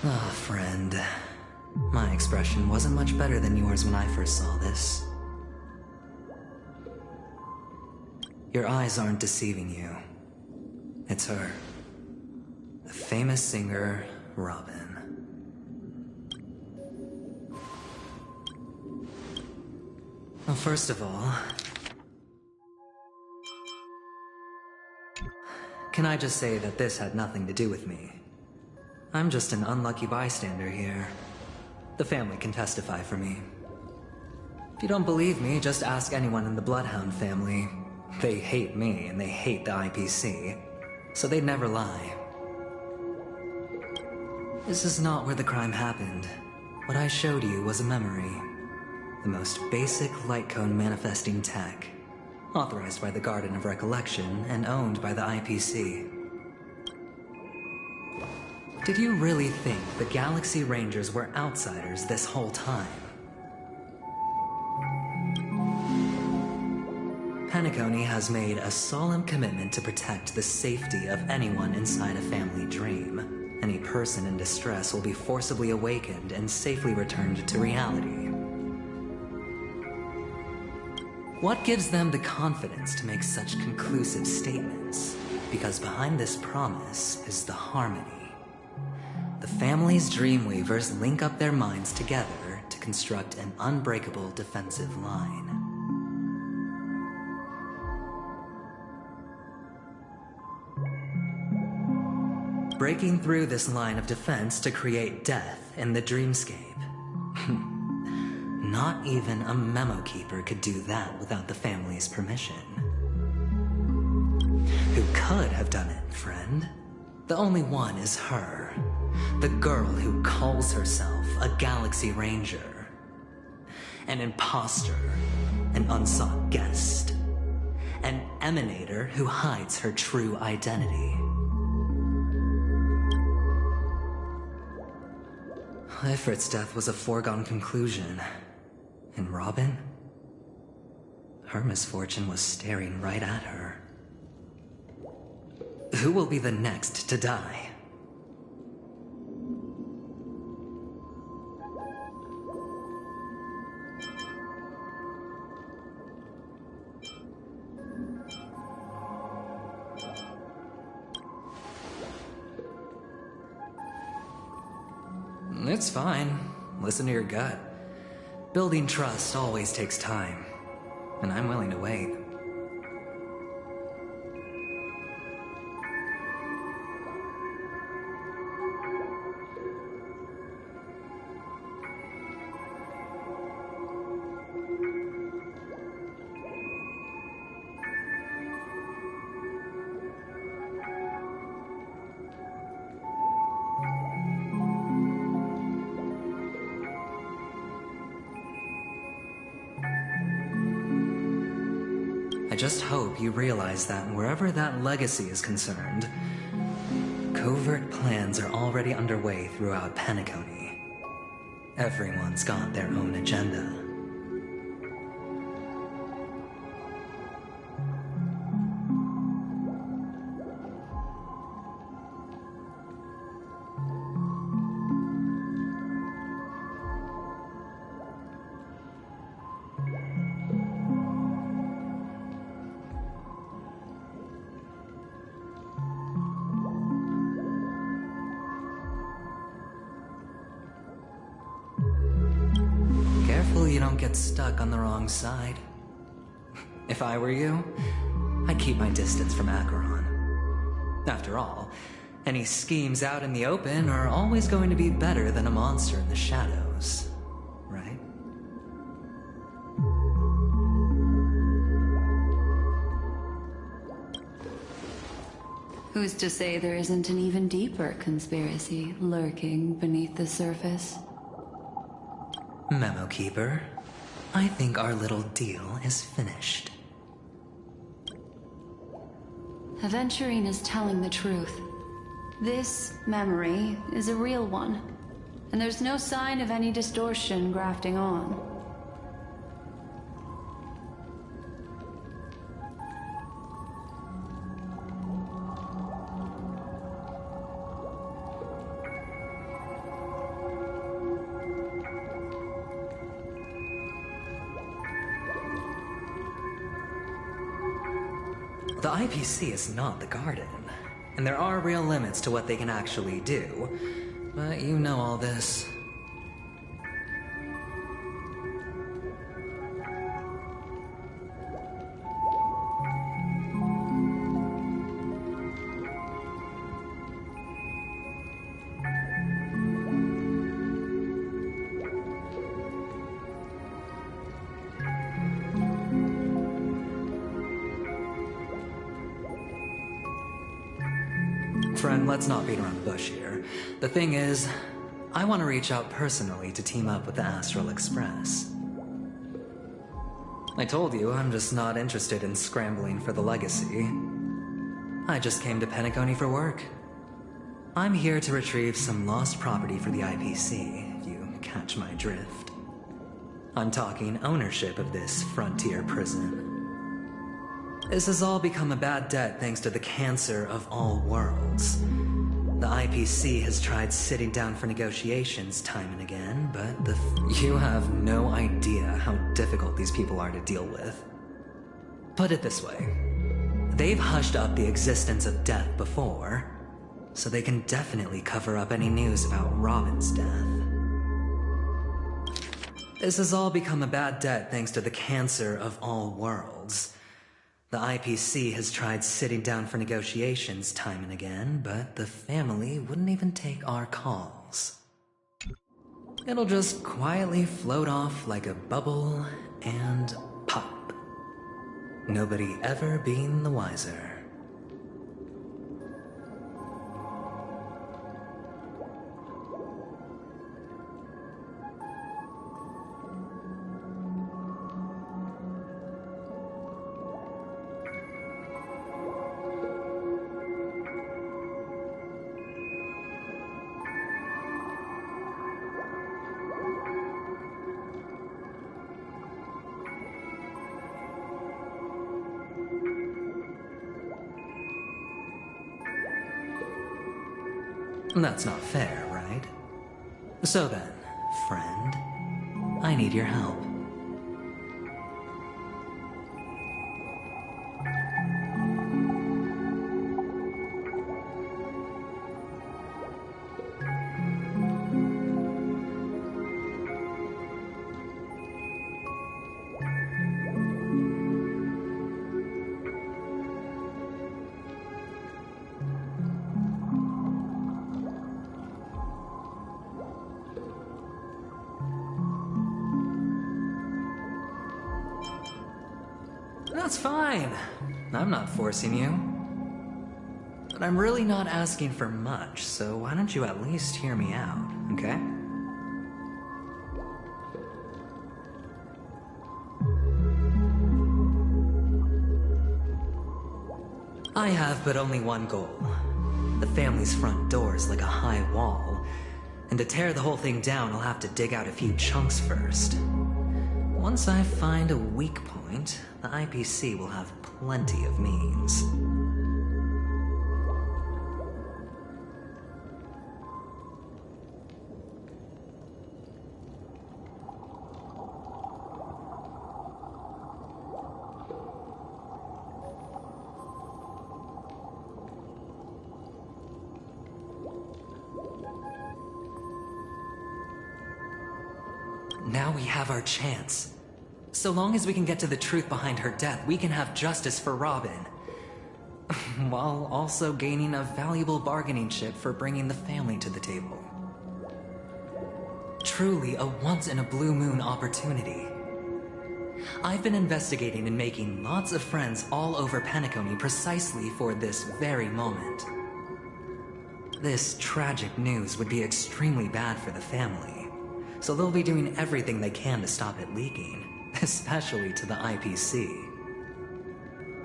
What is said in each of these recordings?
Ah, friend. My expression wasn't much better than yours when I first saw this. Your eyes aren't deceiving you. It's her. The famous singer, Robin. Well, first of all, can I just say that this had nothing to do with me? I'm just an unlucky bystander here. The family can testify for me. If you don't believe me, just ask anyone in the Bloodhound family. They hate me and they hate the IPC, so they'd never lie. This is not where the crime happened. What I showed you was a memory. The most basic light cone manifesting tech, authorized by the Garden of Recollection and owned by the IPC. Did you really think the Galaxy Rangers were outsiders this whole time? Penacony has made a solemn commitment to protect the safety of anyone inside a family dream. Any person in distress will be forcibly awakened and safely returned to reality. What gives them the confidence to make such conclusive statements? Because behind this promise is the harmony. The family's Dreamweavers link up their minds together to construct an unbreakable defensive line. Breaking through this line of defense to create death in the dreamscape. Not even a memo keeper could do that without the family's permission. Who could have done it, friend? The only one is her. The girl who calls herself a Galaxy Ranger. An imposter, an unsought guest. An emanator who hides her true identity. Ifrit's death was a foregone conclusion. And Robin? Her misfortune was staring right at her. Who will be the next to die? It's fine. Listen to your gut. Building trust always takes time, and I'm willing to wait. I just hope you realize that wherever that legacy is concerned, covert plans are already underway throughout Penacony. Everyone's got their own agenda. get stuck on the wrong side. If I were you, I'd keep my distance from Acheron. After all, any schemes out in the open are always going to be better than a monster in the shadows, right? Who's to say there isn't an even deeper conspiracy lurking beneath the surface? Memo Keeper, I think our little deal is finished. Aventurine is telling the truth. This memory is a real one, and there's no sign of any distortion grafting on. The IPC is not the Garden, and there are real limits to what they can actually do, but you know all this. Friend, let's not beat around the bush here. The thing is, I want to reach out personally to team up with the Astral Express. I told you, I'm just not interested in scrambling for the legacy. I just came to Penacony for work. I'm here to retrieve some lost property for the IPC, if you catch my drift. I'm talking ownership of this frontier prison. This has all become a bad debt thanks to the cancer of all worlds. The IPC has tried sitting down for negotiations time and again, but you have no idea how difficult these people are to deal with. Put it this way. They've hushed up the existence of death before, so they can definitely cover up any news about Robin's death. This has all become a bad debt thanks to the cancer of all worlds. The IPC has tried sitting down for negotiations time and again, but the family wouldn't even take our calls. It'll just quietly float off like a bubble and pop. Nobody ever being the wiser. That's not fair, right? So then, friend, I need your help. That's fine. I'm not forcing you. But I'm really not asking for much, so why don't you at least hear me out, okay? I have but only one goal. The family's front door is like a high wall, and to tear the whole thing down, I'll have to dig out a few chunks first. Once I find a weak point, the IPC will have plenty of means. Now we have our chance. So long as we can get to the truth behind her death, we can have justice for Robin. While also gaining a valuable bargaining chip for bringing the family to the table. Truly a once-in-a-blue-moon opportunity. I've been investigating and making lots of friends all over Penacony precisely for this very moment. This tragic news would be extremely bad for the family, so they'll be doing everything they can to stop it leaking, especially to the IPC.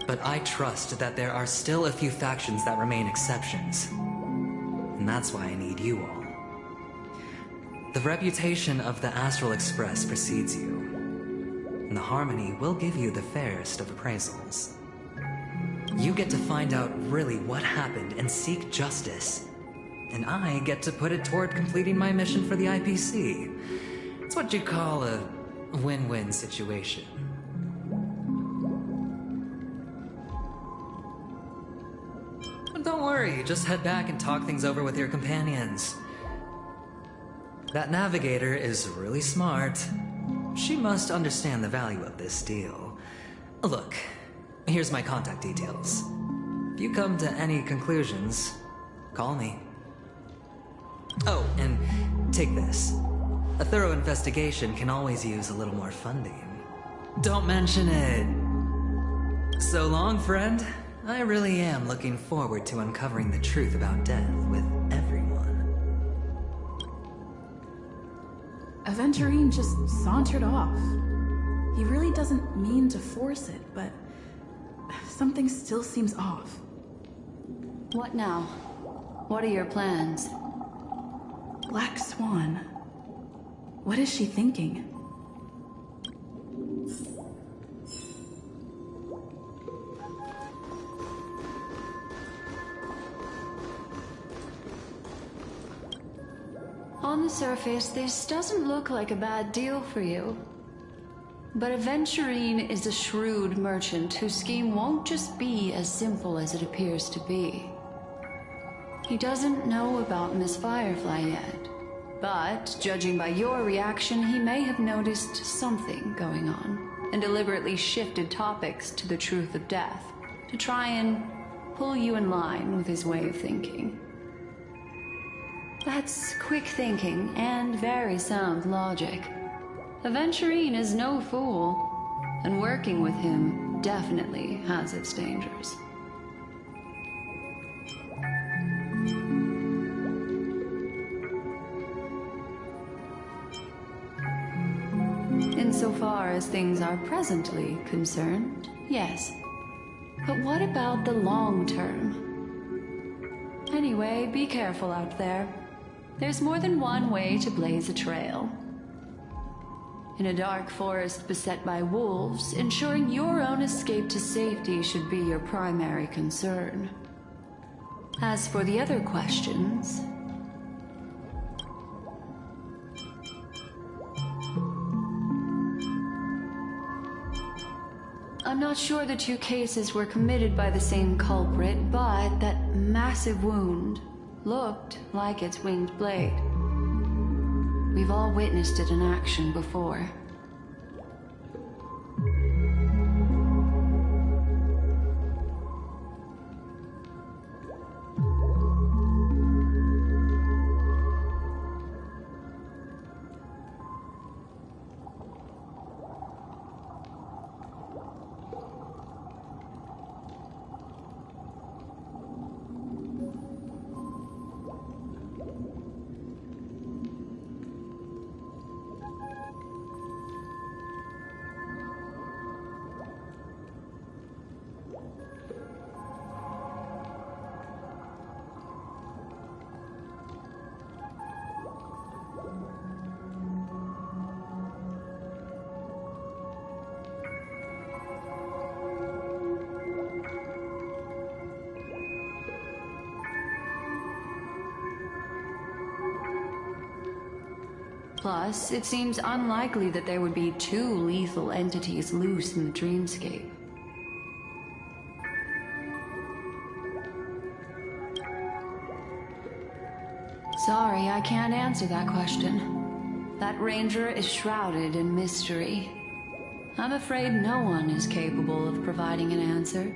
But I trust that there are still a few factions that remain exceptions, and that's why I need you all. The reputation of the Astral Express precedes you, and the Harmony will give you the fairest of appraisals. You get to find out really what happened and seek justice, and I get to put it toward completing my mission for the IPC. It's what you call a win-win situation. But don't worry, just head back and talk things over with your companions. That navigator is really smart. She must understand the value of this deal. Look, here's my contact details. If you come to any conclusions, call me. Oh, and take this. A thorough investigation can always use a little more funding. Don't mention it. So long, friend. I really am looking forward to uncovering the truth about death with everyone. Aventurine just sauntered off. He really doesn't mean to force it, but something still seems off. What now? What are your plans? Black Swan. What is she thinking? On the surface, this doesn't look like a bad deal for you. But Aventurine is a shrewd merchant whose scheme won't just be as simple as it appears to be. He doesn't know about Miss Firefly yet, but judging by your reaction, he may have noticed something going on and deliberately shifted topics to the truth of death to try and pull you in line with his way of thinking. That's quick thinking and very sound logic. Aventurine is no fool, and working with him definitely has its dangers. Insofar as things are presently concerned, yes. But what about the long term? Anyway, be careful out there. There's more than one way to blaze a trail. In a dark forest beset by wolves, ensuring your own escape to safety should be your primary concern. As for the other questions... I'm not sure the two cases were committed by the same culprit, but that massive wound looked like its winged blade. We've all witnessed it in action before. Plus, it seems unlikely that there would be two lethal entities loose in the dreamscape. Sorry, I can't answer that question. That ranger is shrouded in mystery. I'm afraid no one is capable of providing an answer.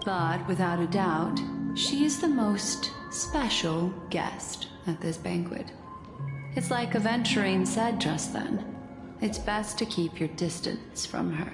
But without a doubt, she is the most special guest at this banquet. It's like Aventurine said just then. It's best to keep your distance from her.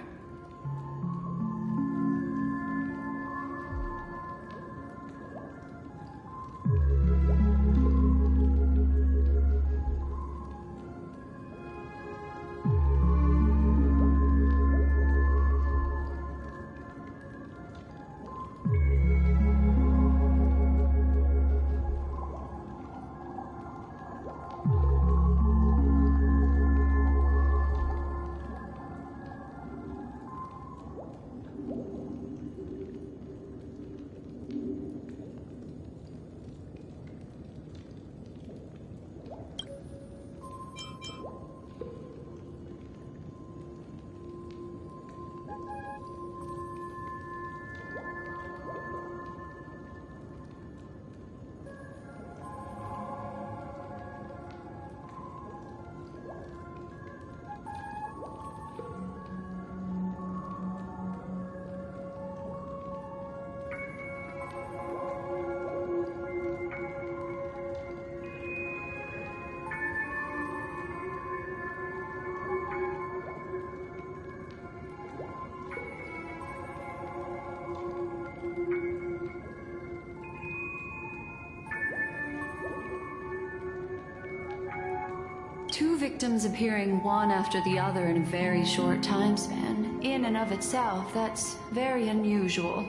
Two victims appearing one after the other in a very short time span, in and of itself, that's very unusual.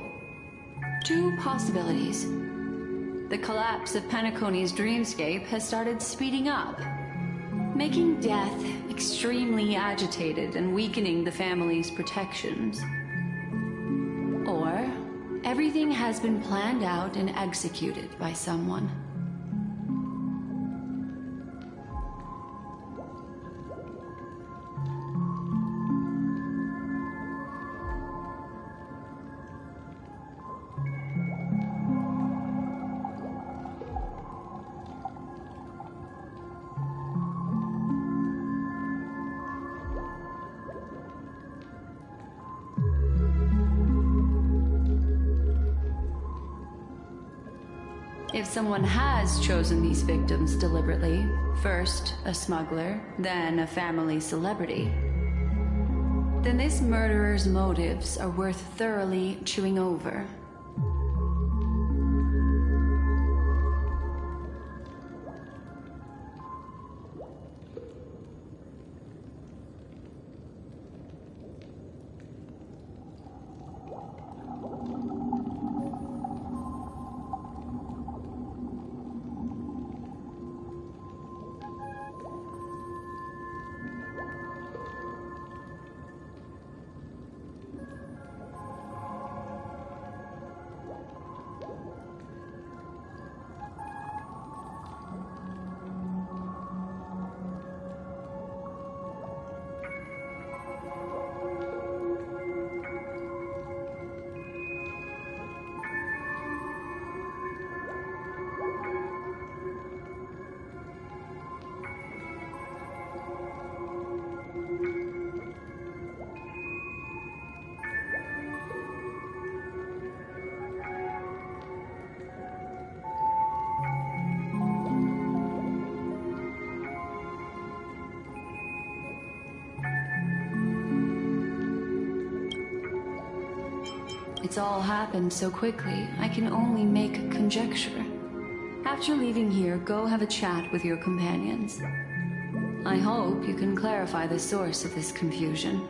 Two possibilities. The collapse of Penacony's dreamscape has started speeding up, making death extremely agitated and weakening the family's protections. Or everything has been planned out and executed by someone. If someone has chosen these victims deliberately, first a smuggler, then a family celebrity, then this murderer's motives are worth thoroughly chewing over. It's all happened so quickly, I can only make conjecture. After leaving here, go have a chat with your companions. I hope you can clarify the source of this confusion.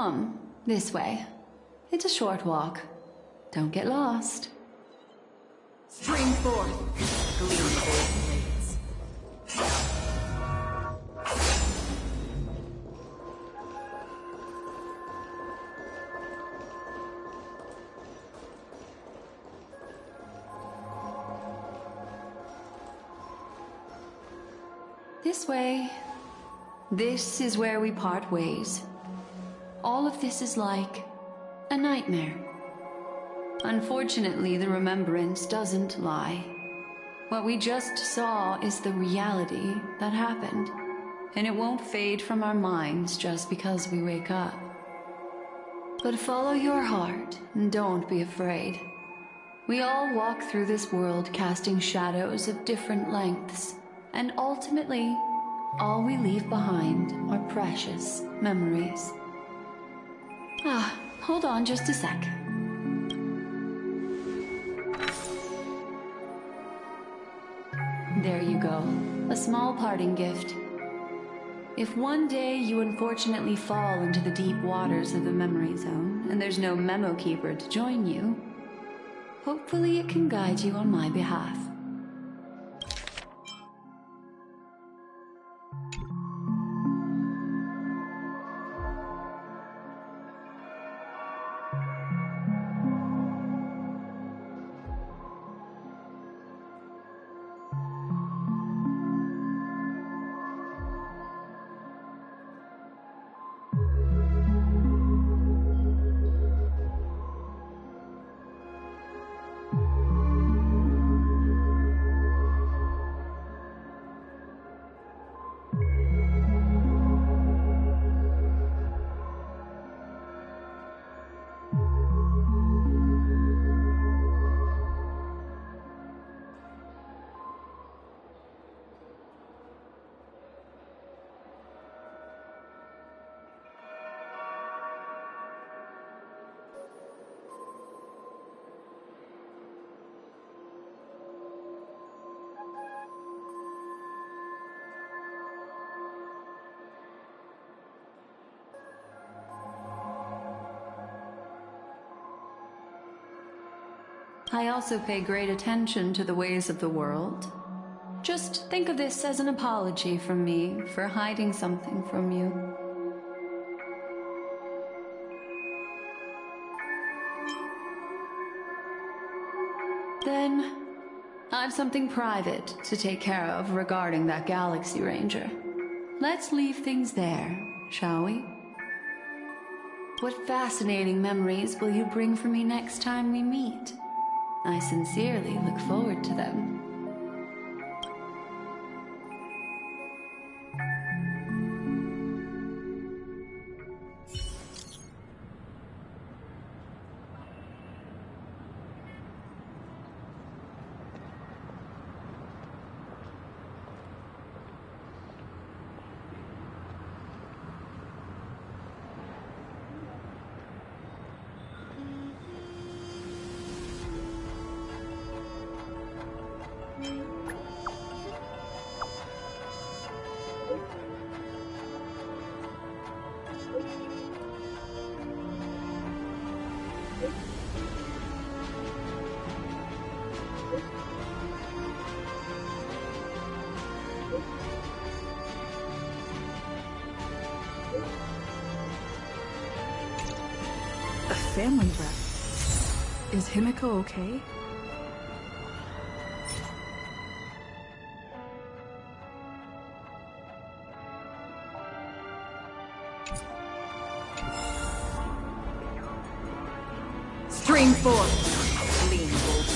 Come, this way. It's a short walk. Don't get lost. Stream forth, gleaming blades. This way. This is where we part ways. All of this is like a nightmare. Unfortunately, the remembrance doesn't lie. What we just saw is the reality that happened, and it won't fade from our minds just because we wake up. But follow your heart and don't be afraid. We all walk through this world casting shadows of different lengths, and ultimately, all we leave behind are precious memories. Hold on just a sec. There you go. A small parting gift. If one day you unfortunately fall into the deep waters of the memory zone, and there's no memo keeper to join you, hopefully it can guide you on my behalf. I also pay great attention to the ways of the world. Just think of this as an apology from me for hiding something from you. Then, I've something private to take care of regarding that Galaxy Ranger. Let's leave things there, shall we? What fascinating memories will you bring for me next time we meet? I sincerely look forward to them. Family rep. Is Himiko okay? Stream forth. Lean bolt.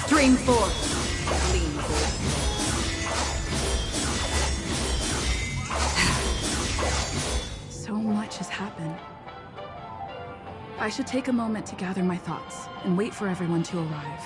Stream forth. Lean bolt. So much has happened. I should take a moment to gather my thoughts and wait for everyone to arrive.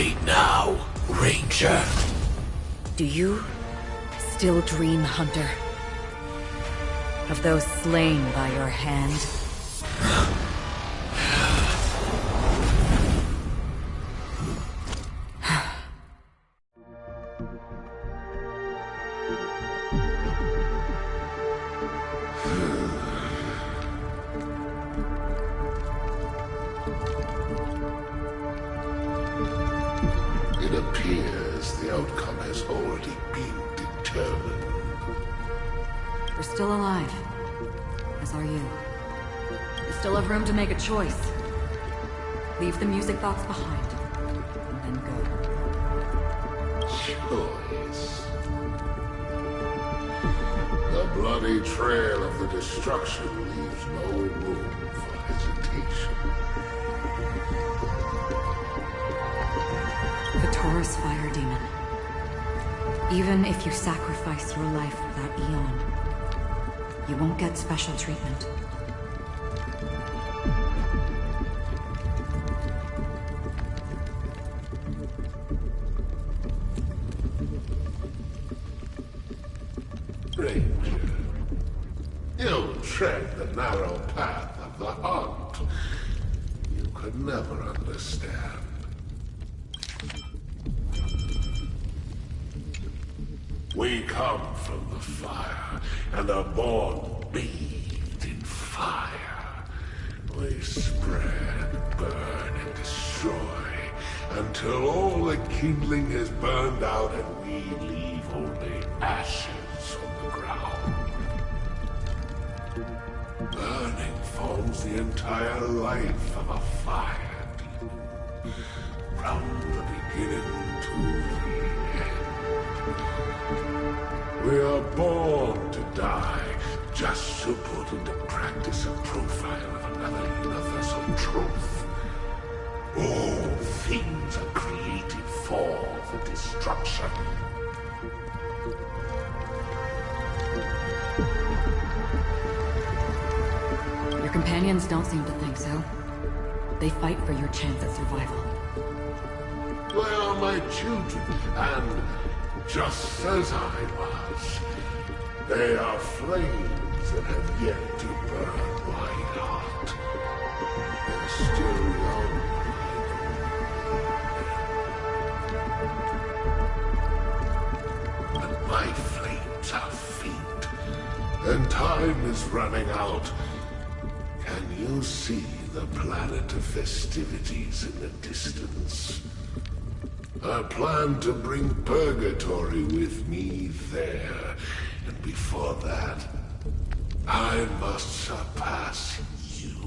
Wait now, Ranger. Do you still dream, Hunter? Of those slain by your hand? It appears the outcome has already been determined. We're still alive. As are you. You still have room to make a choice. Leave the music box behind. And then go. Choice. The bloody trail of the destruction leaves no room for hesitation. The Taurus Fire Demon. Even if you sacrifice your life for that Eon, you won't get special treatment. Ranger, you tread the narrow path of the hunt. You could never understand. We come from the fire, and are born bathed in fire. We spread, burn, and destroy, until all the kindling has burned out and we leave only ashes on the ground. Burning forms the entire life of a fire demon, from the beginning to the end. We are born to die, just to put into practice a profile of another universal truth. All things are created for the destruction. Your companions don't seem to think so. They fight for your chance at survival. They are my children, and just as I was, they are flames that have yet to burn my heart. They're still young. But my flames are faint, and time is running out. Can you see the planet of festivities in the distance? I plan to bring Purgatory with me there, and before that, I must surpass you.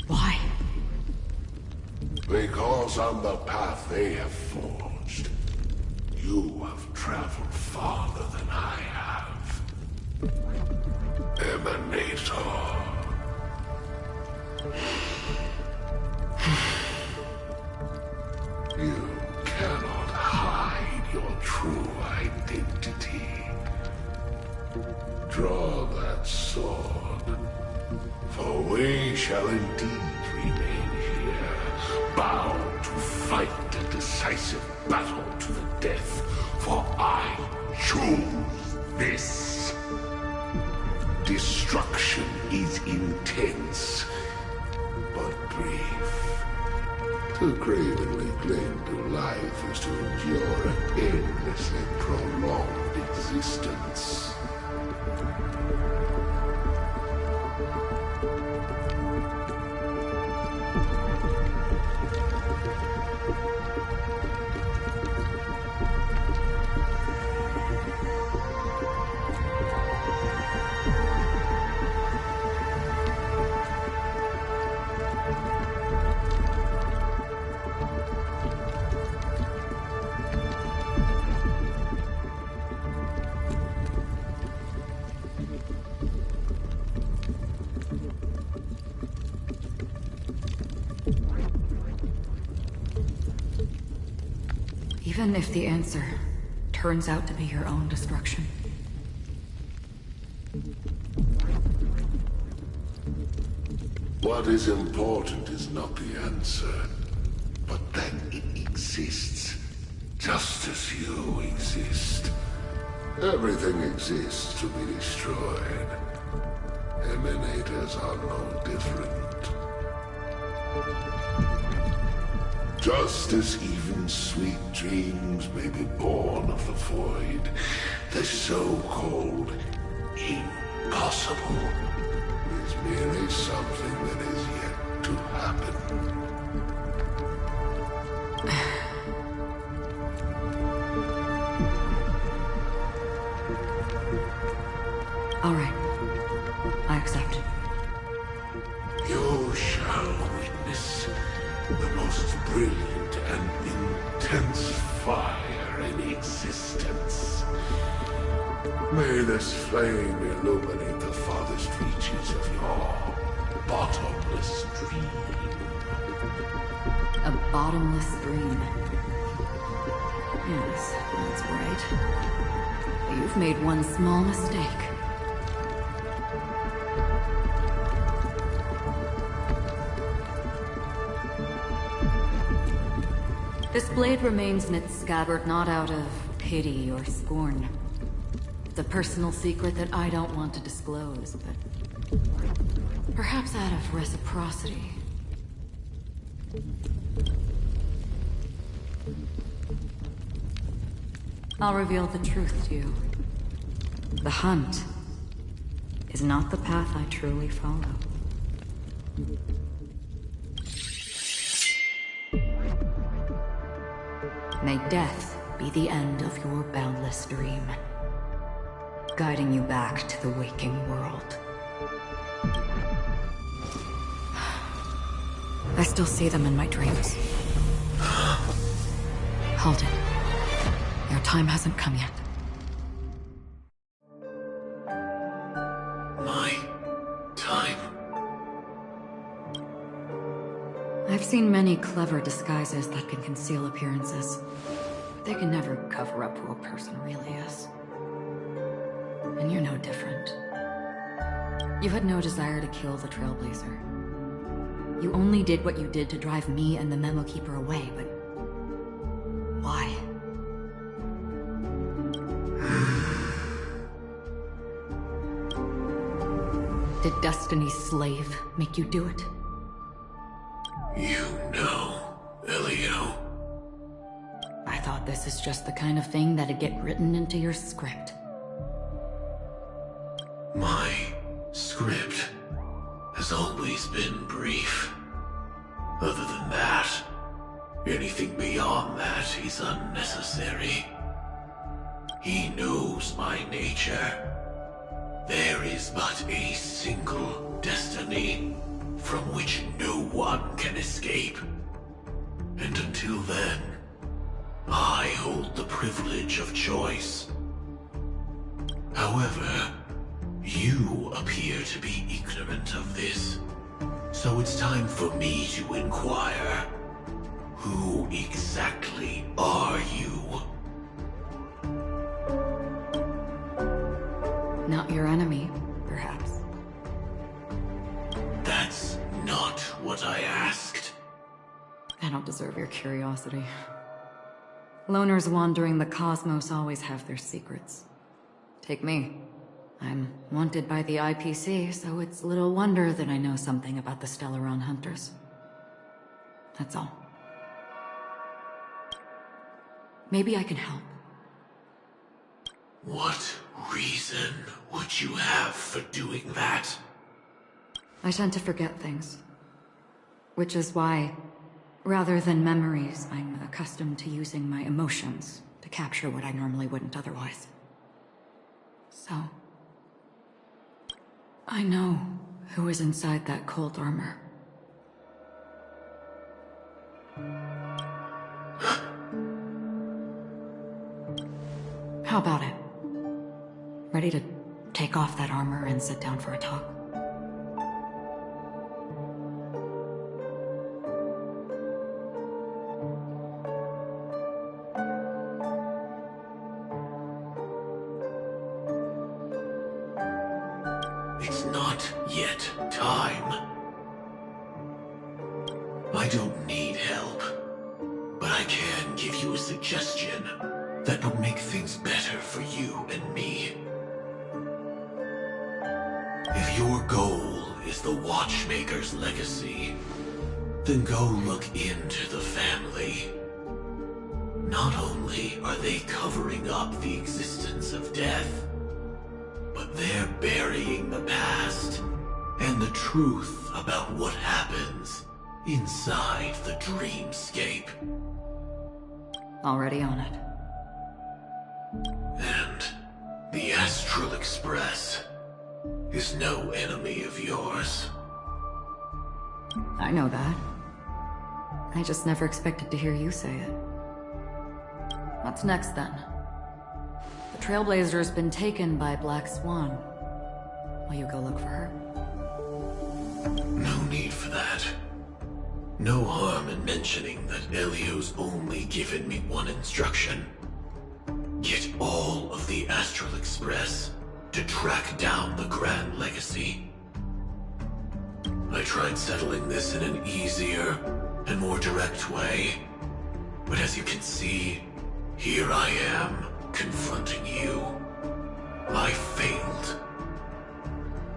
Why? Because on the path they have forged, you have traveled farther than I have. Emanator. You cannot hide your true identity. Draw that sword, for we shall indeed remain here, bound to fight a decisive battle to the death, for I choose this. Destruction is intense, but brief. To cravenly cling to life is to endure an endlessly prolonged existence. Even if the answer turns out to be your own destruction. What is important is not the answer, but then it exists, just as you exist. Everything exists to be destroyed. Emanators are no different. Just as even sweet dreams may be born of the void, the so-called impossible is merely something that is yet to happen. All right. I accept. You shall witness the most brilliant and intense fire in existence. May this flame illuminate the farthest reaches of your bottomless dream. A bottomless dream. Yes, that's right. But you've made one small mistake. This blade remains in its scabbard not out of pity or scorn. It's a personal secret that I don't want to disclose, but perhaps out of reciprocity. I'll reveal the truth to you. The hunt is not the path I truly follow. May death be the end of your boundless dream, guiding you back to the waking world. I still see them in my dreams. Hold it. Your time hasn't come yet. My time? I've seen many clever disguises that can conceal appearances. But they can never cover up who a person really is. And you're no different. You had no desire to kill the Trailblazer. You only did what you did to drive me and the Memo Keeper away, but... why? Did Destiny's slave make you do it? You know, Elio. I thought this is just the kind of thing that'd get written into your script. My script has always been brief. Other than that, anything beyond that is unnecessary. He knows my nature. There is but a single destiny from which no one can escape. And until then, I hold the privilege of choice. However, you appear to be ignorant of this. So it's time for me to inquire. Who exactly are you? Not your enemy, perhaps. That's not what I asked. I don't deserve your curiosity. Loners wandering the cosmos always have their secrets. Take me. I'm wanted by the IPC, so it's little wonder that I know something about the Stellaron Hunters. That's all. Maybe I can help. What reason would you have for doing that? I tend to forget things. Which is why, rather than memories, I'm accustomed to using my emotions to capture what I normally wouldn't otherwise. So... I know who is inside that cold armor. How about it? Ready to take off that armor and sit down for a talk? It's not yet time. I don't need help. I can give you a suggestion that would make things better for you and me. If your goal is the Watchmaker's legacy, then go look into the family. Not only are they covering up the existence of death, but they're burying the past and the truth about what happens inside the dreamscape. Already on it. And the Astral Express is no enemy of yours. I know that. I just never expected to hear you say it. What's next, then? The Trailblazer has been taken by Black Swan. Will you go look for her? No need for that. No harm in mentioning that Elio's only given me one instruction. Get all of the Astral Express to track down the Grand Legacy. I tried settling this in an easier and more direct way, but as you can see, here I am, confronting you. I failed.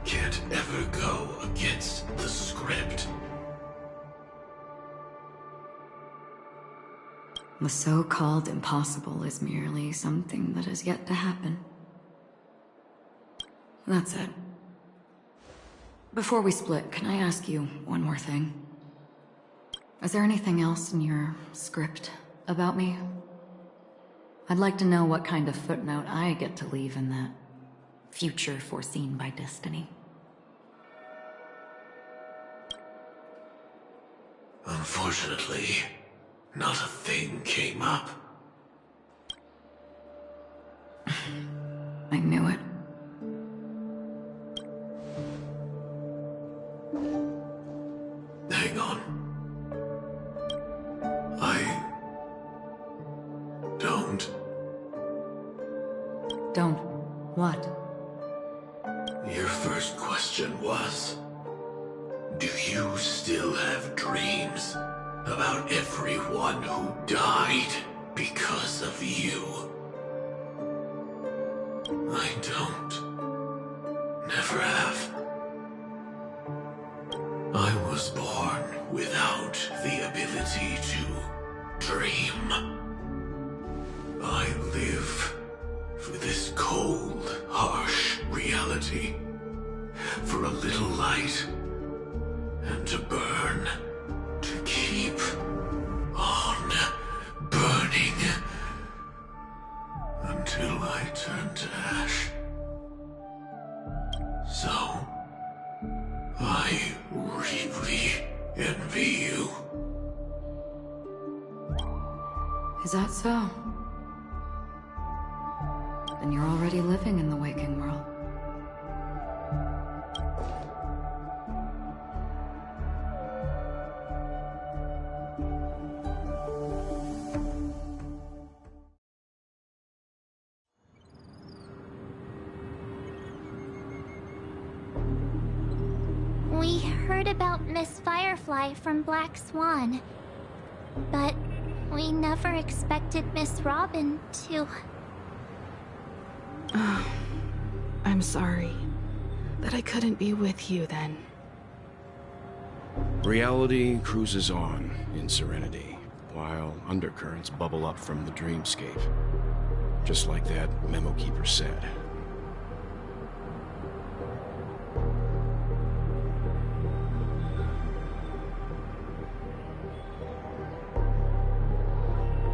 Can't ever go against the script. The so-called impossible is merely something that has yet to happen. That's it. Before we split, can I ask you one more thing? Is there anything else in your script about me? I'd like to know what kind of footnote I get to leave in that future foreseen by destiny. Unfortunately, not a thing came up. I knew it. Hang on. Don't. What? Your first question was, do you still have dreams about everyone who died because of you? I don't. Never have. I was born without the ability to dream. I live for this cold, harsh reality, for a little light, and to burn, to keep on burning, until I turn to ash. So, I really envy you. Is that so? Then you're already living in the waking world. We heard about Miss Firefly from Black Swan, but we never expected Miss Robin to... I'm sorry that I couldn't be with you then. Reality cruises on in serenity, while undercurrents bubble up from the dreamscape. Just like that memo keeper said.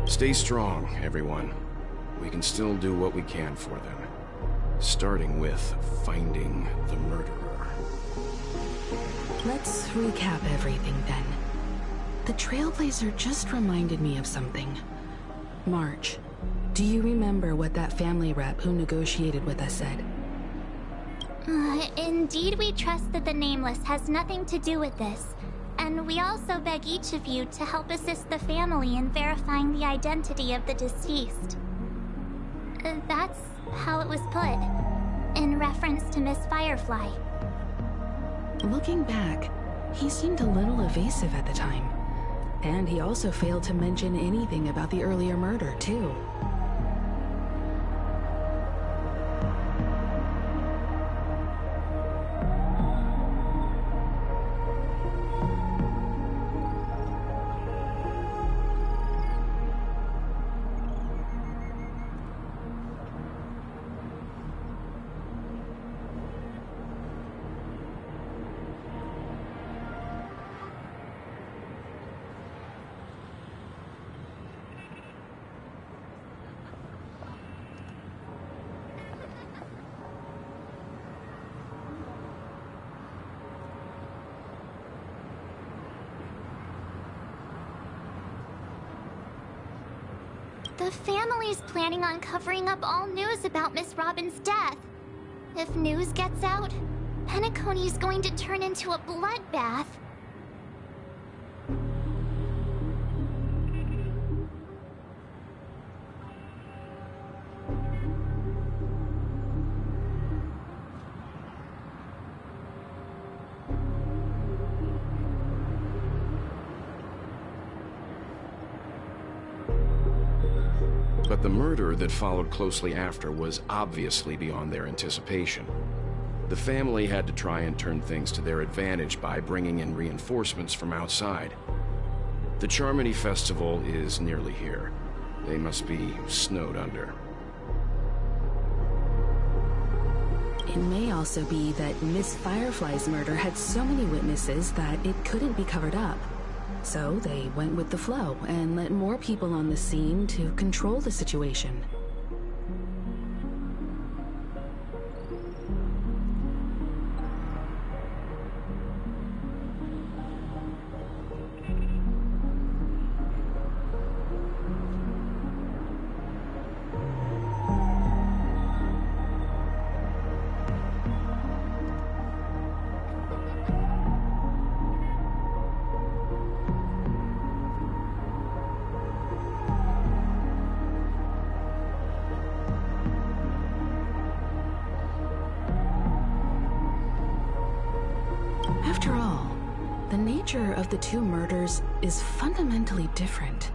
Stay strong, everyone. We can still do what we can for them. Starting with finding the murderer. Let's recap everything then. The Trailblazer just reminded me of something. March, do you remember what that family rep who negotiated with us said? Indeed, we trust that the Nameless has nothing to do with this. And we also beg each of you to help assist the family in verifying the identity of the deceased. That's how it was put, in reference to Miss Firefly. Looking back, he seemed a little evasive at the time. And he also failed to mention anything about the earlier murder, too. The family's planning on covering up all news about Miss Robin's death. If news gets out, Penacony's going to turn into a bloodbath. But the murder that followed closely after was obviously beyond their anticipation. The family had to try and turn things to their advantage by bringing in reinforcements from outside. The Charmony Festival is nearly here. They must be snowed under. It may also be that Miss Firefly's murder had so many witnesses that it couldn't be covered up. So they went with the flow and let more people on the scene to control the situation. After all, the nature of the two murders is fundamentally different.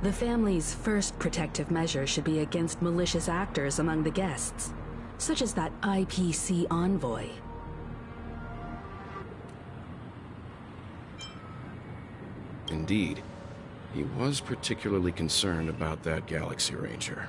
The family's first protective measure should be against malicious actors among the guests, such as that IPC envoy. Indeed, he was particularly concerned about that Galaxy Ranger.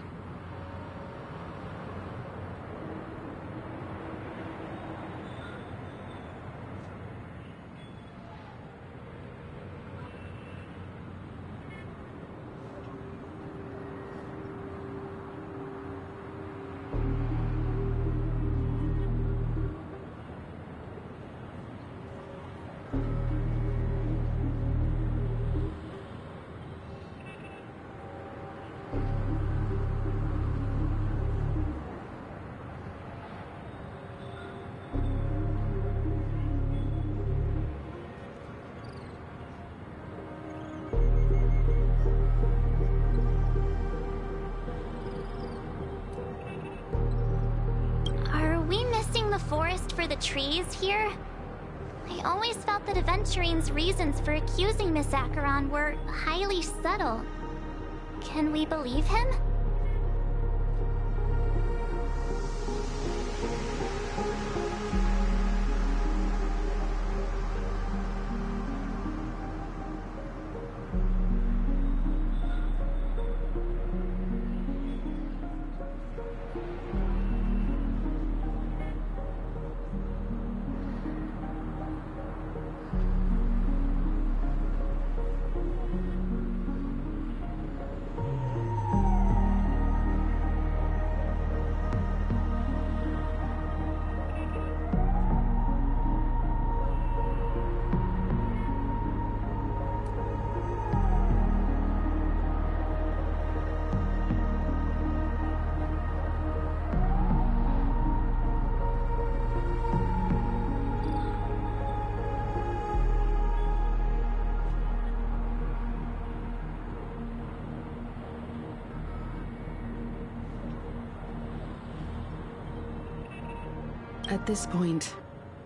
Forest for the trees here? I always felt that Aventurine's reasons for accusing Miss Acheron were highly subtle. Can we believe him? At this point,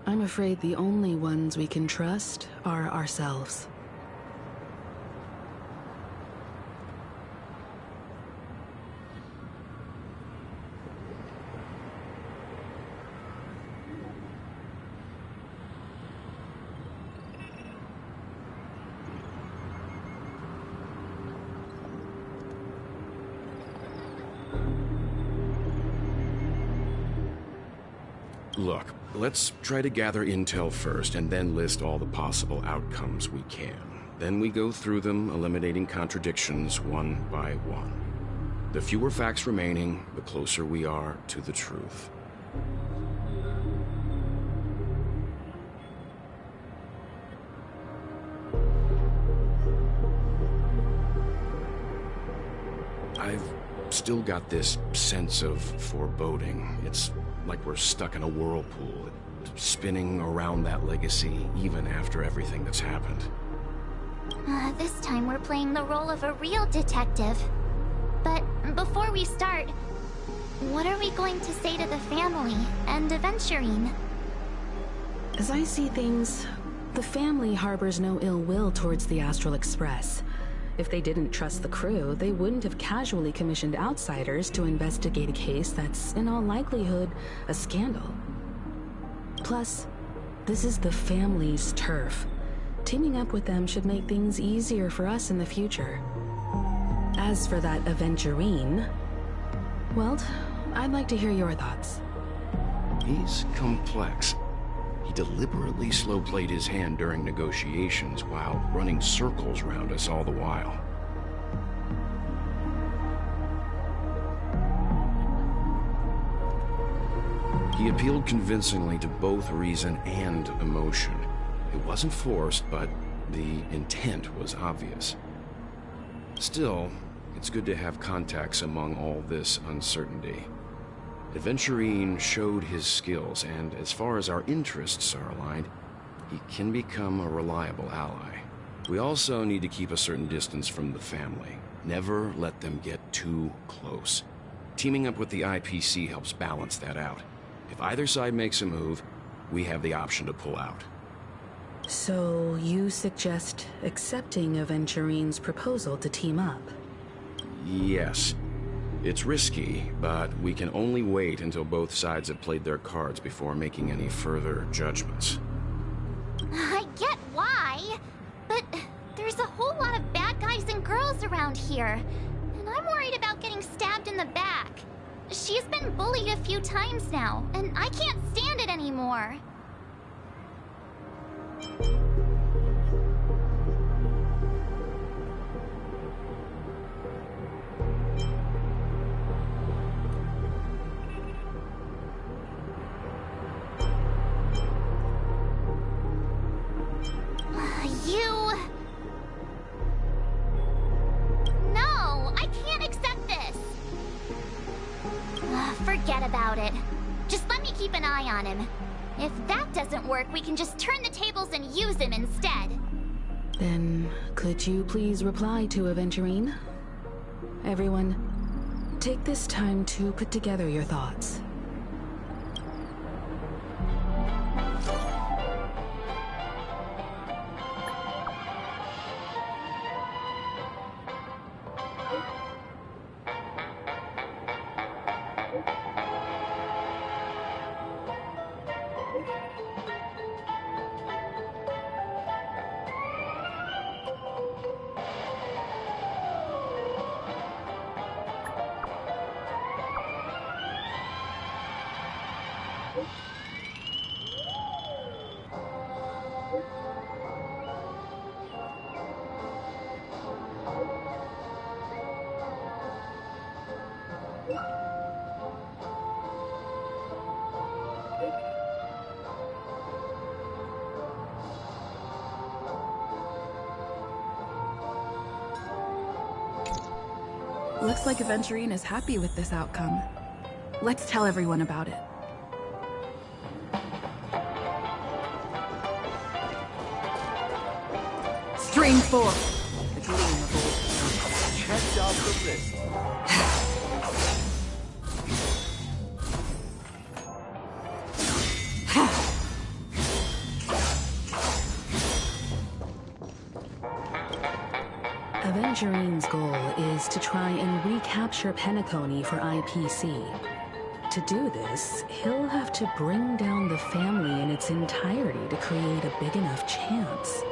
I'm afraid the only ones we can trust are ourselves. Look, let's try to gather intel first and then list all the possible outcomes we can. Then we go through them, eliminating contradictions one by one. The fewer facts remaining, the closer we are to the truth. I've still got this sense of foreboding. It's like we're stuck in a whirlpool, spinning around that legacy even after everything that's happened. This time we're playing the role of a real detective. But before we start, what are we going to say to the family and Aventurine? As I see things, the family harbors no ill will towards the Astral Express. If they didn't trust the crew, they wouldn't have casually commissioned outsiders to investigate a case that's, in all likelihood, a scandal. Plus, this is the family's turf. Teaming up with them should make things easier for us in the future. As for that Aventurine, well, I'd like to hear your thoughts. He's complex. He deliberately slow-played his hand during negotiations while running circles around us all the while. He appealed convincingly to both reason and emotion. It wasn't forced, but the intent was obvious. Still, it's good to have contacts among all this uncertainty. Aventurine showed his skills, and as far as our interests are aligned, he can become a reliable ally. We also need to keep a certain distance from the family. Never let them get too close. Teaming up with the IPC helps balance that out. If either side makes a move, we have the option to pull out. So, you suggest accepting Aventurine's proposal to team up? Yes. It's risky, but we can only wait until both sides have played their cards before making any further judgments. I get why, but there's a whole lot of bad guys and girls around here, and I'm worried about getting stabbed in the back. She's been bullied a few times now, and I can't stand it anymore. No, I can't accept this. Forget about it. Just let me keep an eye on him. If that doesn't work, we can just turn the tables and use him instead. Then, could you please reply to Aventurine? Everyone, take this time to put together your thoughts. Looks like Aventurine is happy with this outcome. Let's tell everyone about it. Stream 4. The gleam of old. Checked off the list. Aventurine's goal is to try and recapture Penacony for IPC. To do this, he'll have to bring down the family in its entirety to create a big enough chance.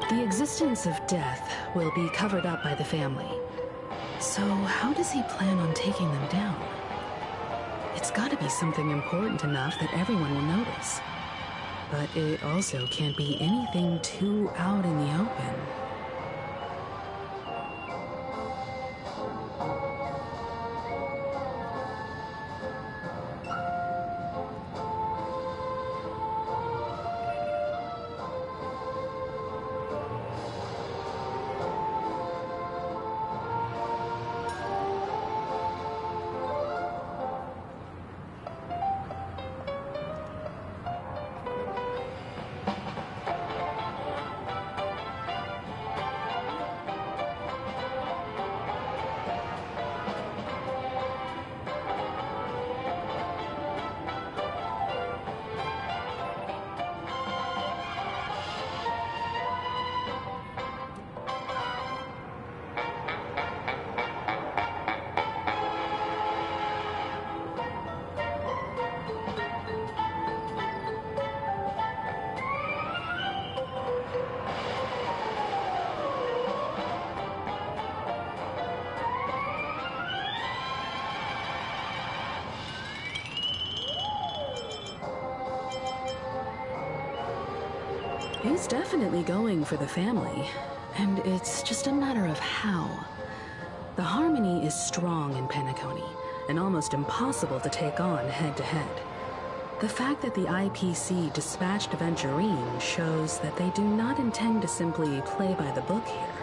The existence of death will be covered up by the family. So how does he plan on taking them down? It's gotta be something important enough that everyone will notice. But it also can't be anything too out in the open. He's definitely going for the family, and it's just a matter of how. The harmony is strong in Penacony, and almost impossible to take on head-to-head. The fact that the IPC dispatched Aventurine shows that they do not intend to simply play by the book here.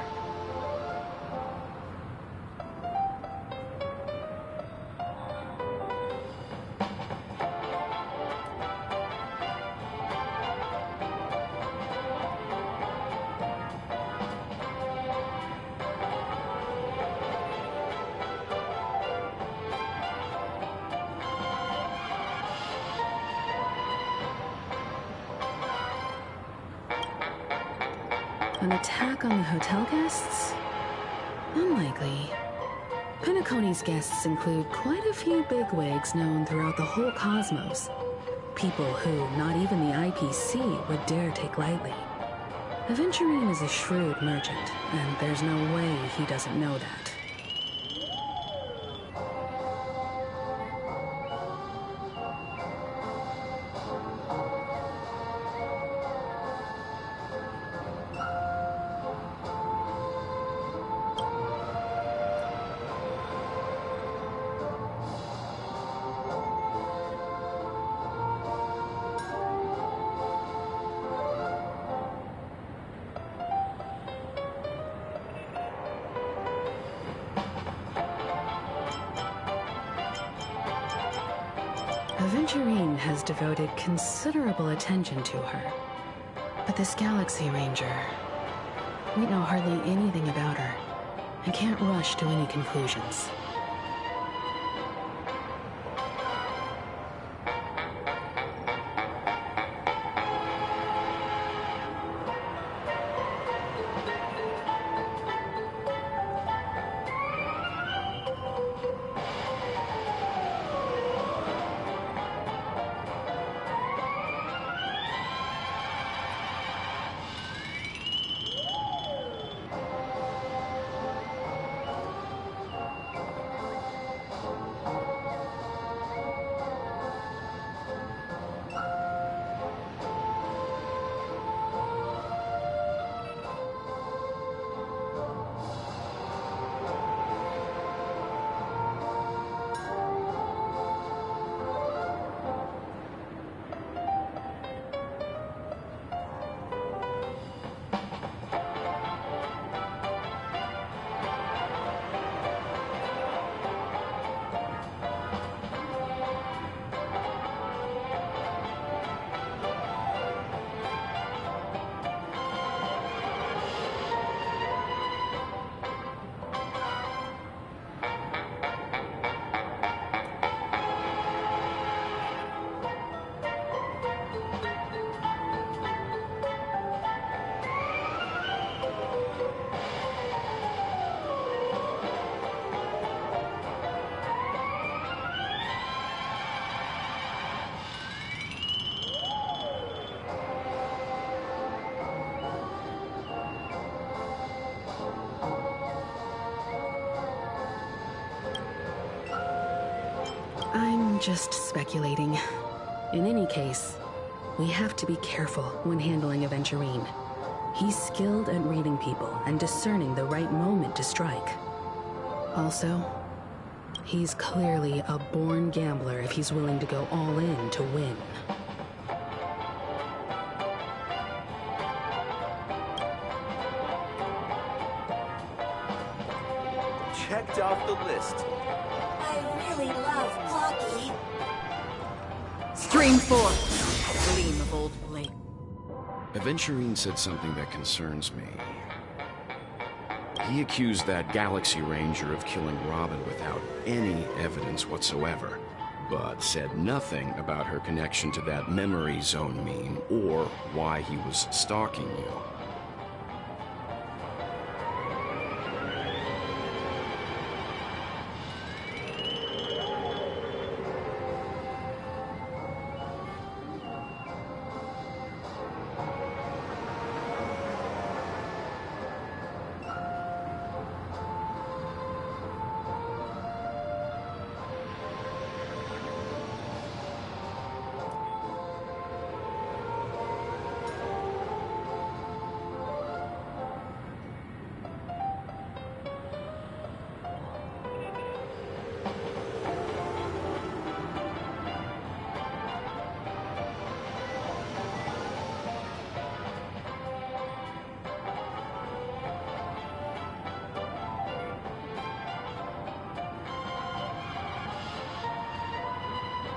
An attack on the hotel guests? Unlikely. Penacony's guests include quite a few bigwigs known throughout the whole cosmos. People who not even the IPC would dare take lightly. Aventurine is a shrewd merchant, and there's no way he doesn't know that. Aventurine has devoted considerable attention to her. But this Galaxy Ranger, we know hardly anything about her, and can't rush to any conclusions. I'm just speculating. In any case, we have to be careful when handling Aventurine. He's skilled at reading people and discerning the right moment to strike. Also, he's clearly a born gambler if he's willing to go all in to win. Checked off the list. I really love hockey. Stream forth, gleam of old flame. Aventurine said something that concerns me. He accused that Galaxy Ranger of killing Robin without any evidence whatsoever, but said nothing about her connection to that memory zone meme or why he was stalking you.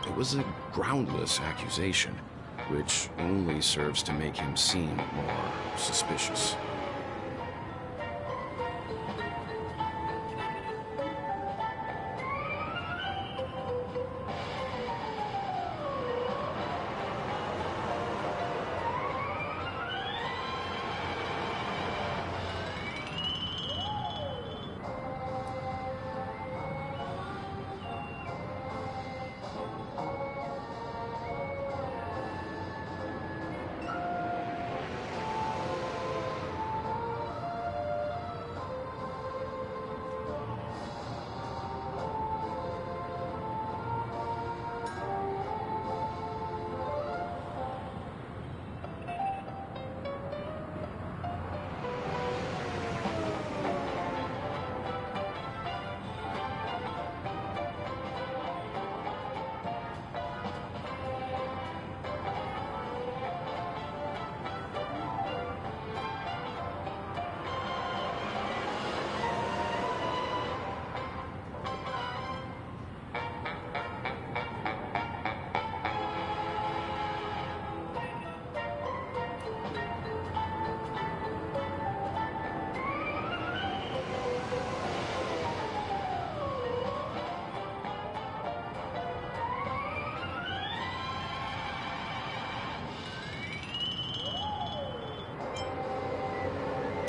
It was a groundless accusation, which only serves to make him seem more suspicious.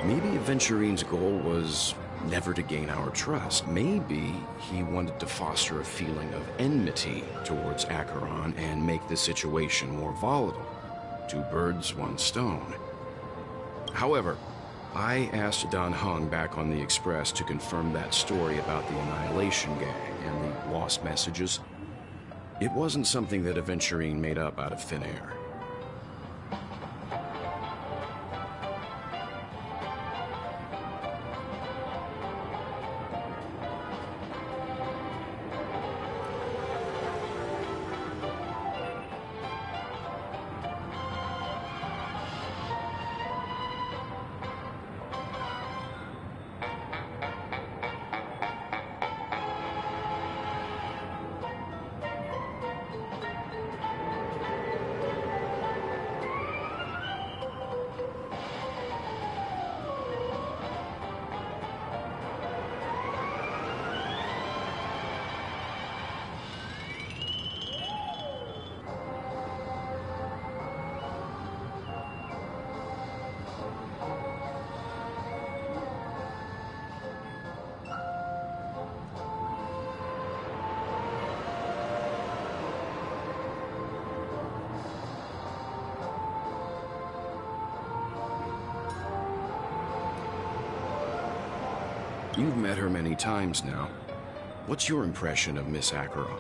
Maybe Aventurine's goal was never to gain our trust. Maybe he wanted to foster a feeling of enmity towards Acheron and make the situation more volatile. Two birds, one stone. However, I asked Don Hung back on the Express to confirm that story about the Annihilation Gang and the lost messages. It wasn't something that Aventurine made up out of thin air. You've met her many times now. What's your impression of Miss Acheron?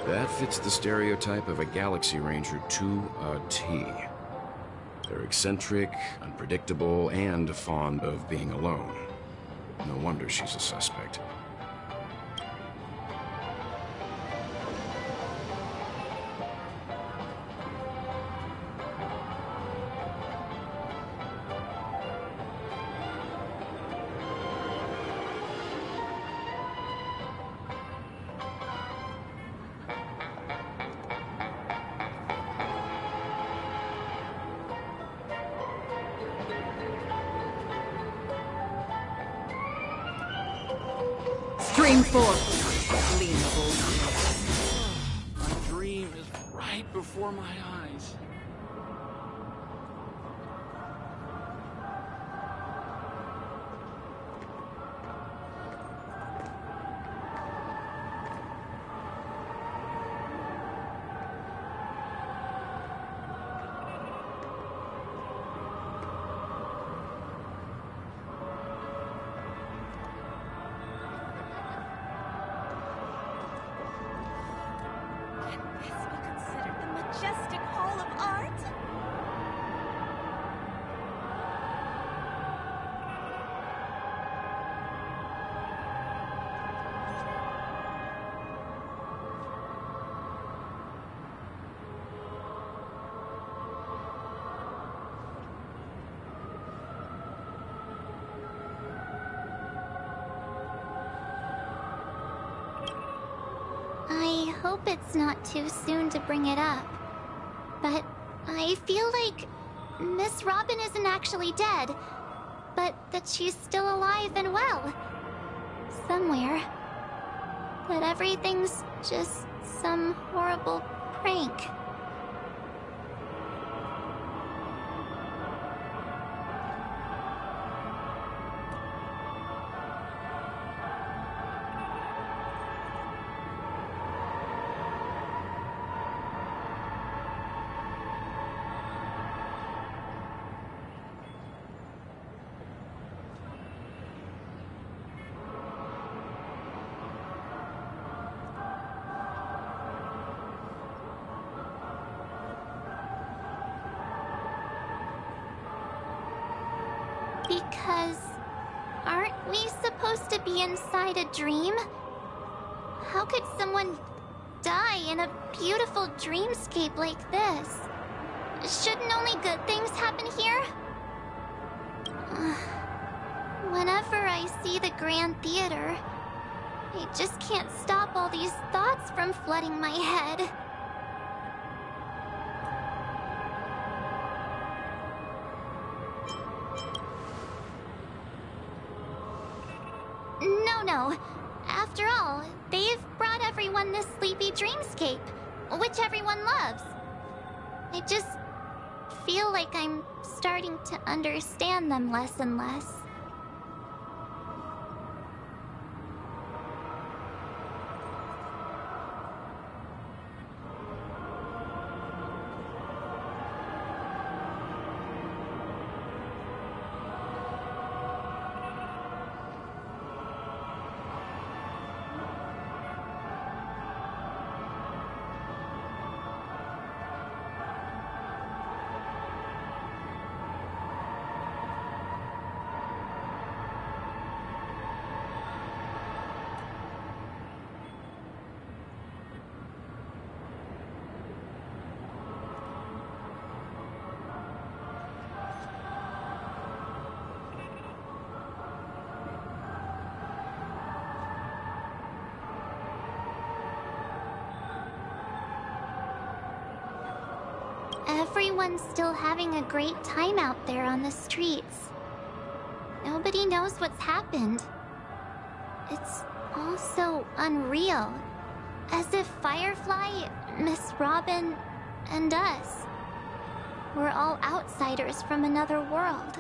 That fits the stereotype of a Galaxy Ranger to a T. They're eccentric, unpredictable, and fond of being alone. No wonder she's a suspect. Stream forth. Lean My dream is right before my eyes. Majestic Hall of Art? I hope it's not too soon to bring it up, but I feel like Miss Robin isn't actually dead, but that she's still alive and well. Somewhere. That everything's just some horrible prank. Because aren't we supposed to be inside a dream? How could someone die in a beautiful dreamscape like this? Shouldn't only good things happen here? Whenever I see the Grand Theater, I just can't stop all these thoughts from flooding my head. No. After all, they've brought everyone this sleepy dreamscape, which everyone loves. I just feel like I'm starting to understand them less and less. Everyone's still having a great time out there on the streets. Nobody knows what's happened. It's all so unreal. As if Firefly, Miss Robin, and us were all outsiders from another world.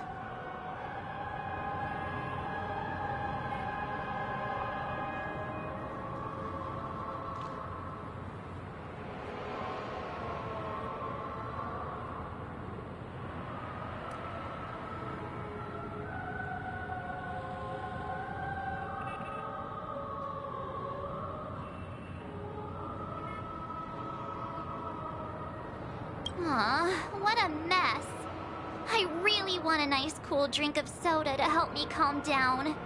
Aw, what a mess. I really want a nice cool drink of soda to help me calm down.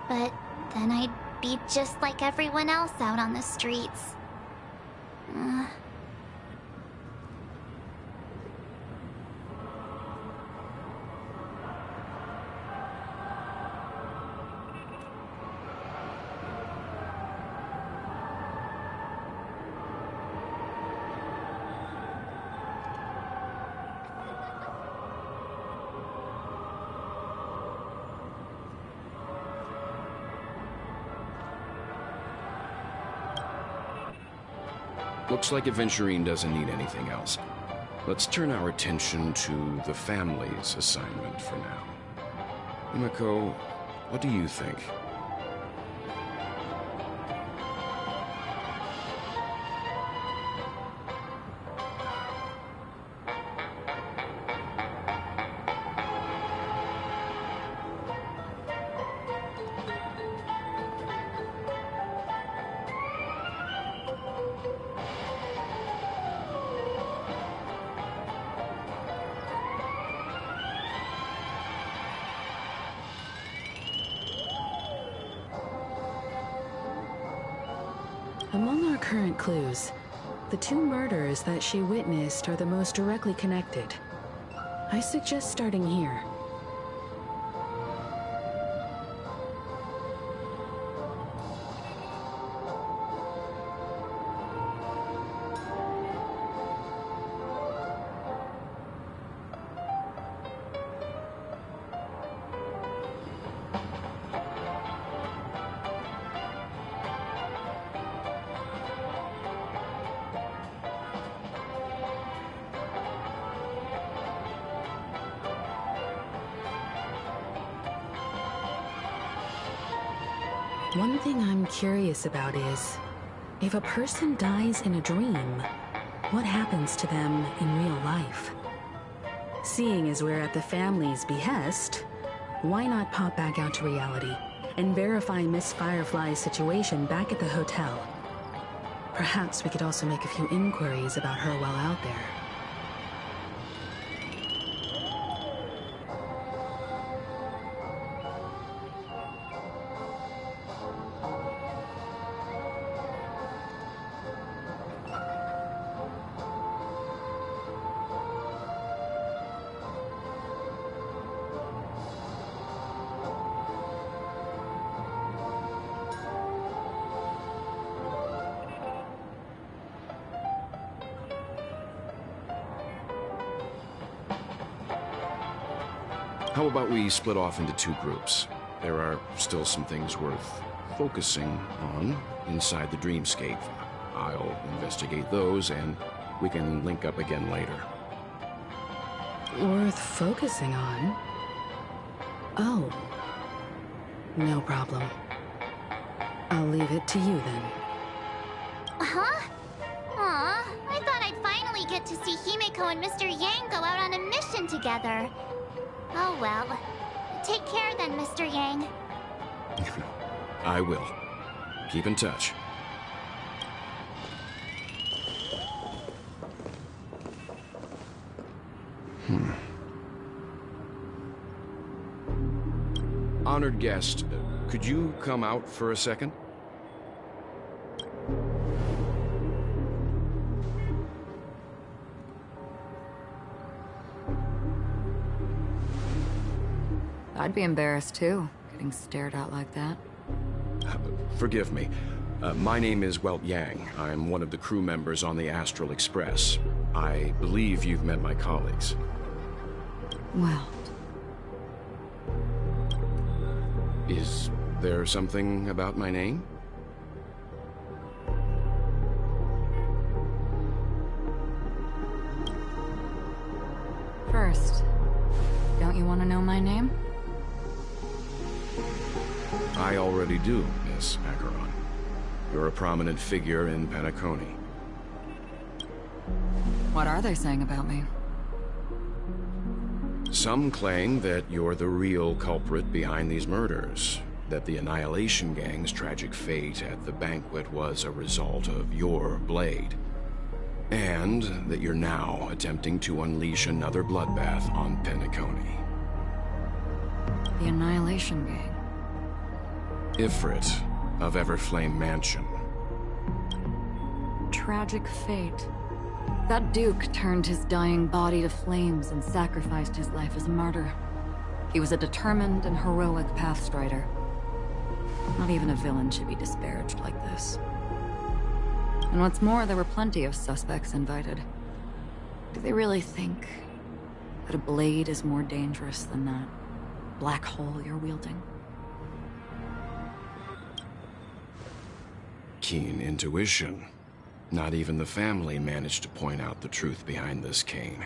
But then I'd be just like everyone else out on the streets. Looks like Aventurine doesn't need anything else. Let's turn our attention to the family's assignment for now. Himiko, what do you think? Among our current clues, the two murders that she witnessed are the most directly connected. I suggest starting here. One thing I'm curious about is, if a person dies in a dream, what happens to them in real life? Seeing as we're at the family's behest, why not pop back out to reality and verify Miss Firefly's situation back at the hotel? Perhaps we could also make a few inquiries about her while out there. How about we split off into two groups? There are still some things worth focusing on inside the dreamscape. I'll investigate those, and we can link up again later. Worth focusing on? Oh. No problem. I'll leave it to you then. Huh? Aw, I thought I'd finally get to see Himiko and Mr. Yang go out on a mission together. Oh well. Take care then, Mr. Yang. I will. Keep in touch. Honored guest, could you come out for a second? I'd be embarrassed too, getting stared at like that. Forgive me. My name is Welt Yang. I'm one of the crew members on the Astral Express. I believe you've met my colleagues. Well, Is there something about my name? first, don't you want to know my name? I already do, Miss Acheron. You're a prominent figure in Penacony. What are they saying about me? Some claim that you're the real culprit behind these murders, that the Annihilation Gang's tragic fate at the banquet was a result of your blade, and that you're now attempting to unleash another bloodbath on Penacony. The Annihilation Gang? Ifrit of Everflame Mansion. Tragic fate. That Duke turned his dying body to flames and sacrificed his life as a martyr. He was a determined and heroic pathstrider. Not even a villain should be disparaged like this. And what's more, there were plenty of suspects invited. Do they really think that a blade is more dangerous than that black hole you're wielding? Keen intuition. Not even the family managed to point out the truth behind this cane.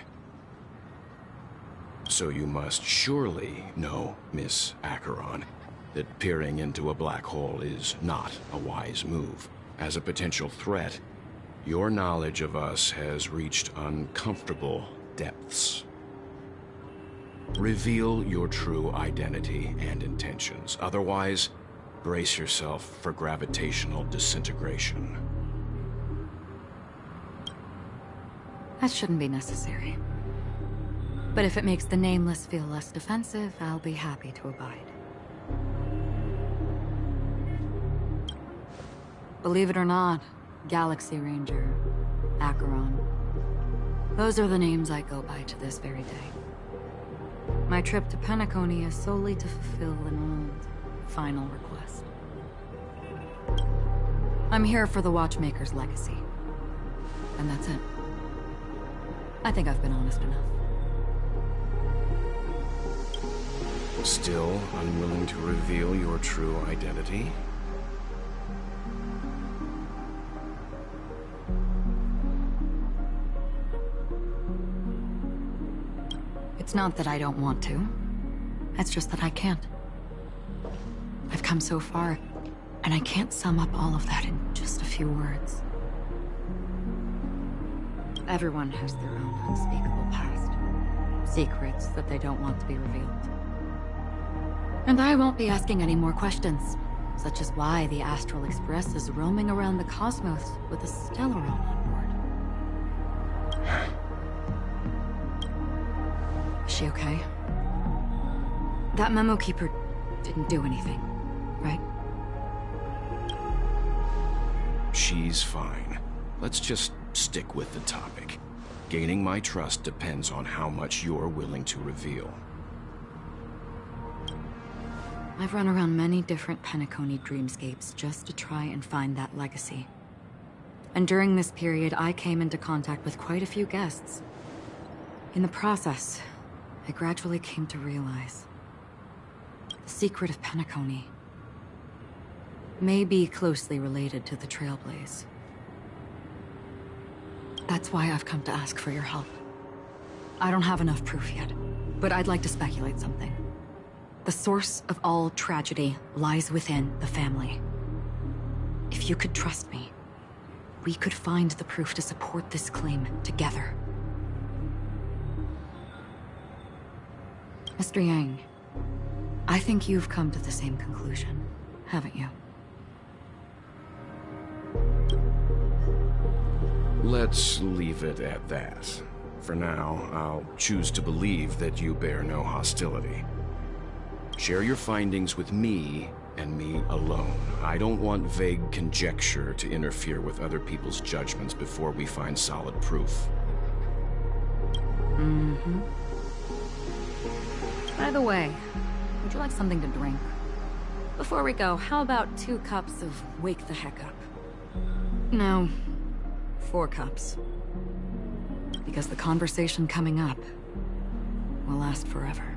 So you must surely know, Miss Acheron, that peering into a black hole is not a wise move. As a potential threat, your knowledge of us has reached uncomfortable depths. Reveal your true identity and intentions. Otherwise, brace yourself for gravitational disintegration. That shouldn't be necessary. But if it makes the Nameless feel less defensive, I'll be happy to abide. Believe it or not, Galaxy Ranger, Acheron. Those are the names I go by to this very day. My trip to Penacony is solely to fulfill an old, final request. I'm here for the Watchmaker's legacy. And that's it. I think I've been honest enough. Still unwilling to reveal your true identity? It's not that I don't want to. It's just that I can't. I've come so far, and I can't sum up all of that in just a few words. Everyone has their own unspeakable past. Secrets that they don't want to be revealed. And I won't be asking any more questions, such as why the Astral Express is roaming around the cosmos with a Stellaron on board. Is she okay? That Memo Keeper didn't do anything, right? She's fine. Let's just stick with the topic. Gaining my trust depends on how much you're willing to reveal. I've run around many different Penacony dreamscapes just to try and find that legacy. And during this period, I came into contact with quite a few guests. In the process, I gradually came to realize the secret of Penacony may be closely related to the Trailblaze. That's why I've come to ask for your help. I don't have enough proof yet, but I'd like to speculate something. The source of all tragedy lies within the family. If you could trust me, we could find the proof to support this claim together. Mr. Yang, I think you've come to the same conclusion, haven't you? Let's leave it at that. For now, I'll choose to believe that you bear no hostility. Share your findings with me, and me alone. I don't want vague conjecture to interfere with other people's judgments before we find solid proof. Mm-hmm. By the way, would you like something to drink? Before we go, how about 2 cups of Wake the Heck Up? No, 4 cups. Because the conversation coming up will last forever.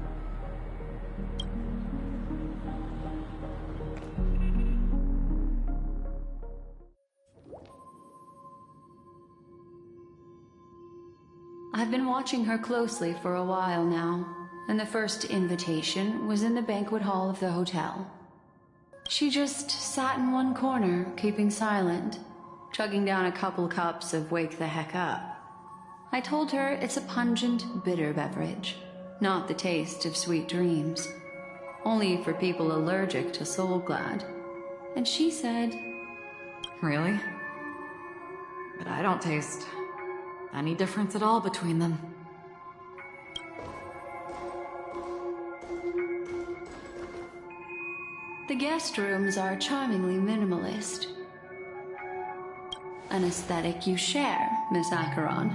I've been watching her closely for a while now, and the first invitation was in the banquet hall of the hotel. She just sat in one corner, keeping silent, chugging down a couple cups of Wake the Heck Up. I told her it's a pungent, bitter beverage, not the taste of sweet dreams. Only for people allergic to Soul Glad. And she said, Really? But I don't taste any difference at all between them. the guest rooms are charmingly minimalist. An aesthetic you share, Miss Acheron.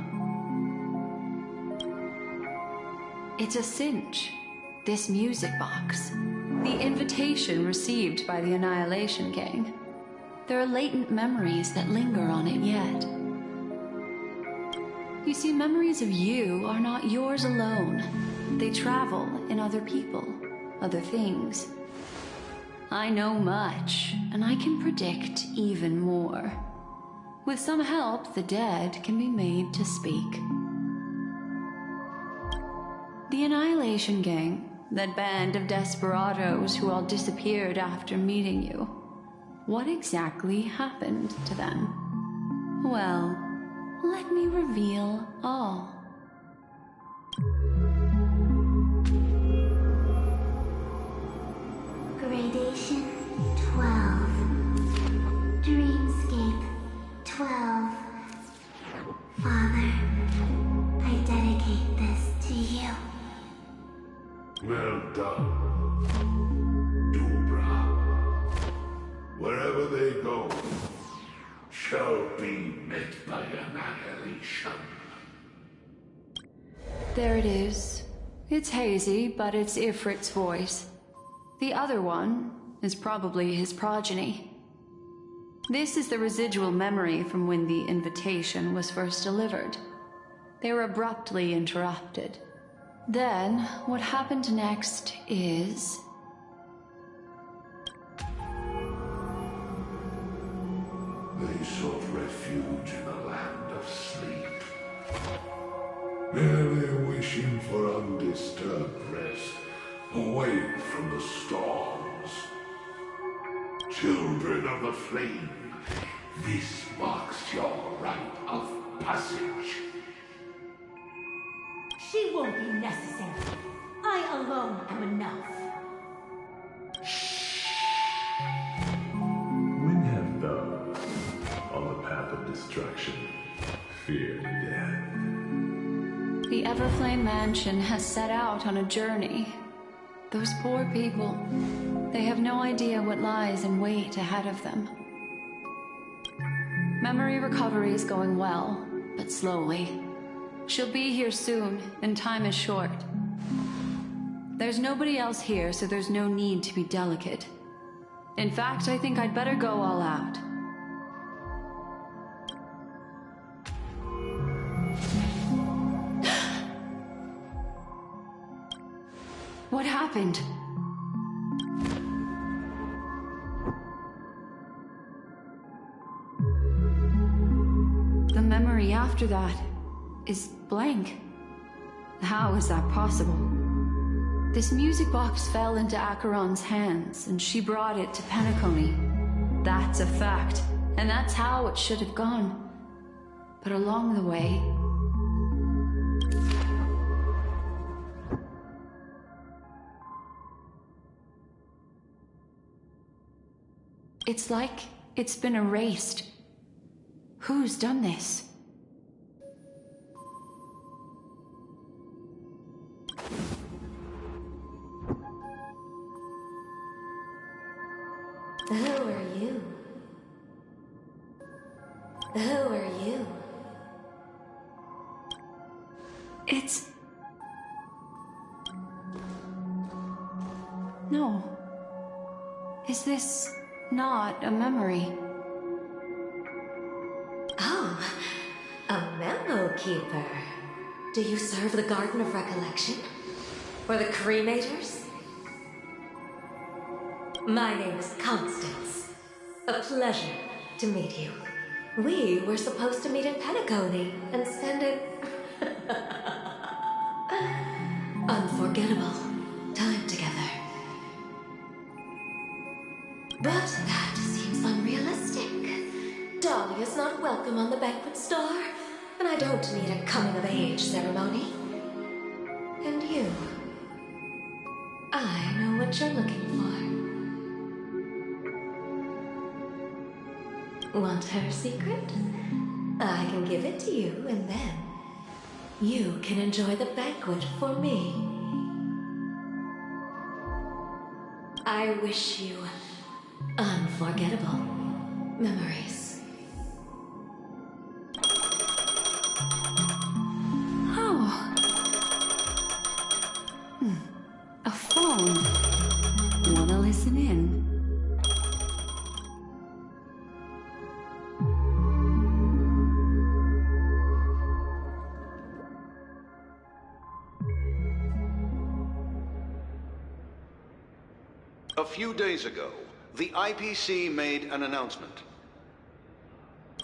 It's a cinch. This music box. The invitation received by the Annihilation Gang. There are latent memories that linger on it yet. You see, memories of you are not yours alone. They travel in other people, other things. I know much, and I can predict even more. With some help, the dead can be made to speak. The Annihilation Gang, that band of desperados who all disappeared after meeting you. What exactly happened to them? Well, let me reveal all. Gradation 12. Dreamscape 12. Father, I dedicate this to you. Well done, Dubra. Wherever they go, shall be met by annihilation. There it is. It's hazy, but it's Ifrit's voice. The other one is probably his progeny. This is the residual memory from when the invitation was first delivered. They were abruptly interrupted. Then, what happened next is... They sought refuge in a land of sleep, merely wishing for undisturbed rest, away from the storms. Children of the flame, this marks your rite of passage. She won't be necessary. I alone am enough. When have those on the path of destruction feared death? The Everflame Mansion has set out on a journey. Those poor people, they have no idea what lies in wait ahead of them. Memory recovery is going well, but slowly. She'll be here soon, and time is short. There's nobody else here, so there's no need to be delicate. In fact, I think I'd better go all out. What happened? The memory after that is blank. How is that possible? This music box fell into Acheron's hands, and she brought it to Penacony. That's a fact, and that's how it should have gone. But along the way... it's like it's been erased. Who's done this? Who are you? Who are you? It's... no. Is this not a memory? Oh, a memo keeper. Do you serve the Garden of Recollection? Or the Cremators? My name is Constance. A pleasure to meet you. We were supposed to meet in Penacony and spend an unforgettable time together. But that seems unrealistic. Dolly is not welcome on the banquet star, and I don't need a coming-of-age ceremony. And you, I know what you're looking for. Want her secret? I can give it to you, and then you can enjoy the banquet for me. I wish you unforgettable memories. Oh. A phone. Wanna listen in? A few days ago, the IPC made an announcement.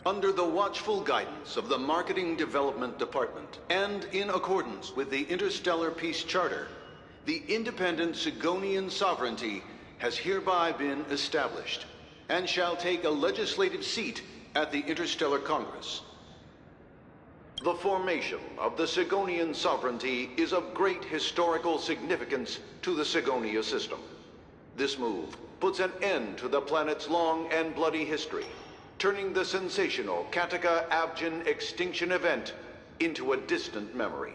Under the watchful guidance of the Marketing Development Department, and in accordance with the Interstellar Peace Charter, the independent Sigonian sovereignty has hereby been established, and shall take a legislative seat at the Interstellar Congress. The formation of the Sigonian sovereignty is of great historical significance to the Sigonia system. This move puts an end to the planet's long and bloody history, turning the sensational Kataka-Abjin extinction event into a distant memory.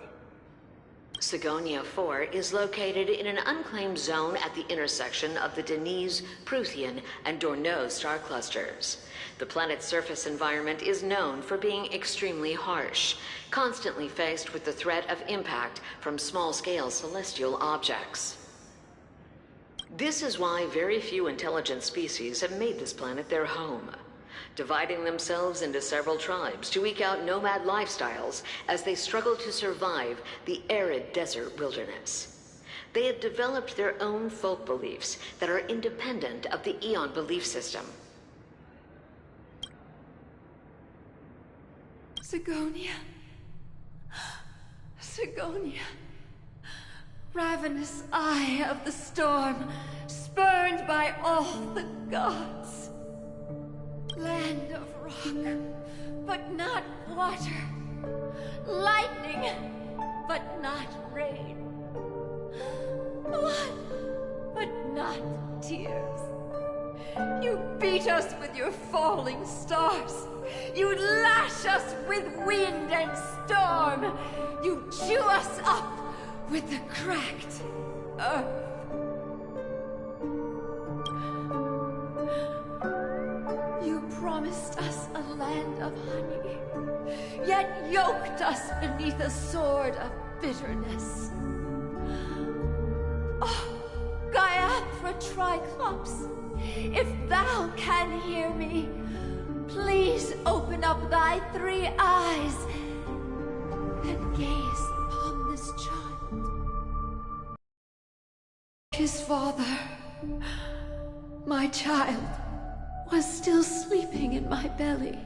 Sigonia 4 is located in an unclaimed zone at the intersection of the Denise, Prothean, and Dorneau star clusters. The planet's surface environment is known for being extremely harsh, constantly faced with the threat of impact from small-scale celestial objects. This is why very few intelligent species have made this planet their home, dividing themselves into several tribes to eke out nomad lifestyles as they struggle to survive the arid desert wilderness. They have developed their own folk beliefs that are independent of the Eon belief system. Sigonia. Sigonia. Ravenous eye of the storm, spurned by all the gods. Land of rock, but not water. Lightning, but not rain. Blood, but not tears. You beat us with your falling stars. You lash us with wind and storm. You chew us up with the cracked earth. You promised us a land of honey, yet yoked us beneath a sword of bitterness. Oh, Gaiathra Triclops, if thou can hear me, please open up thy 3 eyes and gaze upon this child. His father, my child, was still sleeping in my belly.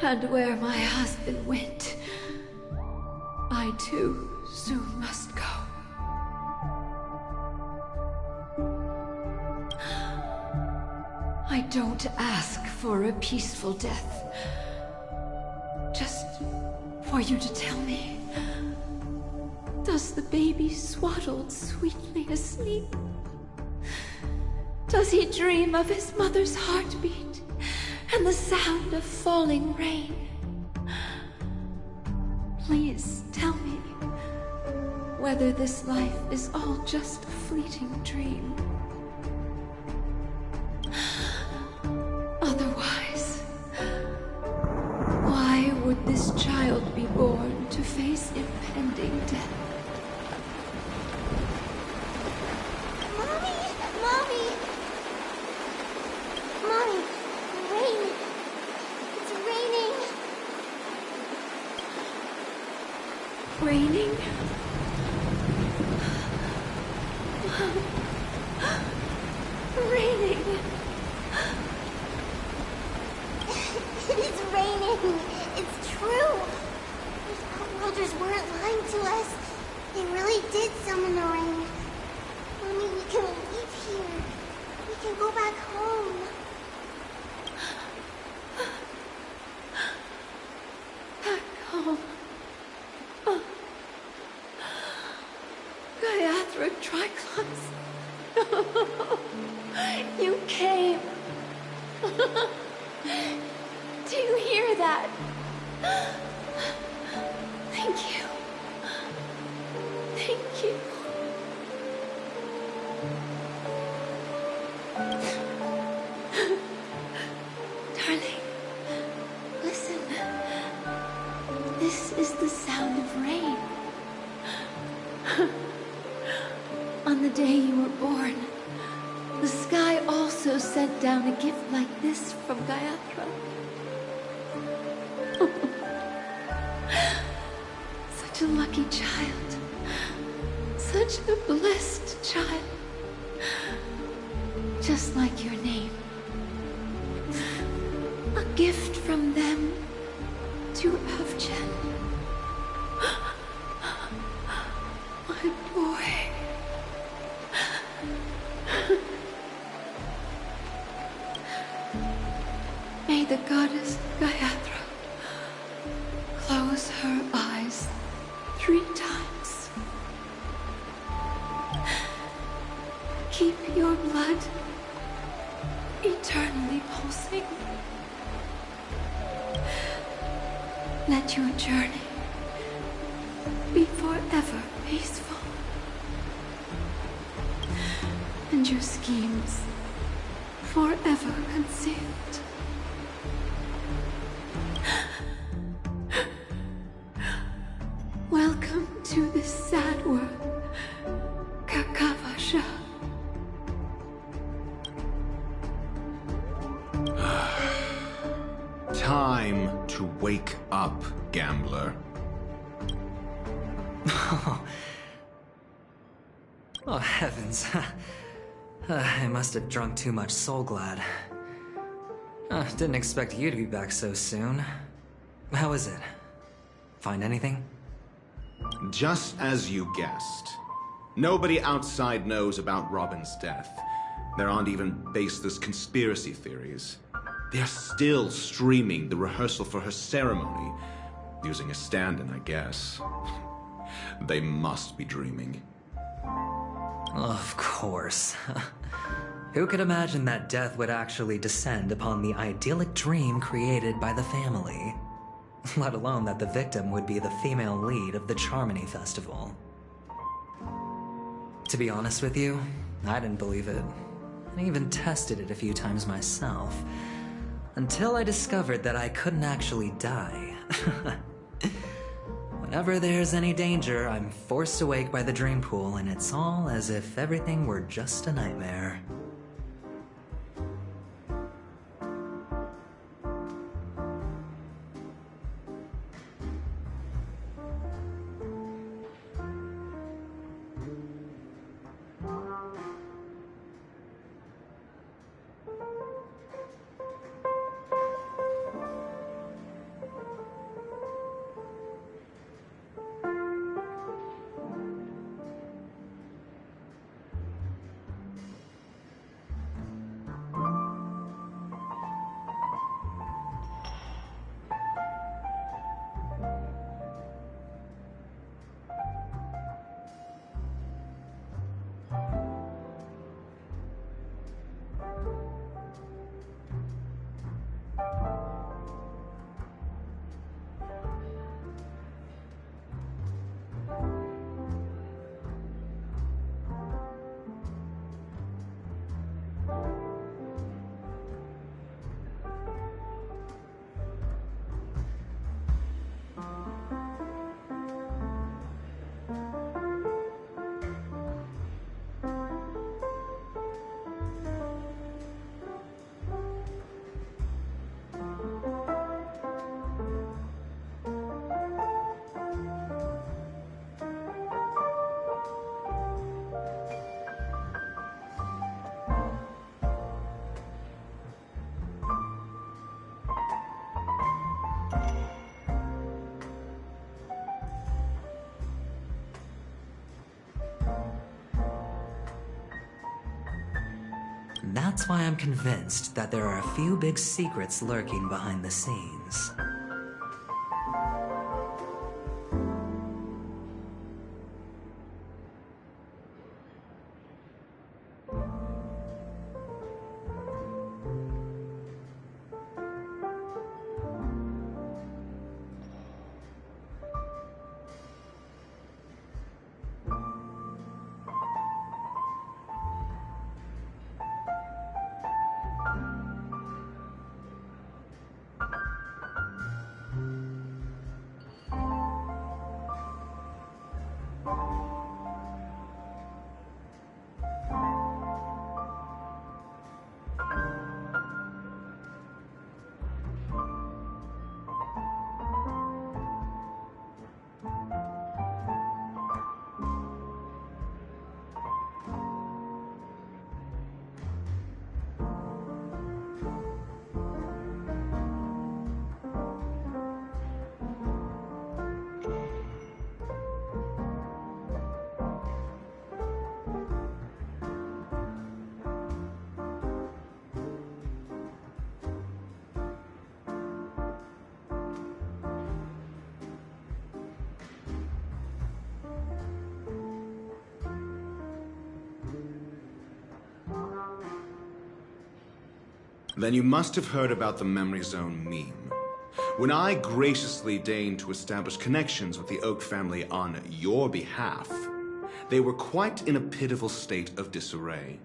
And where my husband went, I too soon must go. I don't ask for a peaceful death. Just for you to tell me, does the baby swaddled sweetly asleep? Does he dream of his mother's heartbeat and the sound of falling rain? Please tell me whether this life is all just a fleeting dream. Otherwise, why would this child be born to face impending death? Mommy! Rain! It's raining! Raining? Raining! It's raining! It's true! Those outworlders weren't lying to us. They really did summon the rain. Mommy, we can leave here. We You came. Do you hear that? Thank you. Thank you. Darling, listen. This is the sound of rain. On the day you were born, the sky also sent down a gift like this from Gayatri. Such a lucky child. Such a blessed child. Just like your name. A gift from them to Avjen. My boy. May the goddess Gayatri close her eyes 3 times. Keep your blood eternally pulsing. Let your journey be forever peaceful. And your schemes forever concealed. Welcome to this sad world, Kakavasha. Time to wake up, gambler. Oh, heavens. I must have drunk too much Soul Glad. Didn't expect you to be back so soon. How is it? Find anything? Just as you guessed. Nobody outside knows about Robin's death. There aren't even baseless conspiracy theories. They're still streaming the rehearsal for her ceremony. Using a stand-in, I guess. They must be dreaming. Of course. Who could imagine that death would actually descend upon the idyllic dream created by the family? Let alone that the victim would be the female lead of the Charmony Festival. To be honest with you, I didn't believe it. I even tested it a few times myself. Until I discovered that I couldn't actually die. Whenever there's any danger, I'm forced awake by the dream pool, and it's all as if everything were just a nightmare. That's why I'm convinced that there are a few big secrets lurking behind the scenes. Then you must have heard about the Memory Zone meme. When I graciously deigned to establish connections with the Oak family on your behalf, they were quite in a pitiful state of disarray.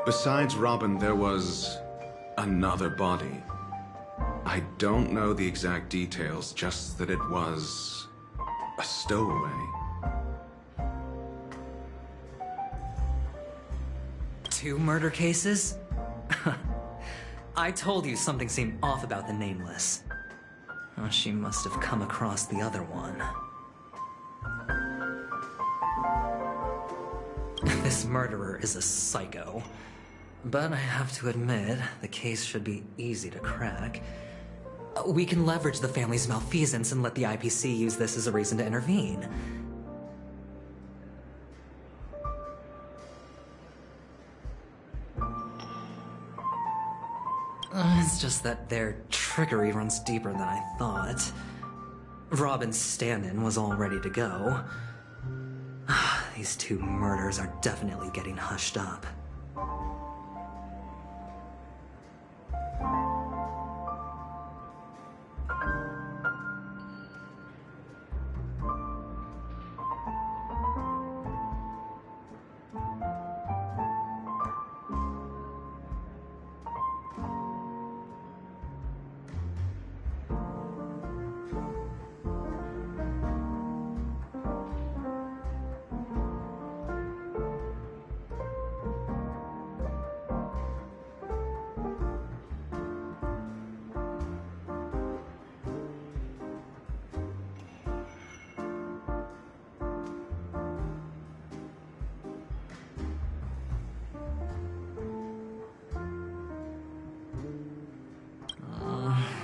Besides Robin, there was another body. I don't know the exact details, just that it was a stowaway. Two murder cases? I told you something seemed off about the Nameless. Oh, she must have come across the other one. This murderer is a psycho. But I have to admit, the case should be easy to crack. We can leverage the family's malfeasance and let the IPC use this as a reason to intervene. It's just that their trickery runs deeper than I thought. Robin's stand-in was all ready to go. These two murders are definitely getting hushed up.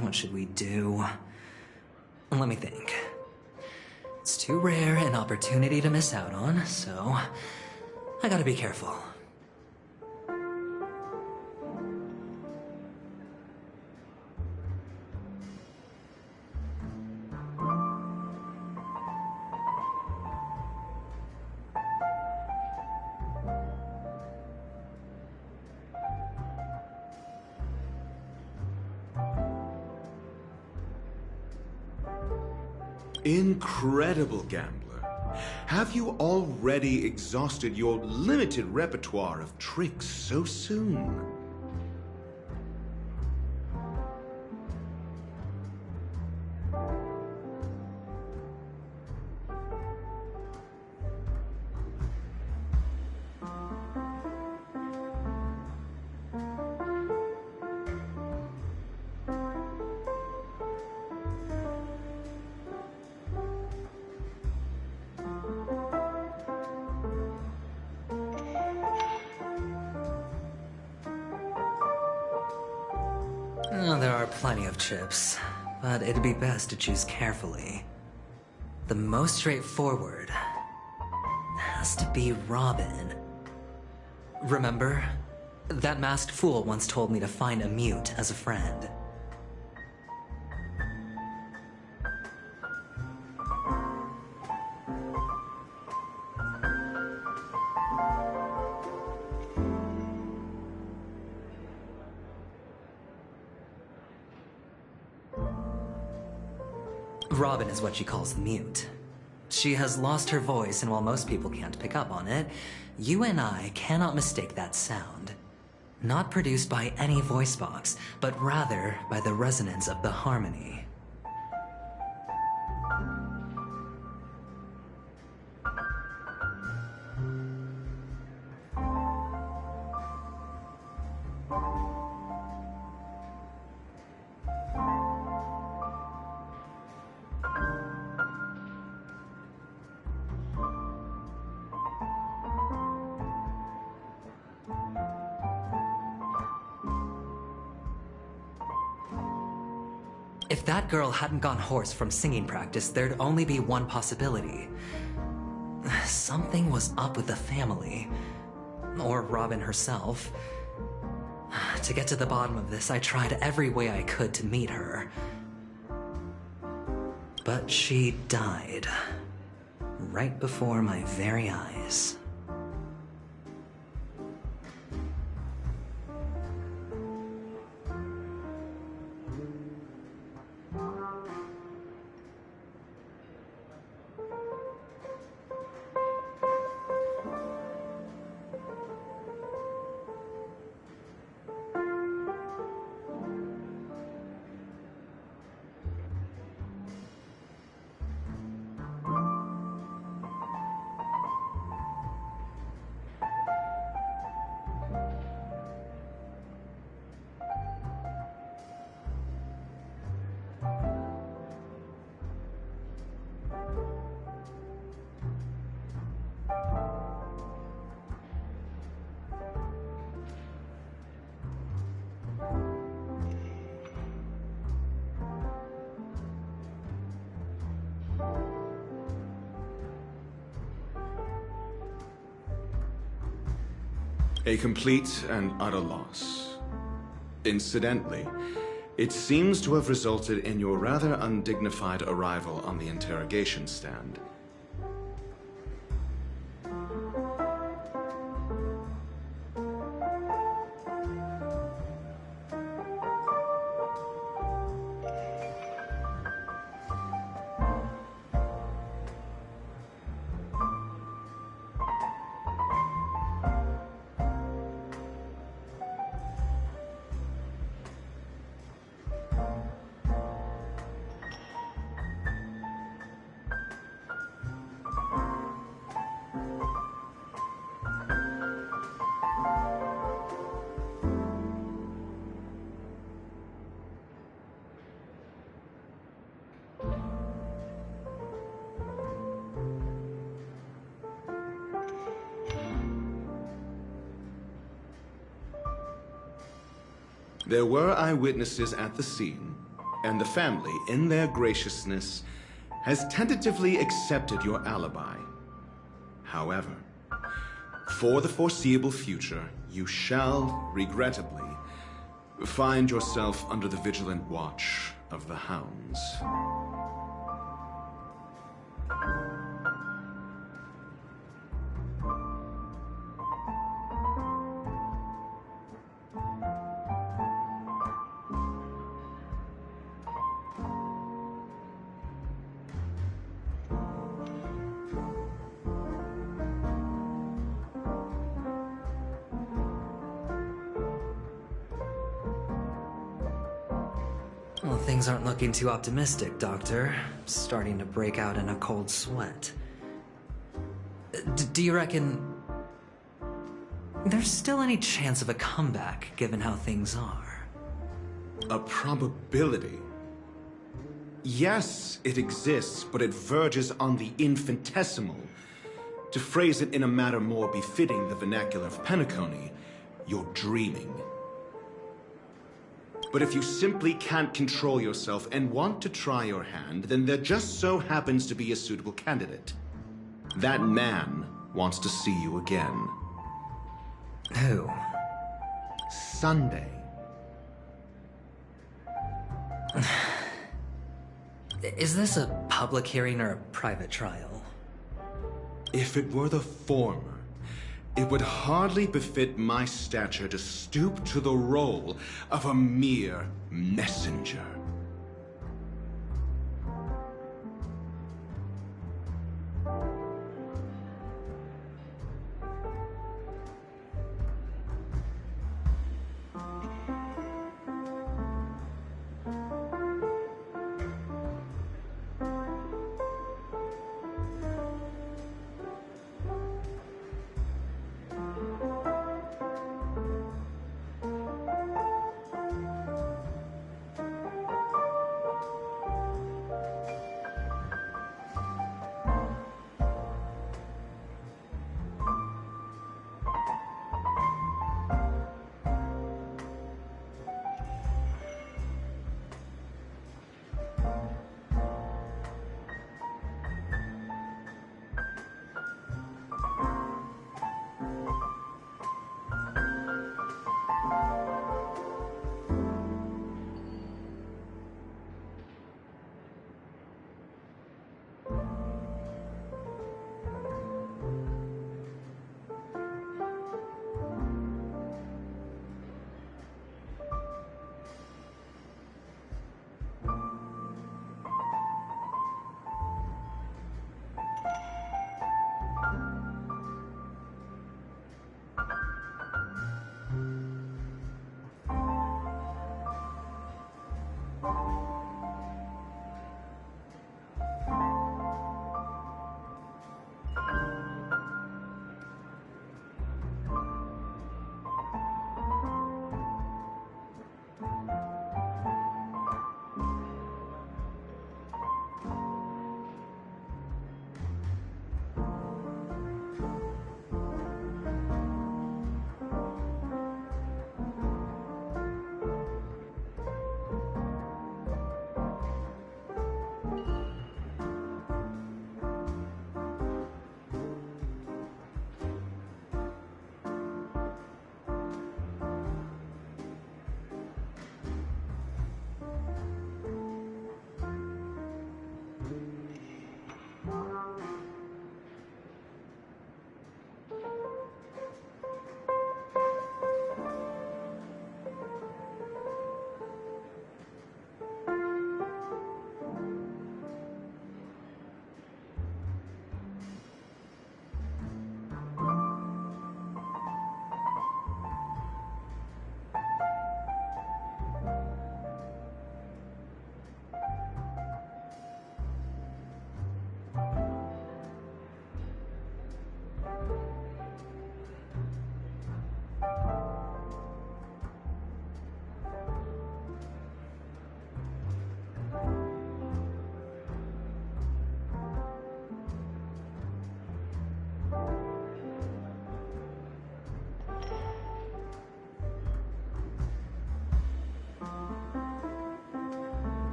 What should we do? Let me think. It's too rare an opportunity to miss out on, so I gotta be careful. Incredible gambler. Have you already exhausted your limited repertoire of tricks so soon? Oh, there are plenty of chips, but it'd be best to choose carefully. The most straightforward has to be Robin. Remember? That masked fool once told me to find a mute as a friend. Robin is what she calls the mute. She has lost her voice, and while most people can't pick up on it, you and I cannot mistake that sound. Not produced by any voice box, but rather by the resonance of the harmony. If that girl hadn't gone hoarse from singing practice, there'd only be one possibility. Something was up with the family. Or Robin herself. To get to the bottom of this, I tried every way I could to meet her. But she died. Right before my very eyes. A complete and utter loss. Incidentally, it seems to have resulted in your rather undignified arrival on the interrogation stand. There were eyewitnesses at the scene, and the family, in their graciousness, has tentatively accepted your alibi. However, for the foreseeable future, you shall, regrettably, find yourself under the vigilant watch of the hounds. Well, things aren't looking too optimistic, Doctor. Starting to break out in a cold sweat. Do you reckon there's still any chance of a comeback, given how things are? A probability? Yes, it exists, but it verges on the infinitesimal. To phrase it in a manner more befitting the vernacular of Penacony, you're dreaming. But if you simply can't control yourself and want to try your hand, then there just so happens to be a suitable candidate. That man wants to see you again. Who? Sunday. Is this a public hearing or a private trial? If it were the former, it would hardly befit my stature to stoop to the role of a mere messenger.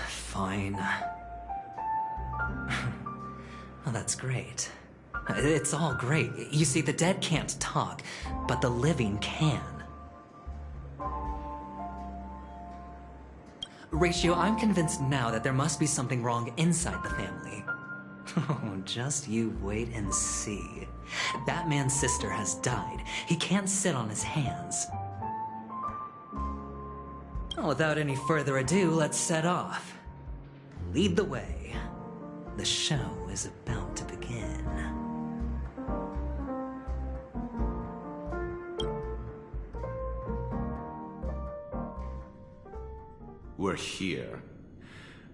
Fine. Oh, that's great. It's all great. You see, the dead can't talk, but the living can. Ratio, I'm convinced now that there must be something wrong inside the family. Oh, just you wait and see. That man's sister has died. He can't sit on his hands. Well, without any further ado, let's set off. Lead the way. The show is about to begin. We're here.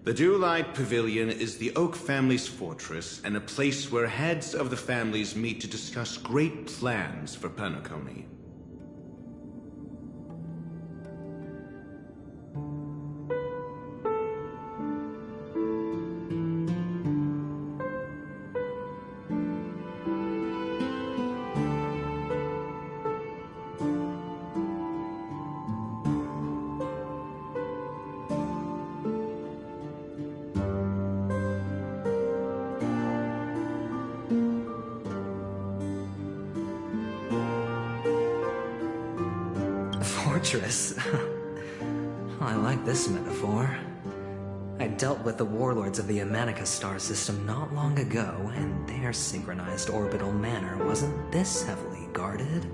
The Dewlight Pavilion is the Oak family's fortress and a place where heads of the families meet to discuss great plans for Penacony. Fortress. I like this metaphor. I dealt with the warlords of the Amanica star system not long ago, and their synchronized orbital manor wasn't this heavily guarded.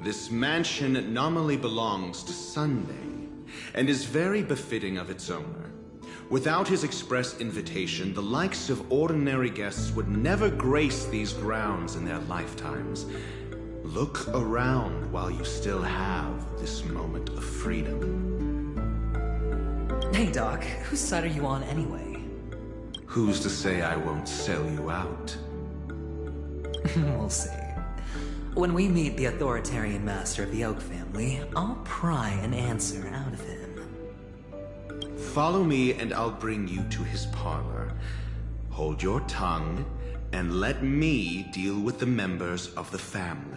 This mansion nominally belongs to Sunday, and is very befitting of its owner. Without his express invitation, the likes of ordinary guests would never grace these grounds in their lifetimes. Look around while you still have this moment of freedom. Hey, Doc, whose side are you on anyway? Who's to say I won't sell you out? We'll see. When we meet the authoritarian master of the Oak family, I'll pry an answer out of him. Follow me and I'll bring you to his parlor. Hold your tongue and let me deal with the members of the family.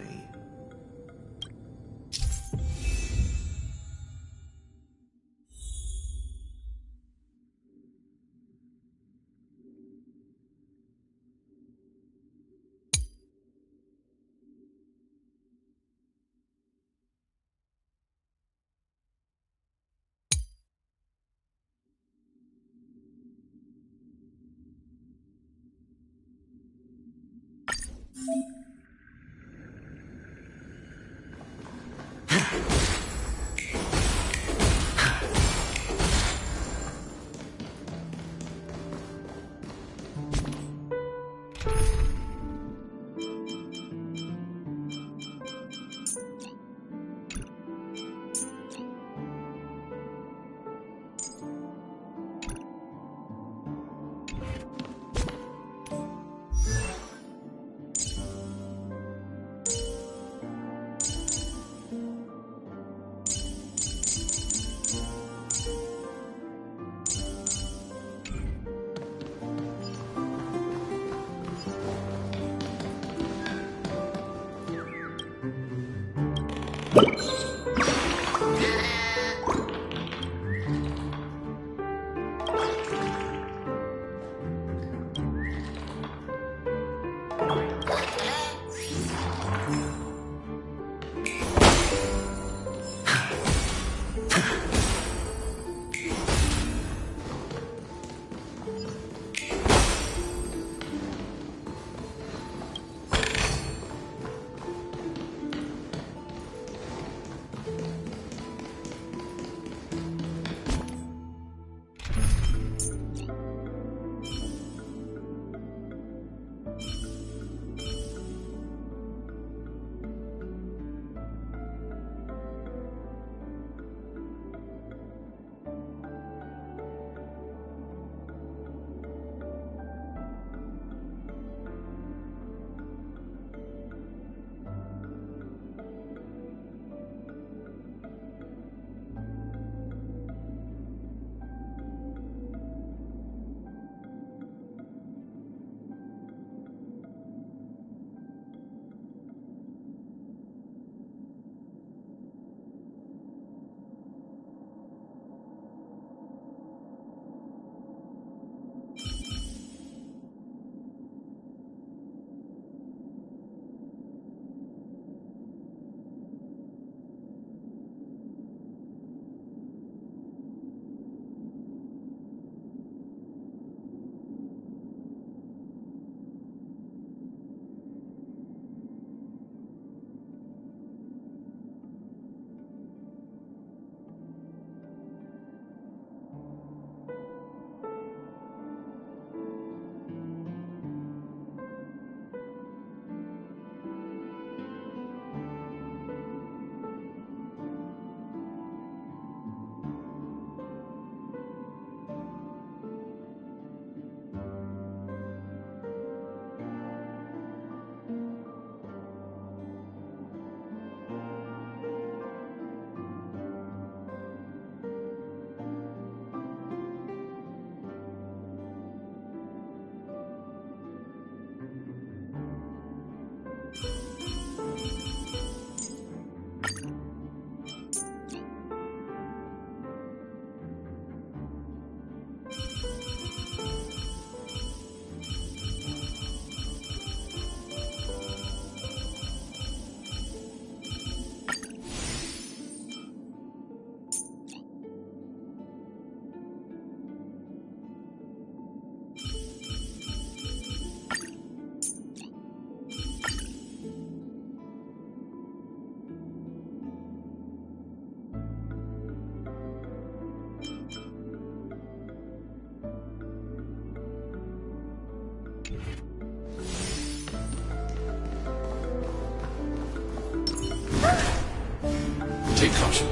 Take caution.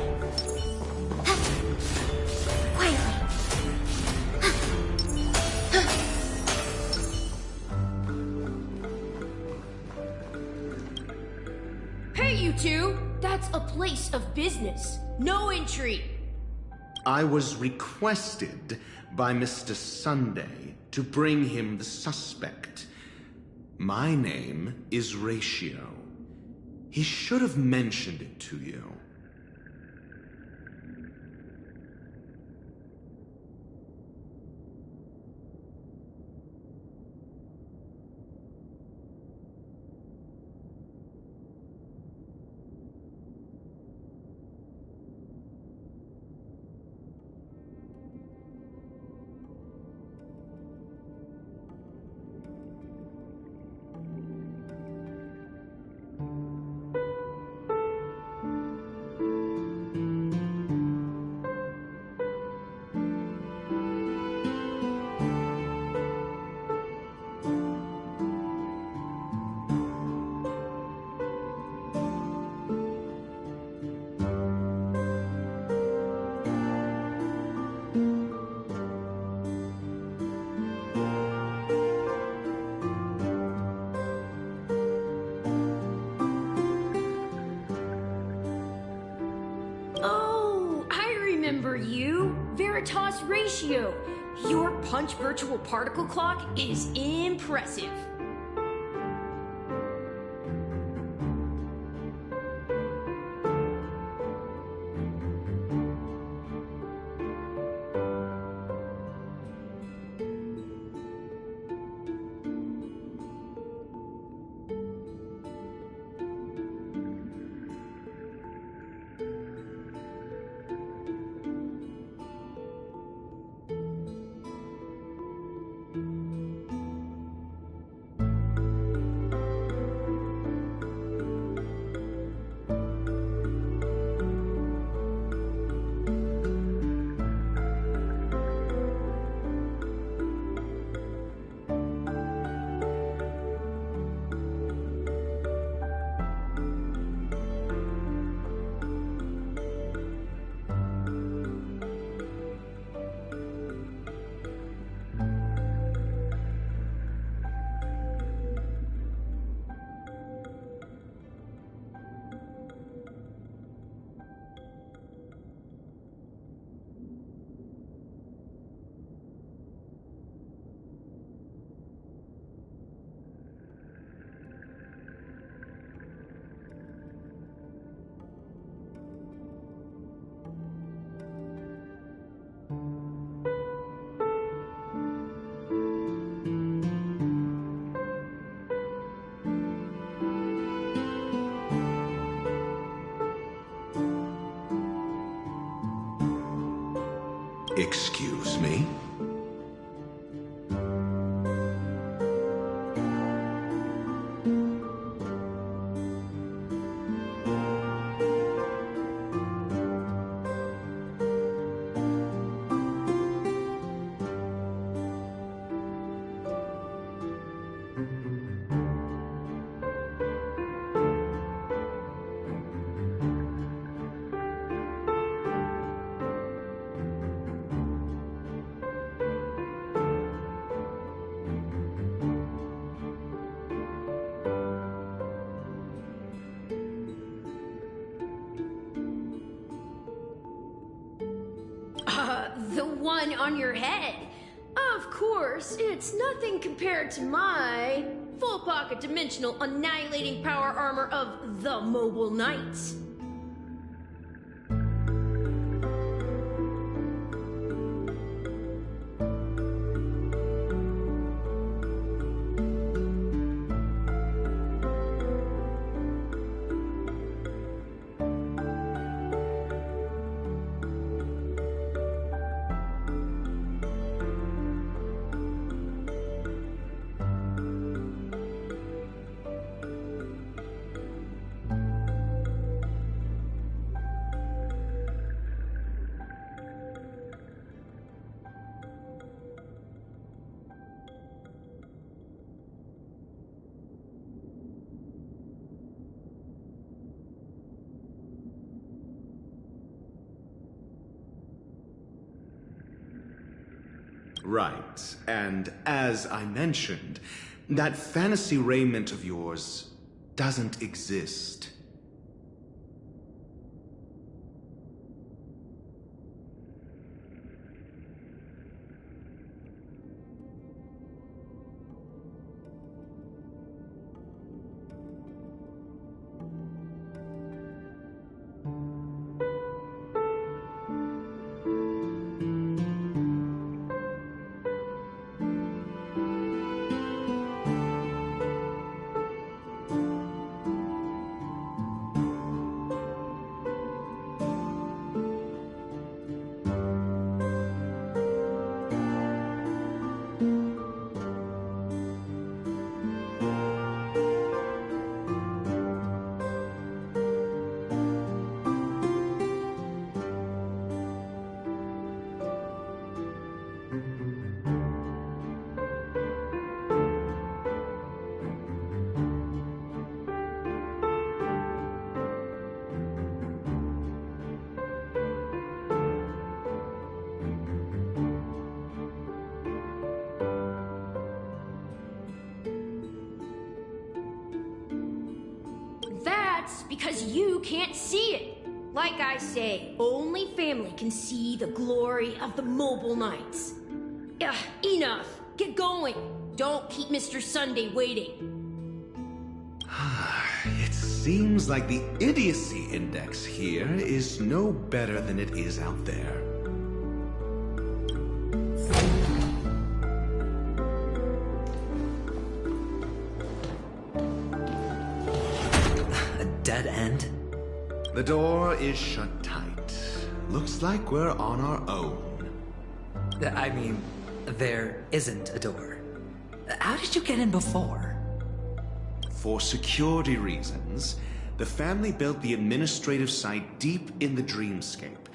Quietly. Hey, you two! That's a place of business. No entry. I was requested by Mr. Sunday to bring him the suspect. My name is Ratio. He should have mentioned it to you. Ratio. Your punch virtual particle clock is impressive. Excuse me? The one on your head. Of course, it's nothing compared to my full pocket dimensional annihilating power armor of the Mobile Knights. Right. And as I mentioned, that fantasy raiment of yours doesn't exist. That's because you can't see it. Like I say, only family can see the glory of the Mobile Knights. Ugh, enough. Get going. Don't keep Mr. Sunday waiting. It seems like the idiocy index here is no better than it is out there. A dead end? The door is shut tight. Looks like we're on our own. I mean, there isn't a door. How did you get in before? For security reasons, the family built the administrative site deep in the dreamscape,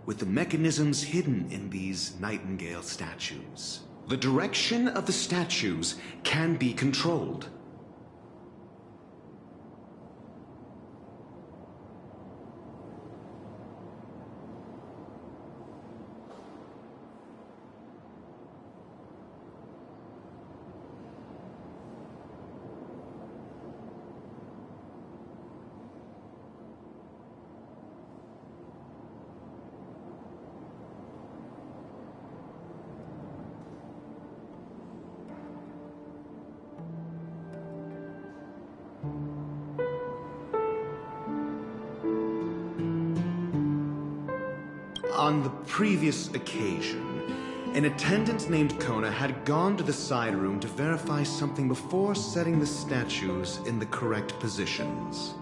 with the mechanisms hidden in these Nightingale statues. The direction of the statues can be controlled. On the previous occasion, an attendant named Kona had gone to the side room to verify something before setting the statues in the correct positions.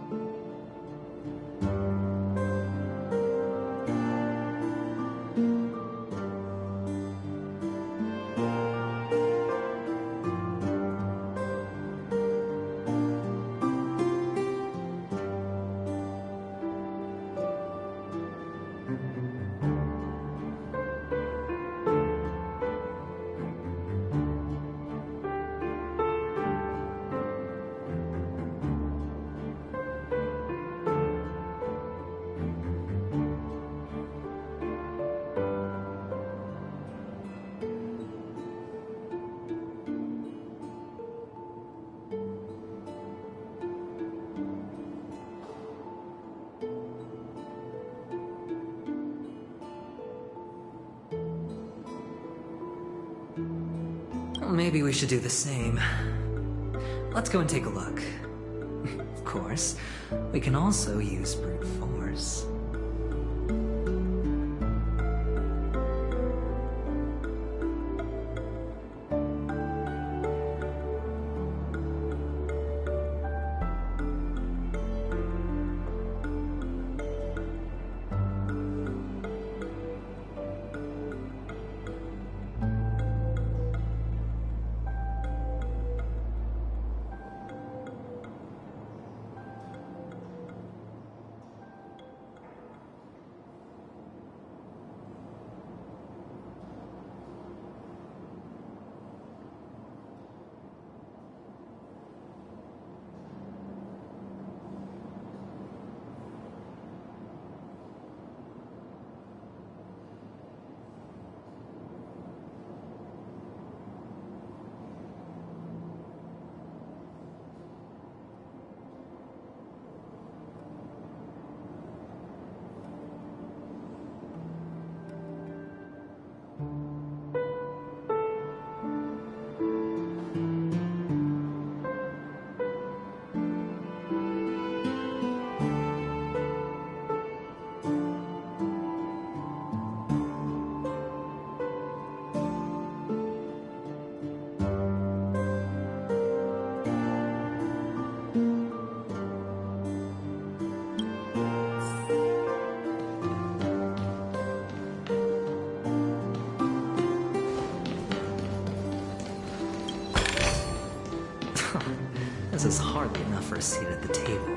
Maybe we should do the same. Let's go and take a look. Of course, we can also use brute force. This is hardly enough for a seat at the table.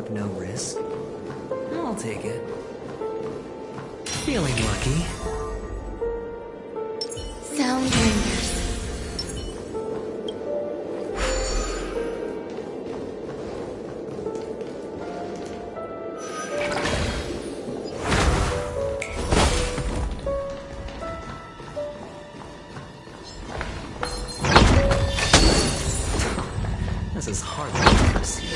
No risk? I'll take it. Feeling lucky. Sound lingers. This is hardly a proceed.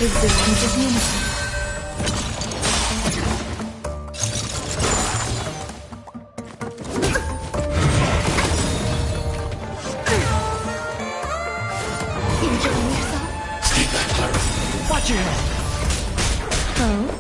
Existence is unison. Enjoying yourself? Stay back, Clara. Watch your head. Oh?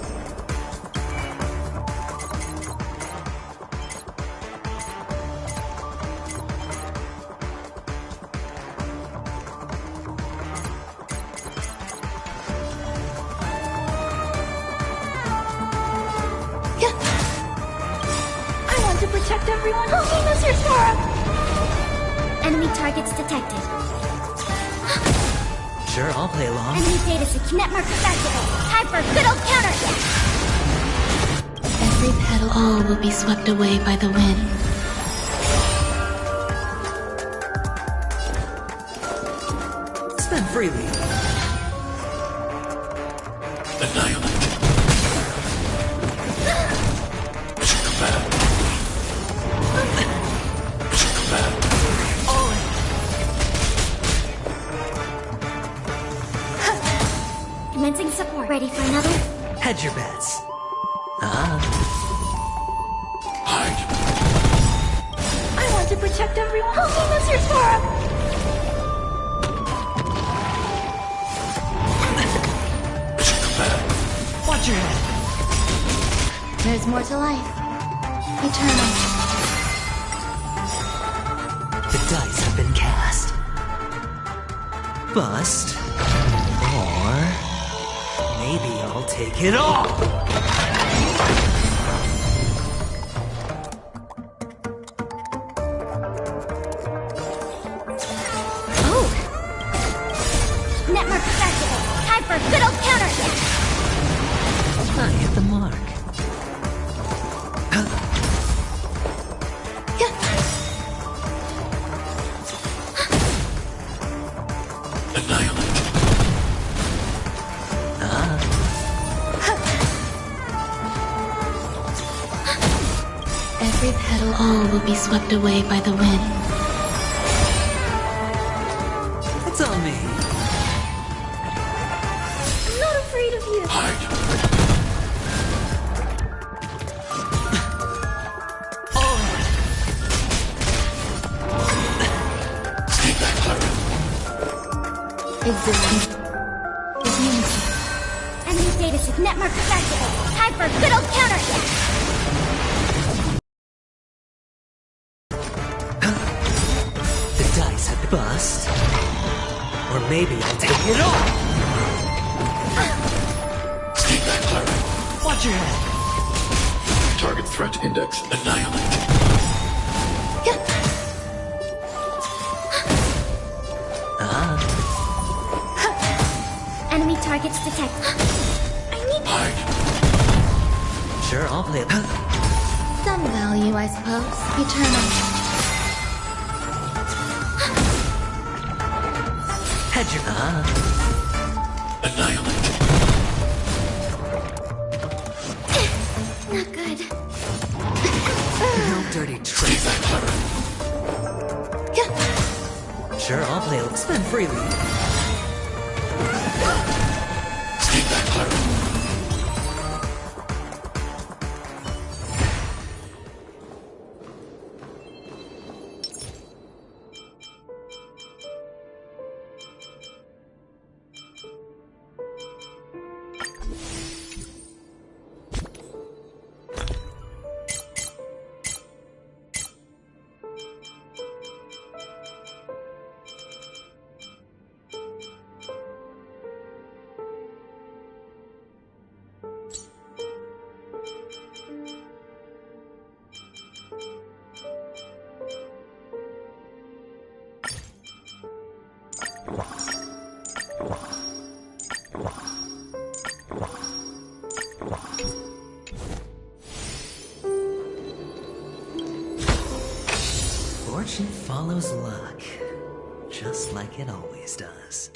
Protect everyone. Oh, he knows your Sora. Enemy targets detected. Sure, I'll play along. Enemy data seek network activate. Time for good old counter. Every petal, all will be swept away by the wind. Spend freely. Annihilate. Circle back. Commencing support. Ready for another? Hedge your bets. Hide. I want to protect everyone. Oh, he knows your Sora. Circle back. Watch your head. There's more to life. Eternal. The dice have been cast. Bust. Or maybe I'll take it all! Oh! Network activate. Time for good old counter. I hit the mark. Every petal, all will be swept away by the wind. It's on me. Not a afraid of you. Stay back, Clara. Existence. Immunity. Enemy data ship network activated. Time for a good old counterattack. The dice have bust. Or maybe I'll take it all! Stay back, Clara. Watch your head! Target threat index annihilated. Enemy targets detected. I need Sure, I'll play it. some value, I suppose. Eternal. Head your... Annihilated. Not good. No dirty tricks. Sure, I'll play it. Spend freely. Stay back, Clara. Fortune follows luck, just like it always does.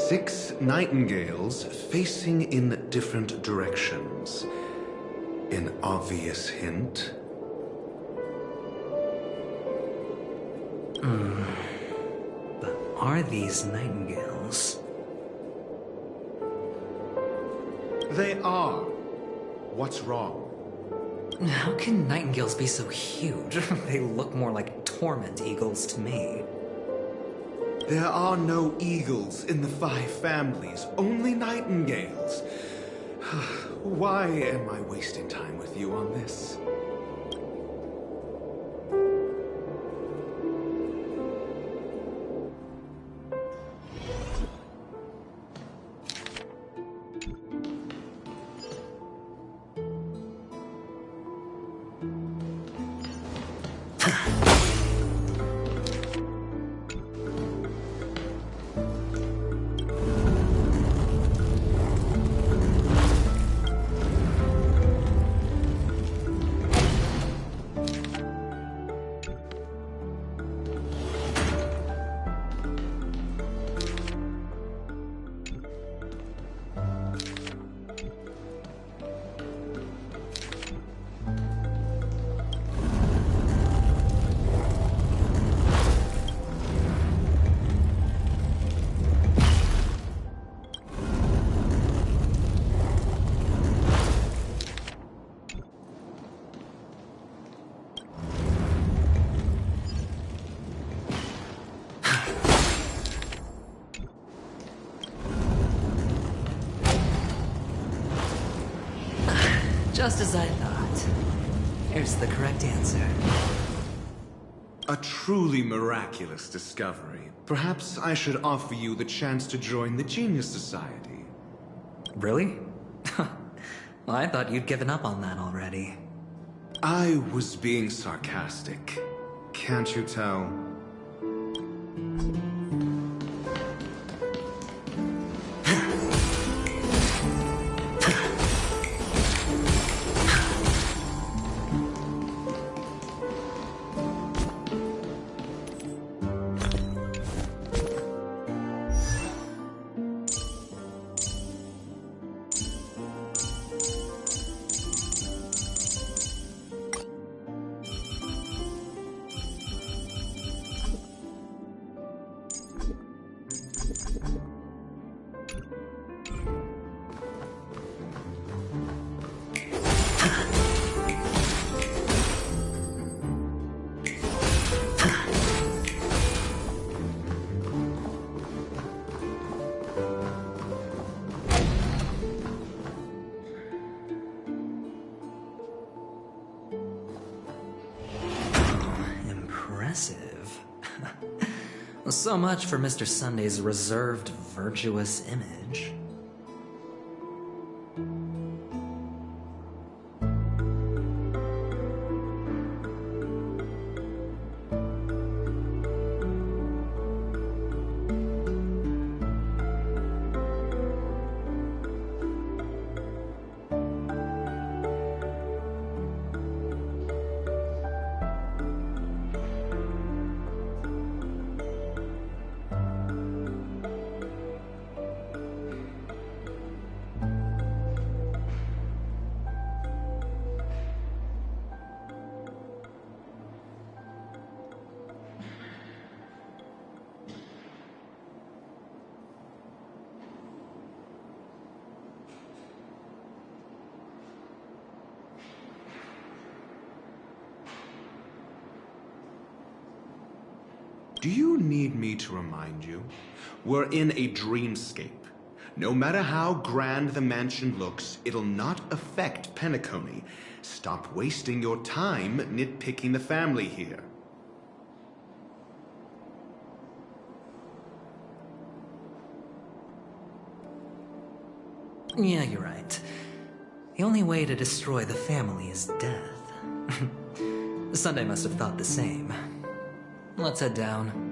Six nightingales facing in different directions. An obvious hint. But are these nightingales? They are. What's wrong? How can nightingales be so huge? They look more like torment eagles to me. There are no eagles in the 5 families, only nightingales. Why am I wasting time with you on this? Just as I thought. Here's the correct answer. A truly miraculous discovery. Perhaps I should offer you the chance to join the Genius Society. Really? Well, I thought you'd given up on that already. I was being sarcastic. Can't you tell? Impressive. Well, so much for Mr. Sunday's reserved, virtuous image. Do you need me to remind you? We're in a dreamscape. No matter how grand the mansion looks, it'll not affect Penacony. Stop wasting your time nitpicking the family here. Yeah, you're right. The only way to destroy the family is death. Sunday must have thought the same. Let's head down.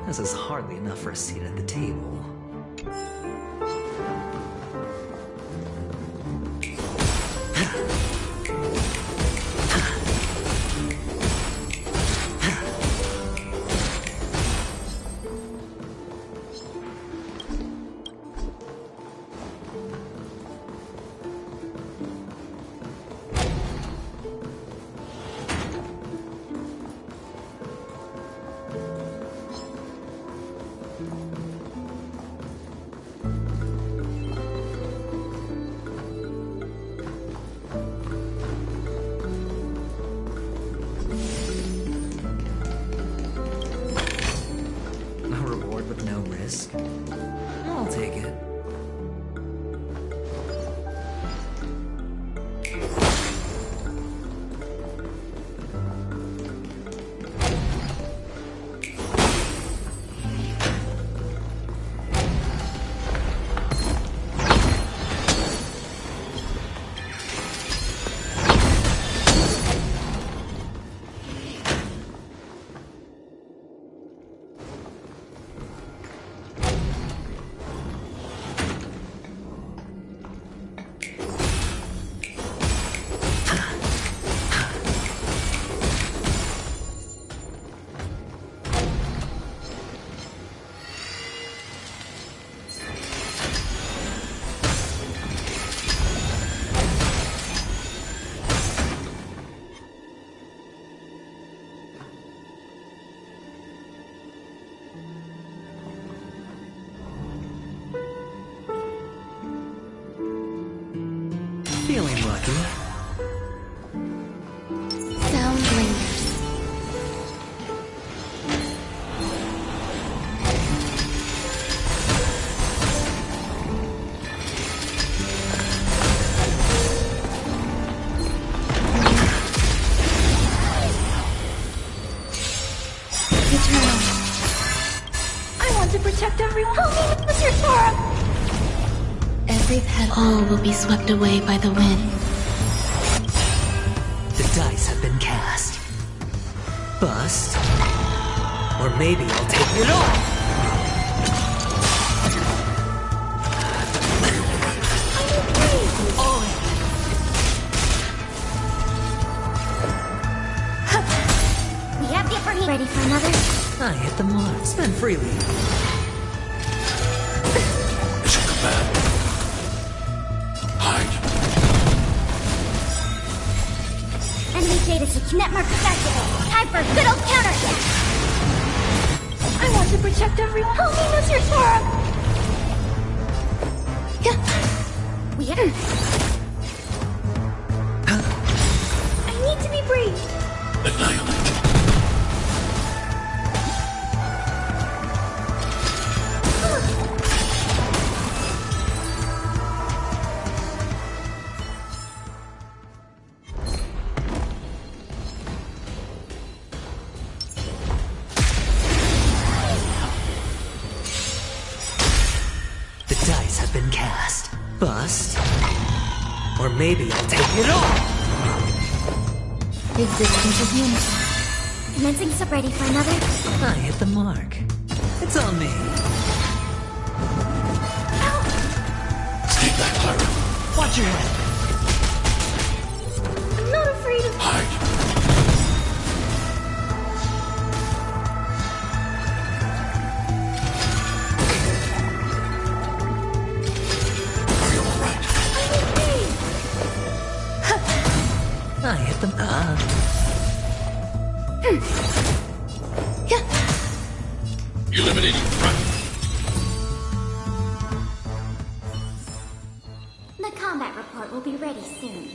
This is hardly enough for a seat at the table. Feeling lucky. Sound lingers. Eternal. I want to protect everyone. Help me, Mr. Sora! Every petal. All will be swept away by the wind. The dice have been cast. Bust. Or maybe I'll take it all! We have the upper hand. Ready for another? I hit the mark. Spend freely. Mission command. Hide. Enemy data to network activated. Time for a good old counterattack. I want to protect everyone. Help me, Mr. Sora! We have... I need to be brave. Annihilate. The dice have been cast. Bust. Or maybe I'll take it all! Existence is unity. Commencing sub ready for another? I hit the mark. It's on me. Stay back, Clara. Watch your head. I'm not afraid of... Hide. Are you alright? I hit them. Eliminating front. The combat report will be ready soon.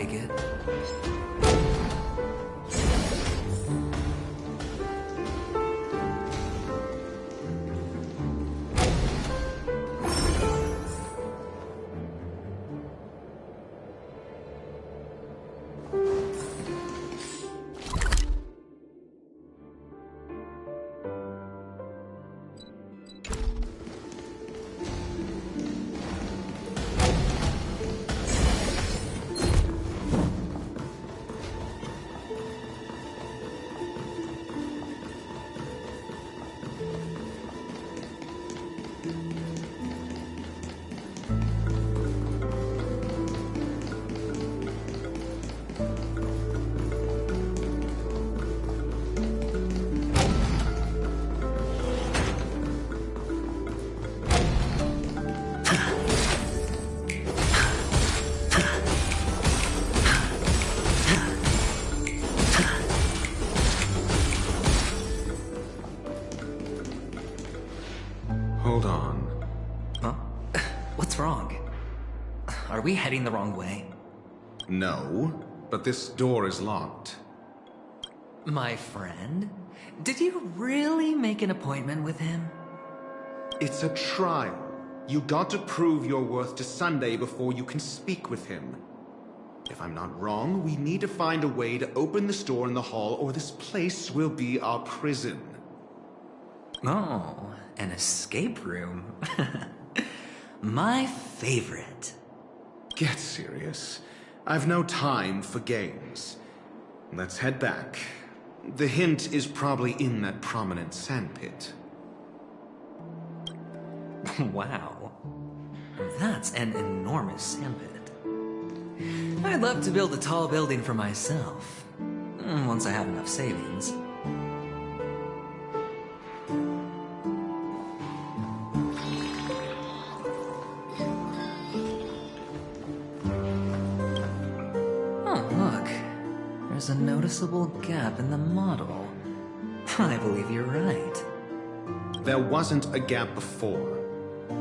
take it. Hold on. Huh? What's wrong? Are we heading the wrong way? No, but this door is locked. My friend? Did you really make an appointment with him? It's a trial. You got to prove your worth to Sunday before you can speak with him. If I'm not wrong, we need to find a way to open this door in the hall, or this place will be our prison. Oh, an escape room. My favorite. Get serious. I've no time for games. Let's head back. The hint is probably in that prominent sandpit. Wow. That's an enormous sandpit. I'd love to build a tall building for myself. Once I have enough savings. Oh, look. There's a noticeable gap in the model. I believe you're right. There wasn't a gap before.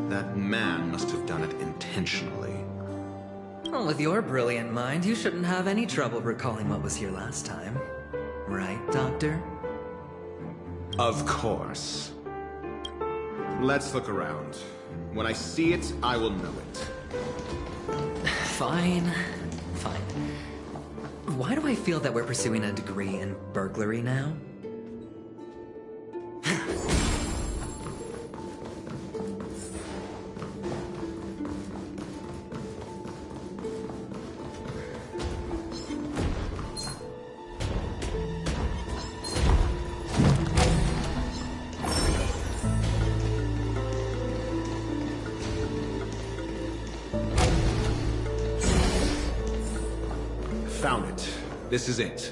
That man must have done it intentionally. Well, with your brilliant mind, you shouldn't have any trouble recalling what was here last time. Right, Doctor? Of course. Let's look around. When I see it, I will know it. Fine. Fine. Why do I feel that we're pursuing a degree in burglary now? Found it. This is it.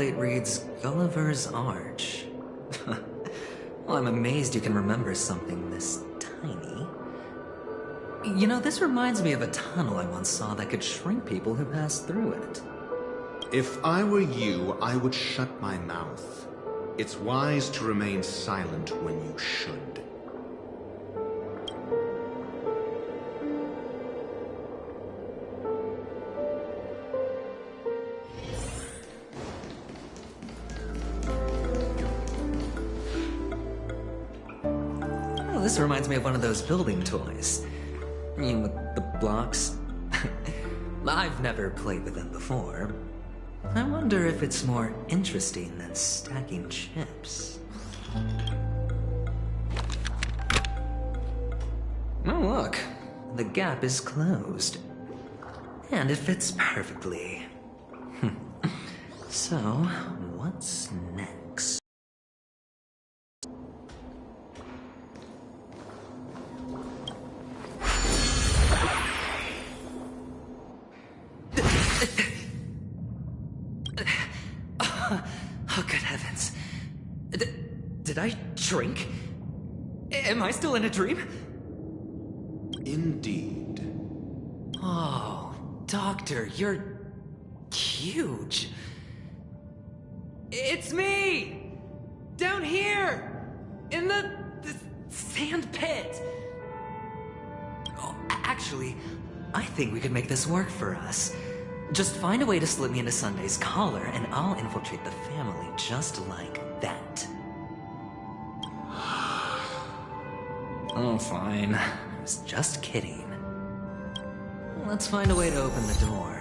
nameplate reads Gulliver's Arch. Well, I'm amazed you can remember something this tiny. You know, this reminds me of a tunnel I once saw that could shrink people who passed through it. If I were you, I would shut my mouth. It's wise to remain silent when you should. This reminds me of one of those building toys. I mean, with the blocks. I've never played with them before. I wonder if it's more interesting than stacking chips. Oh, look. The gap is closed. And it fits perfectly. So, what's next? Oh, good heavens. Did I drink? Am I still in a dream? Indeed. Oh, Doctor, you're huge. It's me! Down here! In the sand pit! Oh, actually, I think we could make this work for us. Just find a way to slip me into Sunday's collar, and I'll infiltrate the family just like that. Oh, fine. I was just kidding. Let's find a way to open the door.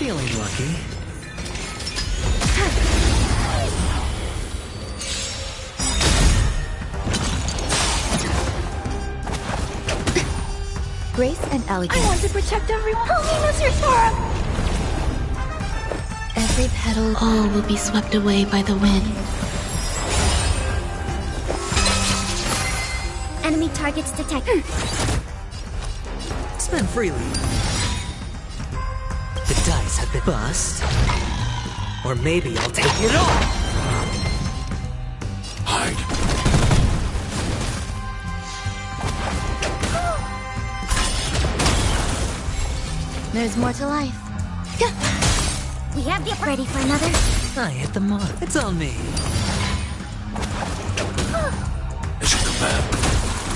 Feeling lucky. Grace and elegance. I want to protect everyone. Help me, Mr. Sora! Every petal, all will be swept away by the wind. Enemy targets detected. Spend freely. The dice have been bust. Or maybe I'll take it all! Hide. There's more to life. We have the ready for another. I hit the mark. It's on me. As you command.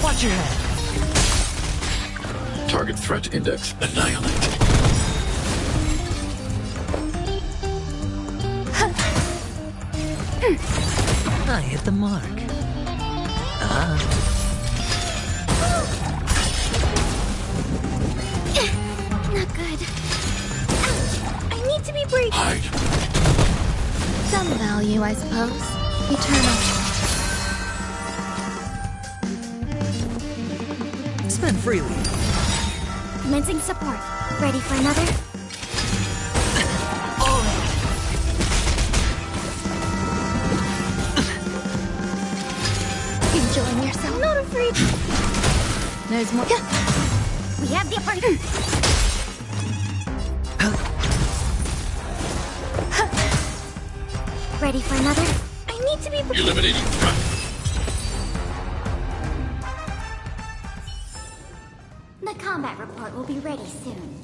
Watch your head. Target threat index annihilated. I hit the mark. Not good. Ouch! I need to be brief. Hide. Some value, I suppose. Eternal. Spend freely. Commencing support. Ready for another? Enjoying yourself. Not afraid. There's more. We have the party. Ready for another? I need to be eliminating threat. The combat report will be ready soon.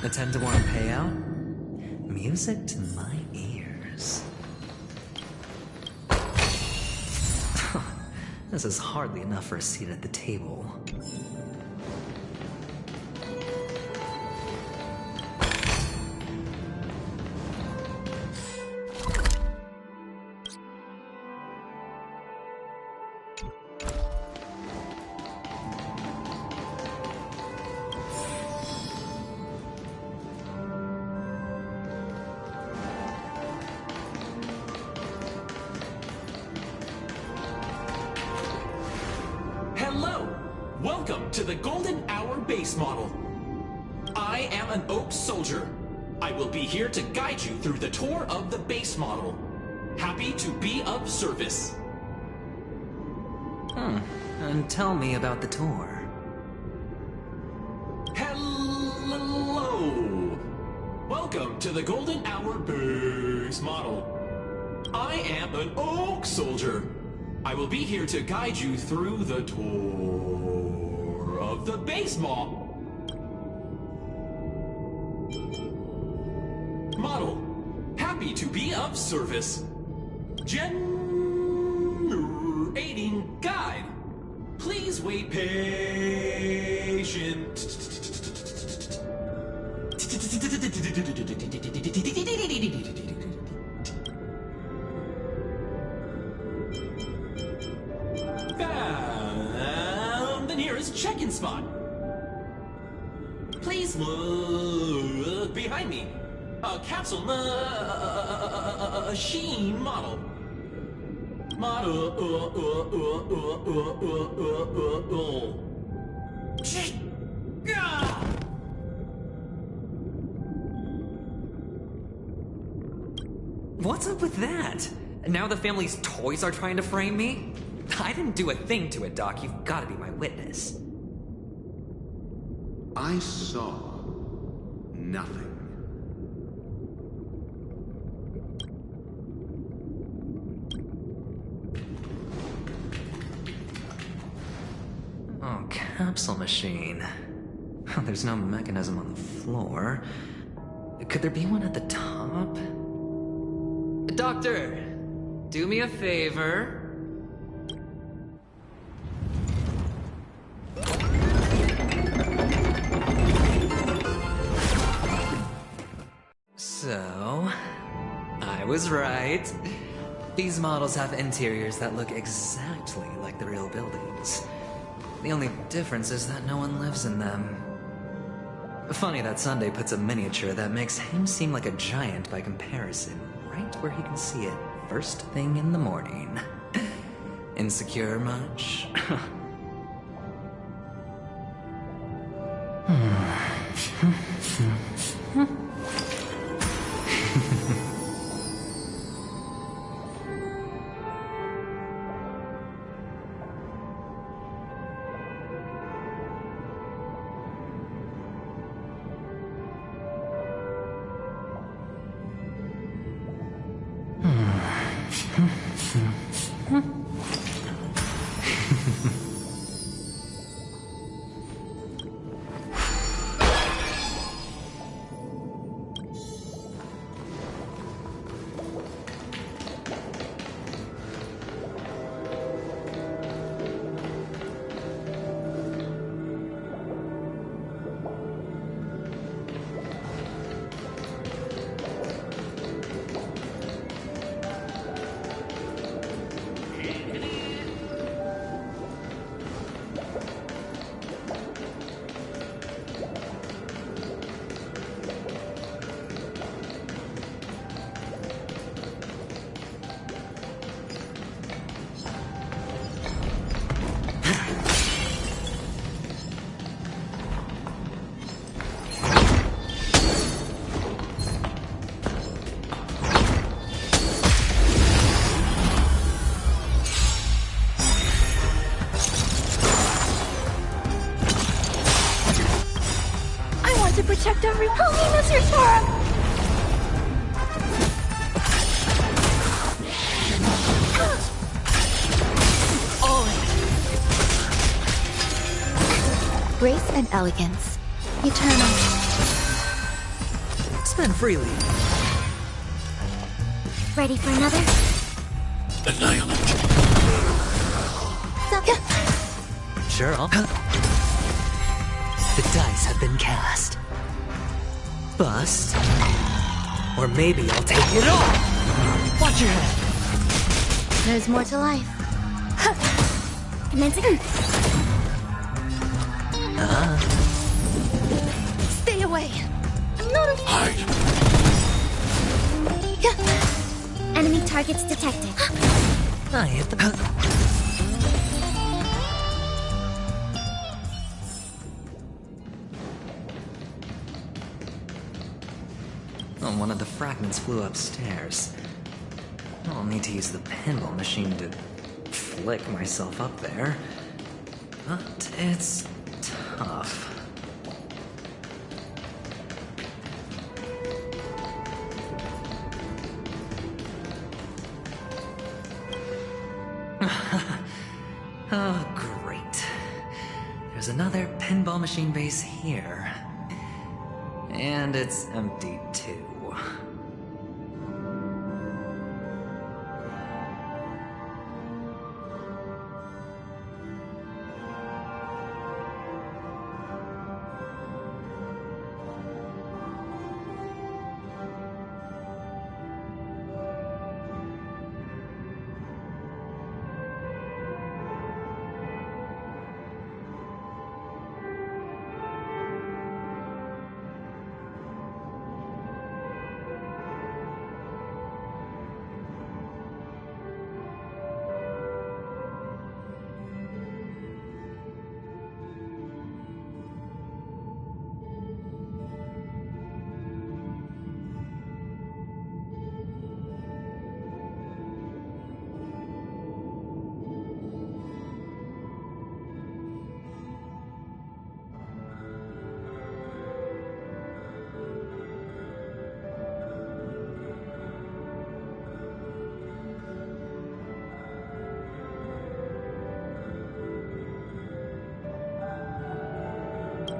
A 10-to-1 payout? Music to my ears. This is hardly enough for a seat at the table. Welcome to the Golden Hour base model. I am an Oak Soldier. I will be here to guide you through the tour of the base model. Happy to be of service. And tell me about the tour. Hello! Welcome to the Golden Hour base model. I am an Oak Soldier. I will be here to guide you through the tour of the base model. Happy to be of service. Generating guide. Please wait patient. Found the nearest check-in spot. Please look behind me. A capsule machine model. What's up with that? Now the family's toys are trying to frame me? I didn't do a thing to it, Doc. You've got to be my witness. I saw nothing. Oh, capsule machine. There's no mechanism on the floor. Could there be one at the top? Doctor, do me a favor. So, I was right. These models have interiors that look exactly like the real buildings. The only difference is that no one lives in them. Funny that Sunday puts a miniature that makes him seem like a giant by comparison, right where he can see it first thing in the morning. Insecure much? Protect everyone. Help me, Mr. Sora! Grace and elegance. Eternal. Spend freely. Ready for another? Annihilate. Sure, The dice have been cast. Bust. Or maybe I'll take it all! Watch your head! There's more to life. Commencing. Stay away. Hide. Enemy targets detected. I hit the... Oh, one of the fragments flew upstairs. I'll need to use the pinball machine to flick myself up there. But it's tough. Oh, great. There's another pinball machine base here. And it's empty, too.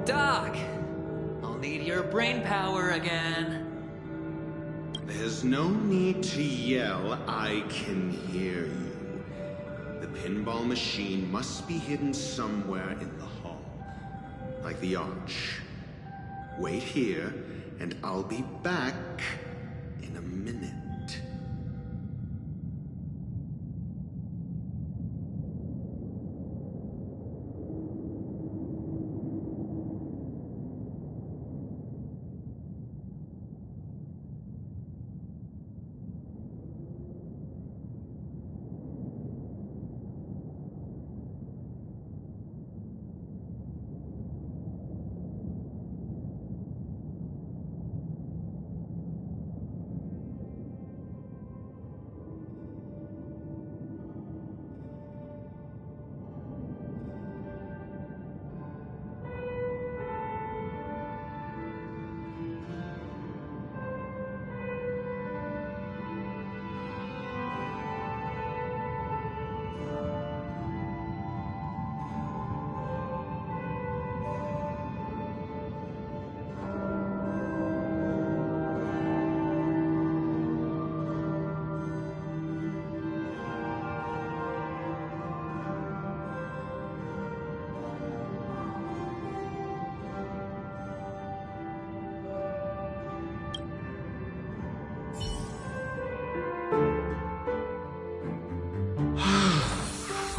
Doc! I'll need your brain power again. There's no need to yell, I can hear you. The pinball machine must be hidden somewhere in the hall. Like the arch. Wait here, and I'll be back in a minute.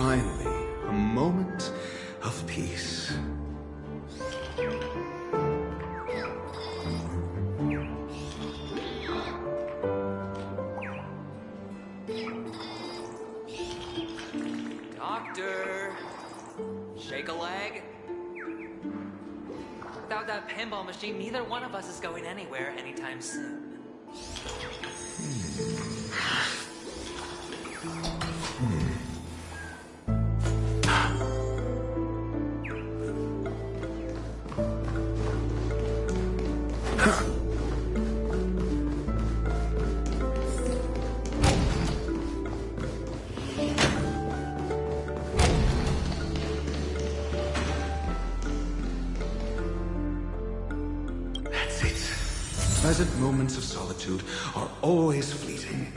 Finally, a moment of peace. Doctor! Shake a leg? Without that pinball machine, neither one of us is going anywhere anytime soon. pleasant moments of solitude are always fleeting.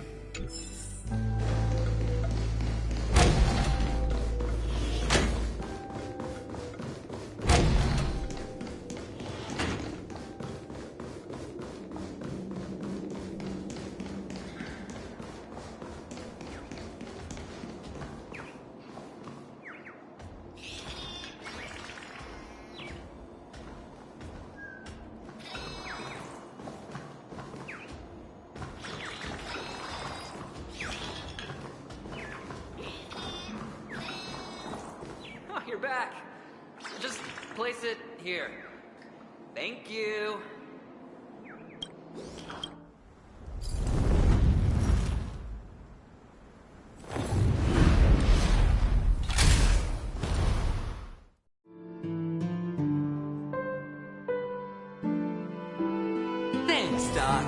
You're back. Just place it here. Thank you. Thanks, Doc.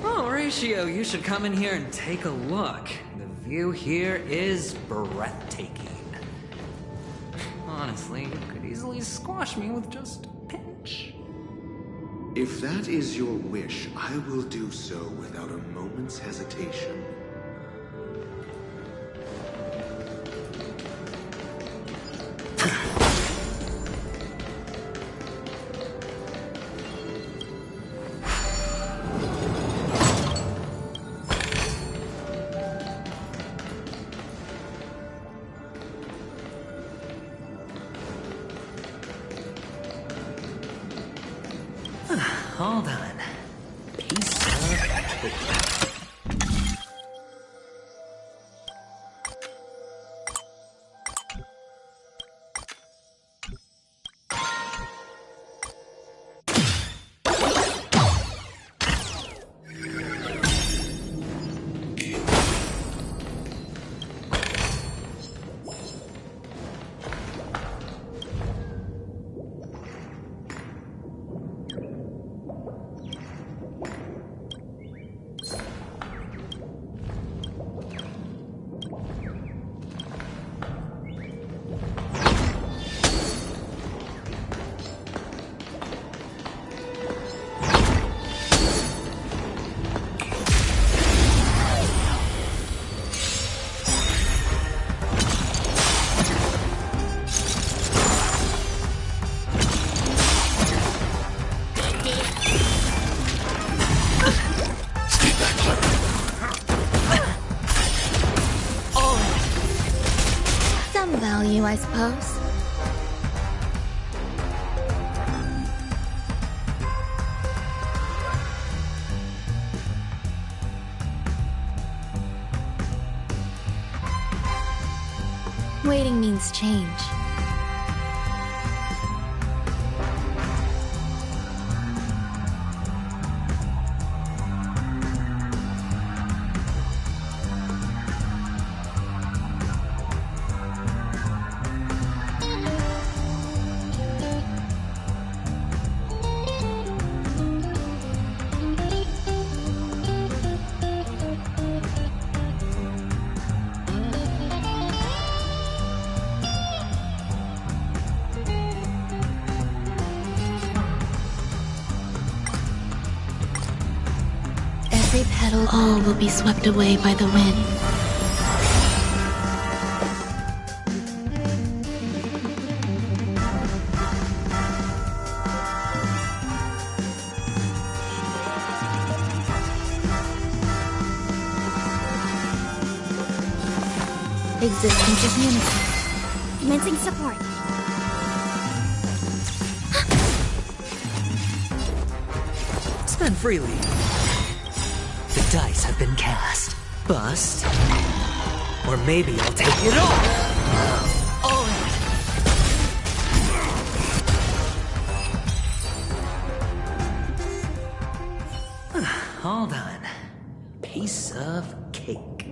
Horatio, you should come in here and take a look. The view here is breathtaking. Honestly, you could easily squash me with just a pinch. If that is your wish, I will do so without a moment's hesitation. All done. Piece of cake. Value, I suppose. Waiting means change. All will be swept away by the wind. Existence is unity. Commencing support. then freely. The dice have been cast. Bust. Or maybe I'll take it all! All of it! All done. Piece of cake.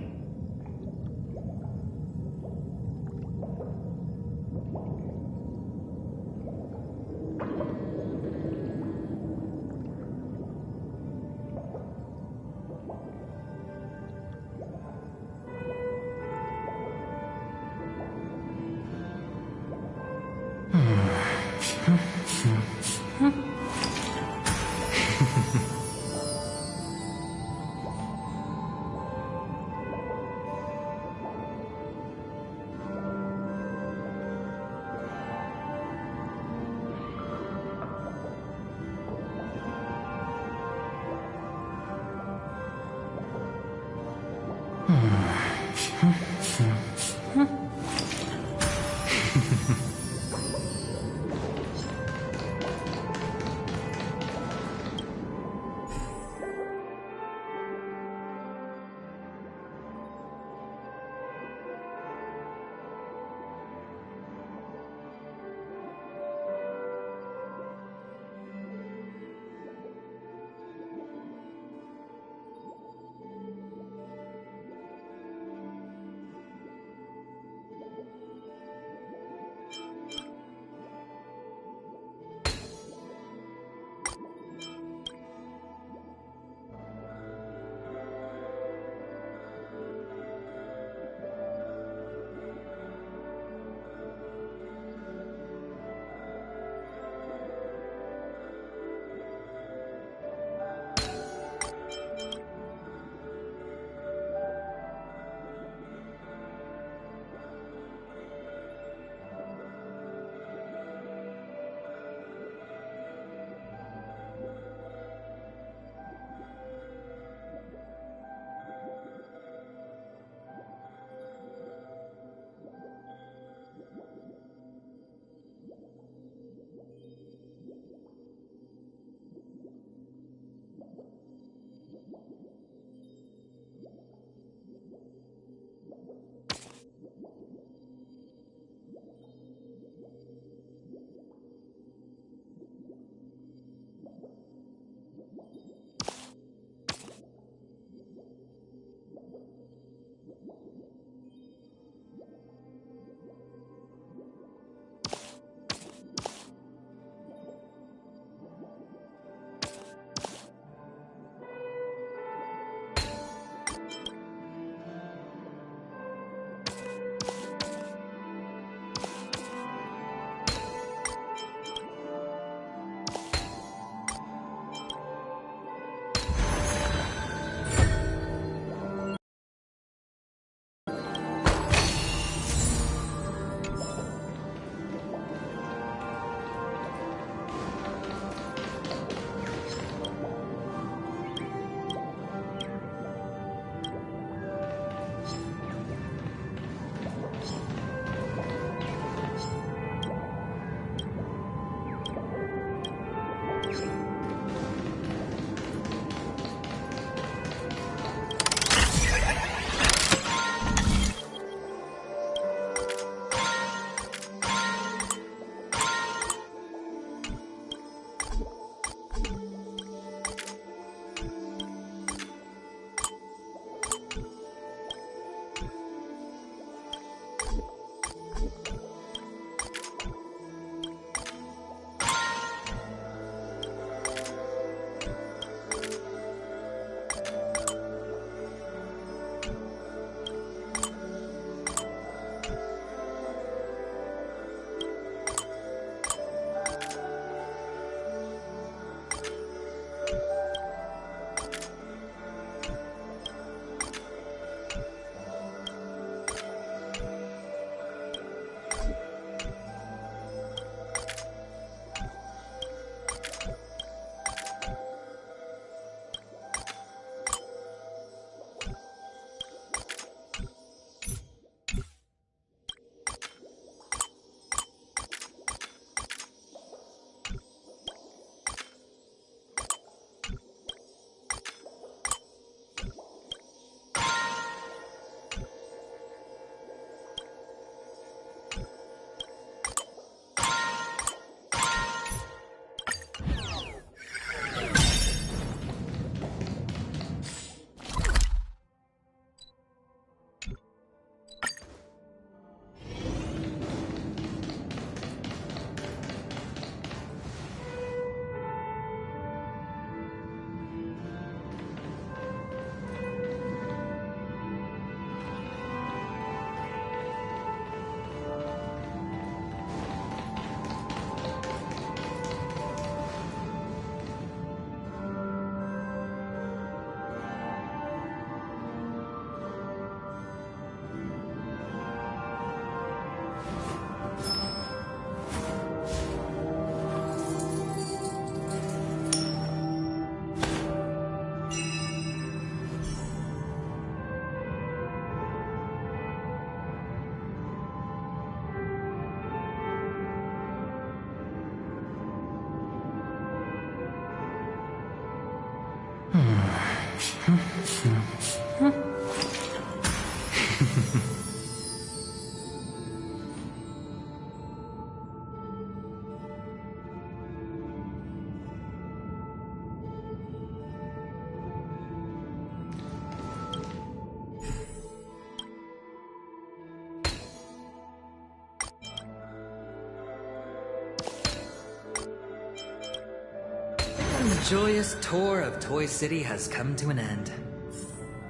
The joyous tour of Toy City has come to an end.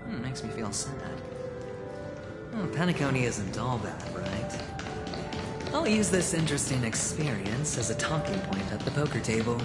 Makes me feel sad. Well, Penacony isn't all bad, right? I'll use this interesting experience as a talking point at the poker table.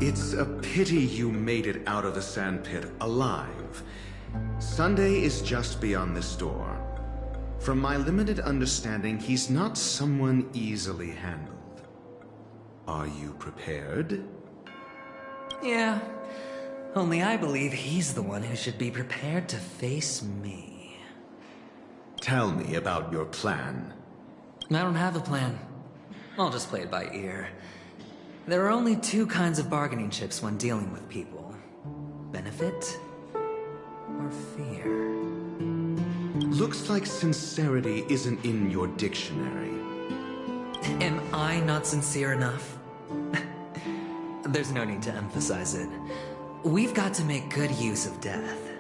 It's a pity you made it out of the sandpit alive. Sunday is just beyond this door. From my limited understanding, he's not someone easily handled. Are you prepared? Yeah, only I believe he's the one who should be prepared to face me. Tell me about your plan. I don't have a plan. I'll just play it by ear. There are only two kinds of bargaining chips when dealing with people. Benefit or fear. Looks like sincerity isn't in your dictionary. Am I not sincere enough? There's no need to emphasize it. We've got to make good use of death.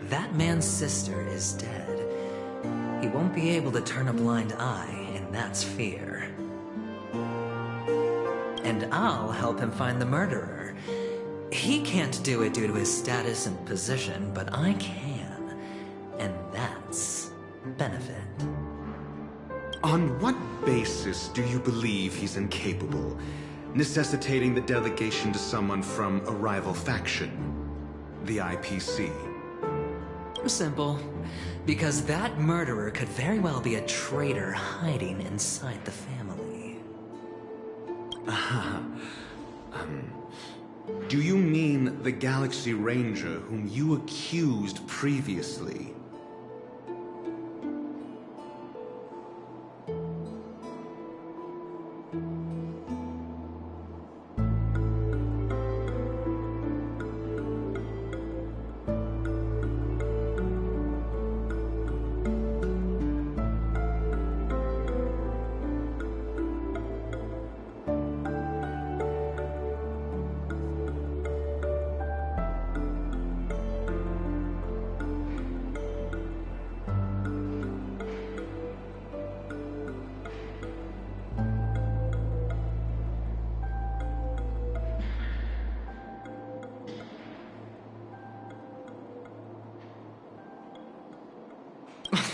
That man's sister is dead. He won't be able to turn a blind eye, and that's fear. And I'll help him find the murderer. He can't do it due to his status and position, but I can. And that's benefit. On what basis do you believe he's incapable, necessitating the delegation to someone from a rival faction, the IPC? Simple. Because that murderer could very well be a traitor hiding inside the family. Do you mean the Galaxy Ranger whom you accused previously?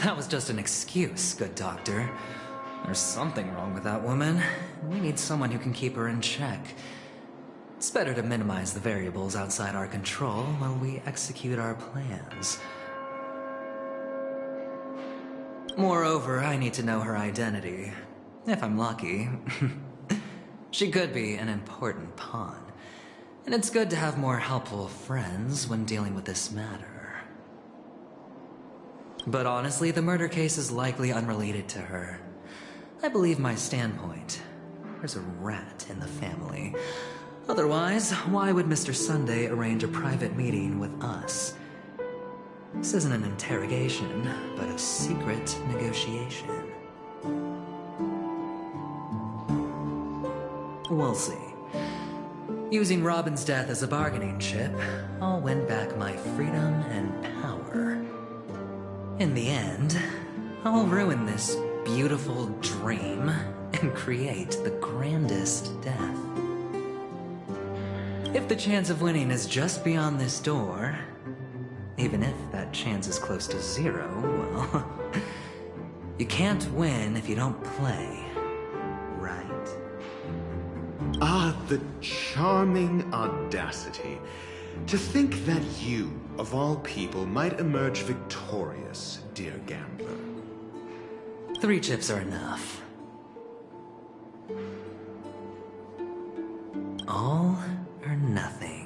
That was just an excuse, good doctor. There's something wrong with that woman. We need someone who can keep her in check. It's better to minimize the variables outside our control while we execute our plans. Moreover, I need to know her identity. If I'm lucky. She could be an important pawn. And it's good to have more helpful friends when dealing with this matter. But honestly, the murder case is likely unrelated to her. I believe my standpoint. There's a rat in the family. Otherwise, why would Mr. Sunday arrange a private meeting with us? This isn't an interrogation, but a secret negotiation. We'll see. Using Robin's death as a bargaining chip, I'll win back my freedom and power. In the end, I'll ruin this beautiful dream and create the grandest death. If the chance of winning is just beyond this door, even if that chance is close to zero, well, you can't win if you don't play, right? Ah, the charming audacity. To think that you, of all people, might emerge victorious, dear gambler. 3 chips are enough. All or nothing.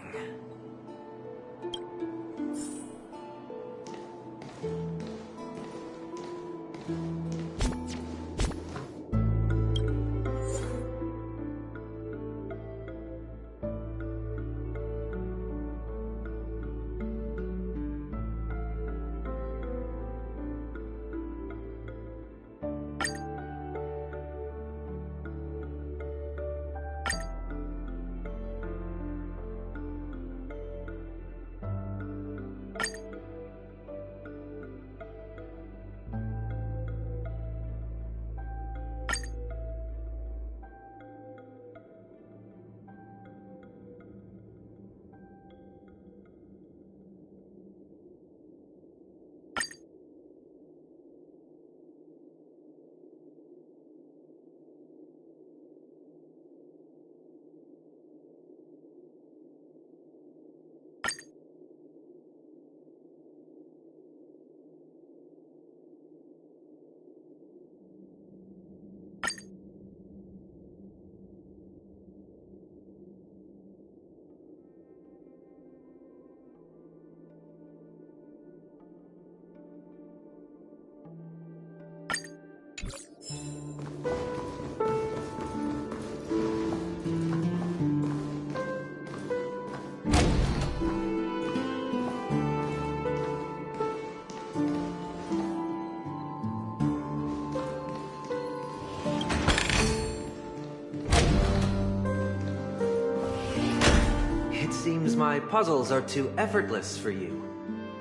Seems my puzzles are too effortless for you,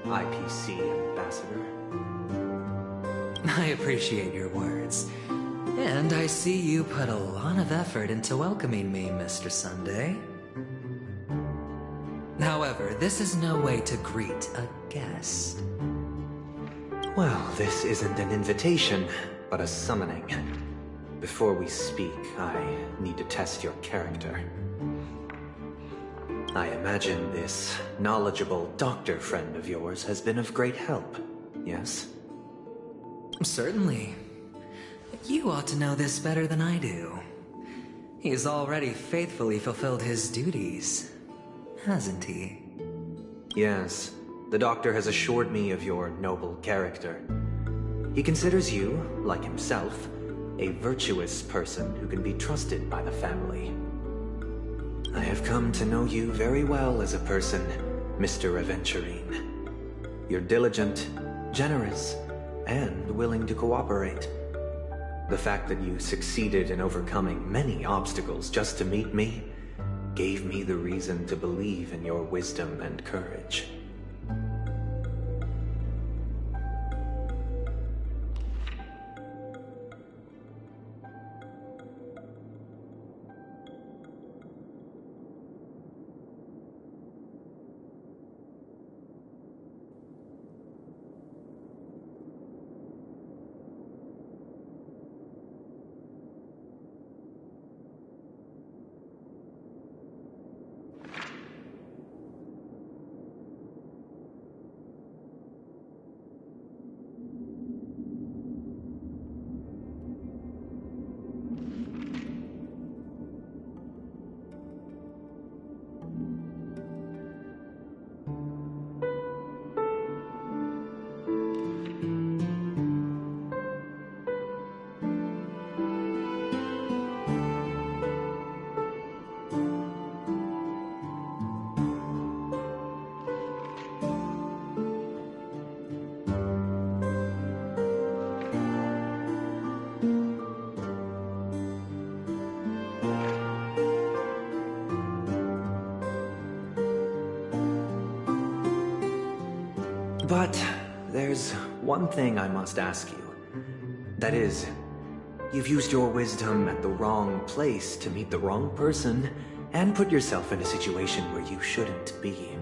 IPC ambassador. I appreciate your words. And I see you put a lot of effort into welcoming me, Mr. Sunday. However, this is no way to greet a guest. Well, this isn't an invitation, but a summoning. Before we speak, I need to test your character. I imagine this knowledgeable doctor friend of yours has been of great help, yes? Certainly. You ought to know this better than I do. He's already faithfully fulfilled his duties, hasn't he? Yes, the doctor has assured me of your noble character. He considers you, like himself, a virtuous person who can be trusted by the family. I have come to know you very well as a person, Mr. Aventurine. You're diligent, generous, and willing to cooperate. The fact that you succeeded in overcoming many obstacles just to meet me gave me the reason to believe in your wisdom and courage. But there's one thing I must ask you. That is, you've used your wisdom at the wrong place to meet the wrong person and put yourself in a situation where you shouldn't be,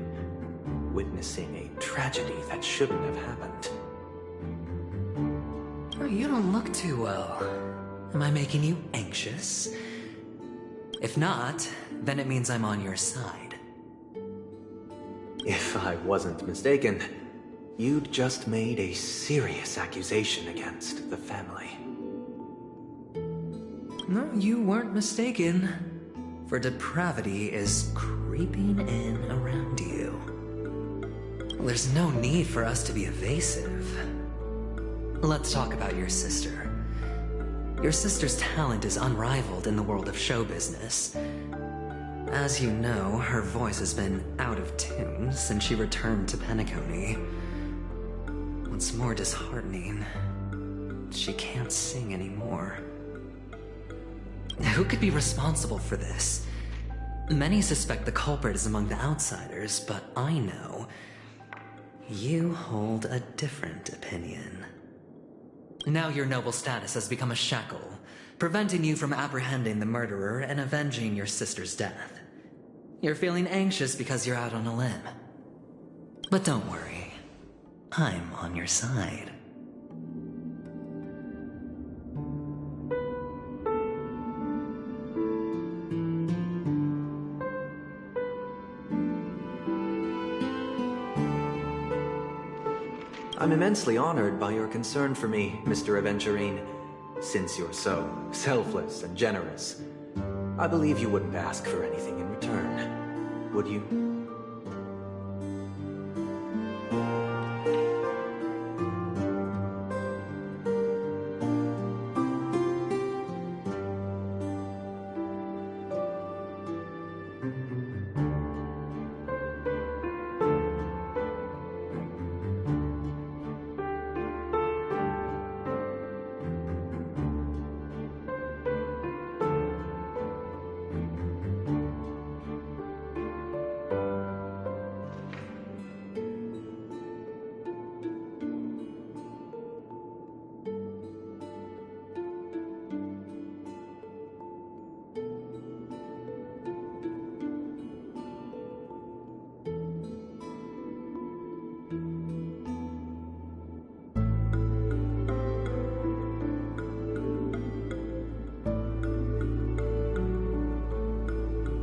witnessing a tragedy that shouldn't have happened. You don't look too well. Am I making you anxious? If not, then it means I'm on your side. If I wasn't mistaken, you'd just made a serious accusation against the family. No, you weren't mistaken. For depravity is creeping in around you. There's no need for us to be evasive. Let's talk about your sister. Your sister's talent is unrivaled in the world of show business. As you know, her voice has been out of tune since she returned to Penacony. What's more disheartening, she can't sing anymore. Who could be responsible for this? Many suspect the culprit is among the outsiders, but I know you hold a different opinion. Now your noble status has become a shackle, preventing you from apprehending the murderer and avenging your sister's death. You're feeling anxious because you're out on a limb. But don't worry, I'm on your side. I'm immensely honored by your concern for me, Mr. Aventurine. Since you're so selfless and generous, I believe you wouldn't ask for anything in return, would you?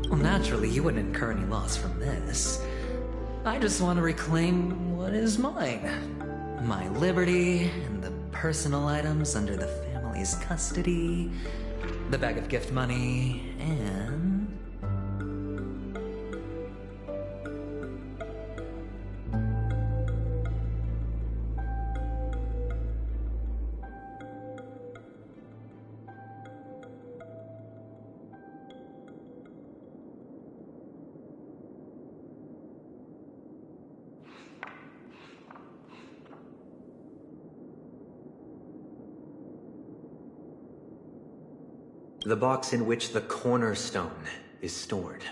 Well, naturally, you wouldn't incur any loss from this. I just want to reclaim what is mine. My liberty and the personal items under the family's custody, the bag of gift money, and... The box in which the cornerstone is stored.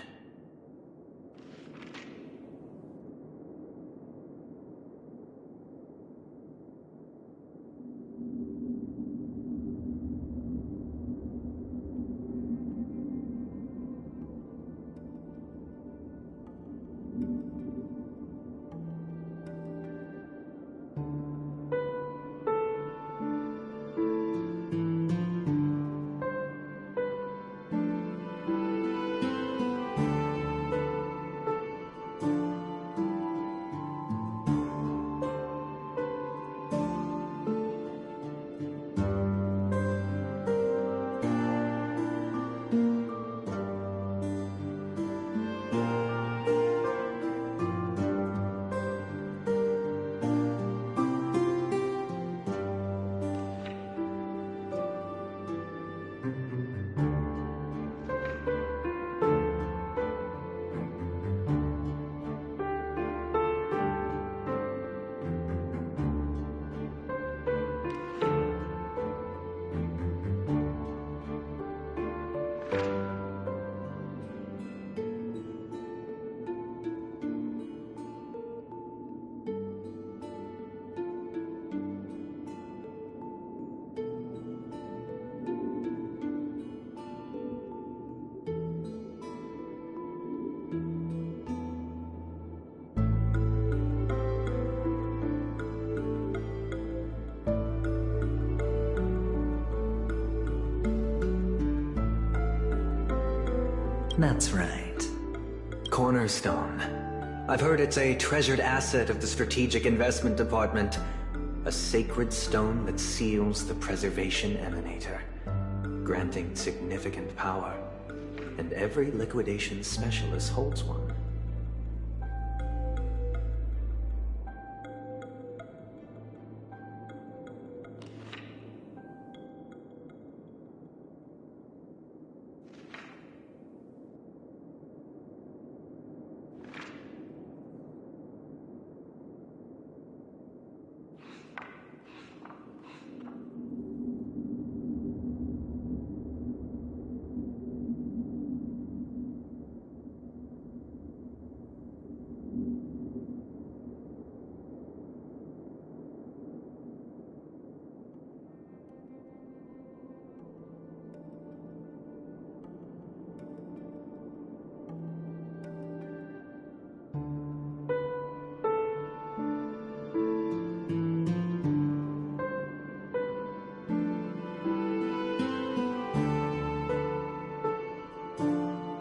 That's right. Cornerstone. I've heard it's a treasured asset of the Strategic Investment Department. A sacred stone that seals the Preservation Emanator, granting significant power. And every liquidation specialist holds one.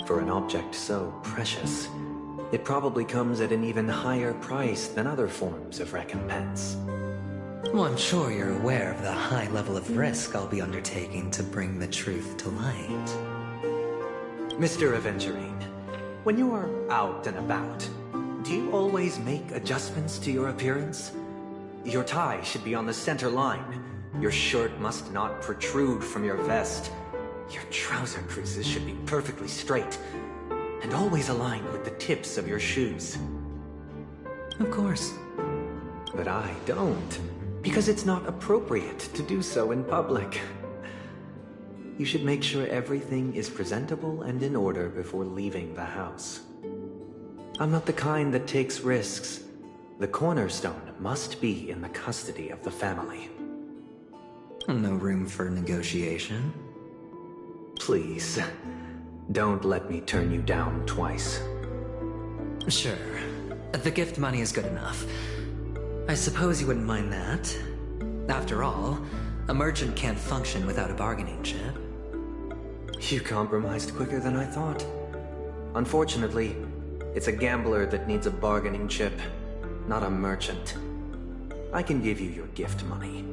For an object so precious, it probably comes at an even higher price than other forms of recompense. Well, I'm sure you're aware of the high level of risk I'll be undertaking to bring the truth to light. Mr. Aventurine, when you are out and about, do you always make adjustments to your appearance? Your tie should be on the center line. Your shirt must not protrude from your vest. Your trouser creases should be perfectly straight, and always aligned with the tips of your shoes. Of course. But I don't, because it's not appropriate to do so in public. You should make sure everything is presentable and in order before leaving the house. I'm not the kind that takes risks. The Cornerstone must be in the custody of the family. No room for negotiation. Please, don't let me turn you down twice. Sure. The gift money is good enough. I suppose you wouldn't mind that. After all, a merchant can't function without a bargaining chip. You compromised quicker than I thought. Unfortunately, it's a gambler that needs a bargaining chip, not a merchant. I can give you your gift money,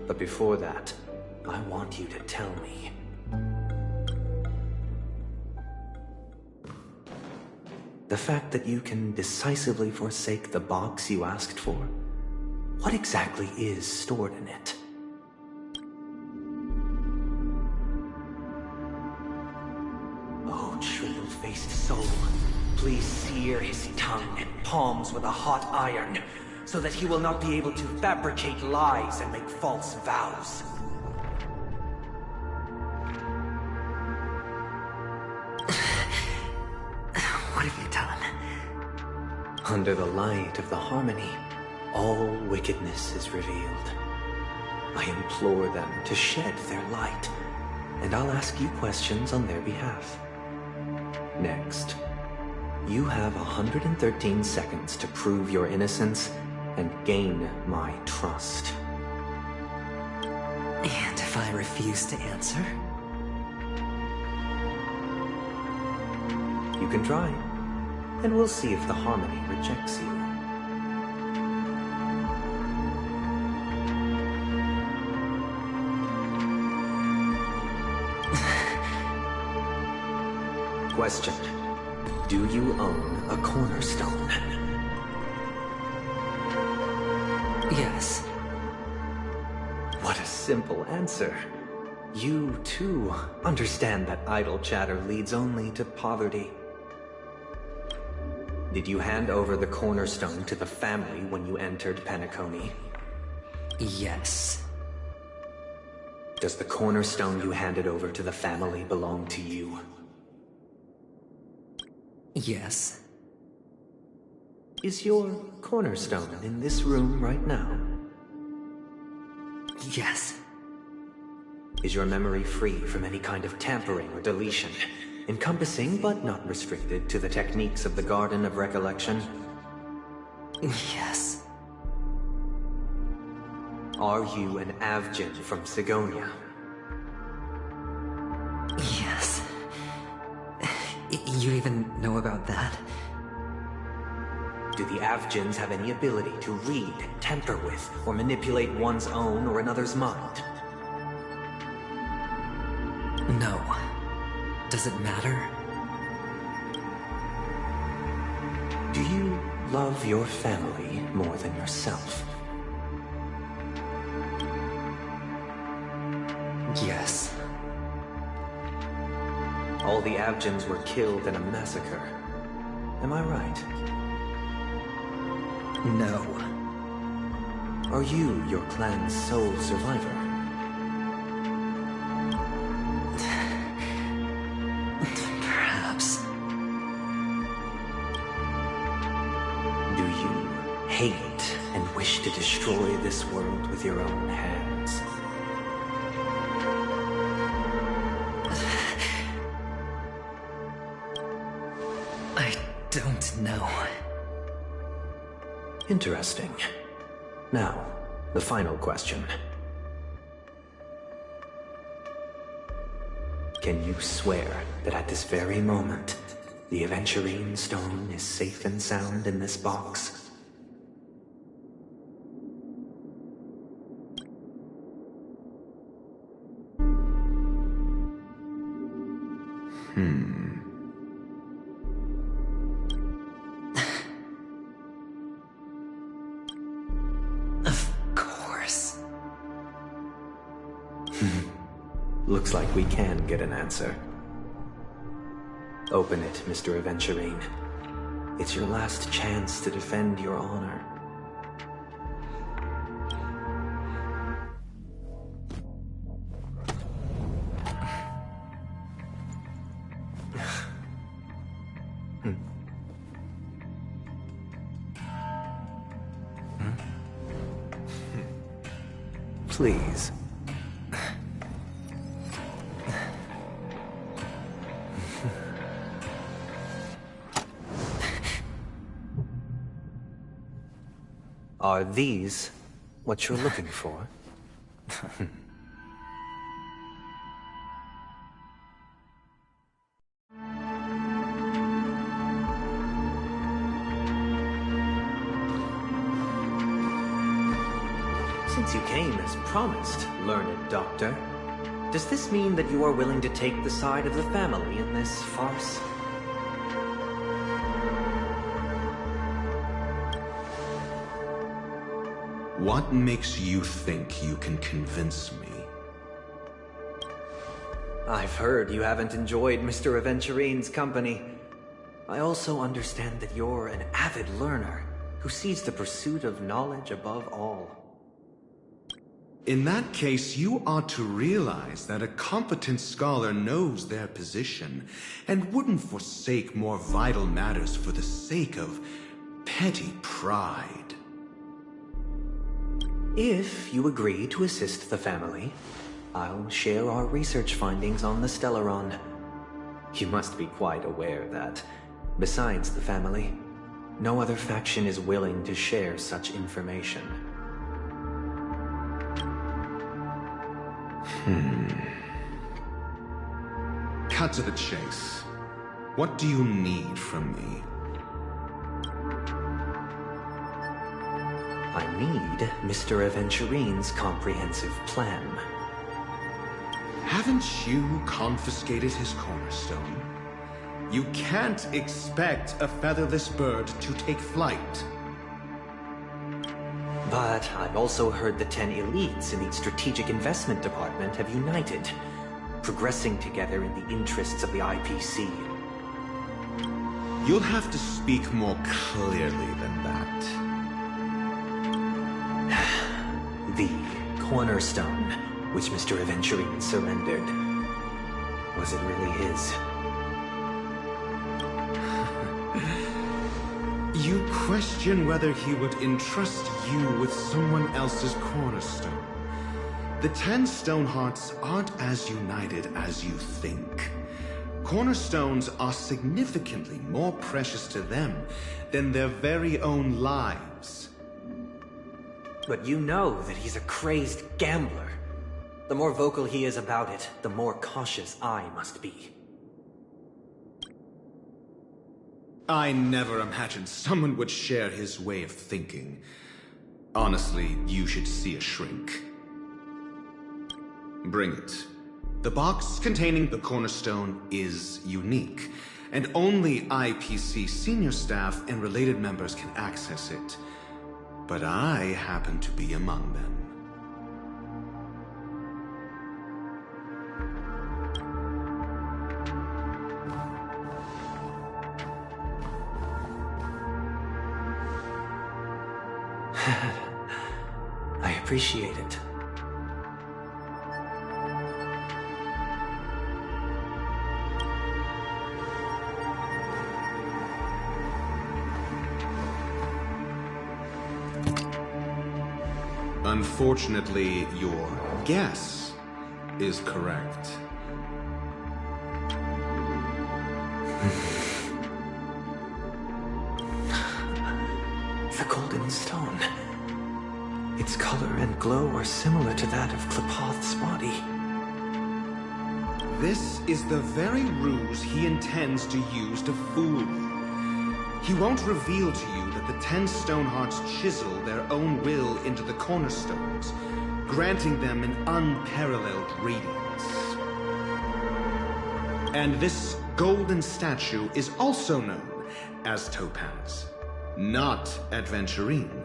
but before that, I want you to tell me. The fact that you can decisively forsake the box you asked for, what exactly is stored in it? Oh, triple-faced soul, please sear his tongue and palms with a hot iron, so that he will not be able to fabricate lies and make false vows. What have you done? Under the light of the harmony, all wickedness is revealed. I implore them to shed their light, and I'll ask you questions on their behalf. Next, you have 113 seconds to prove your innocence and gain my trust. And if I refuse to answer? You can try, and we'll see if the harmony rejects you. Question. Do you own a cornerstone? Yes. What a simple answer. You, too, understand that idle chatter leads only to poverty. Did you hand over the cornerstone to the family when you entered Penacony? Yes. Does the cornerstone you handed over to the family belong to you? Yes. Is your cornerstone in this room right now? Yes. Is your memory free from any kind of tampering or deletion, encompassing but not restricted to the techniques of the Garden of Recollection? Yes. Are you an Avgin from Sigonia? Yes. You even know about that? Do the Avgens have any ability to read, tamper with, or manipulate one's own or another's mind? No. Does it matter? Do you love your family more than yourself? Yes. All the Avgens were killed in a massacre. Am I right? No. Are you your clan's sole survivor? Perhaps. Do you hate and wish to destroy this world with your own hands? I don't know. Interesting. Now, the final question. Can you swear that at this very moment, the Aventurine Stone is safe and sound in this box? Looks like we can get an answer. Open it, Mr. Aventurine. It's your last chance to defend your honor. Please. Are these what you're looking for? Since you came as promised, learned doctor, does this mean that you are willing to take the side of the family in this farce? What makes you think you can convince me? I've heard you haven't enjoyed Mr. Aventurine's company. I also understand that you're an avid learner who sees the pursuit of knowledge above all. In that case, you ought to realize that a competent scholar knows their position and wouldn't forsake more vital matters for the sake of petty pride. If you agree to assist the family, I'll share our research findings on the Stellaron. You must be quite aware that, besides the family, no other faction is willing to share such information. Cut to the chase. What do you need from me? I need Mr. Aventurine's comprehensive plan. Haven't you confiscated his cornerstone? You can't expect a featherless bird to take flight. But I've also heard the 10 elites in the Strategic Investment Department have united, progressing together in the interests of the IPC. You'll have to speak more clearly than that. The cornerstone, which Mr. Aventurine surrendered. Was it really his? You question whether he would entrust you with someone else's cornerstone. The 10 Stonehearts aren't as united as you think. Cornerstones are significantly more precious to them than their very own lives. But you know that he's a crazed gambler. The more vocal he is about it, the more cautious I must be. I never imagined someone would share his way of thinking. Honestly, you should see a shrink. Bring it. The box containing the cornerstone is unique, and only IPC senior staff and related members can access it. But I happen to be among them. I appreciate it. Unfortunately, your guess is correct. The golden stone. Its color and glow are similar to that of Klepoth's body. This is the very ruse he intends to use to fool you. He won't reveal to you that the 10 Stonehearts chisel their own will into the cornerstones, granting them an unparalleled radiance. And this golden statue is also known as Topaz, not Adventurine,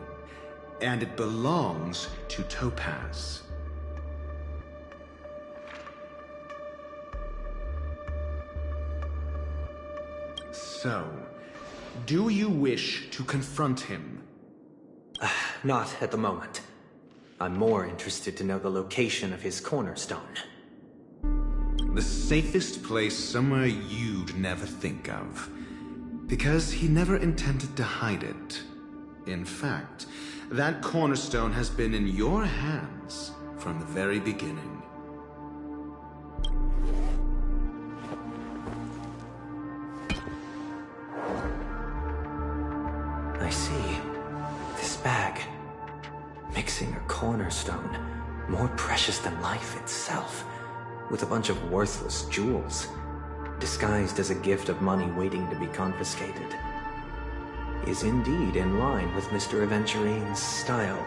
and it belongs to Topaz. So, do you wish to confront him? Not at the moment. I'm more interested to know the location of his cornerstone. The safest place somewhere you'd never think of. Because he never intended to hide it. In fact, that cornerstone has been in your hands from the very beginning. I see. This bag. Mixing a cornerstone, more precious than life itself, with a bunch of worthless jewels, disguised as a gift of money waiting to be confiscated, is indeed in line with Mr. Aventurine's style.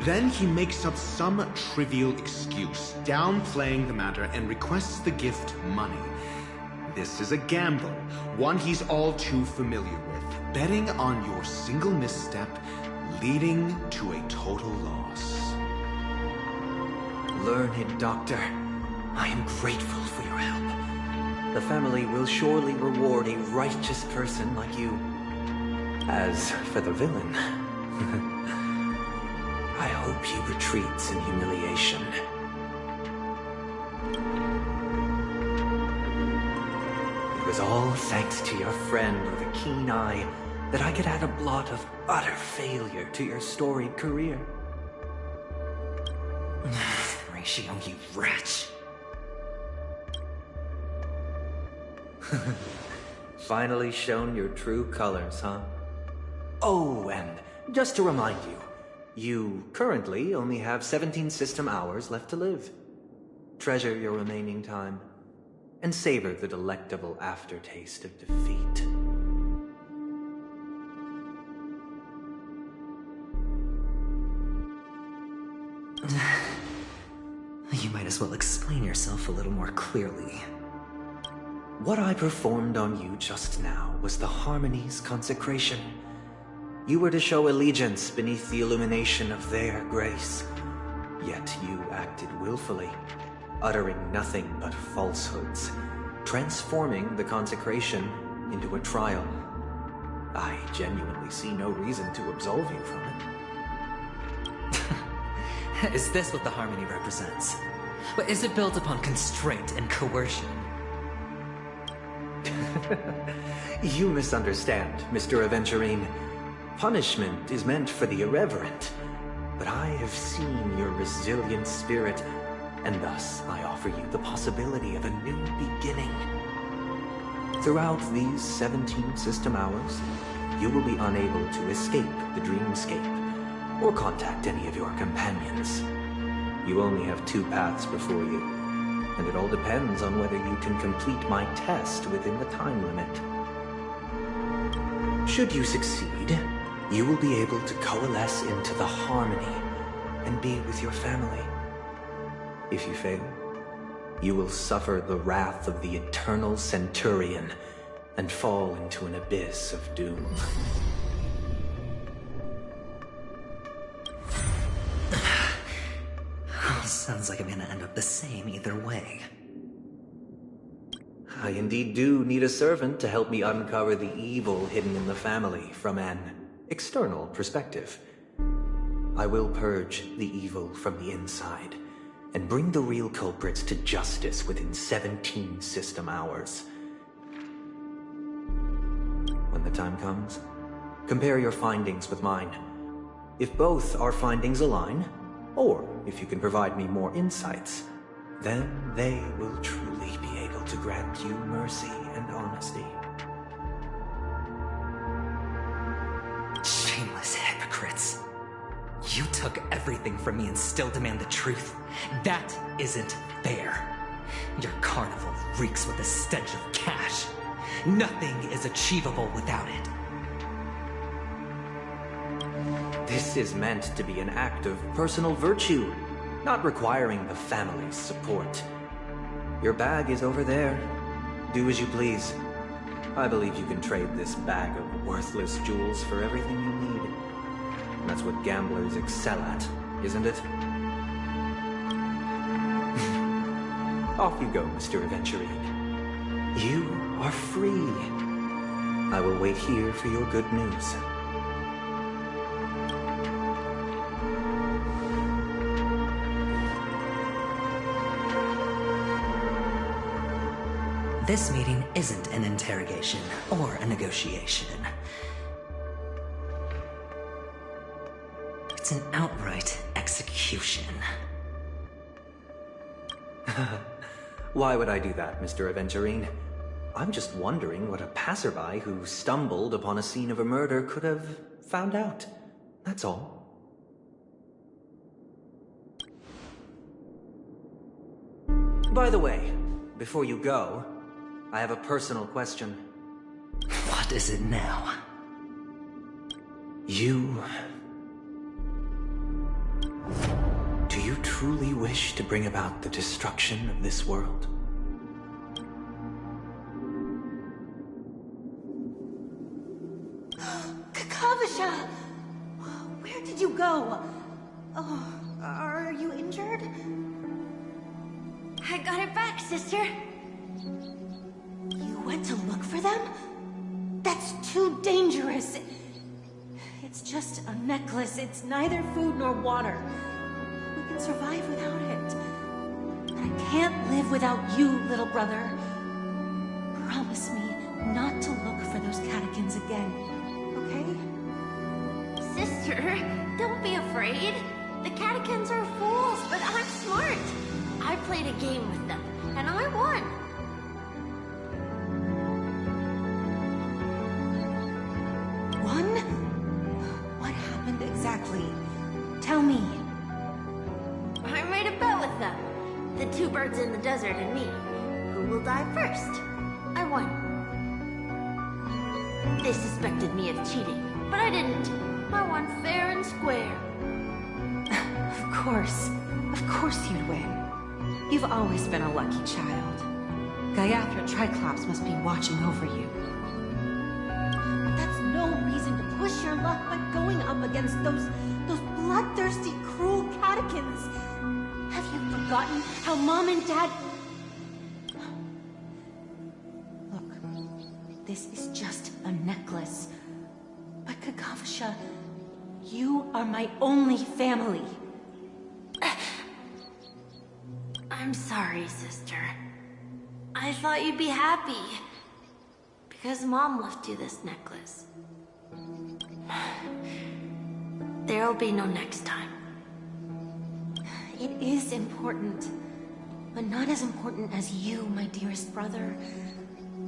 Then he makes up some trivial excuse, downplaying the matter, and requests the gift money. This is a gamble, one he's all too familiar with, betting on your single misstep, leading to a total loss. Learned Doctor, I am grateful for your help. The family will surely reward a righteous person like you. As for the villain, I hope he retreats in humiliation. It was all thanks to your friend with a keen eye that I could add a blot of utter failure to your storied career. Ratio, you wretch. Finally shown your true colors, huh? Oh, and just to remind you, you currently only have 17 system hours left to live. Treasure your remaining time, and savor the delectable aftertaste of defeat. You might as well explain yourself a little more clearly. What I performed on you just now was the Harmony's consecration. You were to show allegiance beneath the illumination of their grace. Yet you acted willfully, uttering nothing but falsehoods, transforming the consecration into a trial. I genuinely see no reason to absolve you from it. Is this what the Harmony represents? But is it built upon constraint and coercion? You misunderstand, Mr. Aventurine. Punishment is meant for the irreverent. But I have seen your resilient spirit, and thus I offer you the possibility of a new beginning. Throughout these 17 system hours, you will be unable to escape the dreamscape, or contact any of your companions. You only have 2 paths before you, and it all depends on whether you can complete my test within the time limit. Should you succeed, you will be able to coalesce into the harmony and be with your family. If you fail, you will suffer the wrath of the eternal Centurion and fall into an abyss of doom. Sounds like I'm gonna end up the same either way. I indeed do need a servant to help me uncover the evil hidden in the family from an external perspective. I will purge the evil from the inside and bring the real culprits to justice within 17 system hours. When the time comes, compare your findings with mine. If both our findings align, or if you can provide me more insights, then they will truly be able to grant you mercy and honesty. Shameless hypocrites. You took everything from me and still demand the truth? That isn't fair. Your carnival reeks with the stench of cash. Nothing is achievable without it. This is meant to be an act of personal virtue, not requiring the family's support. Your bag is over there. Do as you please. I believe you can trade this bag of worthless jewels for everything you need. That's what gamblers excel at, isn't it? Off you go, Mr. Aventurine. You are free. I will wait here for your good news. This meeting isn't an interrogation or a negotiation. It's an outright execution. Why would I do that, Mr. Aventurine? I'm just wondering what a passerby who stumbled upon a scene of a murder could have found out. That's all. By the way, before you go, I have a personal question. What is it now? Do you truly wish to bring about the destruction of this world? Kakavasha! Where did you go? Oh, are you injured? I got it back, sister. You went to look for them? That's too dangerous. It's just a necklace. It's neither food nor water. We can survive without it. But I can't live without you, little brother. Promise me not to look for those catechins again, okay? Sister, don't be afraid. The catechins are fools, but I'm smart. I played a game with them, and I won. Won? What happened exactly? Tell me. I made a bet with them. The two birds in the desert and me. Who will die first? I won. They suspected me of cheating, but I didn't. I won fair and square. Of course you'd win. You've always been a lucky child. Gayatri Triclops must be watching over you. But that's no reason to push your luck by going up against those bloodthirsty, cruel catechins. Have you forgotten how Mom and Dad... Look, this is just a necklace. But Kakavasha, you are my only family. I'm sorry, sister. I thought you'd be happy. Because Mom left you this necklace. There'll be no next time. It is important. But not as important as you, my dearest brother.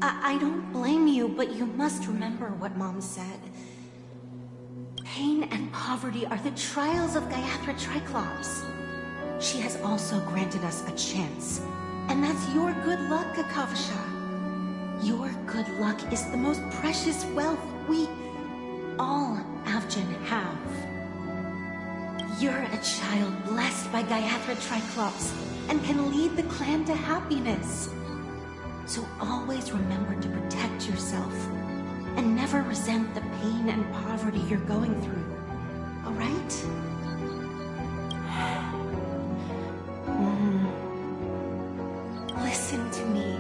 I don't blame you, but you must remember what Mom said. Pain and poverty are the trials of Gayatri Triclops. She has also granted us a chance. And that's your good luck, Kakavasha. Your good luck is the most precious wealth we all Avgin have. You're a child blessed by Gayathra Triclops and can lead the clan to happiness. So always remember to protect yourself and never resent the pain and poverty you're going through, all right? Listen to me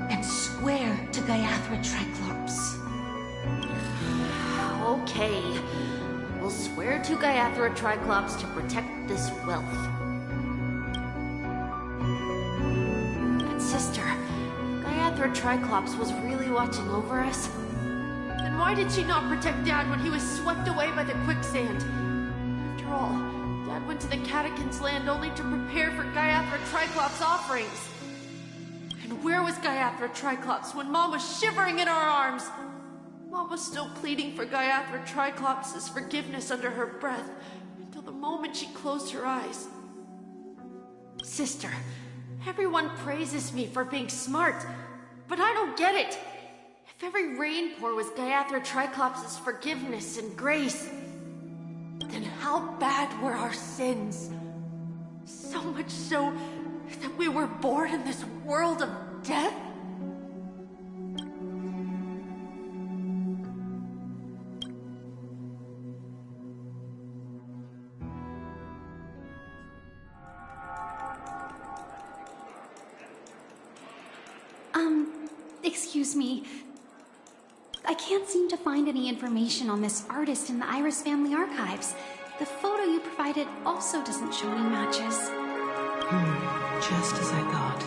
and swear to Gayathra Triclops. Okay. We'll swear to Gayathra Triclops to protect this wealth. And sister, Gayathra Triclops was really watching over us? Then why did she not protect Dad when he was swept away by the quicksand? After all, Dad went to the Catechins' land only to prepare for Gayathra Triclops' offerings. And where was Gayathra Triclops when Mom was shivering in our arms? Mom was still pleading for Gayathra Triclops' forgiveness under her breath until the moment she closed her eyes. Sister, everyone praises me for being smart, but I don't get it. If every rain pour was Gayathra Triclops' forgiveness and grace, then how bad were our sins? So much so that we were born in this world of death? Excuse me. I can't seem to find any information on this artist in the Iris family archives. The photo you provided also doesn't show any matches. Just as I thought.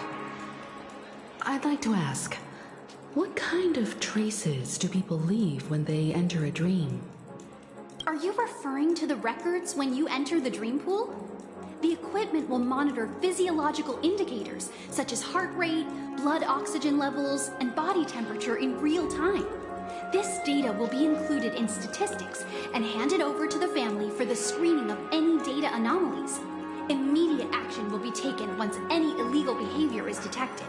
I'd like to ask, what kind of traces do people leave when they enter a dream? Are you referring to the records when you enter the dream pool? The equipment will monitor physiological indicators such as heart rate, blood oxygen levels, and body temperature in real time. This data will be included in statistics and handed over to the family for the screening of any data anomalies. Immediate action will be taken once any illegal behavior is detected.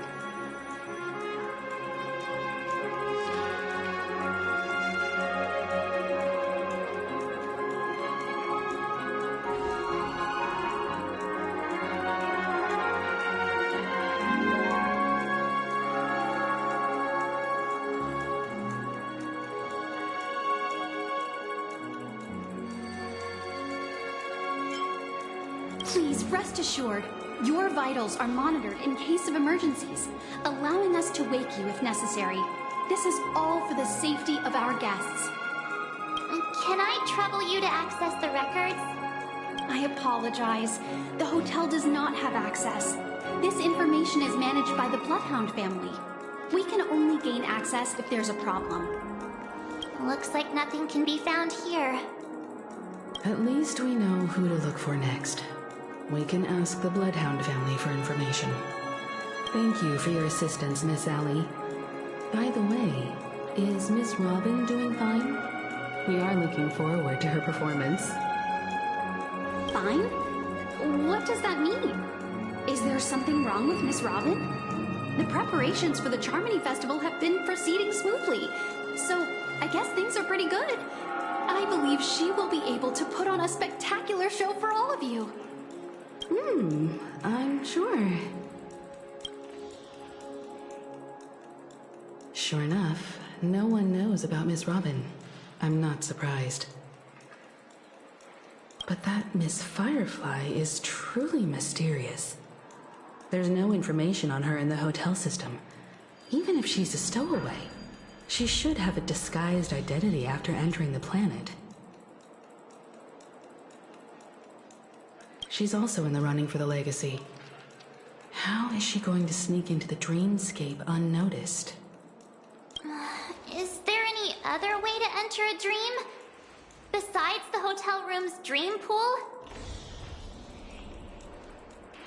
Please rest assured, your vitals are monitored in case of emergencies, allowing us to wake you if necessary. This is all for the safety of our guests. Can I trouble you to access the records? I apologize. The hotel does not have access. This information is managed by the Bloodhound family. We can only gain access if there's a problem. Looks like nothing can be found here. At least we know who to look for next. We can ask the Bloodhound family for information. Thank you for your assistance, Miss Allie. By the way, is Miss Robin doing fine? We are looking forward to her performance. Fine? What does that mean? Is there something wrong with Miss Robin? The preparations for the Charmony Festival have been proceeding smoothly, so I guess things are pretty good. I believe she will be able to put on a spectacular show for all of you. I'm sure. Sure enough, no one knows about Miss Robin. I'm not surprised. But that Miss Firefly is truly mysterious. There's no information on her in the hotel system. Even if she's a stowaway, she should have a disguised identity after entering the planet. She's also in the running for the legacy. How is she going to sneak into the dreamscape unnoticed? Is there any other way to enter a dream? Besides the hotel room's dream pool?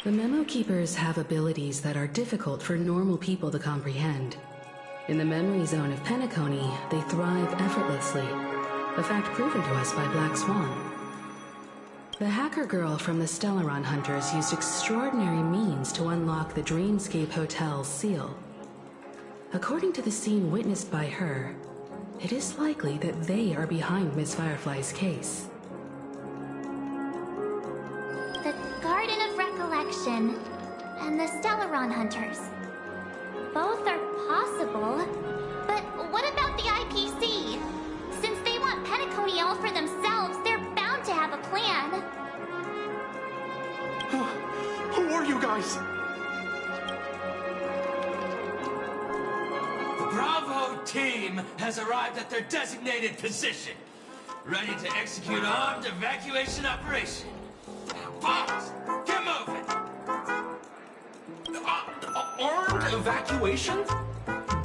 The Memo Keepers have abilities that are difficult for normal people to comprehend. In the memory zone of Penacony, they thrive effortlessly, a fact proven to us by Black Swan. The hacker girl from the Stellaron Hunters used extraordinary means to unlock the Dreamscape Hotel's seal. According to the scene witnessed by her, it is likely that they are behind Miss Firefly's case. The Garden of Recollection and the Stellaron Hunters. Both are possible, but what about the IPC? Since they want Penacony all for themselves, they're bound to have a plan. Who are you guys? The Bravo team has arrived at their designated position, ready to execute armed evacuation operation. Boss, get moving! Armed evacuation?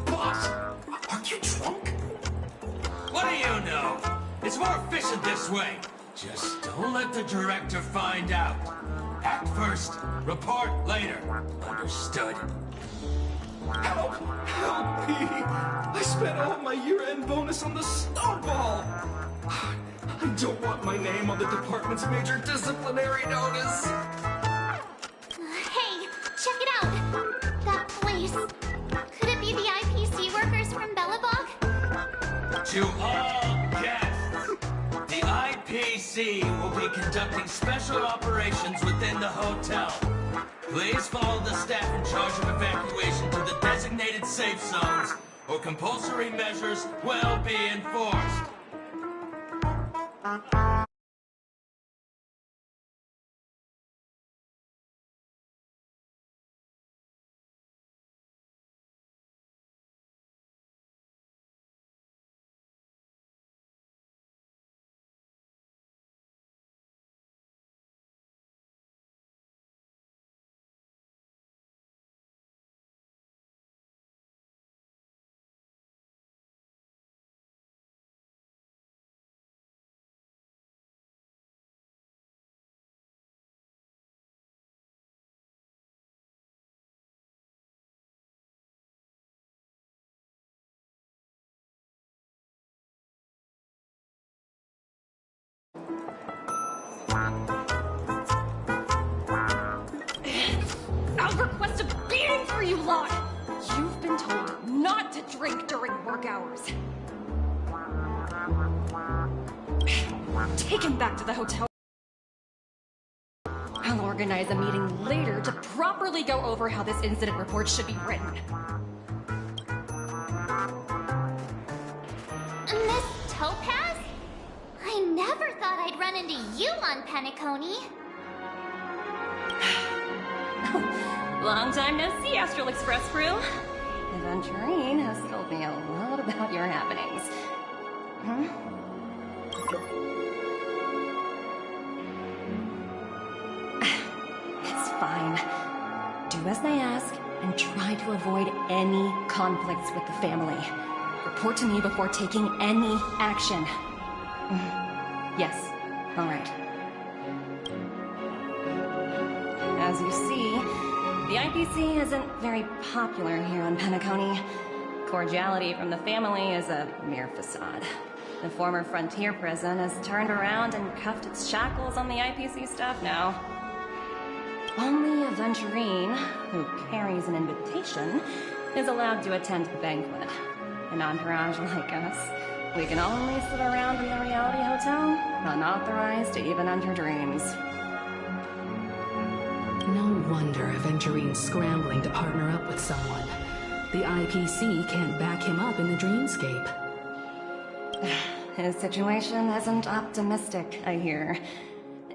Boss, are you drunk? What do you know? It's more efficient this way. Just don't let the director find out. Act first, report later. Understood? Help! Help me! I spent all my year-end bonus on the snowball! I don't want my name on the department's major disciplinary notice! Hey, check it out! That place. Could it be the IPC workers from Belobog? To all guests, the IPC will be conducting special operations within the hotel. Please follow the staff in charge of evacuation to the designated safe zones, or compulsory measures will be enforced. I'll request a beating for you lot! You've been told not to drink during work hours. Take him back to the hotel. I'll organize a meeting later to properly go over how this incident report should be written. Miss Topaz? I never thought I'd run into you on Penacony. Long time no see, Astral Express crew. Evangeline has told me a lot about your happenings. It's fine. Do as they ask, and try to avoid any conflicts with the family. Report to me before taking any action. Yes, all right. As you see, the IPC isn't very popular here on Penacony. Cordiality from the family is a mere facade. The former frontier prison has turned around and cuffed its shackles on the IPC staff now. Only Aventurine, who carries an invitation, is allowed to attend the banquet. An entourage like us, we can only sit around in the reality hotel, unauthorized to even enter dreams. No wonder Aventurine's scrambling to partner up with someone. The IPC can't back him up in the dreamscape. His situation isn't optimistic, I hear.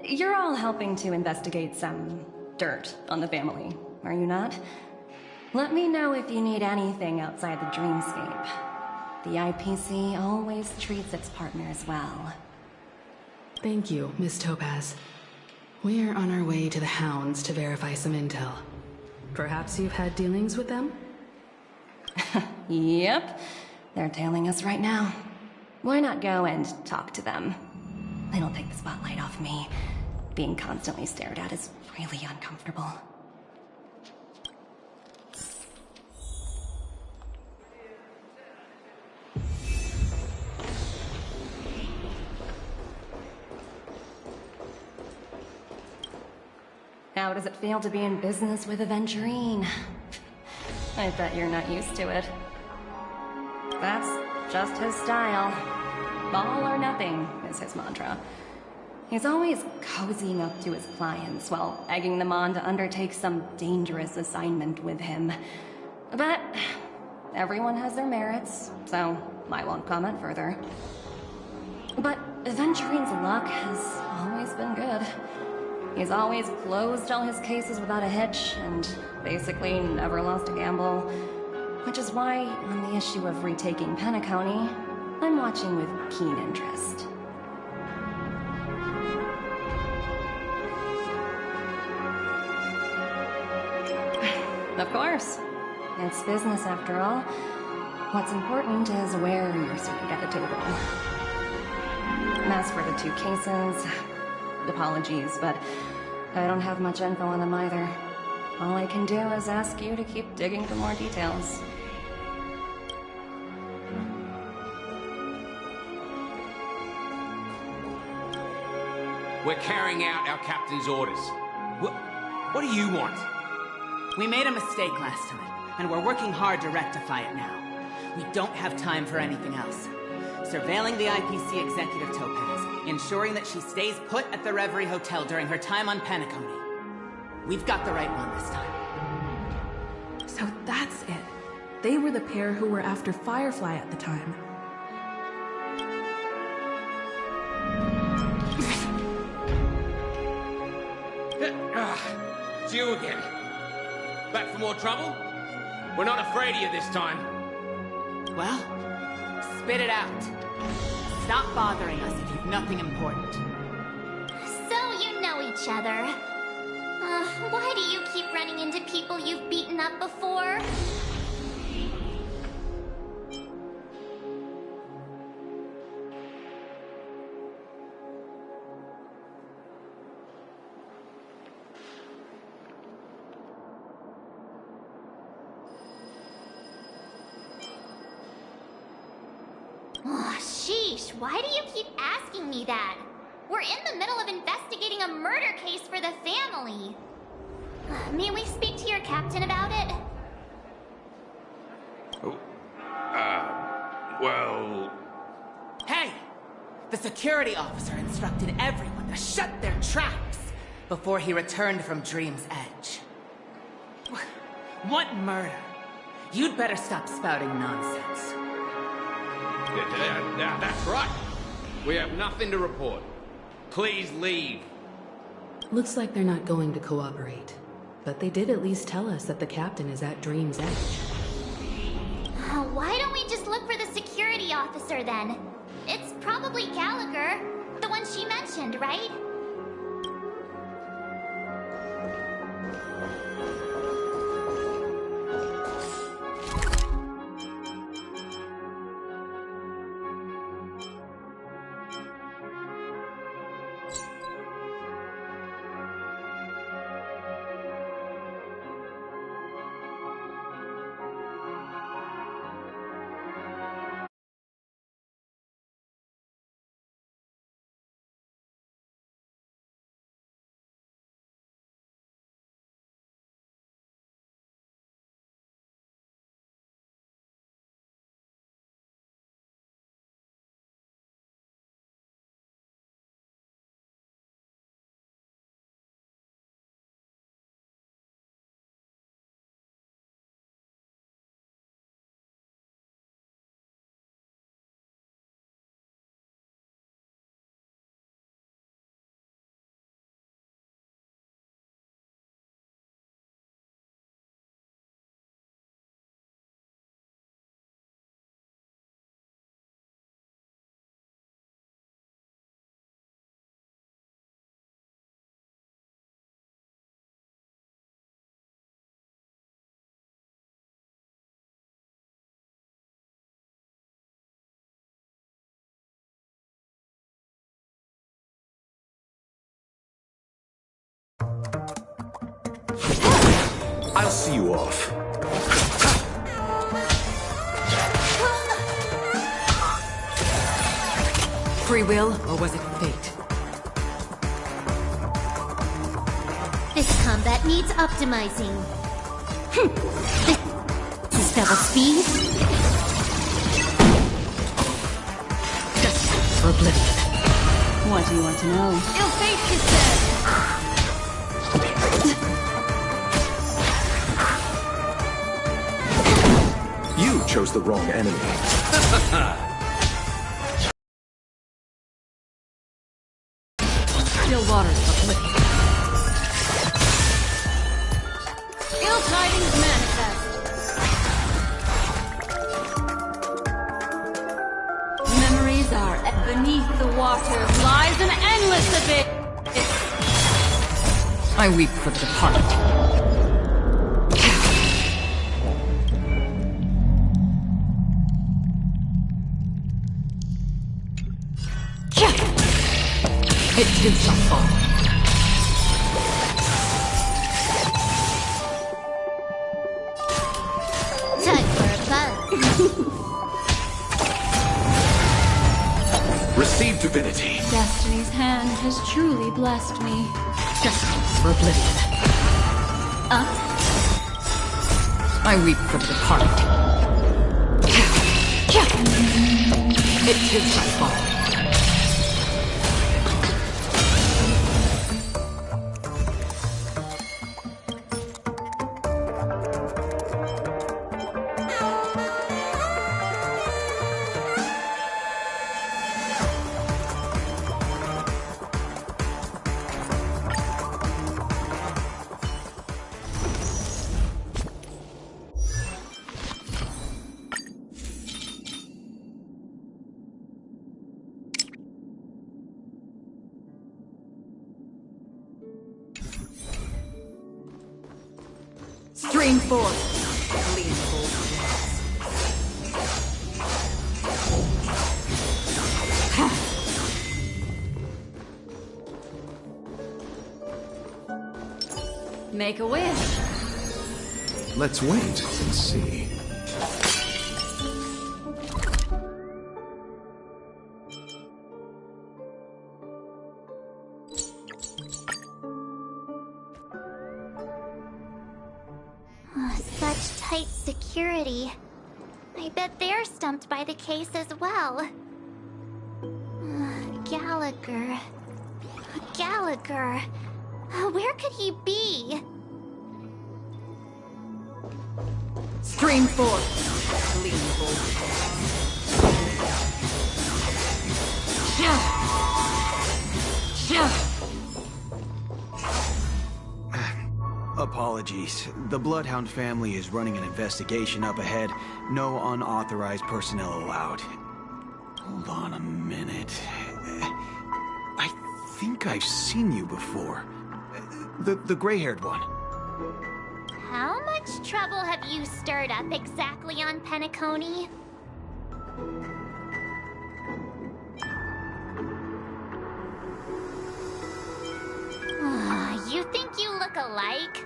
You're all helping to investigate some dirt on the family, are you not? Let me know if you need anything outside the dreamscape. The IPC always treats its partners well. Thank you, Miss Topaz. We're on our way to the Hounds to verify some intel. Perhaps you've had dealings with them? Yep. They're tailing us right now. Why not go and talk to them? They don't take the spotlight off me. Being constantly stared at is really uncomfortable. How does it feel to be in business with Aventurine? I bet you're not used to it. That's just his style. All or nothing is his mantra. He's always cozying up to his clients while egging them on to undertake some dangerous assignment with him. But everyone has their merits, so I won't comment further. But Aventurine's luck has always been good. He's always closed all his cases without a hitch, and basically never lost a gamble. Which is why, on the issue of retaking Penacony, I'm watching with keen interest. Of course. It's business after all. What's important is where you're seated at the table. As for the 2 cases, apologies, but I don't have much info on them either. All I can do is ask you to keep digging for more details. We're carrying out our captain's orders. What do you want? We made a mistake last time, and we're working hard to rectify it now. We don't have time for anything else. Surveilling the IPC executive Topaz, ensuring that she stays put at the Reverie Hotel during her time on Penacony. We've got the right one this time. So that's it. They were the pair who were after Firefly at the time. It's you again. Back for more trouble? We're not afraid of you this time. Well, spit it out. Stop bothering us if you've nothing important. So you know each other. Why do you keep running into people you've beaten up before? Sheesh, why do you keep asking me that? We're in the middle of investigating a murder case for the family. May we speak to your captain about it? Well... Hey! The security officer instructed everyone to shut their traps before he returned from Dream's Edge. What murder? You'd better stop spouting nonsense. That's right. We have nothing to report. Please leave. Looks like they're not going to cooperate. But they did at least tell us that the captain is at Dream's Edge. Why don't we just look for the security officer then? It's probably Gallagher, the one she mentioned, right? I'll see you off. Free will, or was it fate? This combat needs optimizing. This is double speed. for oblivion. What do you want to know? Ill fate is dead! You chose the wrong enemy. Still waters of oblivion. Ill tidings manifest. Memories are beneath the waters lies an endless abyss. I weep for the departed. It too shall fall. Time for a buzz. Receive divinity. Destiny's hand has truly blessed me. Destiny for oblivion. I weep for the departed. It too shall fall. Stream forth. Make a wish. Let's wait and see. Such tight security. I bet they're stumped by the case as well. Gallagher. Gallagher. Where could he be? Stream forth. Apologies. The Bloodhound family is running an investigation up ahead. No unauthorized personnel allowed. Hold on a minute. I think I've seen you before. The gray-haired one. How much trouble have you stirred up exactly on Penacony? You think you look alike?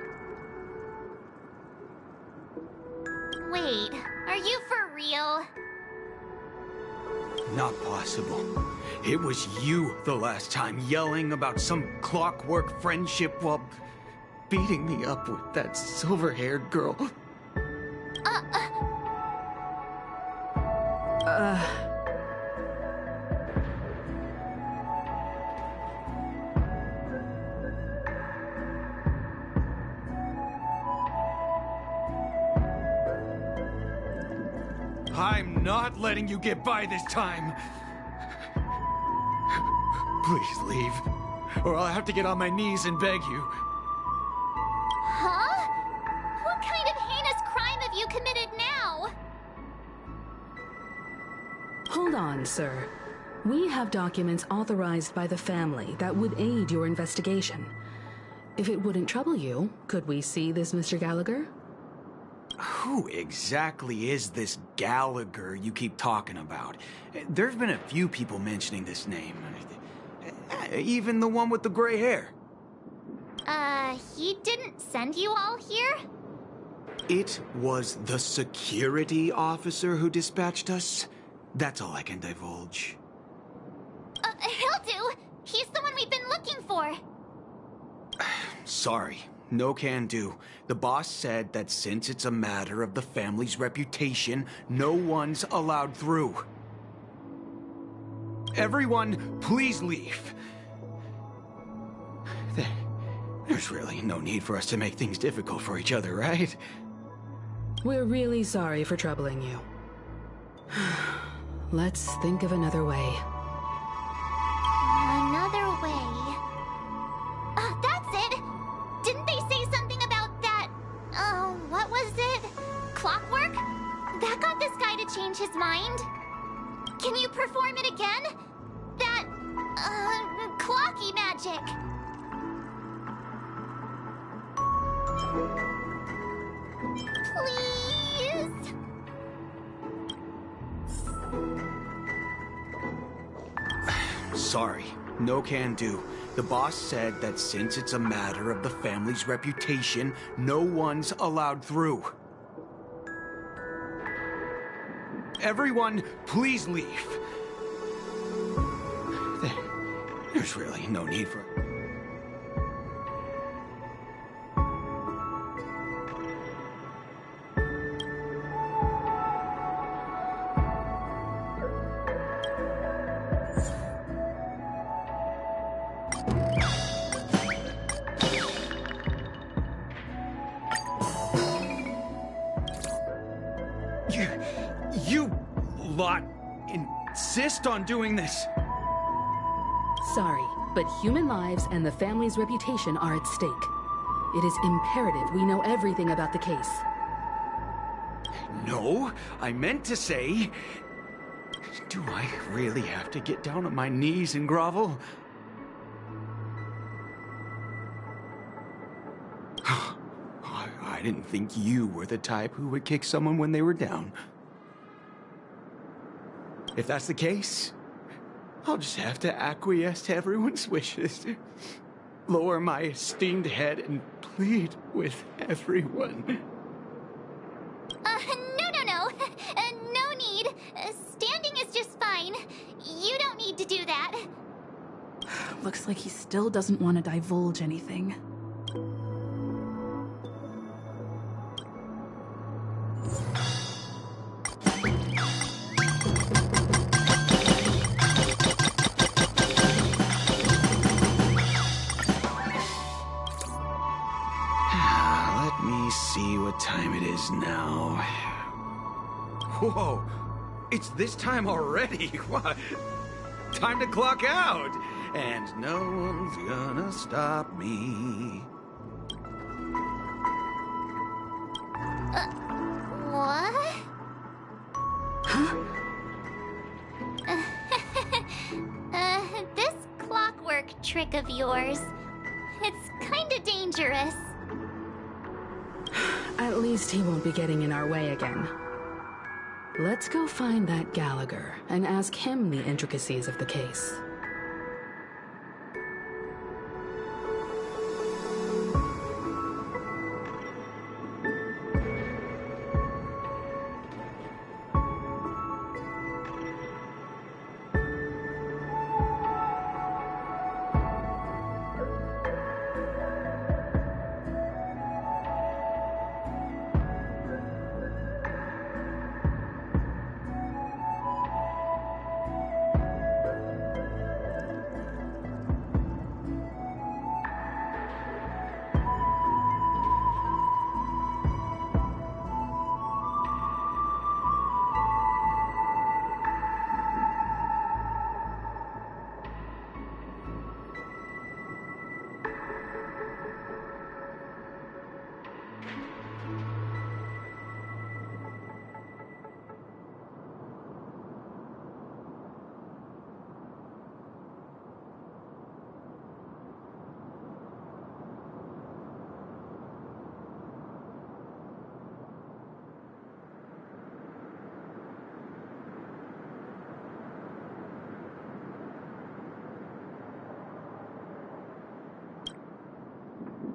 Wait, are you for real? Not possible. It was you the last time yelling about some clockwork friendship while beating me up with that silver-haired girl. I'm not letting you get by this time. Please leave, or I'll have to get on my knees and beg you. Huh? What kind of heinous crime have you committed now? Hold on, sir. We have documents authorized by the family that would aid your investigation. If it wouldn't trouble you, could we see this Mr. Gallagher? Who exactly is this Gallagher you keep talking about? There's been a few people mentioning this name. Even the one with the gray hair. He didn't send you all here? It was the security officer who dispatched us. That's all I can divulge. He'll do. He's the one we've been looking for. Sorry. No can do. The boss said that since it's a matter of the family's reputation, no one's allowed through. Everyone, please leave. There's really no need for us to make things difficult for each other, right? We're really sorry for troubling you. Let's think of another way. Another way. That's it! Didn't they say something about that? What was it? Clockwork? That got this guy to change his mind. Can you perform it again? That, clocky magic. Please? Sorry, no can do. The boss said that since it's a matter of the family's reputation, no one's allowed through. Everyone, please leave. There's really no need for... You lot insist on doing this. Sorry, but human lives and the family's reputation are at stake. It is imperative we know everything about the case. No, I meant to say... Do I really have to get down on my knees and grovel? I didn't think you were the type who would kick someone when they were down. If that's the case, I'll just have to acquiesce to everyone's wishes. Lower my esteemed head and plead with everyone. No. No need. Standing is just fine. You don't need to do that. Looks like he still doesn't want to divulge anything. Let me see what time it is now. Whoa, it's this time already. What? Time to clock out. And no one's gonna stop me. What? This clockwork trick of yours, it's kinda dangerous. At least he won't be getting in our way again. Let's go find that Gallagher and ask him the intricacies of the case.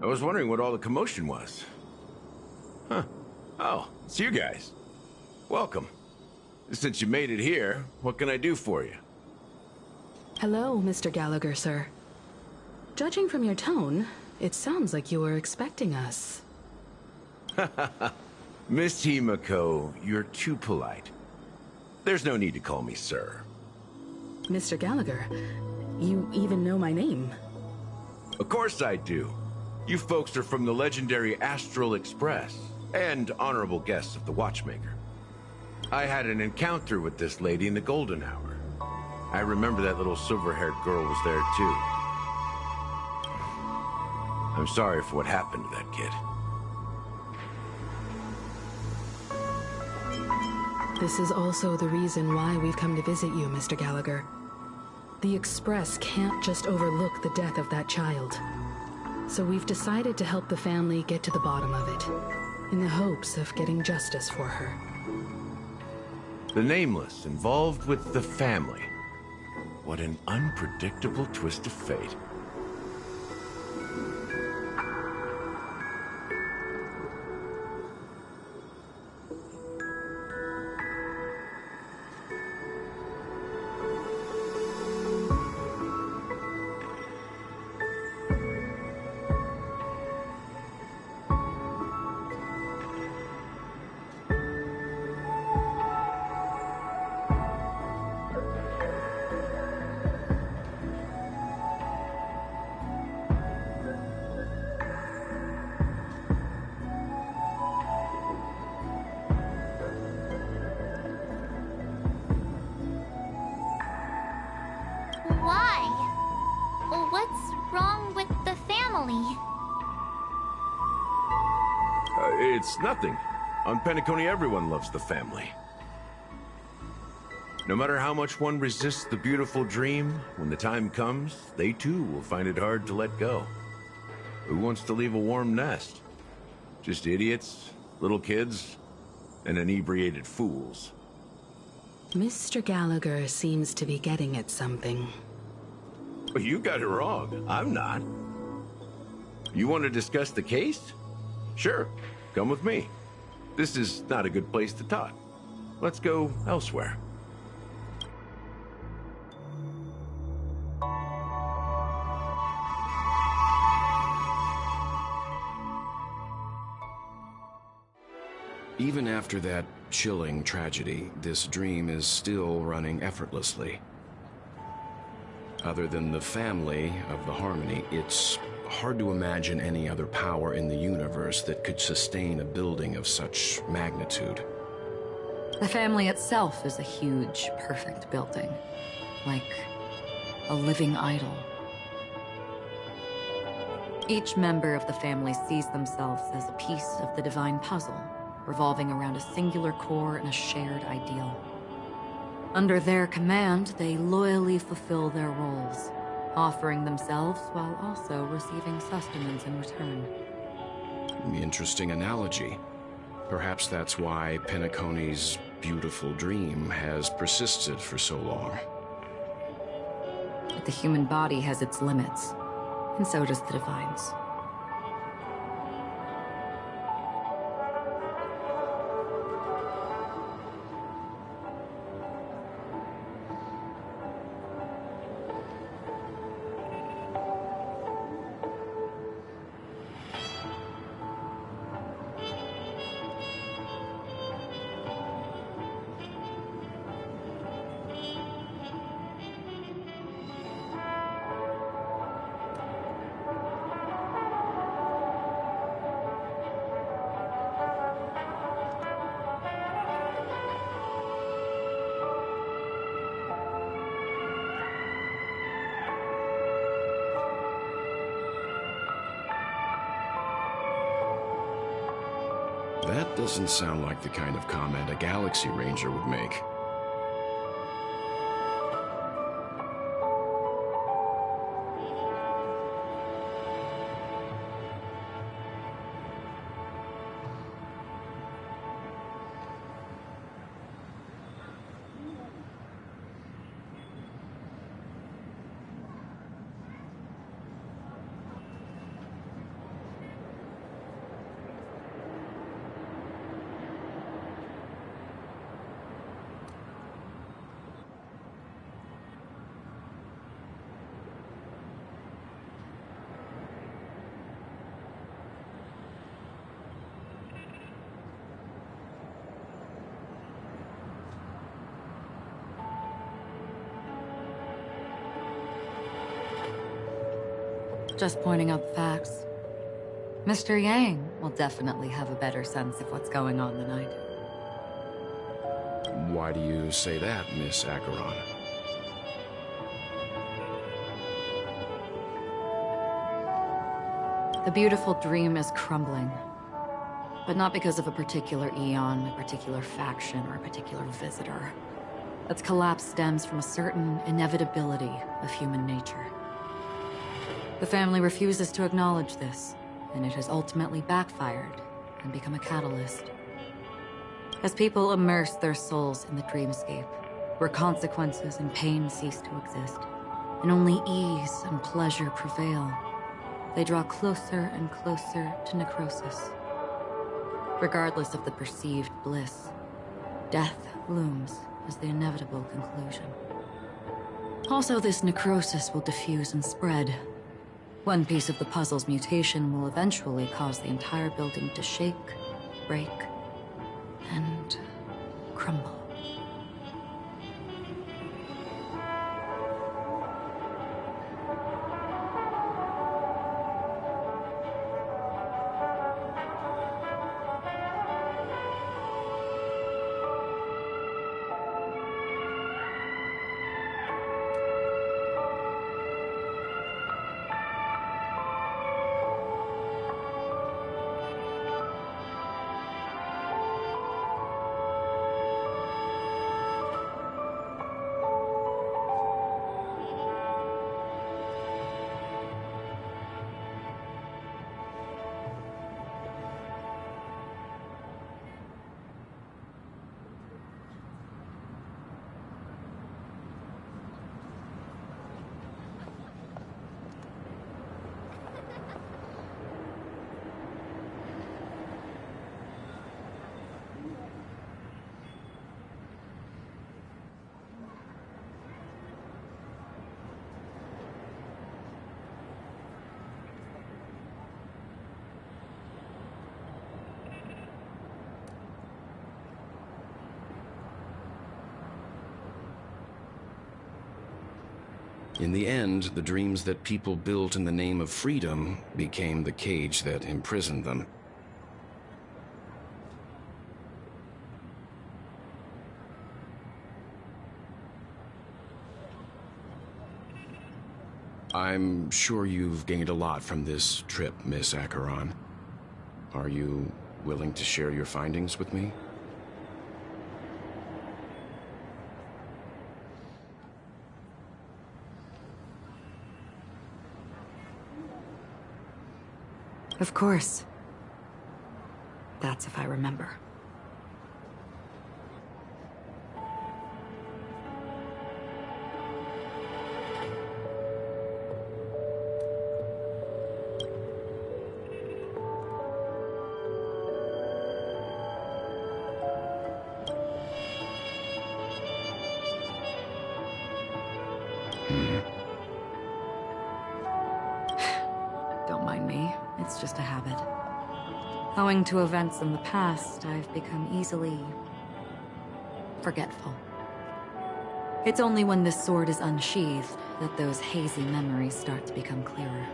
I was wondering what all the commotion was. Huh. Oh, it's you guys. Welcome. Since you made it here, what can I do for you? Hello, Mr. Gallagher, sir. Judging from your tone, it sounds like you were expecting us. Miss Himiko, you're too polite. There's no need to call me sir. Mr. Gallagher, you even know my name. Of course I do. You folks are from the legendary Astral Express, and honorable guests of the Watchmaker. I had an encounter with this lady in the Golden Hour. I remember that little silver-haired girl was there too. I'm sorry for what happened to that kid. This is also the reason why we've come to visit you, Mr. Gallagher. The Express can't just overlook the death of that child. So we've decided to help the family get to the bottom of it, in the hopes of getting justice for her. The Nameless involved with the family. What an unpredictable twist of fate. It's nothing. On Penacony, everyone loves the family. No matter how much one resists the beautiful dream, when the time comes, they too will find it hard to let go. Who wants to leave a warm nest? Just idiots, little kids, and inebriated fools. Mr. Gallagher seems to be getting at something. But you got it wrong. I'm not. You want to discuss the case? Sure. Come with me. This is not a good place to talk. Let's go elsewhere. Even after that chilling tragedy, this dream is still running effortlessly. Other than the family of the Harmony, it's hard to imagine any other power in the universe that could sustain a building of such magnitude. The family itself is a huge, perfect building. Like a living idol. Each member of the family sees themselves as a piece of the divine puzzle, revolving around a singular core and a shared ideal. Under their command, they loyally fulfill their roles, offering themselves while also receiving sustenance in return. Interesting analogy. Perhaps that's why Penacony's beautiful dream has persisted for so long. But the human body has its limits, and so does the divine's. That doesn't sound like the kind of comment a Galaxy Ranger would make. Just pointing out the facts. Mr. Yang will definitely have a better sense of what's going on than I do. Why do you say that, Miss Acheron? The beautiful dream is crumbling. But not because of a particular eon, a particular faction, or a particular visitor. Its collapse stems from a certain inevitability of human nature. The family refuses to acknowledge this, and it has ultimately backfired and become a catalyst. As people immerse their souls in the dreamscape, where consequences and pain cease to exist, and only ease and pleasure prevail, they draw closer and closer to necrosis. Regardless of the perceived bliss, death looms as the inevitable conclusion. Also, this necrosis will diffuse and spread. One piece of the puzzle's mutation will eventually cause the entire building to shake, break, and crumble. In the end, the dreams that people built in the name of freedom became the cage that imprisoned them. I'm sure you've gained a lot from this trip, Miss Acheron. Are you willing to share your findings with me? Of course. That's if I remember. Don't mind me. It's just a habit. Owing to events in the past, I've become easily forgetful. It's only when this sword is unsheathed that those hazy memories start to become clearer.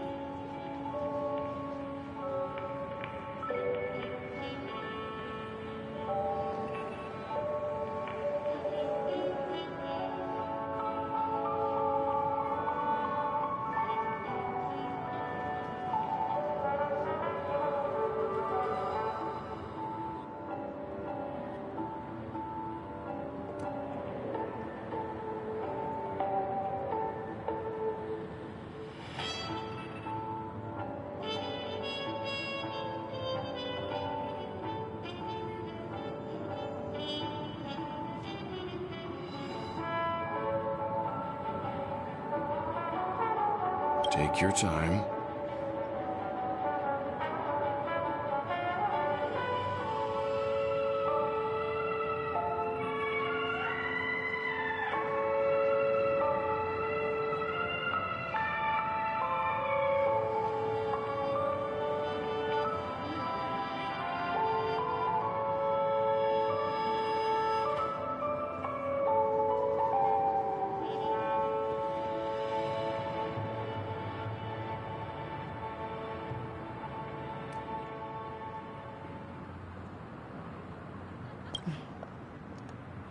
Take your time.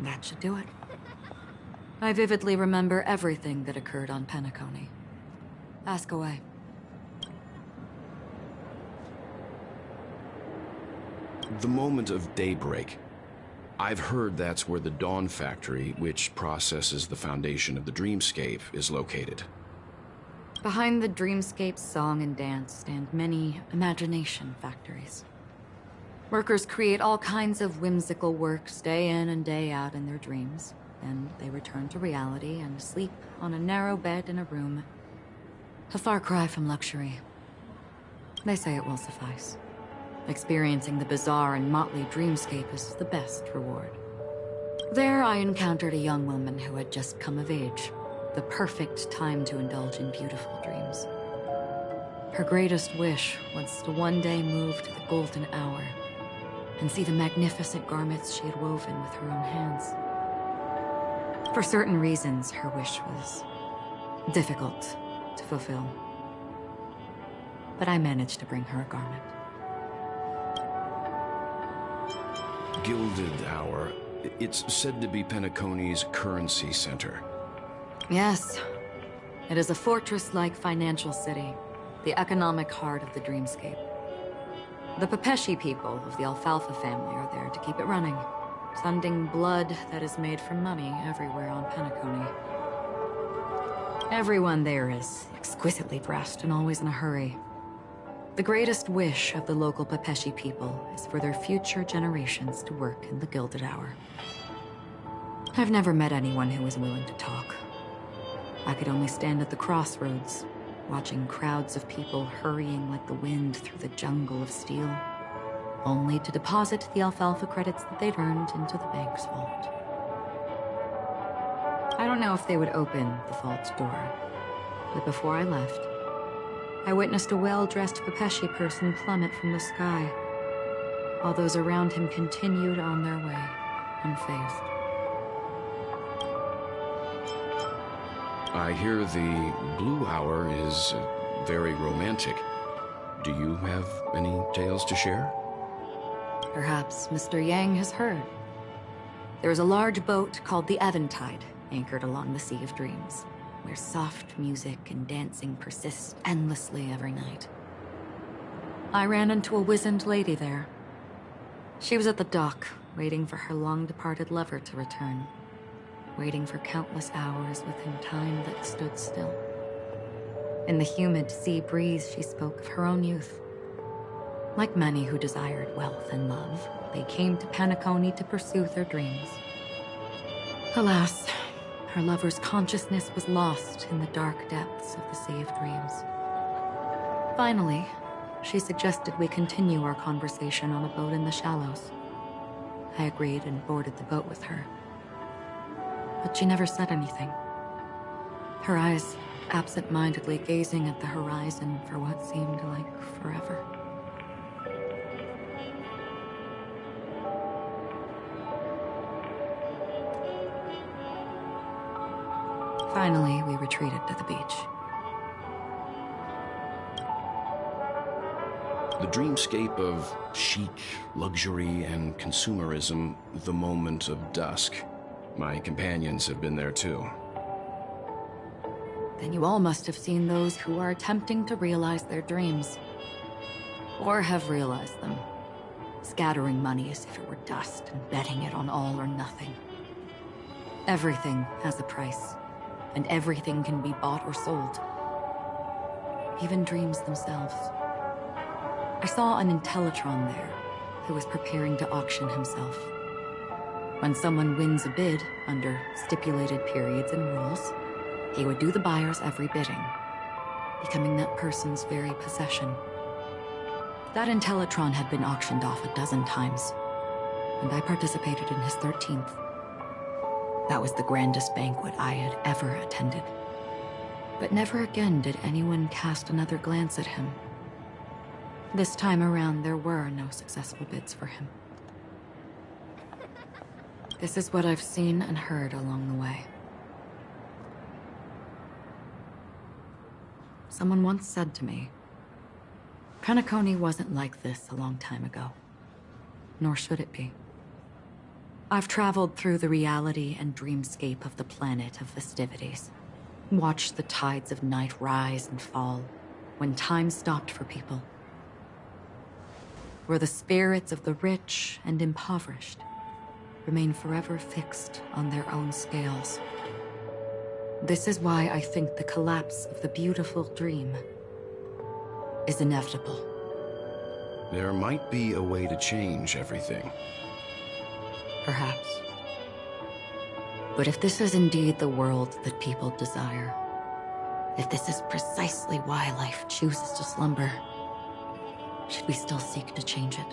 That should do it. I vividly remember everything that occurred on Penacony. Ask away. The moment of daybreak. I've heard that's where the Dawn Factory, which processes the foundation of the dreamscape, is located. Behind the dreamscape's song and dance stand many imagination factories. Workers create all kinds of whimsical works day in and day out in their dreams. Then they return to reality and sleep on a narrow bed in a room. A far cry from luxury. They say it will suffice. Experiencing the bizarre and motley dreamscape is the best reward. There I encountered a young woman who had just come of age. The perfect time to indulge in beautiful dreams. Her greatest wish was to one day move to the golden hour and see the magnificent garments she had woven with her own hands. For certain reasons, her wish was difficult to fulfill. But I managed to bring her a garment. Gilded Hour. It's said to be Penacony's currency center. Yes. It is a fortress-like financial city, the economic heart of the dreamscape. The Pepeshi people of the Alfalfa family are there to keep it running, funding blood that is made from money everywhere on Penacony. Everyone there is exquisitely dressed and always in a hurry. The greatest wish of the local Pepeshi people is for their future generations to work in the Gilded Hour. I've never met anyone who was willing to talk. I could only stand at the crossroads, watching crowds of people hurrying like the wind through the jungle of steel, only to deposit the alfalfa credits that they'd earned into the bank's vault. I don't know if they would open the vault's door, but before I left, I witnessed a well-dressed Pepeshi person plummet from the sky, while those around him continued on their way, unfazed. I hear the Blue Hour is very romantic. Do you have any tales to share? Perhaps Mr. Yang has heard. There is a large boat called the Eventide, anchored along the Sea of Dreams, where soft music and dancing persist endlessly every night. I ran into a wizened lady there. She was at the dock, waiting for her long-departed lover to return, waiting for countless hours within time that stood still. In the humid sea breeze, she spoke of her own youth. Like many who desired wealth and love, they came to Penacony to pursue their dreams. Alas, her lover's consciousness was lost in the dark depths of the Sea of Dreams. Finally, she suggested we continue our conversation on a boat in the shallows. I agreed and boarded the boat with her. But she never said anything. Her eyes absent-mindedly gazing at the horizon for what seemed like forever. Finally, we retreated to the beach. The dreamscape of chic, luxury, and consumerism, the moment of dusk. My companions have been there too. Then you all must have seen those who are attempting to realize their dreams. Or have realized them. Scattering money as if it were dust and betting it on all or nothing. Everything has a price. And everything can be bought or sold. Even dreams themselves. I saw an Intellitron there, who was preparing to auction himself. When someone wins a bid, under stipulated periods and rules, he would do the buyer's every bidding, becoming that person's very possession. That Intellitron had been auctioned off a dozen times, and I participated in his 13th. That was the grandest banquet I had ever attended. But never again did anyone cast another glance at him. This time around, there were no successful bids for him. This is what I've seen and heard along the way. Someone once said to me, Penacony wasn't like this a long time ago. Nor should it be. I've traveled through the reality and dreamscape of the planet of festivities. Watched the tides of night rise and fall when time stopped for people. Where the spirits of the rich and impoverished remain forever fixed on their own scales. This is why I think the collapse of the beautiful dream is inevitable. There might be a way to change everything. Perhaps. But if this is indeed the world that people desire, if this is precisely why life chooses to slumber, should we still seek to change it?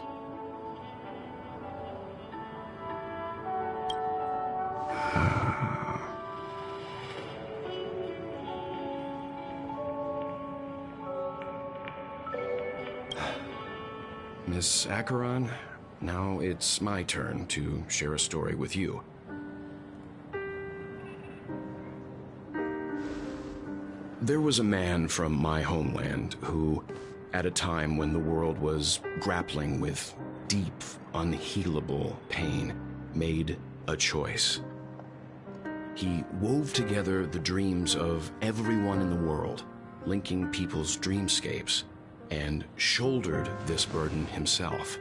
Miss Acheron, now it's my turn to share a story with you. There was a man from my homeland who, at a time when the world was grappling with deep, unhealable pain, made a choice. He wove together the dreams of everyone in the world, linking people's dreamscapes, and shouldered this burden himself.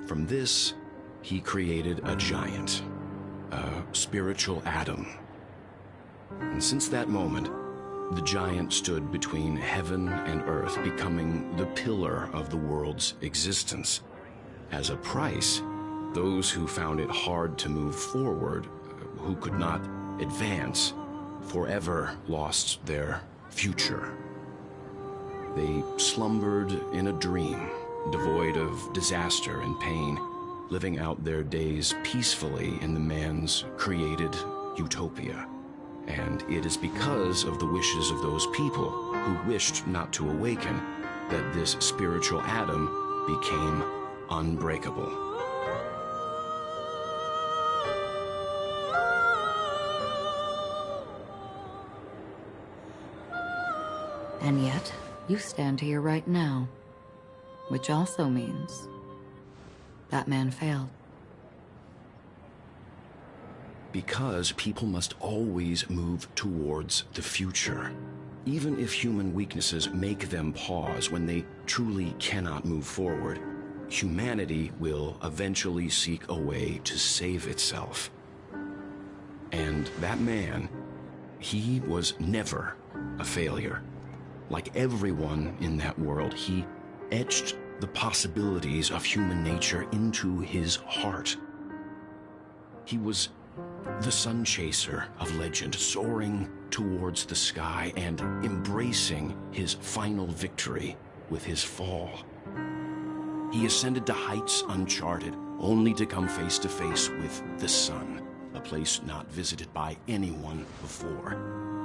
From this, he created a giant, a spiritual atom. And since that moment, the giant stood between heaven and earth, becoming the pillar of the world's existence. As a price, those who found it hard to move forward, who could not advance, forever lost their future. They slumbered in a dream, devoid of disaster and pain, living out their days peacefully in the man's created utopia. And it is because of the wishes of those people who wished not to awaken that this spiritual atom became unbreakable. And yet, you stand here right now, which also means that man failed. Because people must always move towards the future. Even if human weaknesses make them pause when they truly cannot move forward, humanity will eventually seek a way to save itself. And that man, he was never a failure. Like everyone in that world, he etched the possibilities of human nature into his heart. He was the sun chaser of legend, soaring towards the sky and embracing his final victory with his fall. He ascended to heights uncharted, only to come face to face with the sun, a place not visited by anyone before.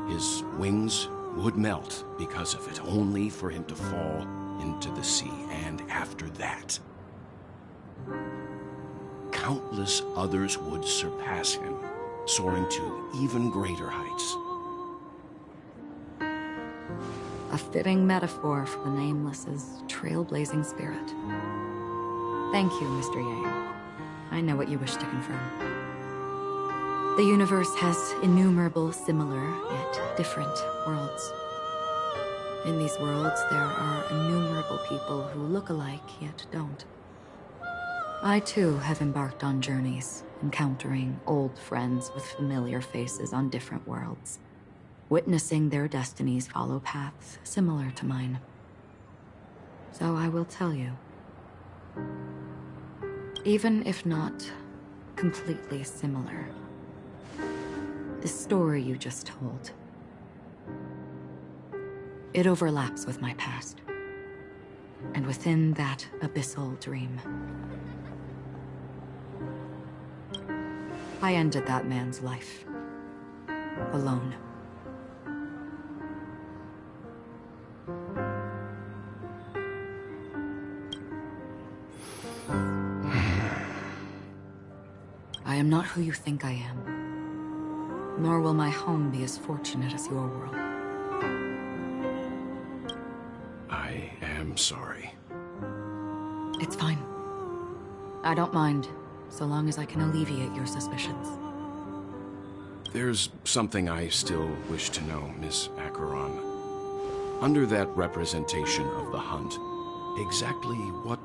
His wings would melt because of it, only for him to fall into the sea. And after that, countless others would surpass him, soaring to even greater heights. A fitting metaphor for the Nameless's trailblazing spirit. Thank you, Mr. Yang. I know what you wish to confirm. The universe has innumerable similar, yet different worlds. In these worlds, there are innumerable people who look alike, yet don't. I, too, have embarked on journeys, encountering old friends with familiar faces on different worlds, witnessing their destinies follow paths similar to mine. So I will tell you. Even if not completely similar, the story you just told, it overlaps with my past, and within that abyssal dream, I ended that man's life, alone. I am not who you think I am, nor will my home be as fortunate as your world. I am sorry. It's fine. I don't mind, so long as I can alleviate your suspicions. There's something I still wish to know, Miss Acheron. Under that representation of the hunt, exactly what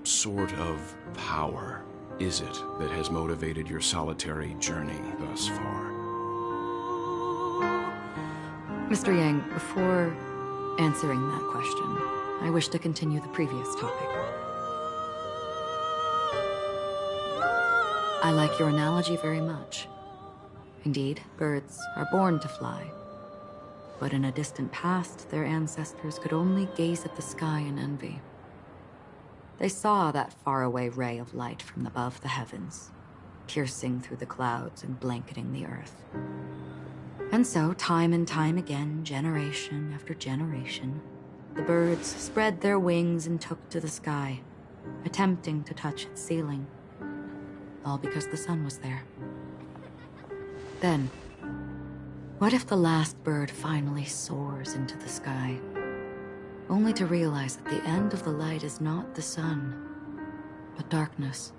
sort of power is it that has motivated your solitary journey thus far? Mr. Yang, before answering that question, I wish to continue the previous topic. I like your analogy very much. Indeed, birds are born to fly. But in a distant past, their ancestors could only gaze at the sky in envy. They saw that faraway ray of light from above the heavens, piercing through the clouds and blanketing the earth. And so, time and time again, generation after generation, the birds spread their wings and took to the sky, attempting to touch its ceiling, all because the sun was there. Then, what if the last bird finally soars into the sky, only to realize that the end of the light is not the sun, but darkness?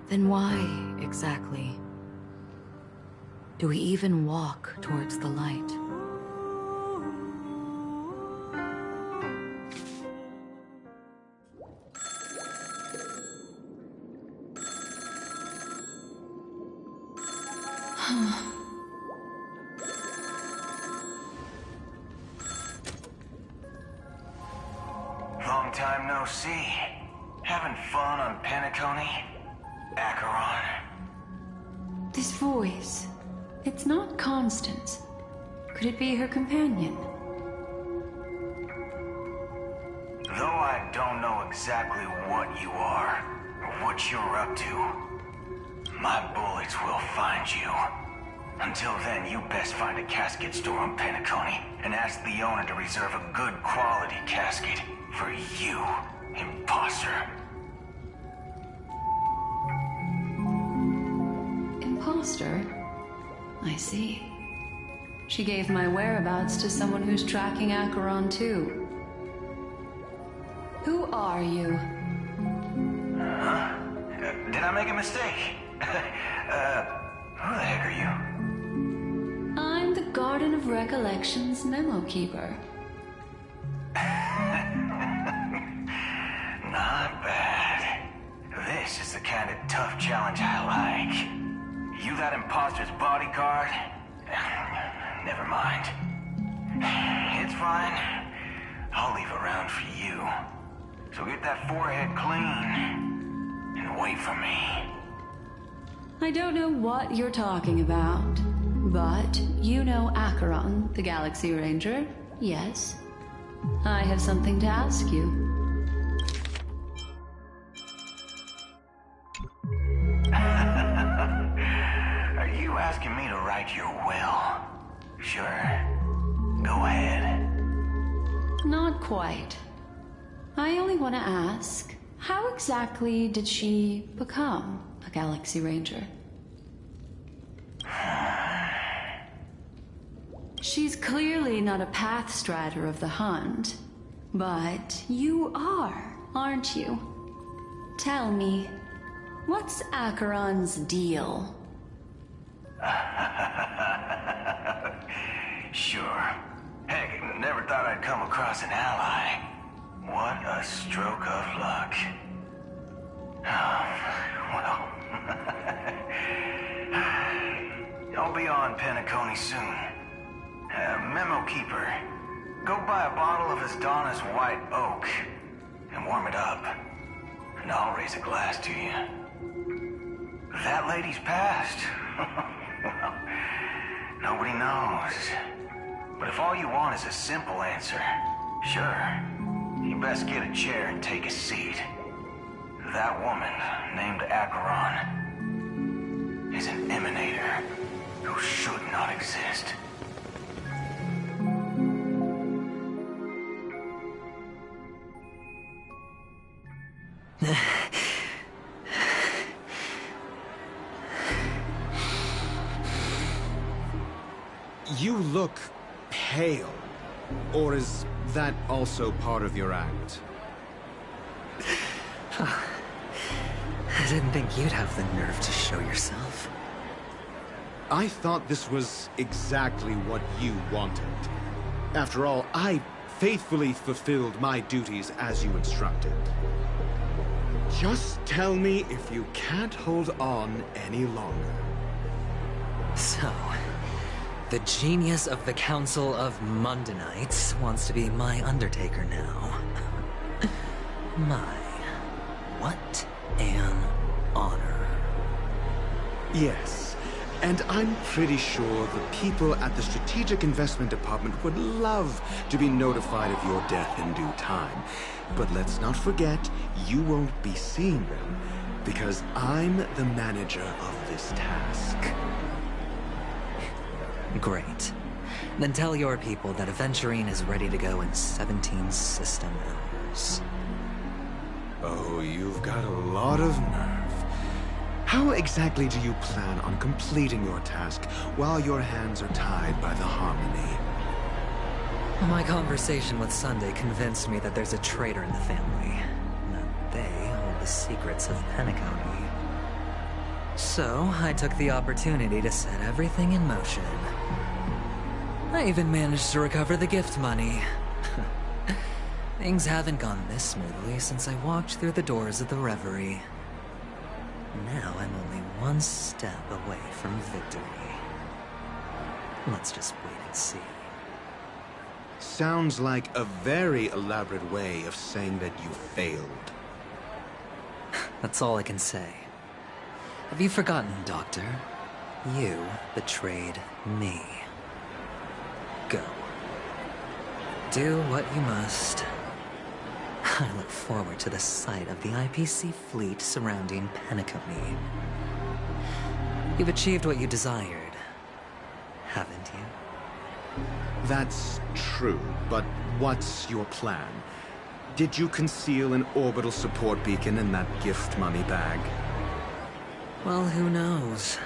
Then why, exactly, do we even walk towards the light? Long time no see. Having fun on Penacony? Acheron? This voice, it's not Constance. Could it be her companion? Though I don't know exactly what you are, or what you're up to, my bullets will find you. Until then, you best find a casket store on Penacony and ask the owner to reserve a good quality casket for you, imposter. Imposter? I see. She gave my whereabouts to someone who's tracking Acheron too. Who are you? Huh? Did I make a mistake? Who the heck are you? I'm the Garden of Recollection's memo keeper. Not bad. This is the kind of tough challenge I like. You that imposter's bodyguard? Never mind. It's fine. I'll leave a round for you. So get that forehead clean and wait for me. I don't know what you're talking about, but you know Acheron, the Galaxy Ranger, yes? I have something to ask you. Are you asking me to write your will? Sure. Go ahead. Not quite. I only want to ask, how exactly did she become a Galaxy Ranger? She's clearly not a path strider of the hunt, but you are, aren't you? Tell me, what's Acheron's deal? Sure. Heck, never thought I'd come across an ally. What a stroke of luck. Well... I'll be on Penacony soon. Memo Keeper, go buy a bottle of Asdana's White Oak and warm it up. And I'll raise a glass to you. That lady's passed. Well, nobody knows. But if all you want is a simple answer, sure, you best get a chair and take a seat. That woman, named Acheron, is an emanator who should not exist. You look pale. Or is that also part of your act? I didn't think you'd have the nerve to show yourself. I thought this was exactly what you wanted. After all, I faithfully fulfilled my duties as you instructed. Just tell me if you can't hold on any longer. So, the genius of the Council of Mundanites wants to be my Undertaker now. What an honor. Yes, and I'm pretty sure the people at the Strategic Investment Department would love to be notified of your death in due time. But let's not forget, you won't be seeing them, because I'm the manager of this task. Great. Then tell your people that Aventurine is ready to go in 17 system hours. Oh, you've got a lot of nerve. How exactly do you plan on completing your task while your hands are tied by the Harmony? My conversation with Sunday convinced me that there's a traitor in the family. That they hold the secrets of Penacony. So, I took the opportunity to set everything in motion. I even managed to recover the gift money. Things haven't gone this smoothly since I walked through the doors of the Reverie. Now I'm only one step away from victory. Let's just wait and see. Sounds like a very elaborate way of saying that you failed. That's all I can say. Have you forgotten, Doctor? You betrayed me. Go. Do what you must. I look forward to the sight of the IPC fleet surrounding Penacony. You've achieved what you desired, haven't you? That's true, but what's your plan? Did you conceal an orbital support beacon in that gift money bag? Well, who knows?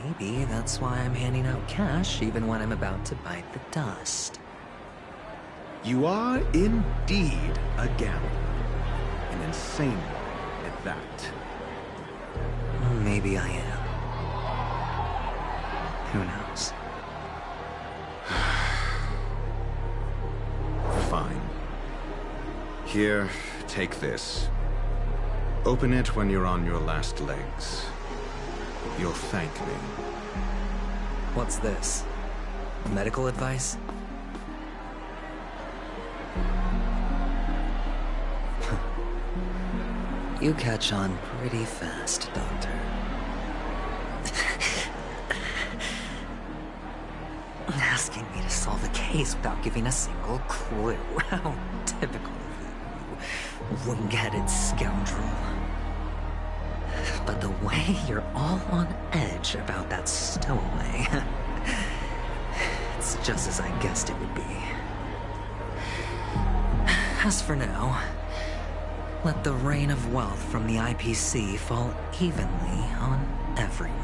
Maybe that's why I'm handing out cash even when I'm about to bite the dust. You are indeed a gambler. An insane one at that. Maybe I am. Who knows? Fine. Here, take this. Open it when you're on your last legs. You'll thank me. What's this? Medical advice? You catch on pretty fast, Doctor. Asking me to solve a case without giving a single clue. How typical of you, wing-headed scoundrel. But the way you're all on edge about that stowaway, it's just as I guessed it would be. As for now, let the rain of wealth from the IPC fall evenly on everyone.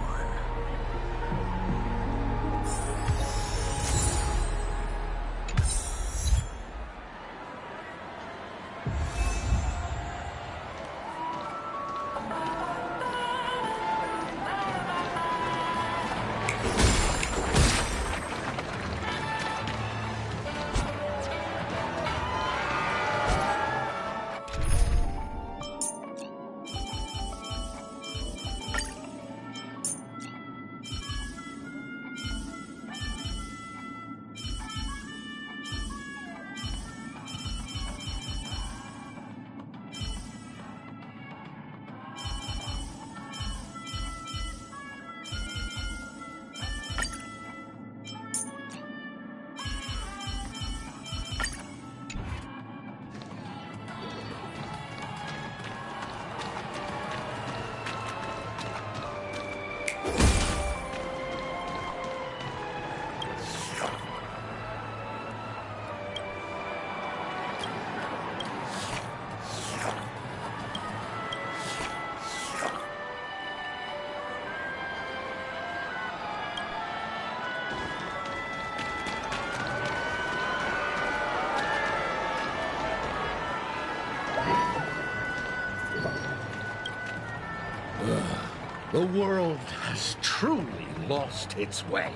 The world has truly lost its way.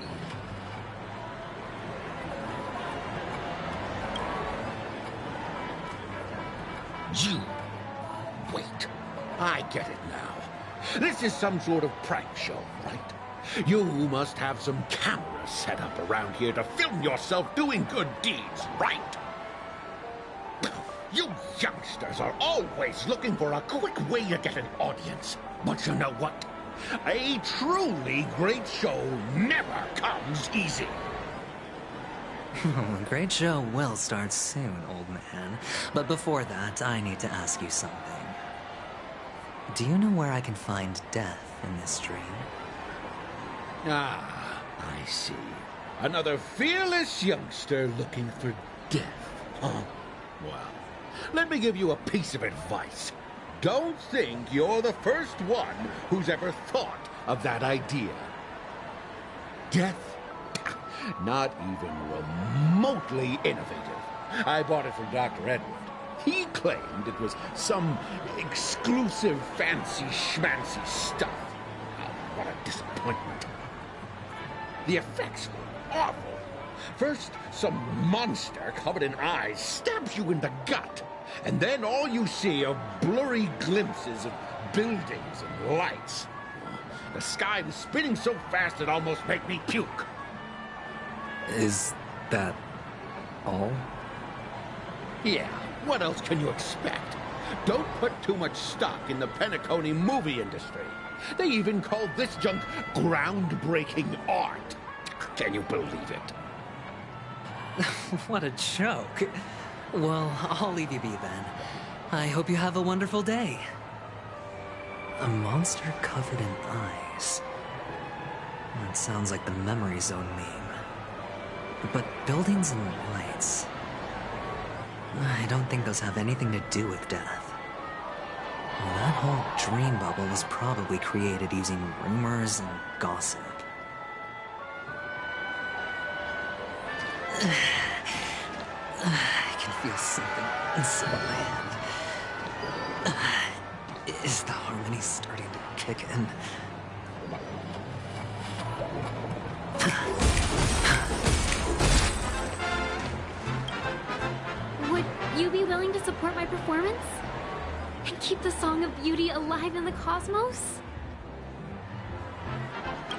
You... Wait. I get it now. This is some sort of prank show, right? You must have some cameras set up around here to film yourself doing good deeds, right? You youngsters are always looking for a quick way to get an audience. But you know what? A truly great show never comes easy. A great show will start soon, old man. But before that, I need to ask you something. Do you know where I can find death in this dream? Ah, I see. Another fearless youngster looking for death, huh? Well, let me give you a piece of advice. Don't think you're the first one who's ever thought of that idea. Death? Not even remotely innovative. I bought it from Dr. Edward. He claimed it was some exclusive fancy schmancy stuff. Oh, what a disappointment. The effects were awful. First, some monster covered in eyes stabs you in the gut. And then all you see are blurry glimpses of buildings and lights. The sky was spinning so fast it almost made me puke. Is that all? Yeah, what else can you expect? Don't put too much stock in the Penacony movie industry. They even call this junk groundbreaking art. Can you believe it? What a joke. Well, I'll leave you be then. I hope you have a wonderful day. A monster covered in eyes. That sounds like the Memory Zone meme. But buildings and lights... I don't think those have anything to do with death. Well, that whole dream bubble was probably created using rumors and gossip. I can feel something inside my hand. Is the harmony starting to kick in? Would you be willing to support my performance? And keep the Song of Beauty alive in the cosmos?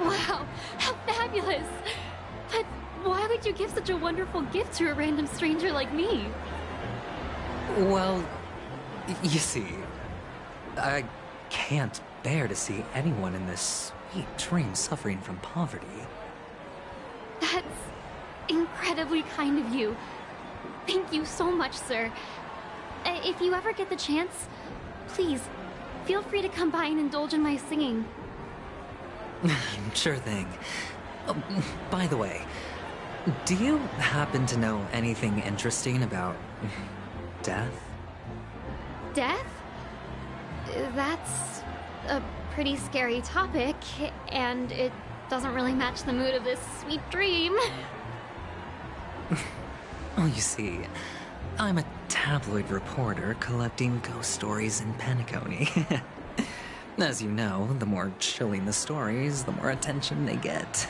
Wow, how fabulous! But why would you give such a wonderful gift to a random stranger like me? Well, you see, I can't bear to see anyone in this sweet dream suffering from poverty. That's incredibly kind of you. Thank you so much, sir. If you ever get the chance, please, feel free to come by and indulge in my singing. Sure thing. By the way, do you happen to know anything interesting about death? Death? That's a pretty scary topic, and it doesn't really match the mood of this sweet dream. Oh, you see, I'm a tabloid reporter collecting ghost stories in Penacony. As you know, the more chilling the stories, the more attention they get.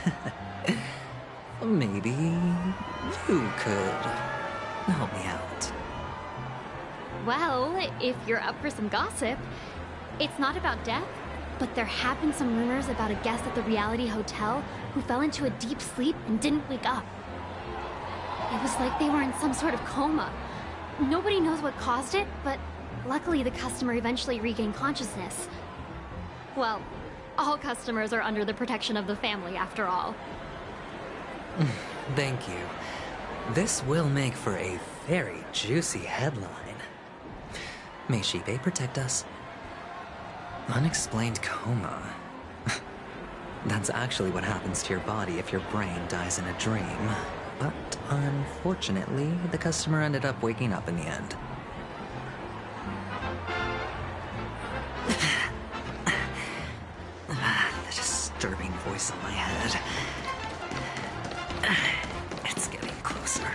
Maybe you could help me out. Well, if you're up for some gossip, it's not about death, but there have been some rumors about a guest at the reality hotel who fell into a deep sleep and didn't wake up. It was like they were in some sort of coma. Nobody knows what caused it, but luckily the customer eventually regained consciousness. Well, all customers are under the protection of the family, after all. Thank you. This will make for a very juicy headline. May Shibe protect us. Unexplained coma. That's actually what happens to your body if your brain dies in a dream. But unfortunately, the customer ended up waking up in the end. The disturbing voice in my head. It's getting closer.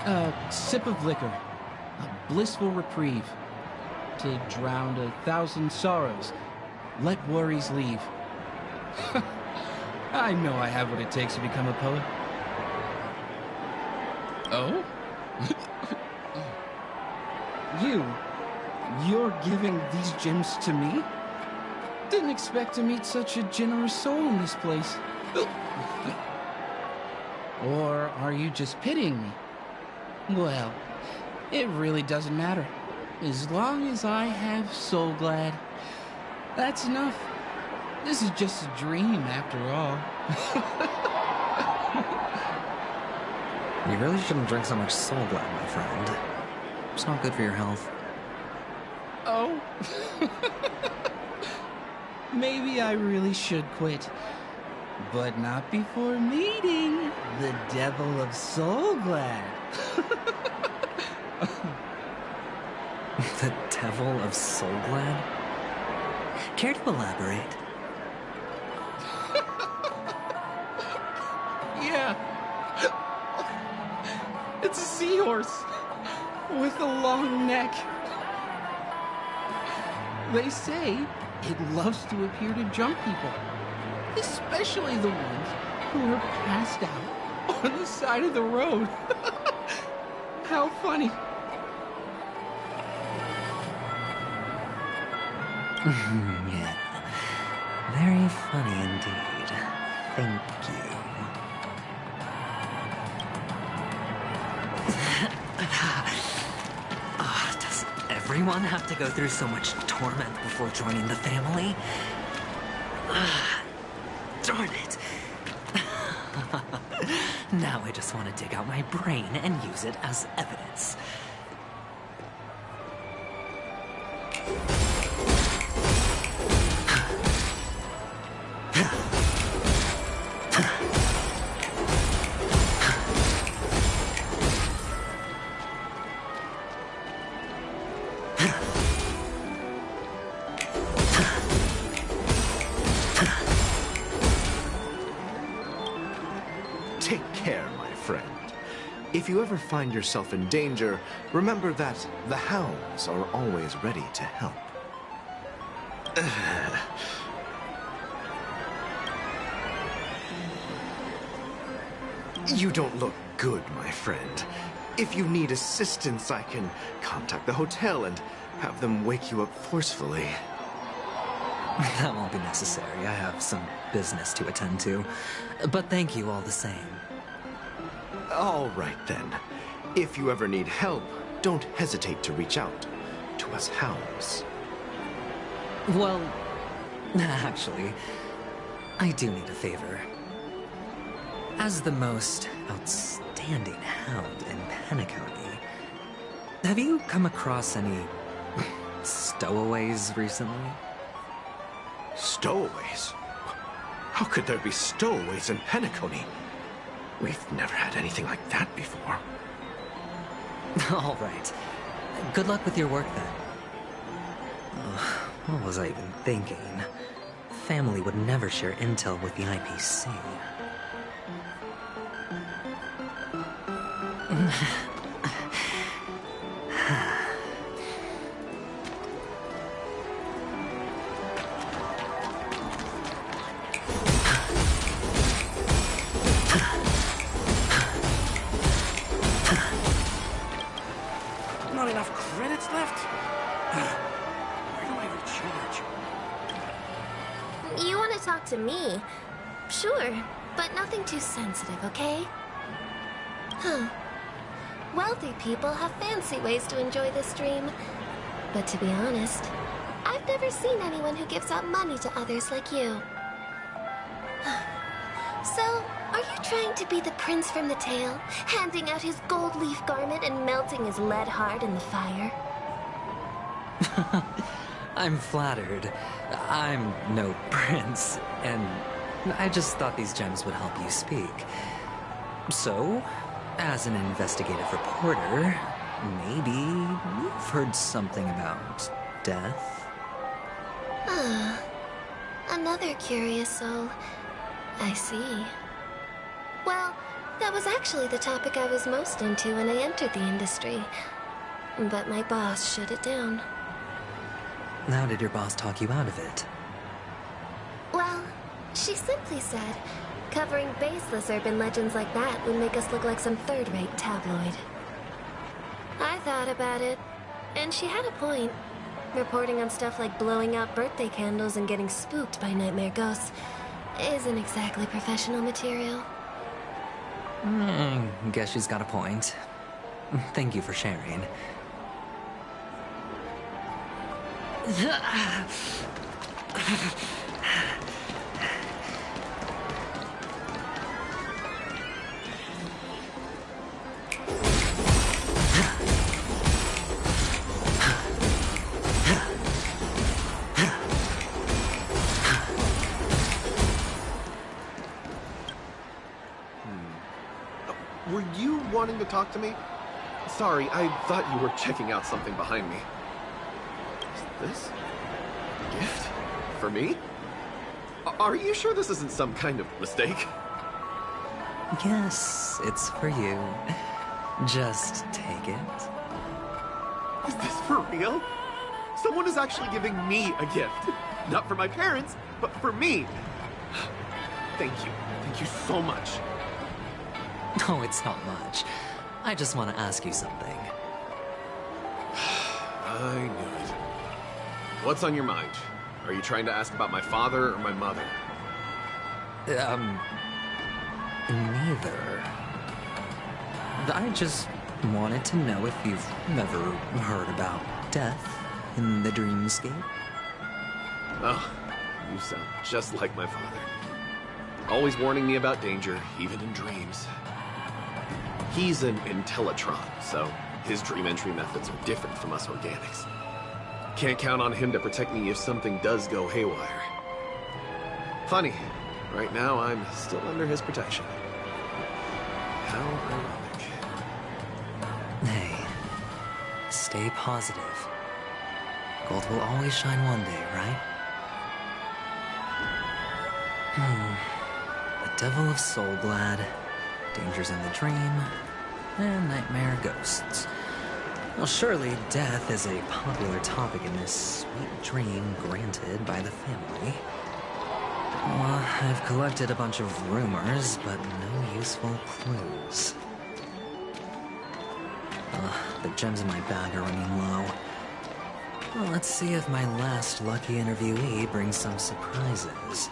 A sip of liquor. A blissful reprieve. To drown 1,000 sorrows. Let worries leave. I know I have what it takes to become a poet. Oh? You're giving these gems to me? Didn't expect to meet such a generous soul in this place. Or are you just pitying me? Well, it really doesn't matter. As long as I have Soul Glad, that's enough. This is just a dream after all. You really shouldn't drink so much Soul Glad, my friend. It's not good for your health. Oh? Maybe I really should quit. But not before meeting the Devil of Soul Glad. The Devil of Soul Glad? Care to elaborate? Yeah. It's a seahorse with a long neck. They say it loves to appear to drunk people, especially the ones who are passed out on the side of the road. How funny. Yeah. Very funny indeed. Thank you. Does everyone have to go through so much torment before joining the family? Darn it. Now I just want to dig out my brain and use it as evidence. Take care, my friend. If you ever find yourself in danger, remember that the hounds are always ready to help. You don't look good, my friend. If you need assistance, I can contact the hotel and have them wake you up forcefully. That won't be necessary. I have some business to attend to. But thank you all the same. All right, then. If you ever need help, don't hesitate to reach out to us hounds. Well, actually, I do need a favor. As the most outstanding hound in Penacony, have you come across any stowaways recently? Stowaways? How could there be stowaways in Penacony? We've never had anything like that before. All right. Good luck with your work, then. What was I even thinking? Family would never share intel with the IPC. Not enough credits left? Where do I recharge? You want to talk to me? Sure, but nothing too sensitive, okay? Huh. Wealthy people have fancy ways to enjoy this dream. But to be honest, I've never seen anyone who gives out money to others like you. So, are you trying to be the prince from the tale, handing out his gold leaf garment and melting his lead heart in the fire? I'm flattered. I'm no prince, and I just thought these gems would help you speak. So, as an investigative reporter, maybe you've heard something about death? Ah, another curious soul. I see. Well, That was actually the topic I was most into when I entered the industry. But my boss shut it down. How did your boss talk you out of it? Well, she simply said, covering baseless urban legends like that would make us look like some third-rate tabloid. I thought about it, and she had a point. Reporting on stuff like blowing out birthday candles and getting spooked by nightmare ghosts isn't exactly professional material. Guess she's got a point. Thank you for sharing. Were you wanting to talk to me? Sorry, I thought you were checking out something behind me. Is this a gift? For me? Are you sure this isn't some kind of mistake? Yes, it's for you. Just take it. Is this for real? Someone is actually giving me a gift. Not for my parents, but for me. Thank you. Thank you so much. No, it's not much. I just want to ask you something. I knew it. What's on your mind? Are you trying to ask about my father or my mother? Neither. I just wanted to know if you've ever heard about death in the dreamscape. Oh, you sound just like my father. Always warning me about danger, even in dreams. He's an Intellitron, so his dream entry methods are different from us organics. Can't count on him to protect me if something does go haywire. Funny, right now I'm still under his protection. How ironic. Hey, stay positive. Gold will always shine one day, right? The Devil of Soulglad, dangers in the dream, and nightmare ghosts. Well, surely death is a popular topic in this sweet dream granted by the family. Well, I've collected a bunch of rumors, but no useful clues. The gems in my bag are running low. Well, let's see if my last lucky interviewee brings some surprises.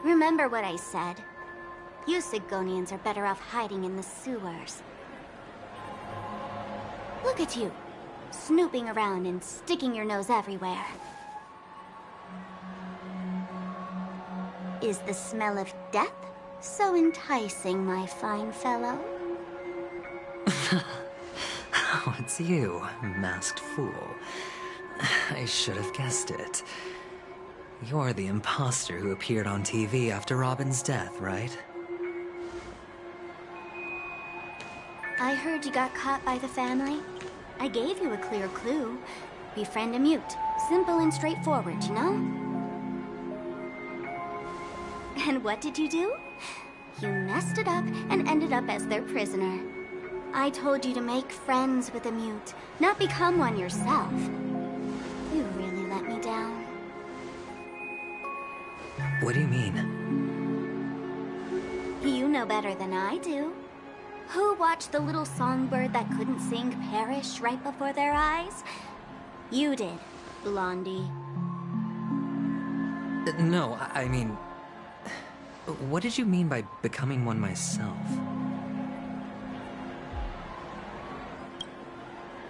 Remember what I said. You Sigonians are better off hiding in the sewers. Look at you, snooping around and sticking your nose everywhere. Is the smell of death so enticing, my fine fellow? Oh, it's you, masked fool. I should have guessed it. You're the imposter who appeared on TV after Robin's death, right? I heard you got caught by the family. I gave you a clear clue. Befriend a mute. Simple and straightforward, you know? And what did you do? You messed it up and ended up as their prisoner. I told you to make friends with a mute, not become one yourself. You really let me down. What do you mean? You know better than I do. Who watched the little songbird that couldn't sing perish right before their eyes? You did, Blondie. No, I mean... What did you mean by becoming one myself?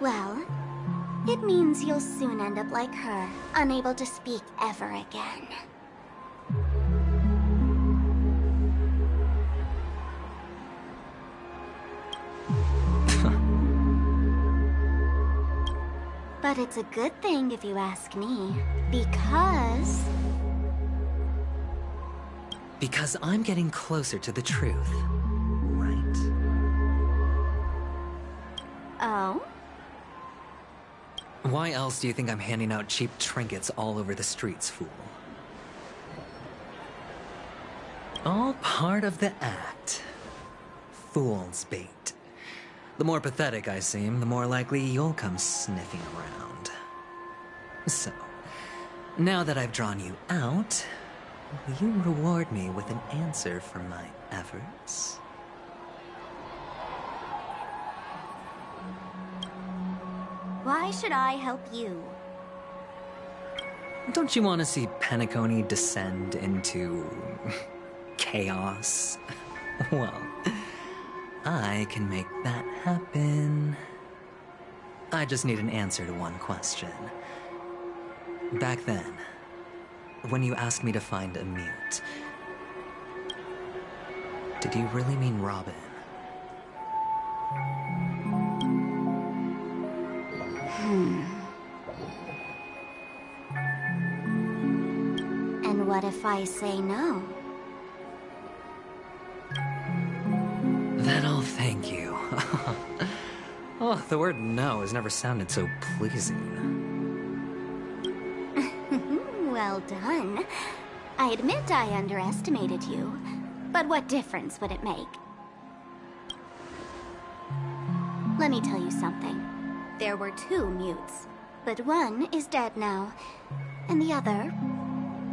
Well, it means you'll soon end up like her, unable to speak ever again. But it's a good thing if you ask me, because... Because I'm getting closer to the truth, right? Oh? Why else do you think I'm handing out cheap trinkets all over the streets, fool? All part of the act. Fool's bait. The more pathetic I seem, the more likely you'll come sniffing around. So, now that I've drawn you out, will you reward me with an answer for my efforts? Why should I help you? Don't you want to see Penacony descend into chaos? Well, I can make that happen. I just need an answer to one question. Back then, when you asked me to find a mute, did you really mean Robin? And what if I say no? Then I'll thank you. Oh, the word no has never sounded so pleasing. Well done. I admit I underestimated you, but what difference would it make? Let me tell you something. There were 2 mutes, but one is dead now, and the other,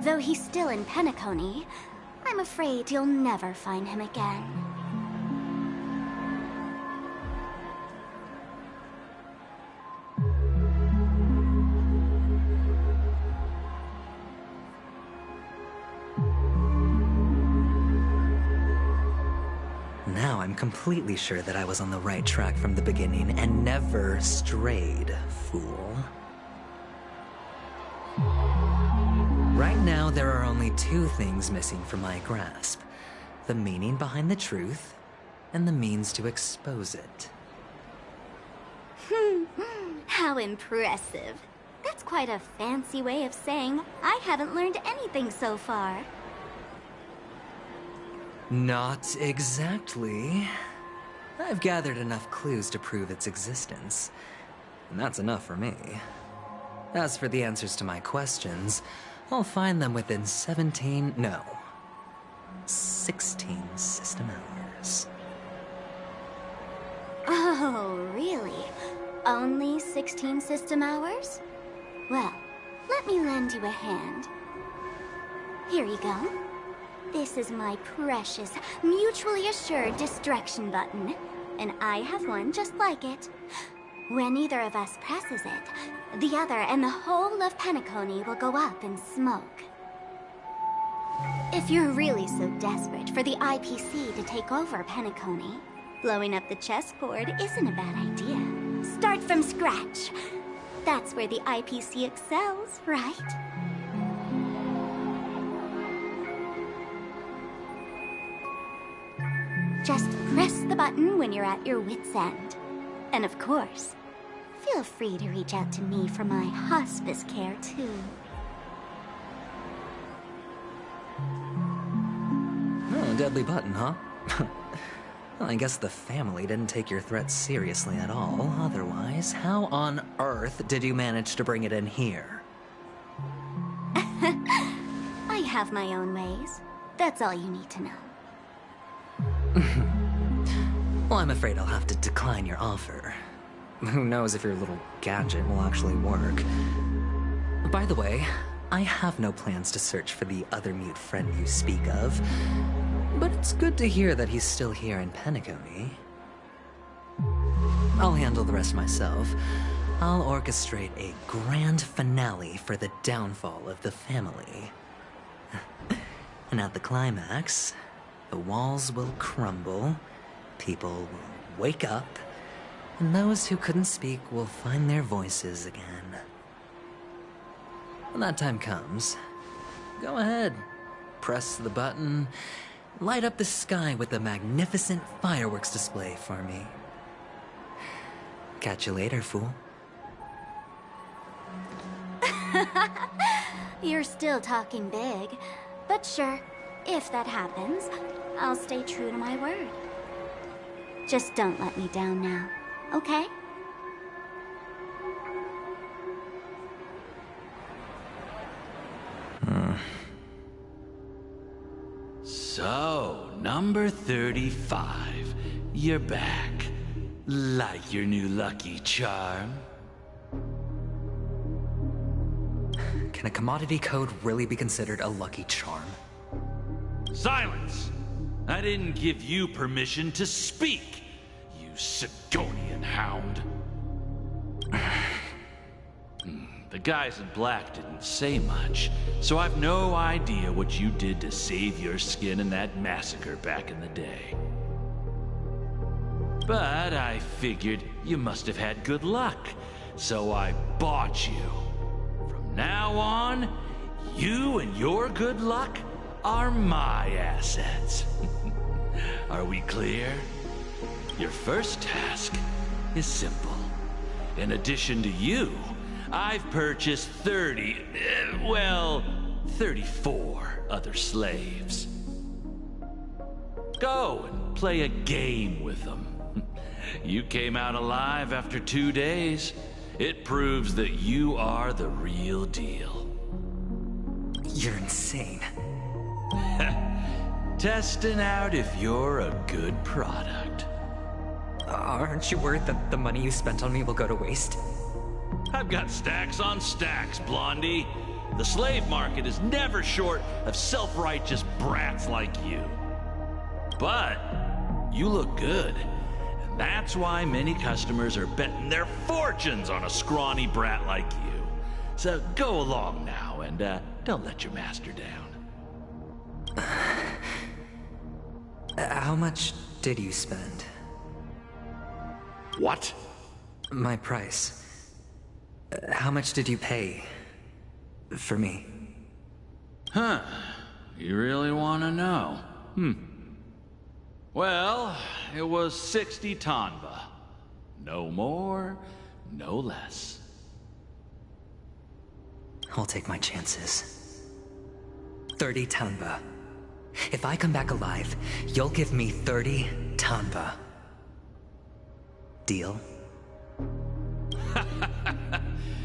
though he's still in Penacony, I'm afraid you'll never find him again. Now I'm completely sure that I was on the right track from the beginning and never strayed, fool. Right now, there are only 2 things missing from my grasp. The meaning behind the truth, and the means to expose it. How impressive. That's quite a fancy way of saying I haven't learned anything so far. Not exactly. I've gathered enough clues to prove its existence, and that's enough for me. As for the answers to my questions, I'll find them within 16 system hours. Oh, really? Only 16 system hours? Well, let me lend you a hand. Here you go. This is my precious, mutually assured distraction button, and I have one just like it. When either of us presses it, the other and the whole of Penacony will go up in smoke. If you're really so desperate for the IPC to take over Penacony, blowing up the chessboard isn't a bad idea. Start from scratch. That's where the IPC excels, right? Just press the button when you're at your wit's end. And of course, feel free to reach out to me for my hospice care, too. Oh, deadly button, huh? Well, I guess the family didn't take your threat seriously at all. Otherwise, how on earth did you manage to bring it in here? I have my own ways. That's all you need to know. Well, I'm afraid I'll have to decline your offer. Who knows if your little gadget will actually work. By the way, I have no plans to search for the other mute friend you speak of, but it's good to hear that he's still here in Penacony. I'll handle the rest myself. I'll orchestrate a grand finale for the downfall of the family. And at the climax, the walls will crumble, people will wake up, and those who couldn't speak will find their voices again. When that time comes, go ahead, press the button, light up the sky with a magnificent fireworks display for me. Catch you later, fool. You're still talking big, but sure, if that happens, I'll stay true to my word. Just don't let me down now, okay? Number 35. You're back. Like your new lucky charm? Can a commodity code really be considered a lucky charm? Silence! I didn't give you permission to speak, you Sigonian hound. The guys in black didn't say much, so I've no idea what you did to save your skin in that massacre back in the day. But I figured you must have had good luck, so I bought you. From now on, you and your good luck are my assets. Are we clear? Your first task is simple. In addition to you, I've purchased 34 other slaves. Go and play a game with them. You came out alive after 2 days. It proves that you are the real deal. You're insane. Testing out if you're a good product. Aren't you worried that the money you spent on me will go to waste? I've got stacks on stacks, Blondie. The slave market is never short of self-righteous brats like you. But you look good. And that's why many customers are betting their fortunes on a scrawny brat like you. So go along now and don't let your master down. How much did you spend? What? My price. How much did you pay for me? Huh. You really want to know? Well, it was 60 tanva. No more, no less. I'll take my chances. 30 tanva. If I come back alive, you'll give me 30 tanva. Deal?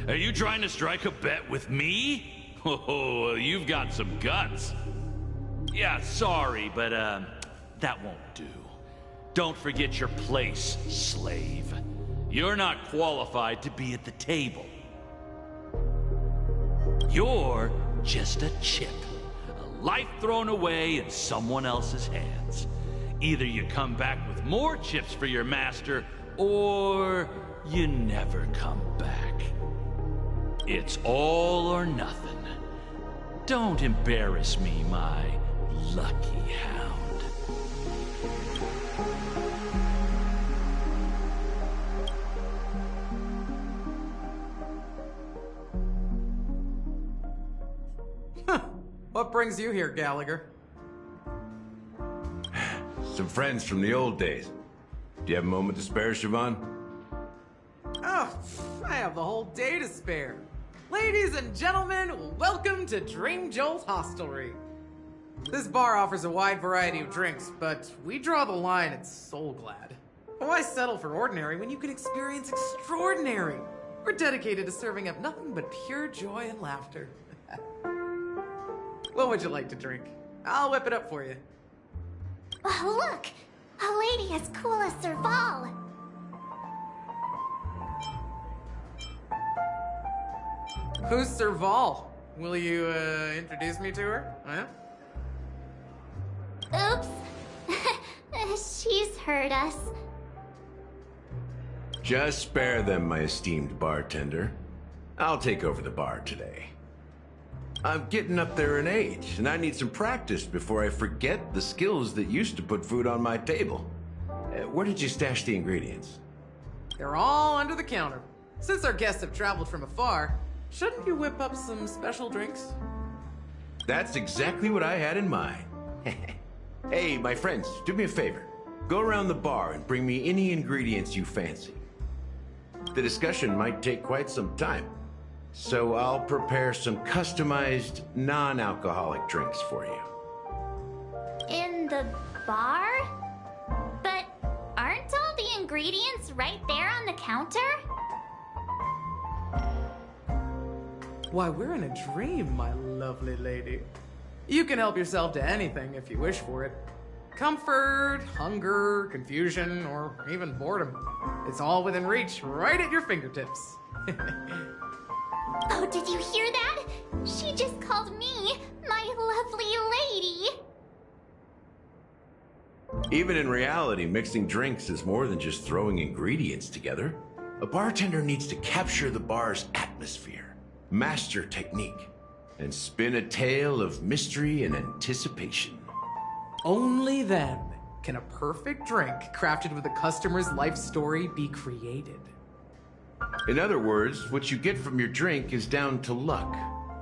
Are you trying to strike a bet with me? Oh, you've got some guts. Yeah, sorry, but that won't do. Don't forget your place, slave. You're not qualified to be at the table. You're just a chip. A life thrown away in someone else's hands. Either you come back with more chips for your master, or you never come back. It's all or nothing. Don't embarrass me, my lucky hound. What brings you here, Gallagher? Some friends from the old days. Do you have a moment to spare, Siobhan? Oh, I have the whole day to spare. Ladies and gentlemen, welcome to Dream Jolt Hostelry. This bar offers a wide variety of drinks, but we draw the line at Soul Glad. Why settle for ordinary when you can experience extraordinary? We're dedicated to serving up nothing but pure joy and laughter. What would you like to drink? I'll whip it up for you. Oh, look! A lady as cool as Serval! Who's Serval? Will you, introduce me to her? Huh? Oops. She's heard us. Just spare them, my esteemed bartender. I'll take over the bar today. I'm getting up there in age, and I need some practice before I forget the skills that used to put food on my table. Where did you stash the ingredients? They're all under the counter. Since our guests have traveled from afar, shouldn't you whip up some special drinks? That's exactly what I had in mind. Hey, my friends, do me a favor. Go around the bar and bring me any ingredients you fancy. The discussion might take quite some time, so I'll prepare some customized, non-alcoholic drinks for you. In the bar? But aren't all the ingredients right there on the counter? Why, we're in a dream, my lovely lady. You can help yourself to anything if you wish for it. Comfort, hunger, confusion, or even boredom. It's all within reach, right at your fingertips. Oh, did you hear that? She just called me my lovely lady. Even in reality, mixing drinks is more than just throwing ingredients together. A bartender needs to capture the bar's atmosphere, master technique, and spin a tale of mystery and anticipation. Only then can a perfect drink crafted with a customer's life story be created. In other words, what you get from your drink is down to luck,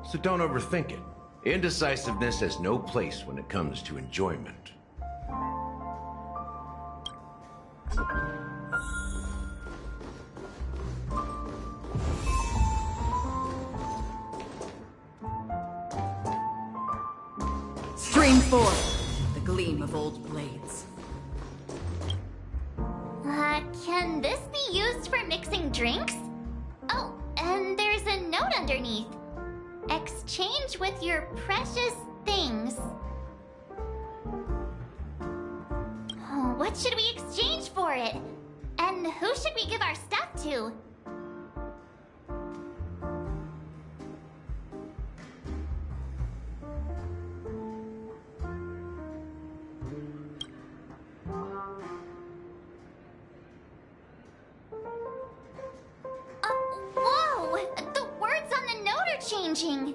so don't overthink it. Indecisiveness has no place when it comes to enjoyment. Stream forth the gleam of old blades. Can this be used for mixing drinks? Oh, and there's a note underneath. Exchange with your precious things. Oh, what should we exchange for it? And who should we give our stuff to? Whoa! The words on the note are changing.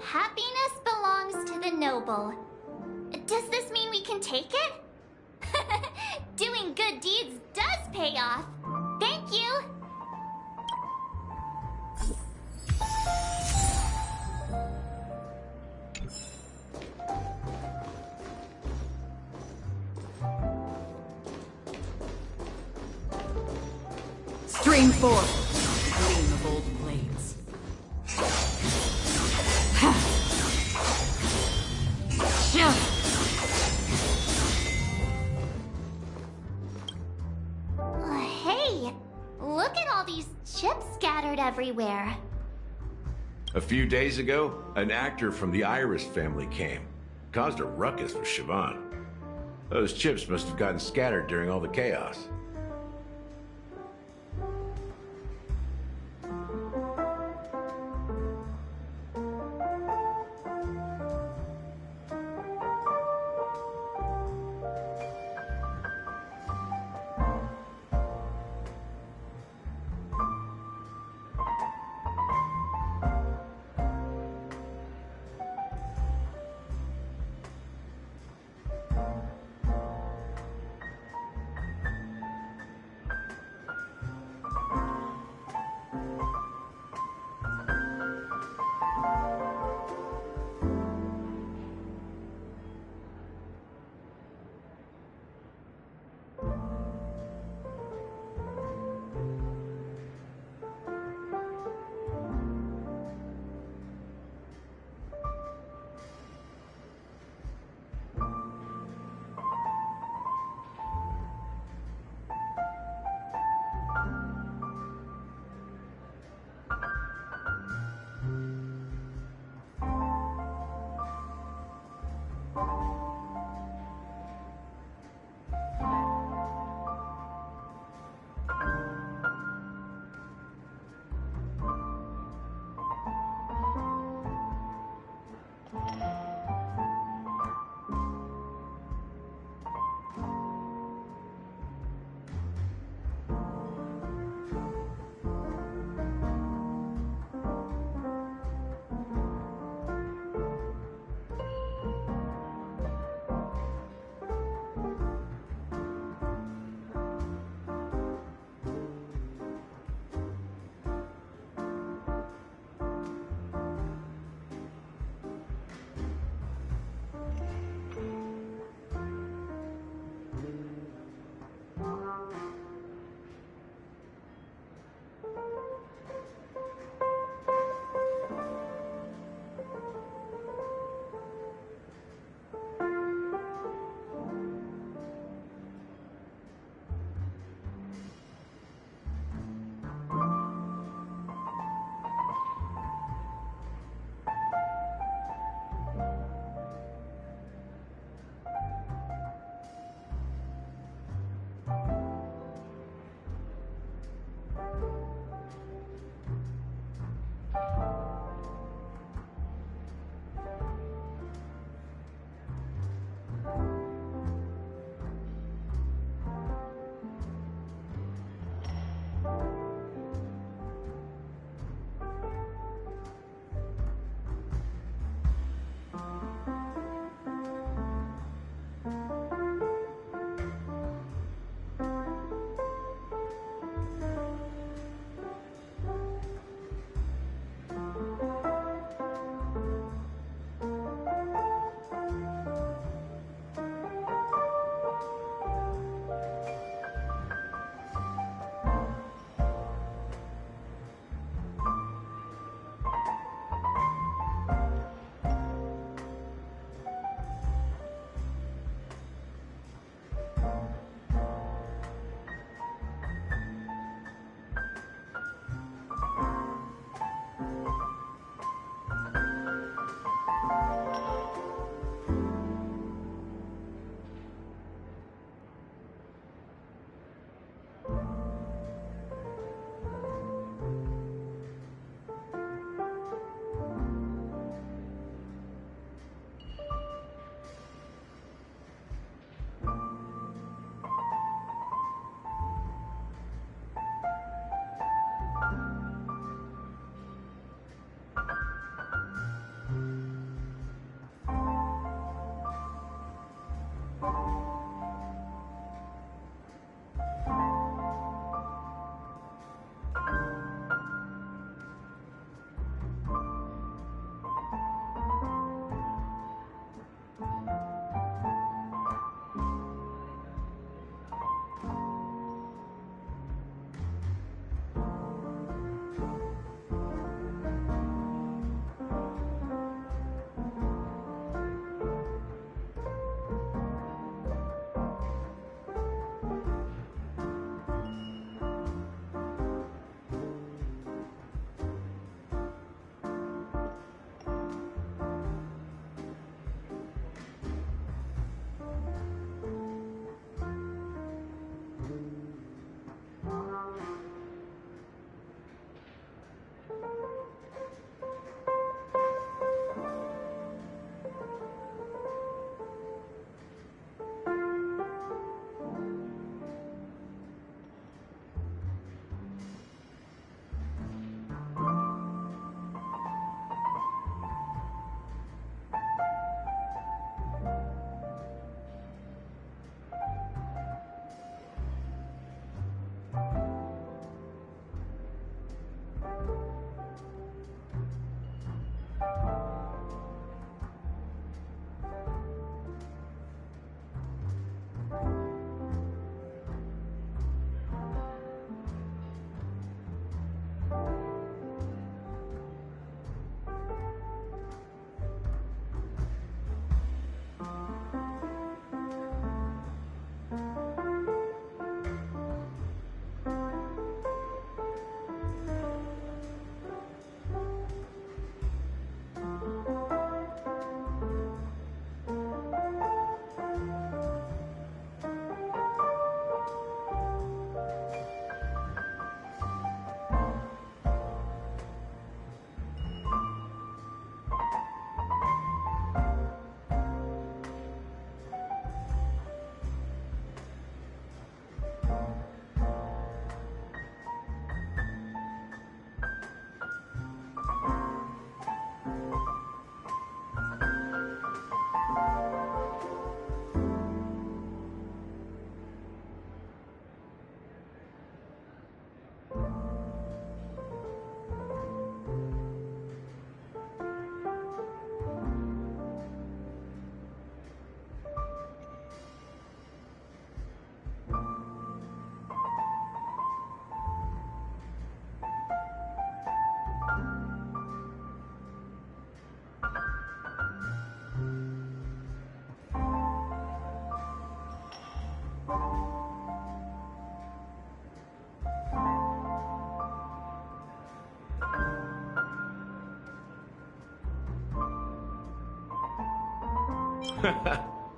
Happiness belongs to the noble. Does this mean we can take it? Doing good deeds does pay off. Thank you. Stream forth the gleam of old blades. Hey, look at all these chips scattered everywhere. A few days ago, an actor from the Iris family came. Caused a ruckus with Siobhan. Those chips must have gotten scattered during all the chaos.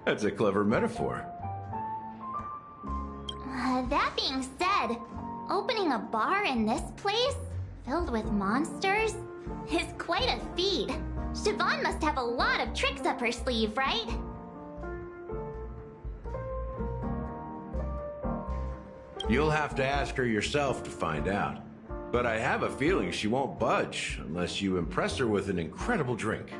That's a clever metaphor. That being said, opening a bar in this place, filled with monsters, is quite a feat. Siobhan must have a lot of tricks up her sleeve, right? You'll have to ask her yourself to find out. But I have a feeling she won't budge unless you impress her with an incredible drink.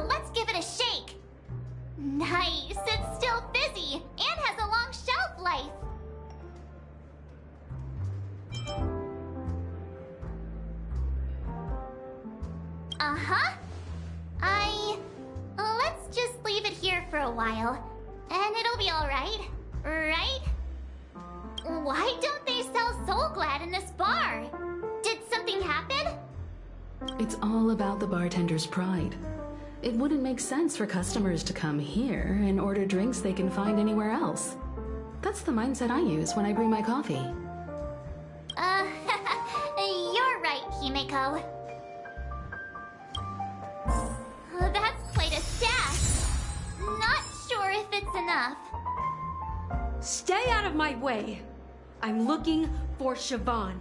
Let's give it a shake. Nice, it's still fizzy and has a long shelf life. Let's just leave it here for a while, and it'll be alright, right? Why don't they sell Soul Glad in this bar? Did something happen? It's all about the bartender's pride. It wouldn't make sense for customers to come here and order drinks they can find anywhere else. That's the mindset I use when I brew my coffee. You're right, Himeko. That's quite a stash. Not sure if it's enough. Stay out of my way. I'm looking for Siobhan.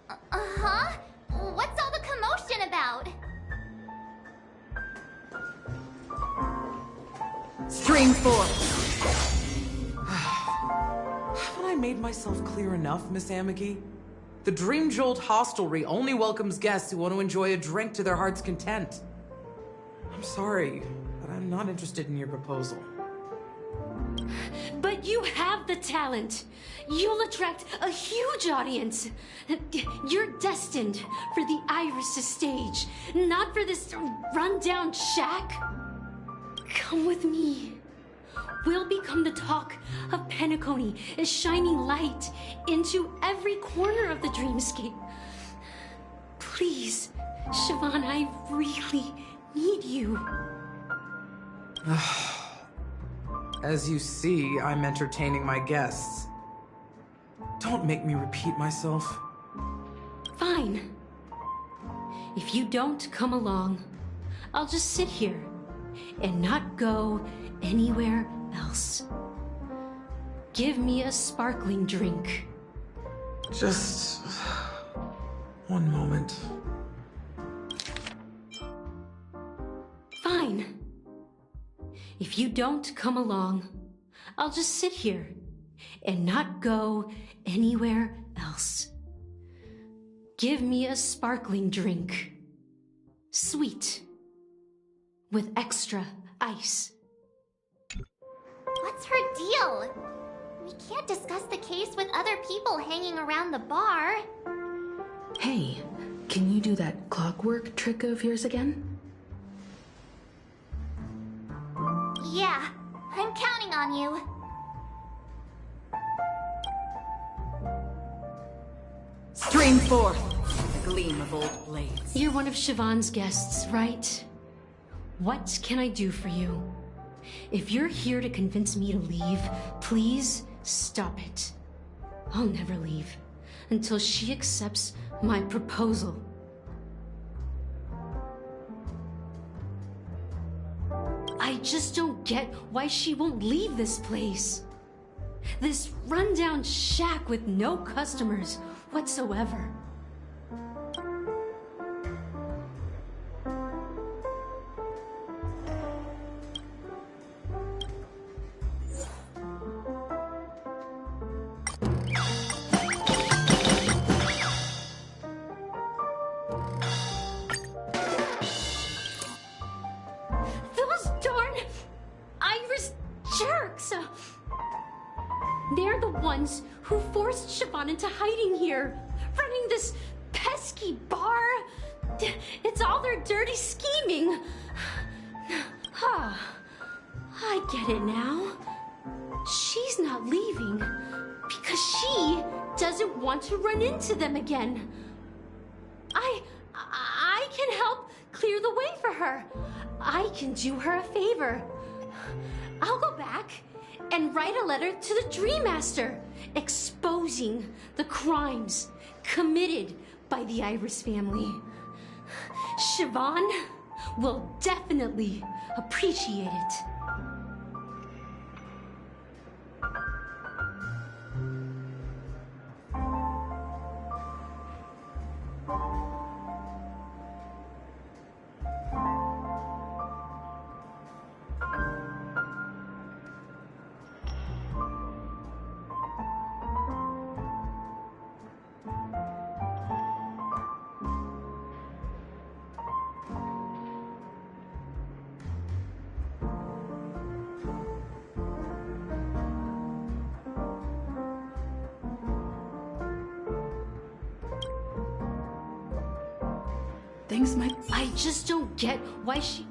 Uh-huh? What's all the commotion about? Stream 4! Haven't I made myself clear enough, Miss Amagi? The Dream Jolt hostelry only welcomes guests who want to enjoy a drink to their heart's content. I'm sorry, but I'm not interested in your proposal. But you have the talent. You'll attract a huge audience. You're destined for the Iris' stage, not for this rundown shack. Come with me. We'll become the talk of Penacony, shining light into every corner of the dreamscape. Please, Siobhan, I really need you. As you see, I'm entertaining my guests. Don't make me repeat myself. Fine. If you don't come along, I'll just sit here and not go anywhere else. Give me a sparkling drink. Just one moment. Fine. If you don't come along, I'll just sit here and not go anywhere else. Give me a sparkling drink. Sweet. With extra ice. What's her deal? We can't discuss the case with other people hanging around the bar. Hey, can you do that clockwork trick of yours again? Yeah, I'm counting on you. Stream 4. The gleam of old blades. You're one of Siobhan's guests, right? What can I do for you? If you're here to convince me to leave, please stop it. I'll never leave until she accepts my proposal. I just don't get why she won't leave this place. This rundown shack with no customers whatsoever. ones who forced Siobhan into hiding here, running this pesky bar. It's all their dirty scheming. I get it now. She's not leaving because she doesn't want to run into them again. I can help clear the way for her. I can do her a favor. I'll go back and write a letter to the Dream Master exposing the crimes committed by the Iris family. Siobhan will definitely appreciate it. Things might... I just don't get why she...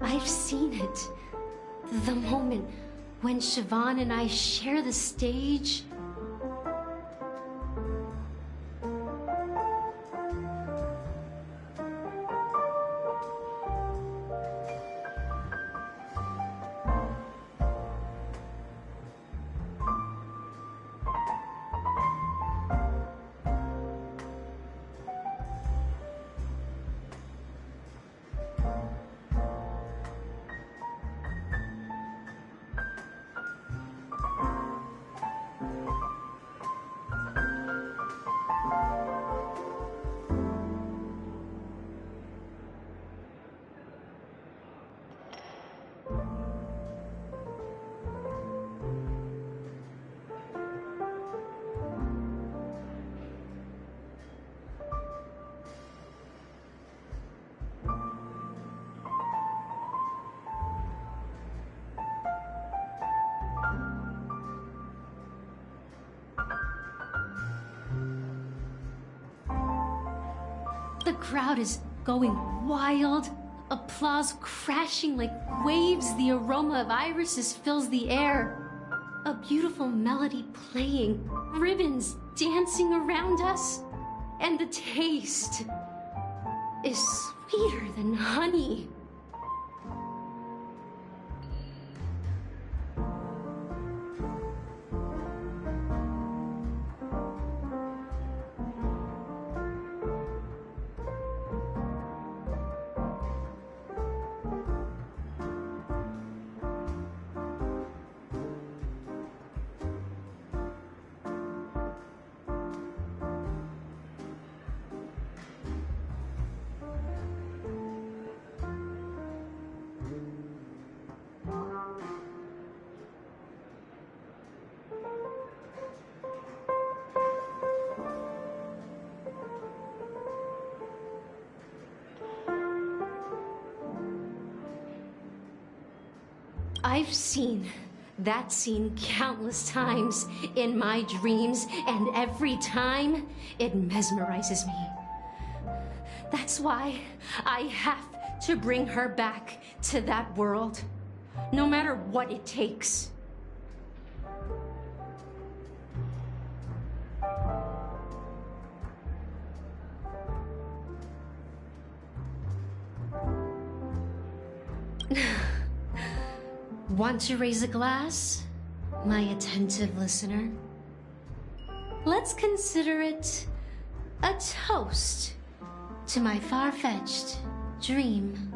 I've seen it. The moment when Siobhan and I share the stage. The crowd is going wild. Applause crashing like waves. The aroma of irises fills the air. A beautiful melody playing. Ribbons dancing around us. And the taste is sweeter than honey. I've seen that scene countless times in my dreams, and every time it mesmerizes me. That's why I have to bring her back to that world, no matter what it takes. Want to raise a glass, my attentive listener? Let's consider it a toast to my far-fetched dream.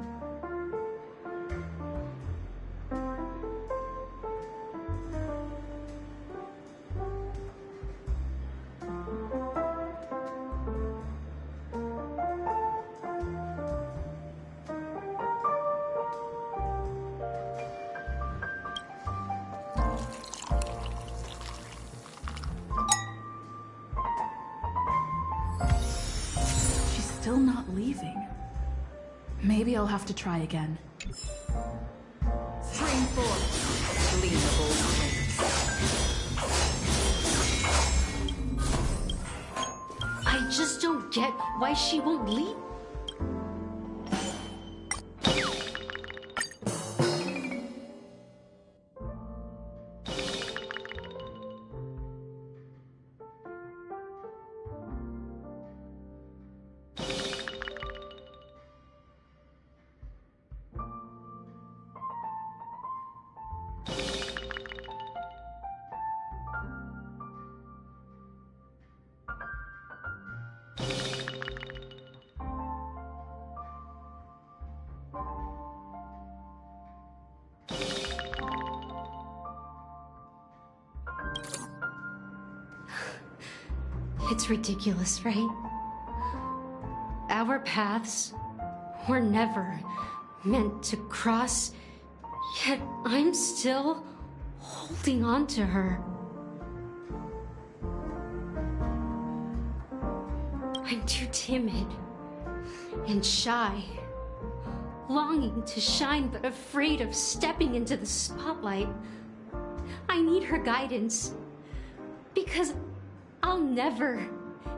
Still not leaving. Maybe I'll have to try again. Stream 4. Lean the bolt. I just don't get why she won't leave. It's ridiculous, right? Our paths were never meant to cross, yet I'm still holding on to her. I'm too timid and shy, longing to shine but afraid of stepping into the spotlight. I need her guidance, because I'll never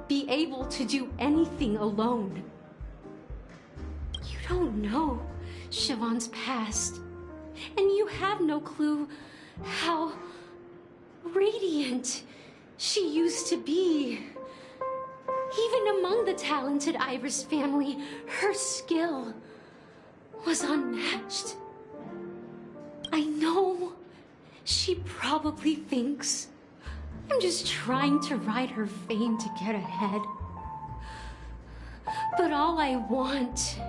be able to do anything alone. You don't know Siobhan's past, and you have no clue how radiant she used to be. Even among the talented Iris family, her skill was unmatched. I know she probably thinks I'm just trying to ride her fame to get ahead. But all I want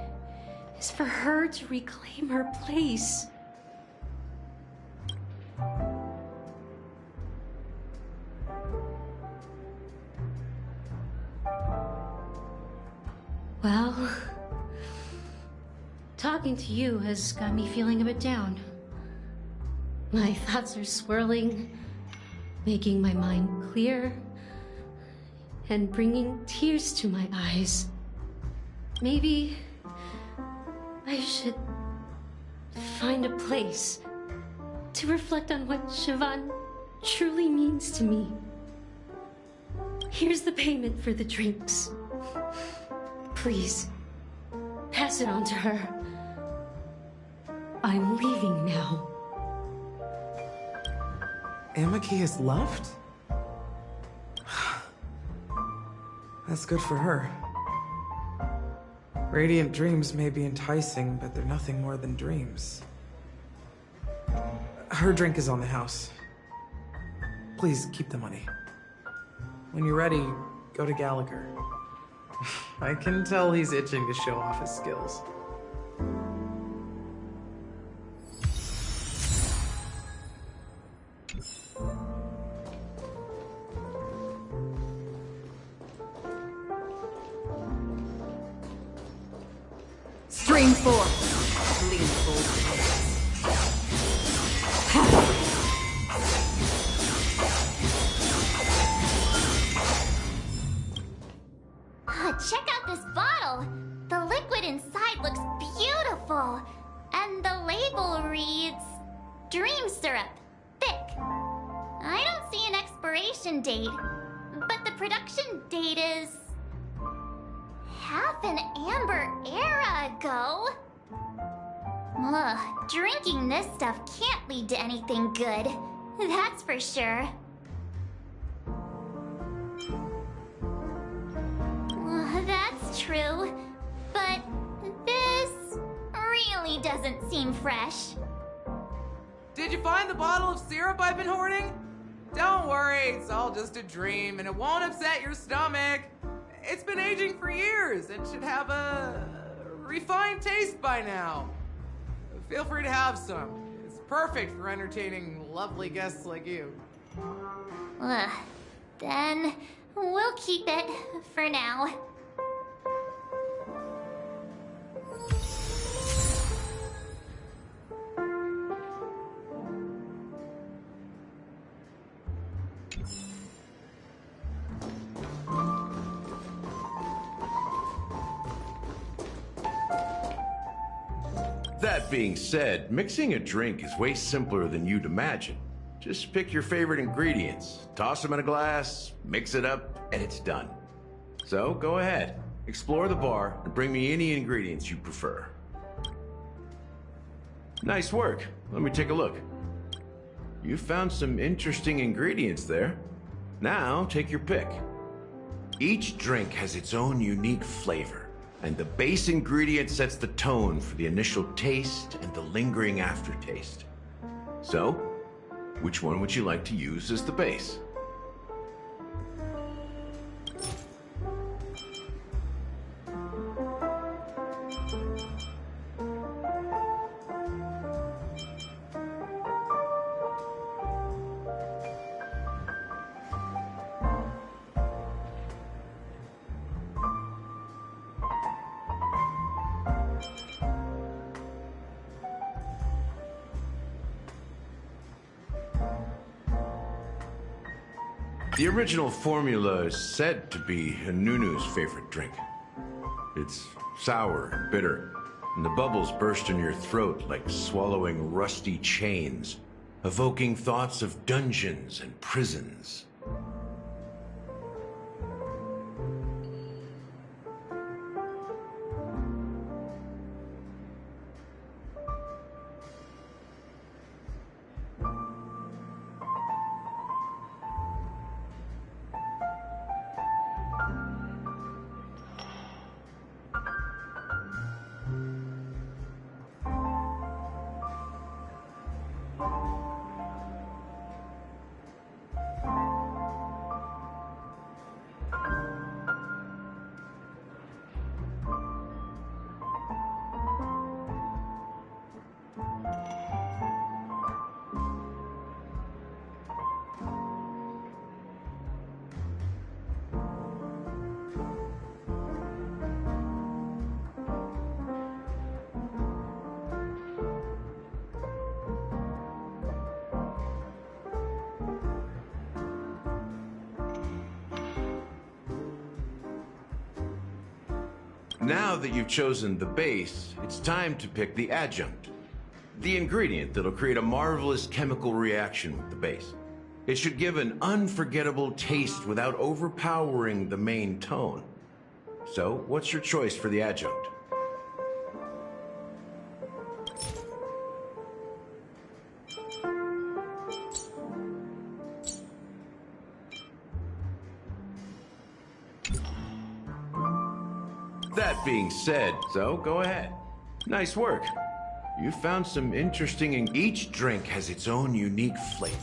is for her to reclaim her place. Well, talking to you has got me feeling a bit down. My thoughts are swirling, making my mind clear, and bringing tears to my eyes. Maybe I should find a place to reflect on what Siobhan truly means to me. Here's the payment for the drinks. Please, pass it on to her. I'm leaving now. Amaki has left? That's good for her. Radiant dreams may be enticing, but they're nothing more than dreams. Her drink is on the house. Please keep the money. When you're ready, go to Gallagher. I can tell he's itching to show off his skills. Stream 4. Lean the bolt. Check out this bottle! The liquid inside looks beautiful! And the label reads... Dream syrup. Thick. see an expiration date, but the production date is half an amber era ago. Ugh, drinking this stuff can't lead to anything good. That's for sure. That's true, but this really doesn't seem fresh. Did you find the bottle of syrup I've been hoarding? Don't worry, it's all just a dream and it won't upset your stomach. It's been aging for years and should have a refined taste by now. Feel free to have some. It's perfect for entertaining lovely guests like you. Then we'll keep it for now. That being said, mixing a drink is way simpler than you'd imagine. Just pick your favorite ingredients, toss them in a glass, mix it up, and it's done. So go ahead, explore the bar, and bring me any ingredients you prefer. Nice work. Let me take a look. You found some interesting ingredients there. Now take your pick. Each drink has its own unique flavor. And the base ingredient sets the tone for the initial taste and the lingering aftertaste. So, which one would you like to use as the base? The original formula is said to be Nunu's favorite drink. It's sour and bitter, and the bubbles burst in your throat like swallowing rusty chains, evoking thoughts of dungeons and prisons. Now that you've chosen the base, it's time to pick the adjunct. The ingredient that'll create a marvelous chemical reaction with the base. It should give an unforgettable taste without overpowering the main tone. So, what's your choice for the adjunct? That being said, so go ahead. Nice work. You found some interesting each drink has its own unique flavor.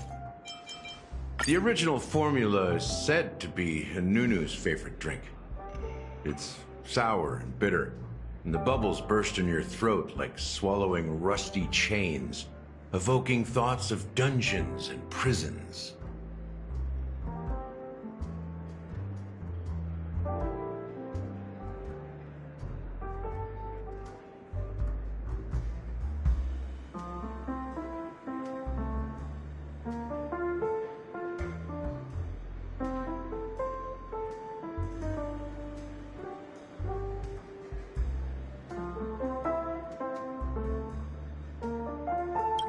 The original formula is said to be Nunu's favorite drink. It's sour and bitter, and the bubbles burst in your throat like swallowing rusty chains, evoking thoughts of dungeons and prisons.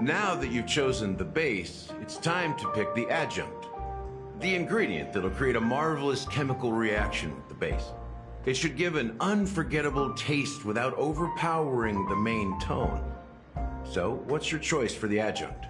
Now that you've chosen the base, it's time to pick the adjunct. The ingredient that'll create a marvelous chemical reaction with the base. It should give an unforgettable taste without overpowering the main tone. So, what's your choice for the adjunct?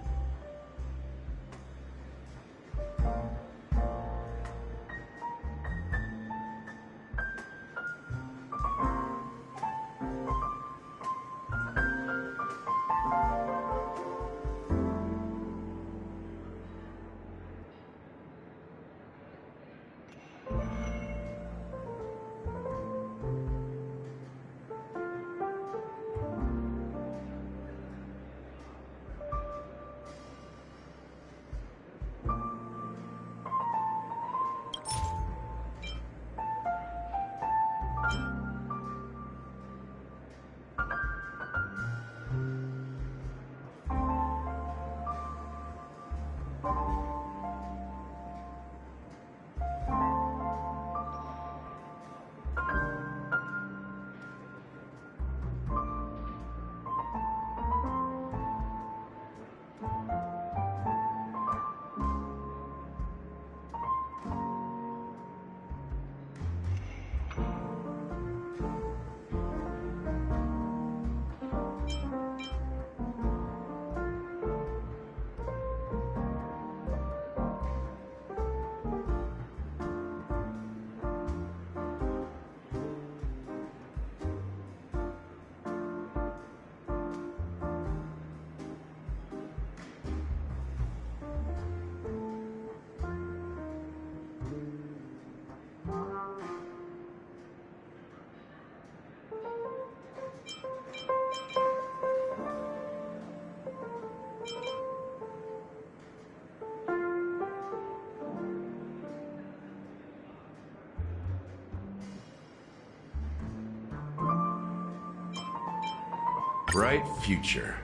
Bright future.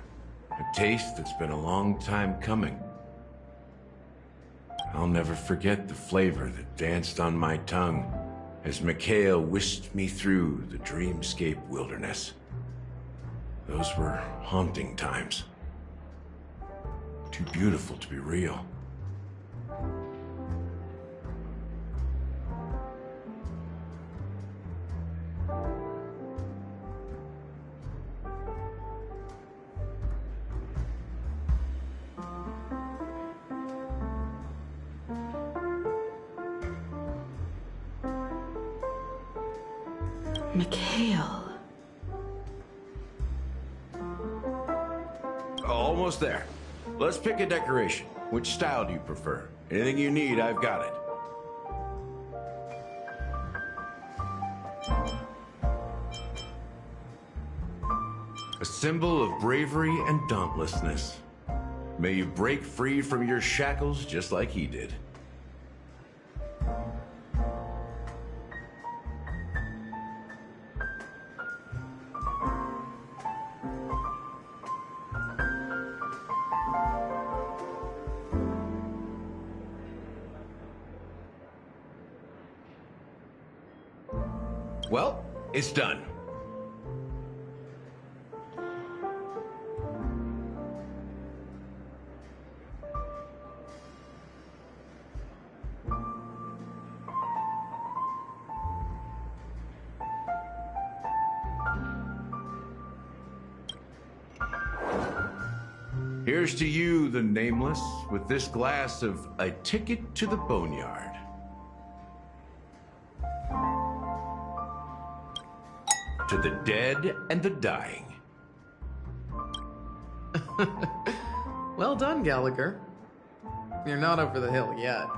A taste that's been a long time coming. I'll never forget the flavor that danced on my tongue as Mikhail whisked me through the dreamscape wilderness. Those were haunting times. Too beautiful to be real. Mikhail. Almost there. Let's pick a decoration. Which style do you prefer? Anything you need, I've got it. A symbol of bravery and dauntlessness. May you break free from your shackles just like he did. Well, it's done. Here's to you, the Nameless, with this glass of A Ticket to the Boneyard. To the dead and the dying. Well done, Gallagher. You're not over the hill yet.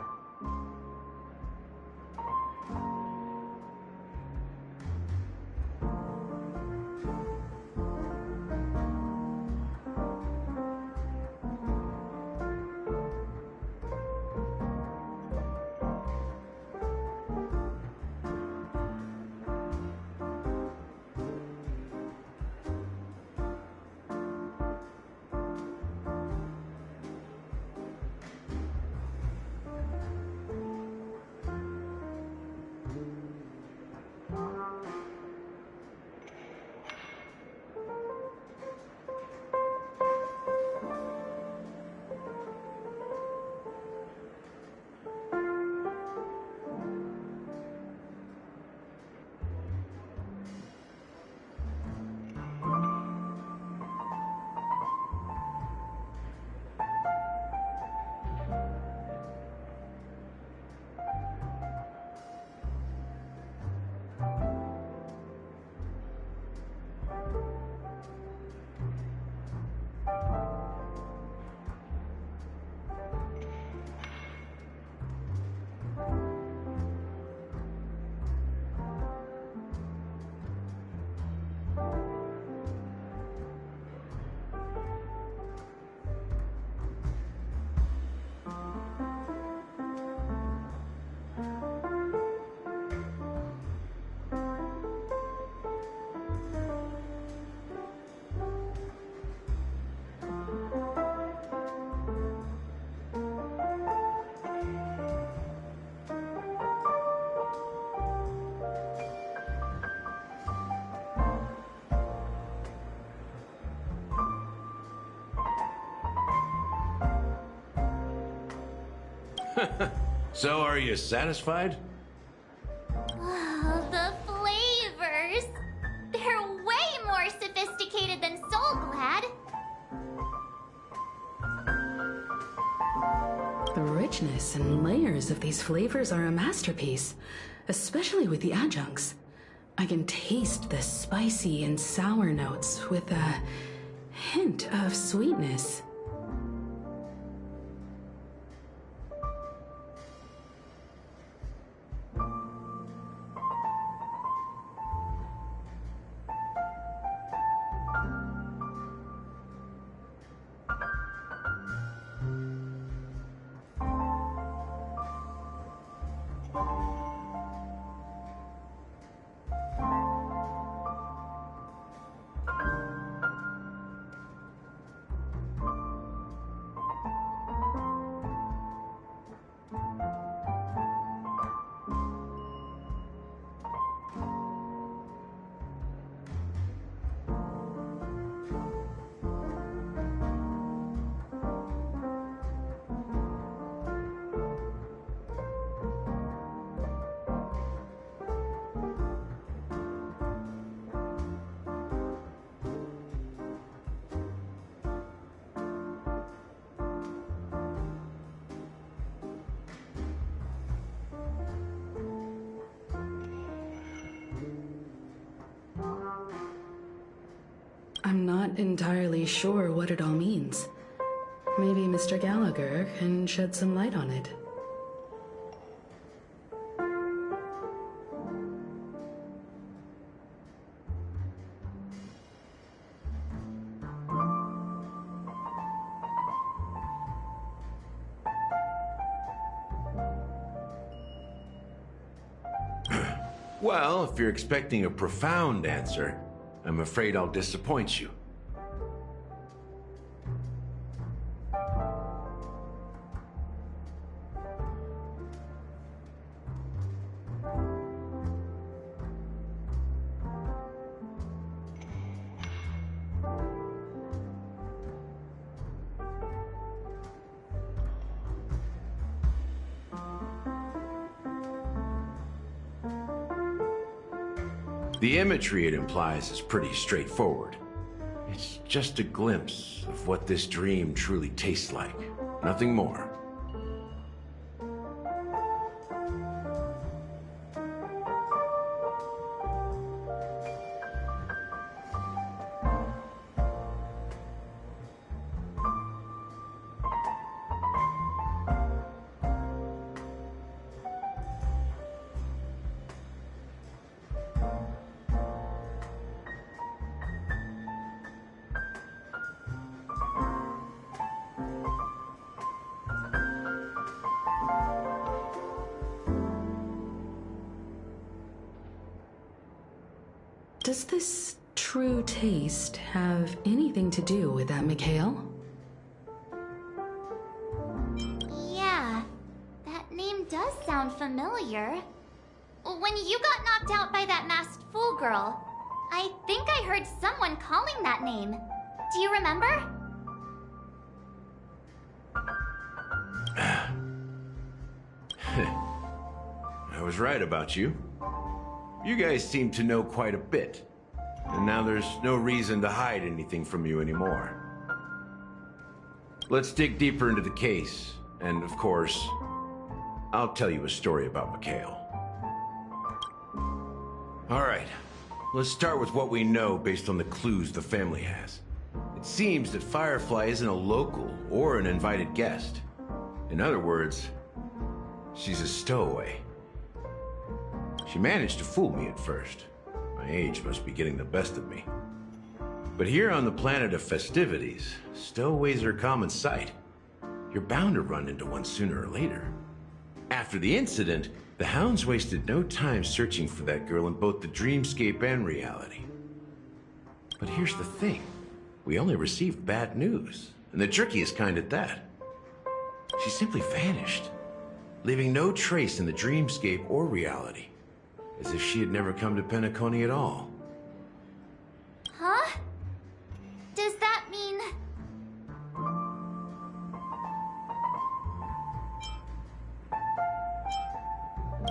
So, are you satisfied? Oh, the flavors! They're way more sophisticated than Soul Glad. The richness and layers of these flavors are a masterpiece, especially with the adjuncts. I can taste the spicy and sour notes with a hint of sweetness. I'm not entirely sure what it all means. Maybe Mr. Gallagher can shed some light on it. Well, if you're expecting a profound answer, I'm afraid I'll disappoint you. The imagery it implies is pretty straightforward. It's just a glimpse of what this dream truly tastes like. Nothing more. Does this true taste have anything to do with that Mikhail? Yeah, that name does sound familiar. When you got knocked out by that masked fool girl, I think I heard someone calling that name. Do you remember? I was right about you. You guys seem to know quite a bit, and now there's no reason to hide anything from you anymore. Let's dig deeper into the case, and of course, I'll tell you a story about Mikhail. All right, let's start with what we know based on the clues the family has. It seems that Firefly isn't a local or an invited guest. In other words, she's a stowaway. She managed to fool me at first. My age must be getting the best of me. But here on the planet of festivities, stowaways are a common sight. You're bound to run into one sooner or later. After the incident, the hounds wasted no time searching for that girl in both the dreamscape and reality. But here's the thing. We only received bad news, and the trickiest kind at that. She simply vanished, leaving no trace in the dreamscape or reality. As if she had never come to Penacony at all. Huh? Does that mean...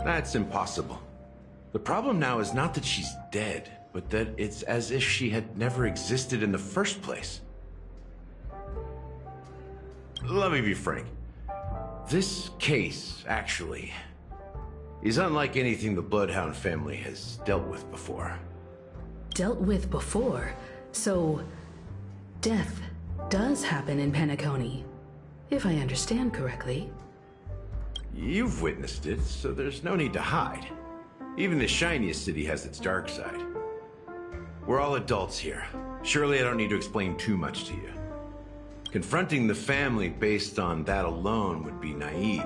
That's impossible. The problem now is not that she's dead, but that it's as if she had never existed in the first place. Let me be frank. This case, actually, is unlike anything the Bloodhound family has dealt with before. Dealt with before? So, death does happen in Penacony, if I understand correctly. You've witnessed it, so there's no need to hide. Even the shiniest city has its dark side. We're all adults here. Surely I don't need to explain too much to you. Confronting the family based on that alone would be naive.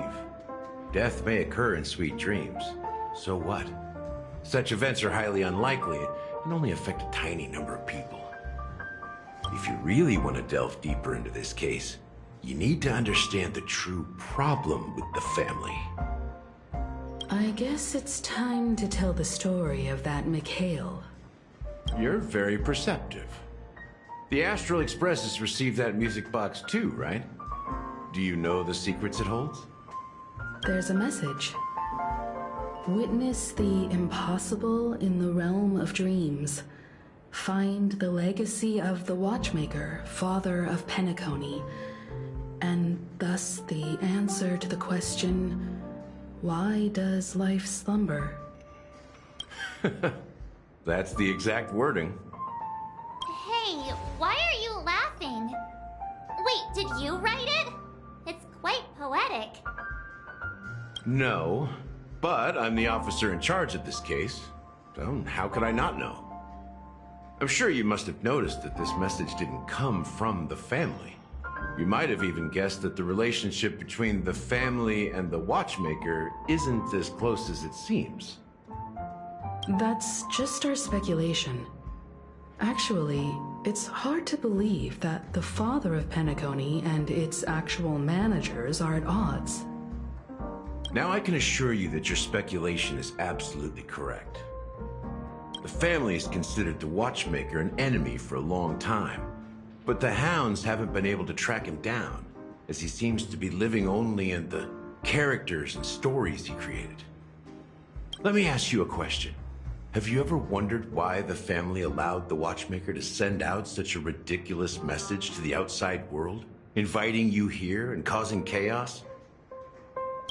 Death may occur in sweet dreams. So what? Such events are highly unlikely and only affect a tiny number of people. If you really want to delve deeper into this case, you need to understand the true problem with the family. I guess it's time to tell the story of that Mikhail. You're very perceptive. The Astral Express has received that music box too, right? Do you know the secrets it holds? There's a message. Witness the impossible in the realm of dreams. Find the legacy of the Watchmaker, father of Penacony, and thus the answer to the question, why does life slumber? That's the exact wording. Hey, why are you laughing? Wait, did you write it? It's quite poetic. No, but I'm the officer in charge of this case, so how could I not know? I'm sure you must have noticed that this message didn't come from the family. You might have even guessed that the relationship between the family and the Watchmaker isn't as close as it seems. That's just our speculation. Actually, it's hard to believe that the father of Penacony and its actual managers are at odds. Now I can assure you that your speculation is absolutely correct. The family has considered the Watchmaker an enemy for a long time, but the Hounds haven't been able to track him down, as he seems to be living only in the characters and stories he created. Let me ask you a question. Have you ever wondered why the family allowed the Watchmaker to send out such a ridiculous message to the outside world, inviting you here and causing chaos?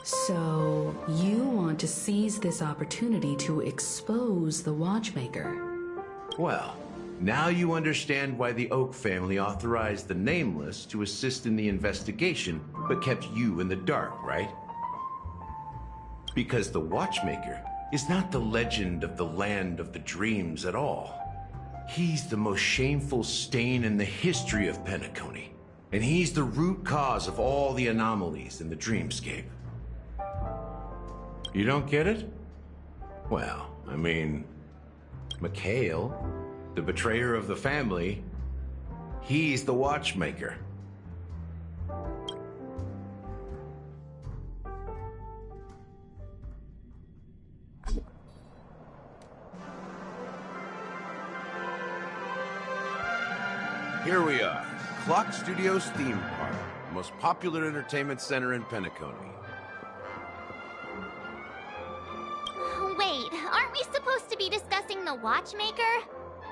So, you want to seize this opportunity to expose the Watchmaker? Well, now you understand why the Oak family authorized the Nameless to assist in the investigation, but kept you in the dark, right? Because the Watchmaker is not the legend of the Land of the Dreams at all. He's the most shameful stain in the history of Penacony, and he's the root cause of all the anomalies in the dreamscape. You don't get it? Well, I mean, Mikhail, the betrayer of the family, he's the Watchmaker. Here we are, Clock Studios theme park, the most popular entertainment center in Penacony. Wait, aren't we supposed to be discussing the Watchmaker?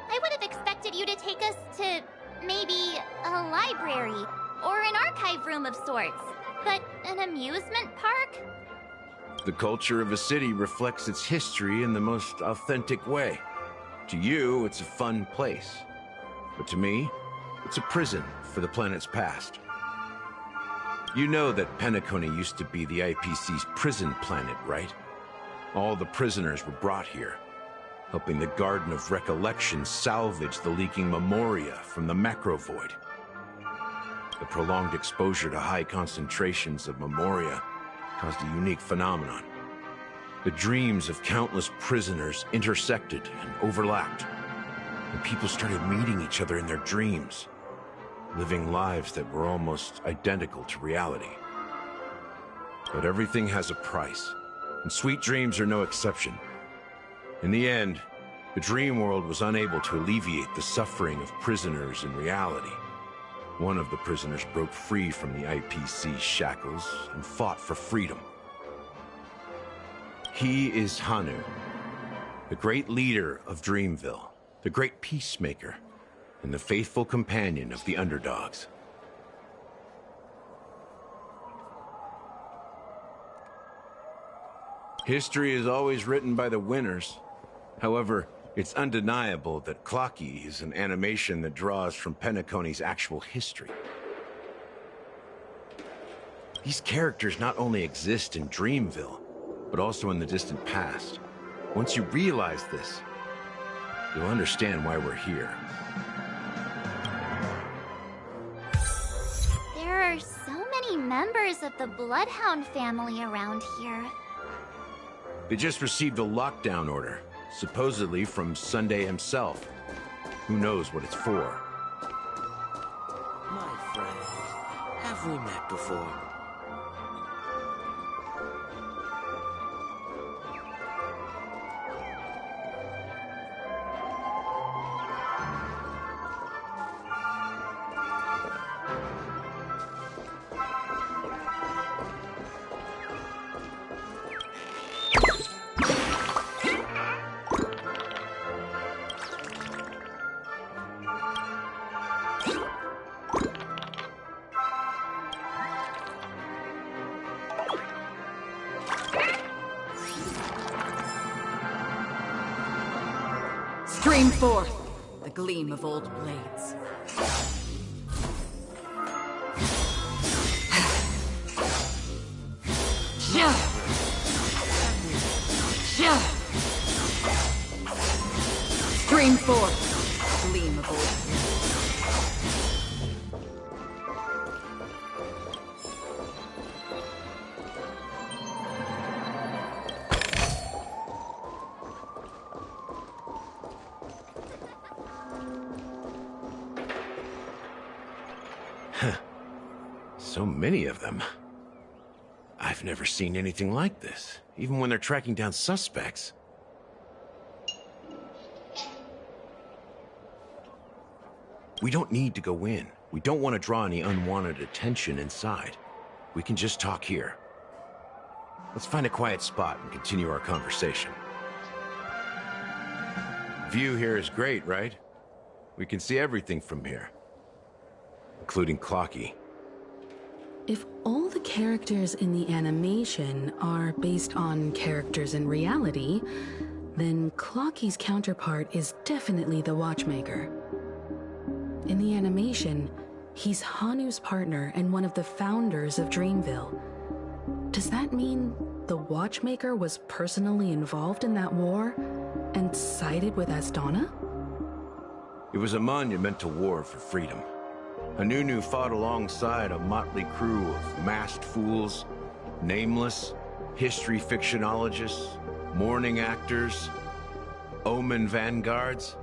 I would have expected you to take us to, maybe, a library, or an archive room of sorts. But an amusement park? The culture of a city reflects its history in the most authentic way. To you, it's a fun place. But to me, it's a prison for the planet's past. You know that Penacony used to be the IPC's prison planet, right? All the prisoners were brought here, helping the Garden of Recollection salvage the leaking memoria from the macro void. The prolonged exposure to high concentrations of memoria caused a unique phenomenon. The dreams of countless prisoners intersected and overlapped, and people started meeting each other in their dreams, living lives that were almost identical to reality. But everything has a price, and sweet dreams are no exception. In the end, the dream world was unable to alleviate the suffering of prisoners in reality. One of the prisoners broke free from the IPC shackles and fought for freedom. He is Hanu, the great leader of Dreamville, the great peacemaker, and the faithful companion of the underdogs. History is always written by the winners. However, it's undeniable that Clocky is an animation that draws from Penacony's actual history. These characters not only exist in Dreamville, but also in the distant past. Once you realize this, you'll understand why we're here. There are so many members of the Bloodhound family around here. They just received a lockdown order, supposedly from Sunday himself. Who knows what it's for? My friend, have we met before? Stream forth the gleam of old blades. Stream forth the gleam of old blades. So many of them. I've never seen anything like this, even when they're tracking down suspects. We don't need to go in. We don't want to draw any unwanted attention inside. We can just talk here. Let's find a quiet spot and continue our conversation. View here is great, right? We can see everything from here, including Clocky. If all the characters in the animation are based on characters in reality, then Clocky's counterpart is definitely the Watchmaker. In the animation, he's Hanu's partner and one of the founders of Dreamville. Does that mean the Watchmaker was personally involved in that war and sided with Astana? It was a monumental war for freedom. Hanunu fought alongside a motley crew of masked fools, nameless, history fictionologists, mourning actors, omen vanguards,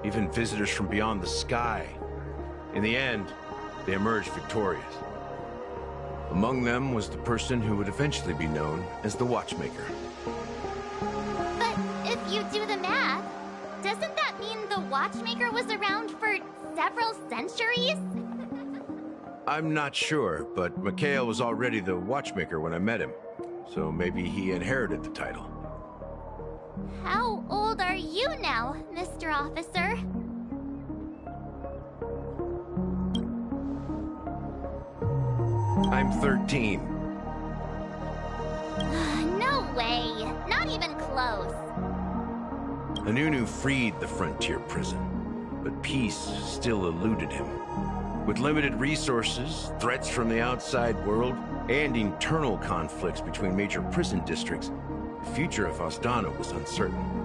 even visitors from beyond the sky. In the end, they emerged victorious. Among them was the person who would eventually be known as the Watchmaker. But if you do the math, doesn't that mean the Watchmaker was around for several centuries? I'm not sure, but Mikhail was already the Watchmaker when I met him, so maybe he inherited the title. How old are you now, Mr. Officer? I'm 13. No way. Not even close. Hanunu freed the frontier prison, but peace still eluded him. With limited resources, threats from the outside world, and internal conflicts between major prison districts, the future of Astana was uncertain.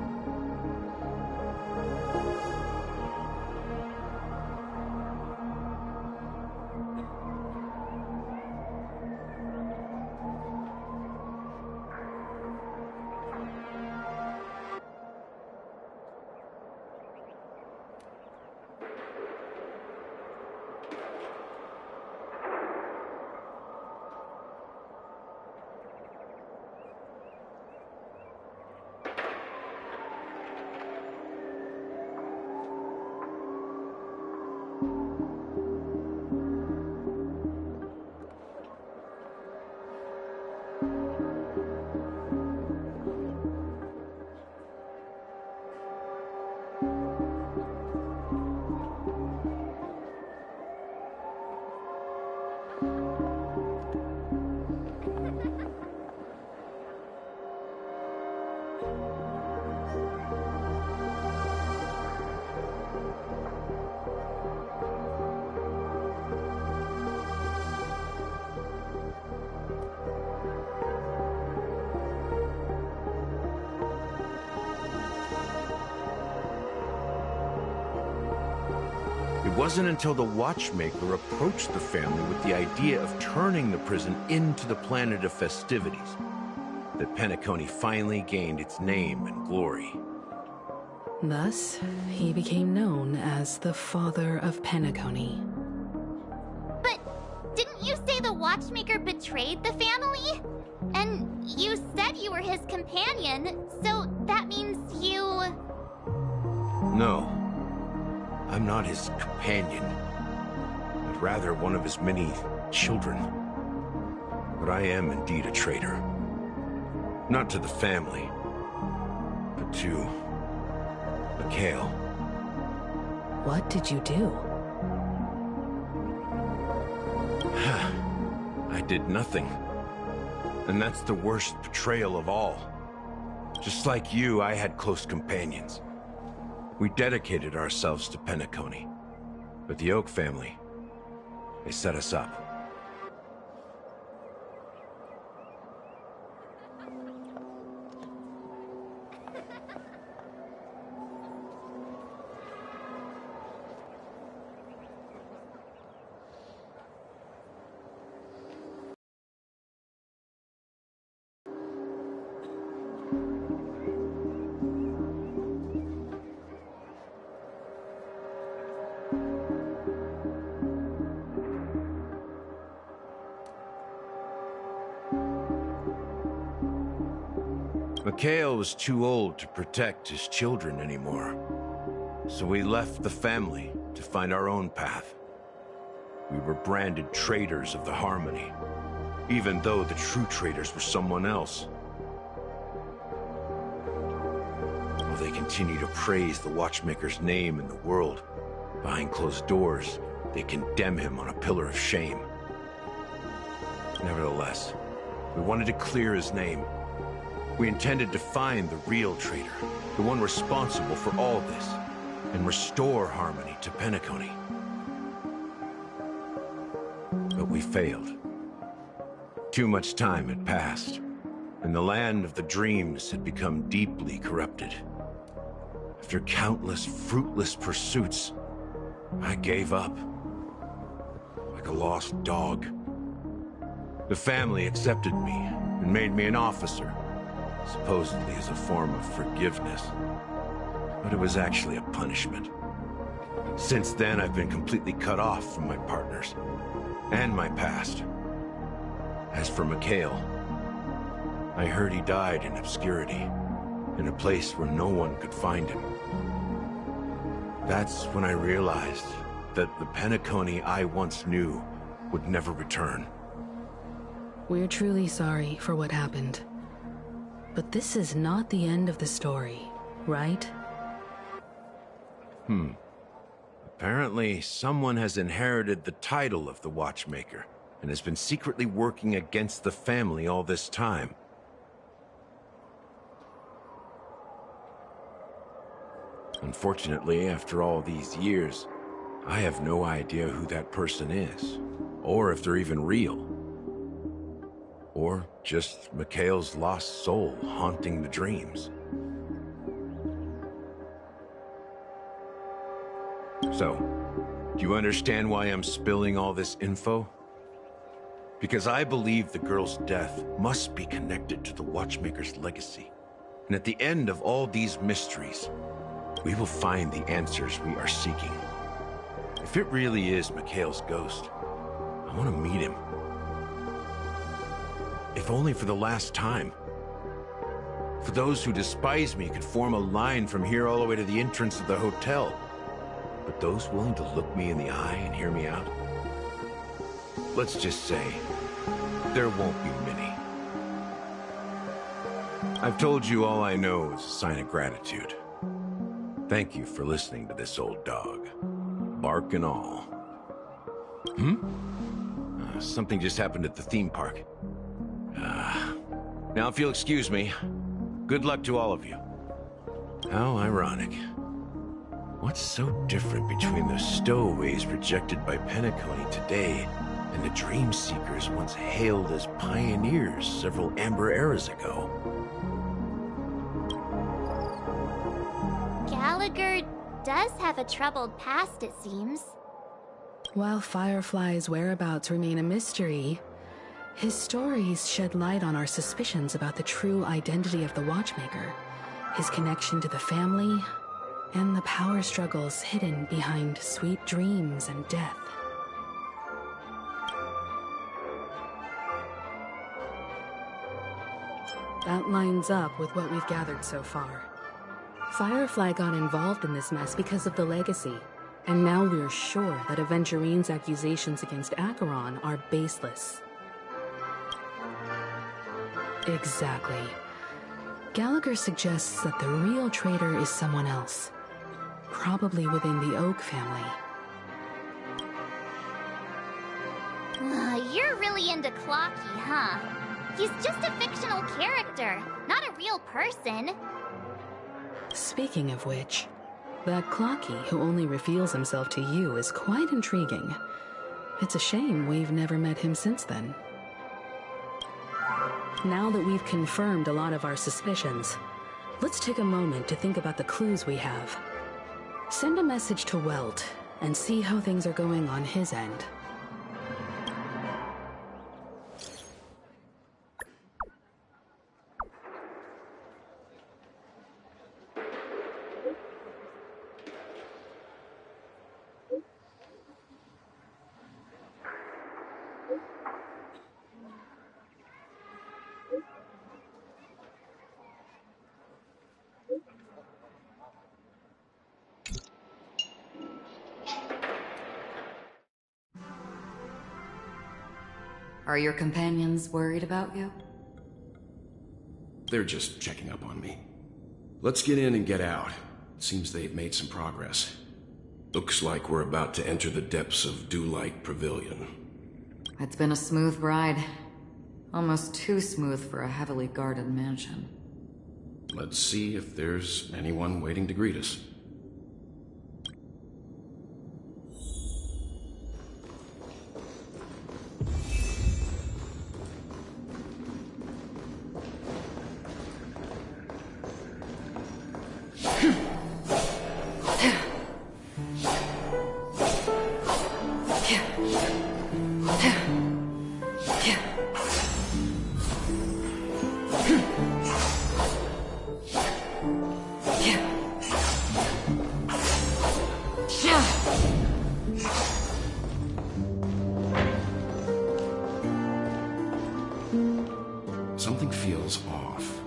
It wasn't until the Watchmaker approached the family with the idea of turning the prison into the planet of festivities that Penacony finally gained its name and glory. Thus, he became known as the Father of Penacony. But didn't you say the Watchmaker betrayed the family? And you said you were his companion, so that means you... No, I'm not his companion, but rather one of his many children. But I am indeed a traitor. Not to the family, but to Mikhail. What did you do? I did nothing. And that's the worst betrayal of all. Just like you, I had close companions. We dedicated ourselves to Penacony. But the Oak family, they set us up. Mikhail was too old to protect his children anymore. So we left the family to find our own path. We were branded traitors of the Harmony, even though the true traitors were someone else. While they continue to praise the Watchmaker's name in the world, behind closed doors, they condemn him on a pillar of shame. Nevertheless, we wanted to clear his name. We intended to find the real traitor, the one responsible for all this, and restore harmony to Penacony. But we failed. Too much time had passed, and the land of the dreams had become deeply corrupted. After countless fruitless pursuits, I gave up, like a lost dog. The family accepted me and made me an officer, supposedly as a form of forgiveness. But it was actually a punishment. Since then, I've been completely cut off from my partners and my past. As for Mikhail, I heard he died in obscurity, in a place where no one could find him. That's when I realized that the Penacony I once knew would never return. We're truly sorry for what happened. But this is not the end of the story, right? Apparently, someone has inherited the title of the Watchmaker and has been secretly working against the family all this time. Unfortunately, after all these years, I have no idea who that person is, or if they're even real. Or just Mikhail's lost soul haunting the dreams. So, do you understand why I'm spilling all this info? Because I believe the girl's death must be connected to the Watchmaker's legacy. And at the end of all these mysteries, we will find the answers we are seeking. If it really is Mikhail's ghost, I want to meet him. If only for the last time. For those who despise me could form a line from here all the way to the entrance of the hotel. But those willing to look me in the eye and hear me out? Let's just say, there won't be many. I've told you all I know is a sign of gratitude. Thank you for listening to this old dog. Bark and all. Something just happened at the theme park. Now if you'll excuse me, good luck to all of you. How ironic. What's so different between the stowaways rejected by Penacony today and the dream seekers once hailed as pioneers several amber eras ago? Gallagher does have a troubled past, it seems. While Firefly's whereabouts remain a mystery, his stories shed light on our suspicions about the true identity of the Watchmaker, his connection to the family, and the power struggles hidden behind sweet dreams and death. That lines up with what we've gathered so far. Firefly got involved in this mess because of the legacy, and now we're sure that Aventurine's accusations against Acheron are baseless. Exactly. Gallagher suggests that the real traitor is someone else, probably within the Oak family. You're really into Clocky, huh? He's just a fictional character, not a real person. Speaking of which, that Clocky who only reveals himself to you is quite intriguing. It's a shame we've never met him since then. Now that we've confirmed a lot of our suspicions, let's take a moment to think about the clues we have. Send a message to Welt and see how things are going on his end. Are your companions worried about you? They're just checking up on me. Let's get in and get out. Seems they've made some progress. Looks like we're about to enter the depths of Dewlight Pavilion. It's been a smooth ride. Almost too smooth for a heavily guarded mansion. Let's see if there's anyone waiting to greet us. Something feels off.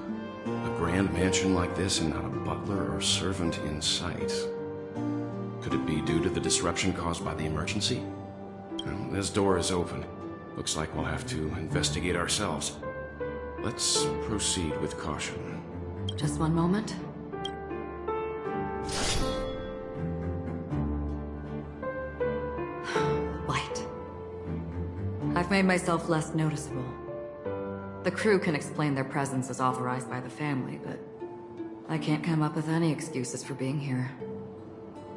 A grand mansion like this and not a butler or servant in sight. Could it be due to the disruption caused by the emergency? Well, this door is open. Looks like we'll have to investigate ourselves. Let's proceed with caution. Just one moment. Light. I've made myself less noticeable. The crew can explain their presence as authorized by the family, but I can't come up with any excuses for being here.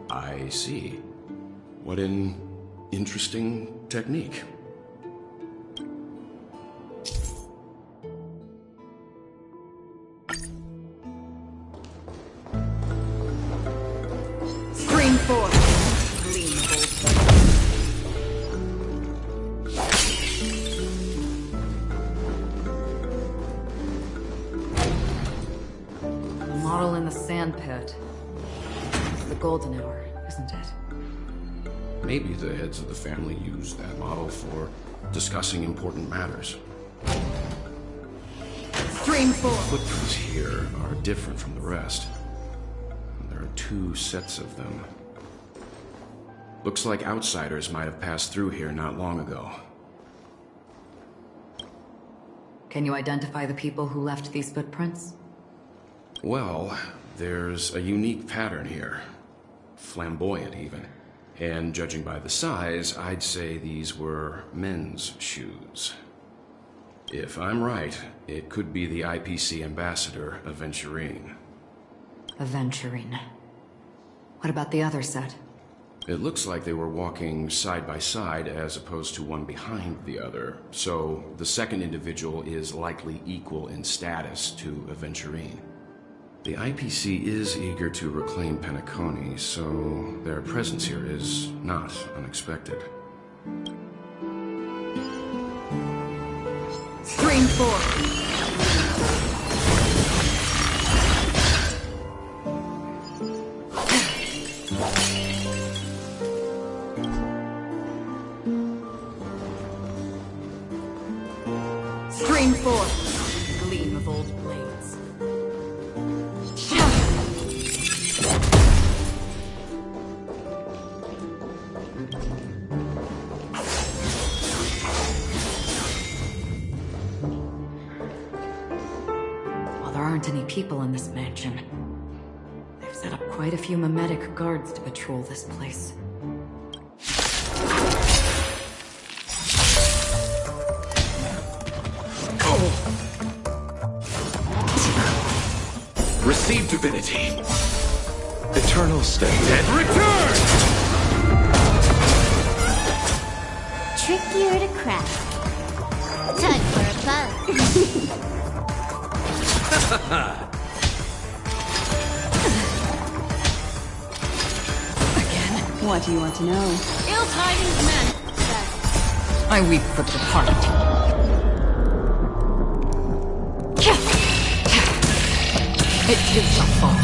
I see. What an interesting technique. Scream forth! Gleam The model in the sand pit. It's the golden hour, isn't it? Maybe the heads of the family used that model for discussing important matters. Stream forth! Footprints here are different from the rest. There are two sets of them. Looks like outsiders might have passed through here not long ago. Can you identify the people who left these footprints? Well, there's a unique pattern here. Flamboyant, even. And judging by the size, I'd say these were men's shoes. If I'm right, it could be the IPC ambassador, Aventurine. Aventurine. What about the other set? It looks like they were walking side by side as opposed to one behind the other, so the second individual is likely equal in status to Aventurine. The IPC is eager to reclaim Penacony, so their presence here is not unexpected. Stream 4. Stream 4. Gleam of old blades. While there aren't any people in this mansion, they've set up quite a few mimetic guards to patrol this place. Receive divinity. Eternal state. And return! Trickier to crack. Time for a buzz. What do you want to know? Ill tidings, men! I weep for the departed. It too shall fall.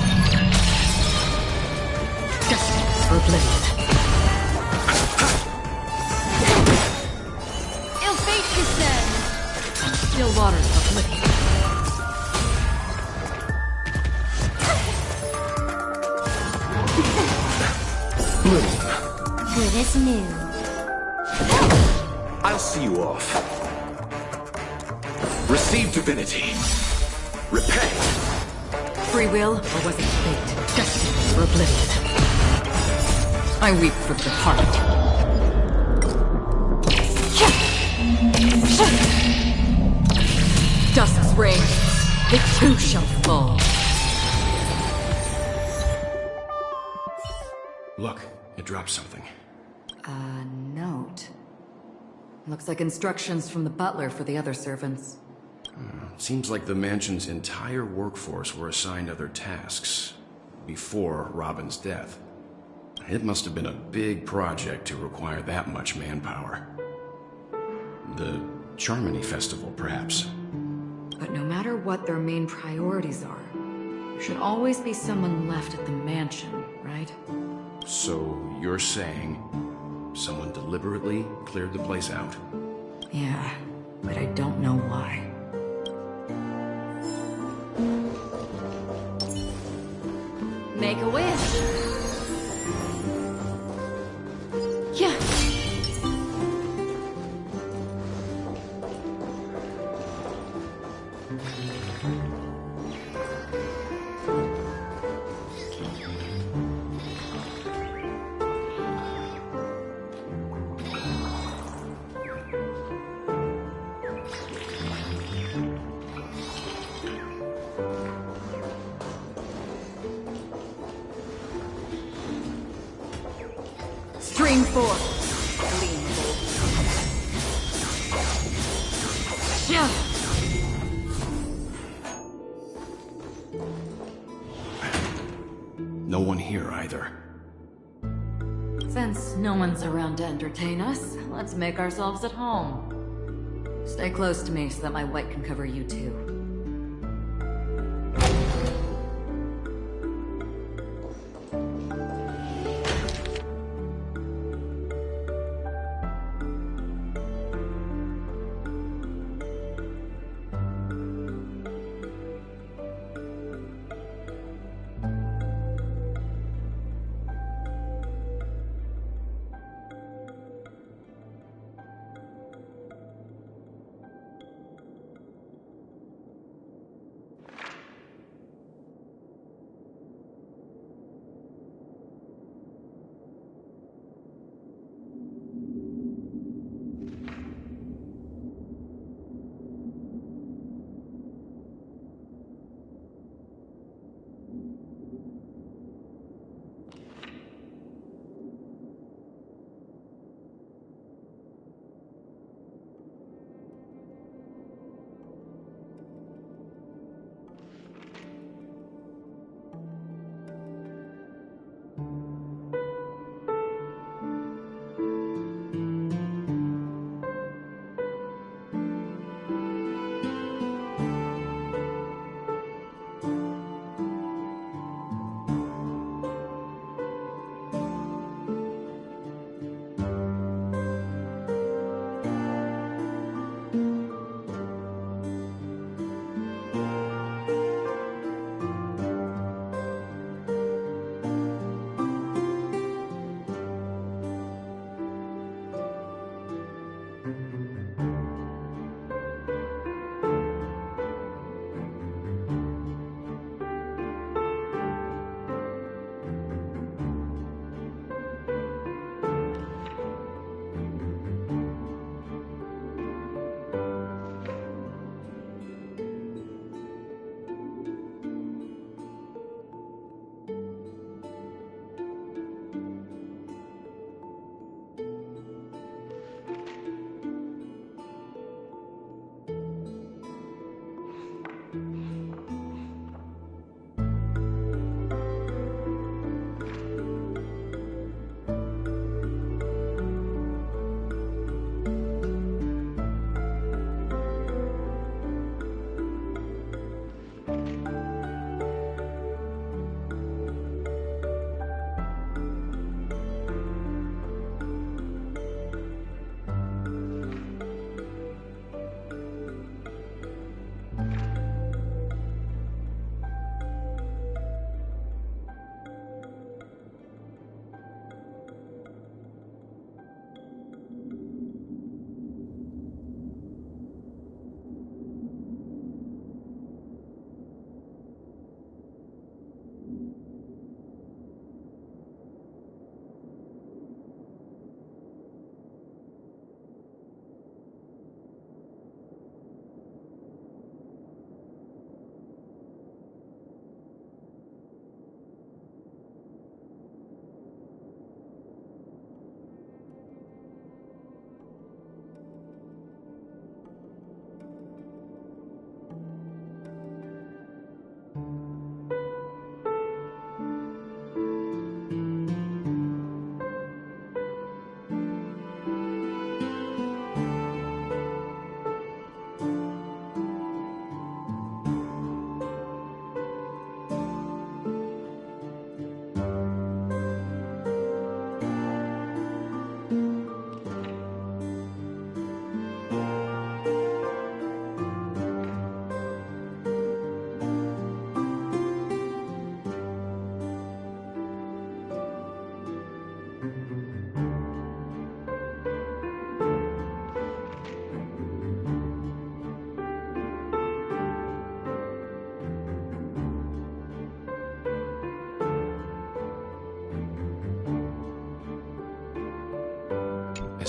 Destined for oblivion. Ill fate, you said! And still waters of oblivion. Good as new. I'll see you off. Receive divinity. Repay. Free will, or was it fate? Destined for oblivion. I weep for the departed. Dusk's reign, it too shall fall. Look, it dropped something. A note. Looks like instructions from the butler for the other servants. Seems like the mansion's entire workforce were assigned other tasks before Robin's death. It must have been a big project to require that much manpower. The Charmony Festival, perhaps. But no matter what their main priorities are, there should always be someone left at the mansion, right? So you're saying someone deliberately cleared the place out? Yeah, but I don't know why. Make a wish. Yeah. Stream 4. Yeah. No one here either. Since no one's around to entertain us, let's make ourselves at home. Stay close to me so that my white can cover you too.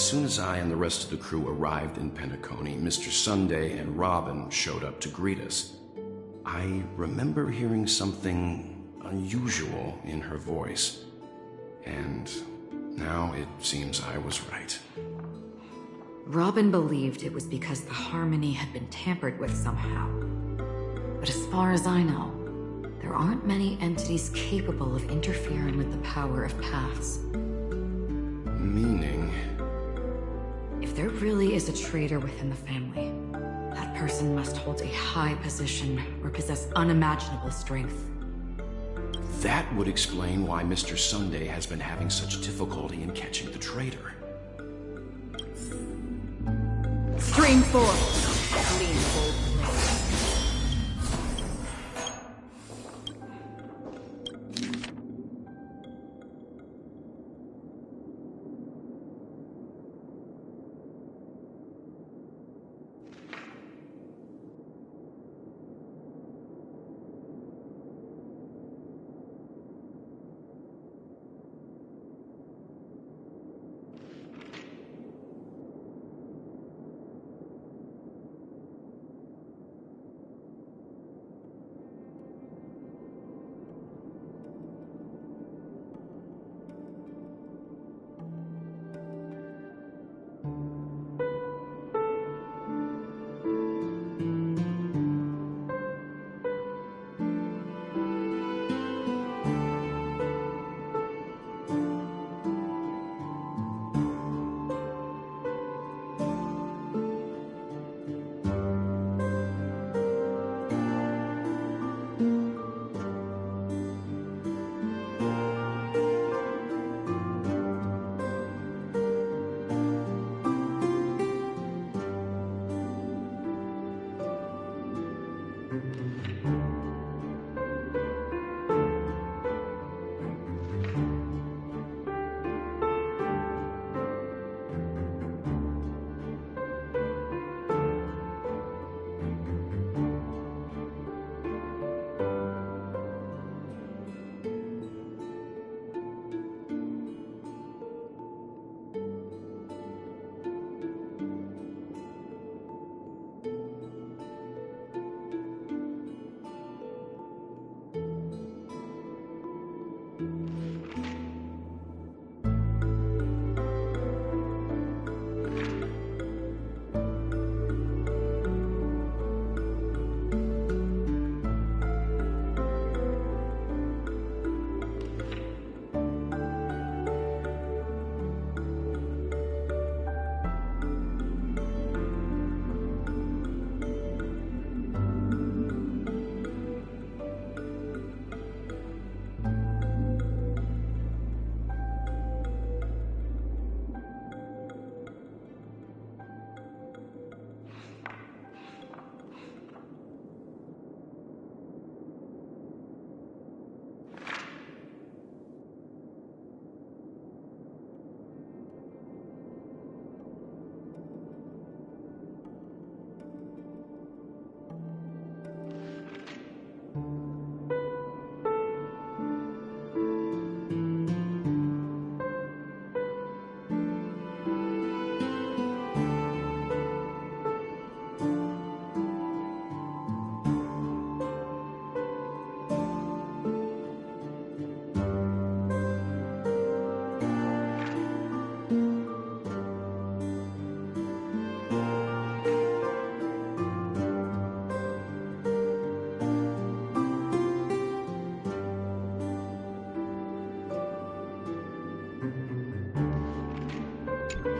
As soon as I and the rest of the crew arrived in Penacony, Mr. Sunday and Robin showed up to greet us. I remember hearing something unusual in her voice, and now it seems I was right. Robin believed it was because the harmony had been tampered with somehow. But as far as I know, there aren't many entities capable of interfering with the power of paths. Meaning? If there really is a traitor within the family, that person must hold a high position or possess unimaginable strength. That would explain why Mr. Sunday has been having such difficulty in catching the traitor. Stream 4. Clean full blade.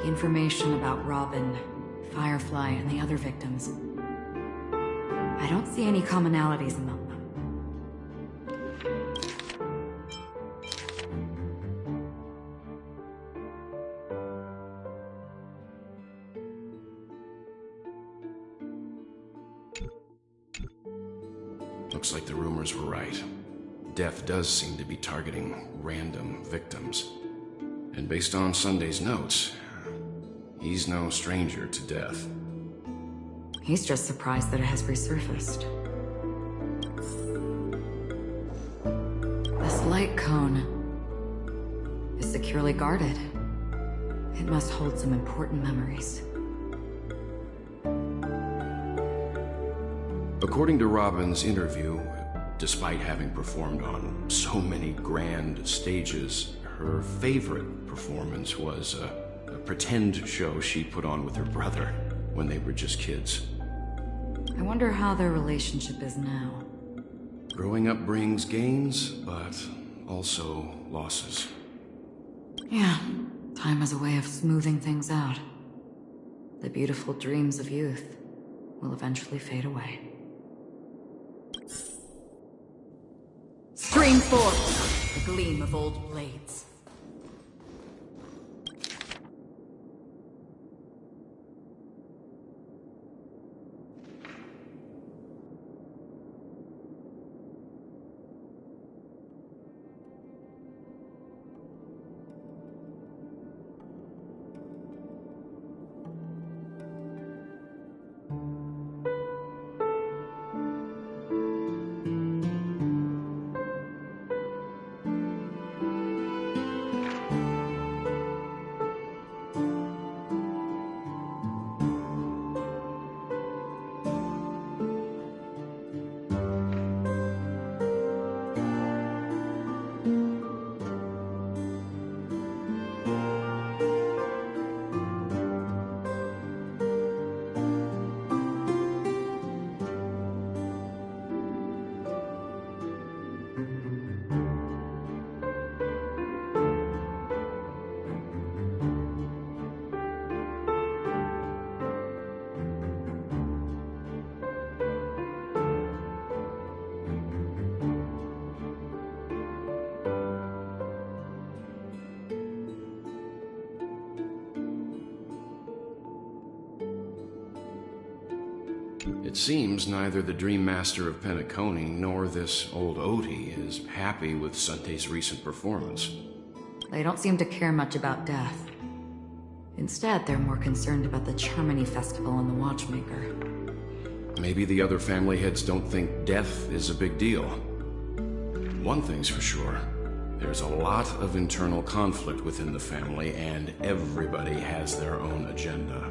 Information about Robin, Firefly, and the other victims. I don't see any commonalities among them. Looks like the rumors were right. Death does seem to be targeting random victims. And based on Sunday's notes, he's no stranger to death. He's just surprised that it has resurfaced. This light cone is securely guarded. It must hold some important memories. According to Robin's interview, despite having performed on so many grand stages, her favorite performance was a pretend show she put on with her brother when they were just kids. I wonder how their relationship is now. Growing up brings gains, but also losses. Yeah, time has a way of smoothing things out. The beautiful dreams of youth will eventually fade away. Stream forth, the gleam of old blades. It seems neither the Dream Master of Penacony nor this old Odie is happy with Sunte's recent performance. They don't seem to care much about death. Instead, they're more concerned about the Charmony Festival and the Watchmaker. Maybe the other family heads don't think death is a big deal. One thing's for sure. There's a lot of internal conflict within the family, and everybody has their own agenda.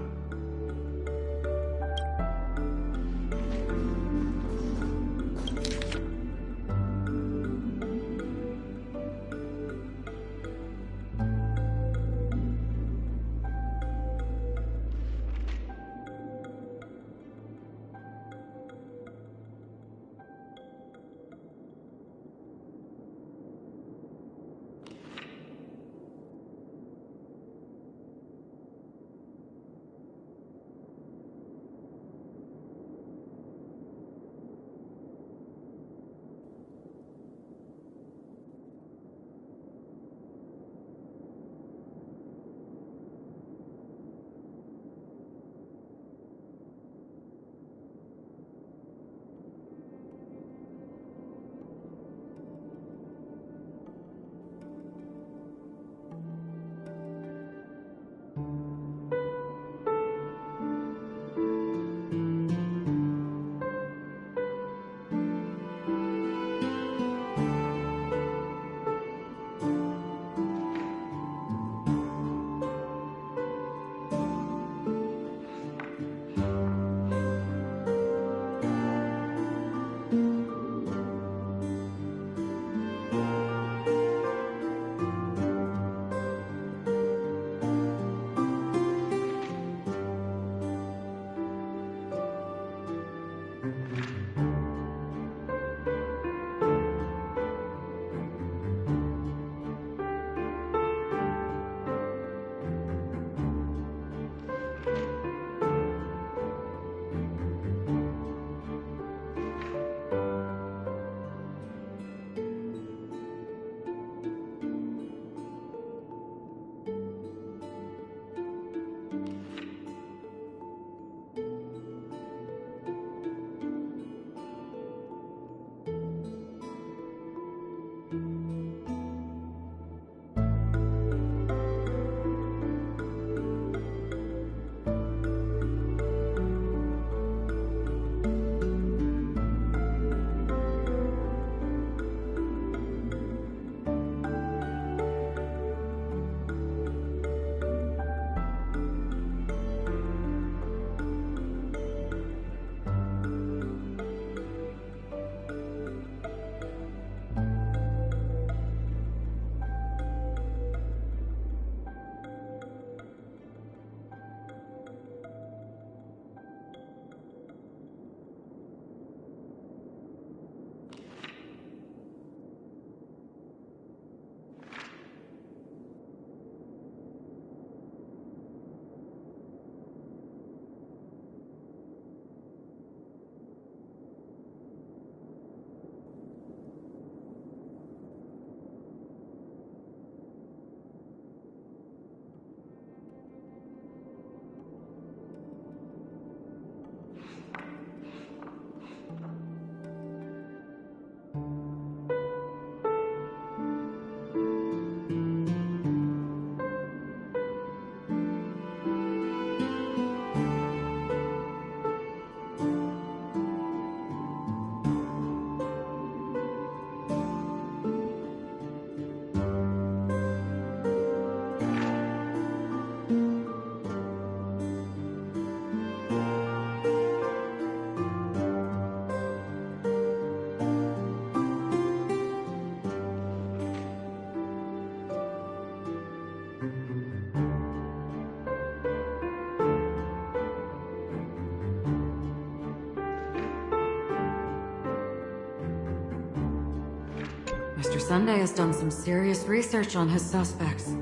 Sunday has done some serious research on his suspects.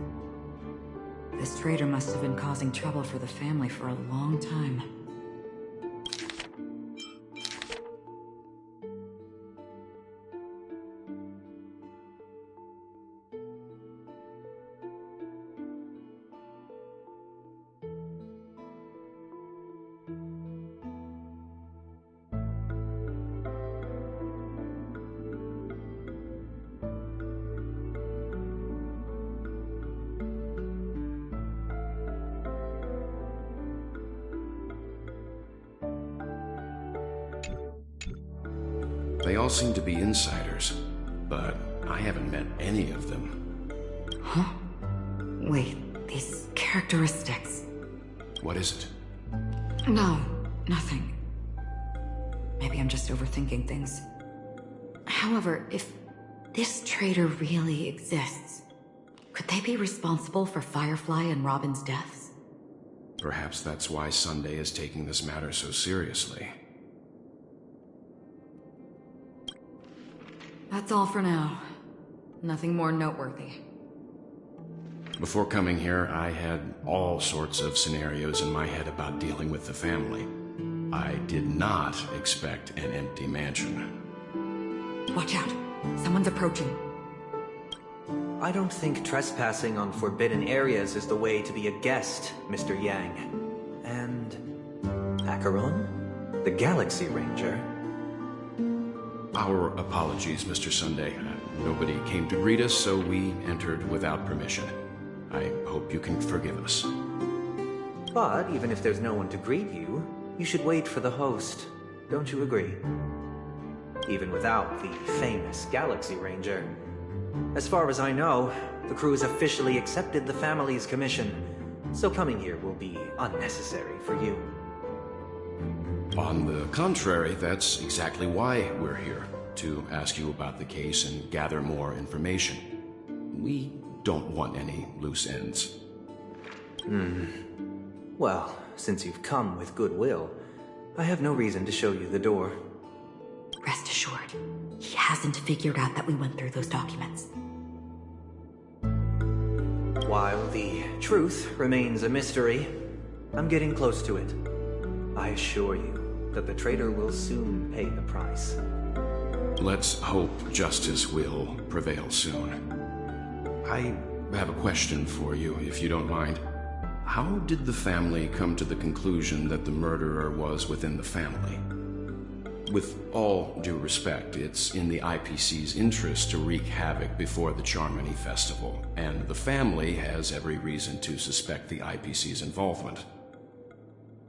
This traitor must have been causing trouble for the family for a long time. They all seem to be insiders, but I haven't met any of them. Huh? Wait, these characteristics... What is it? No, nothing. Maybe I'm just overthinking things. However, if this traitor really exists, could they be responsible for Firefly and Robin's deaths? Perhaps that's why Sunday is taking this matter so seriously. That's all for now. Nothing more noteworthy. Before coming here, I had all sorts of scenarios in my head about dealing with the family. I did not expect an empty mansion. Watch out. Someone's approaching. I don't think trespassing on forbidden areas is the way to be a guest, Mr. Yang. And... Acheron? The Galaxy Ranger? Our apologies, Mr. Sunday. Nobody came to greet us, so we entered without permission. I hope you can forgive us. But even if there's no one to greet you, you should wait for the host. Don't you agree? Even without the famous Galaxy Ranger. As far as I know, the crew has officially accepted the family's commission, so coming here will be unnecessary for you. On the contrary, that's exactly why we're here, to ask you about the case and gather more information. We don't want any loose ends. Well, since you've come with goodwill, I have no reason to show you the door. Rest assured, he hasn't figured out that we went through those documents. While the truth remains a mystery, I'm getting close to it. I assure you that the traitor will soon pay the price. Let's hope justice will prevail soon. I have a question for you, if you don't mind. How did the family come to the conclusion that the murderer was within the family? With all due respect, it's in the IPC's interest to wreak havoc before the Charmony Festival, and the family has every reason to suspect the IPC's involvement.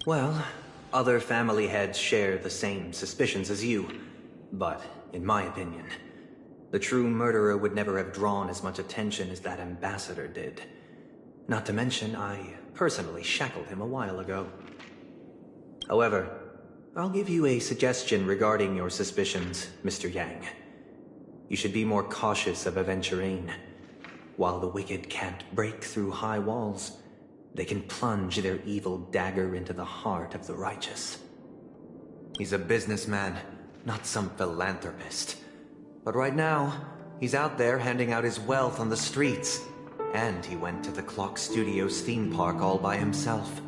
Well, other family heads share the same suspicions as you, but in my opinion, the true murderer would never have drawn as much attention as that ambassador did. Not to mention, I personally shackled him a while ago. However, I'll give you a suggestion regarding your suspicions, Mr. Yang. You should be more cautious of Aventurine. While the wicked can't break through high walls, they can plunge their evil dagger into the heart of the righteous. He's a businessman, not some philanthropist. But right now, he's out there handing out his wealth on the streets. And he went to the Clock Studios theme park all by himself.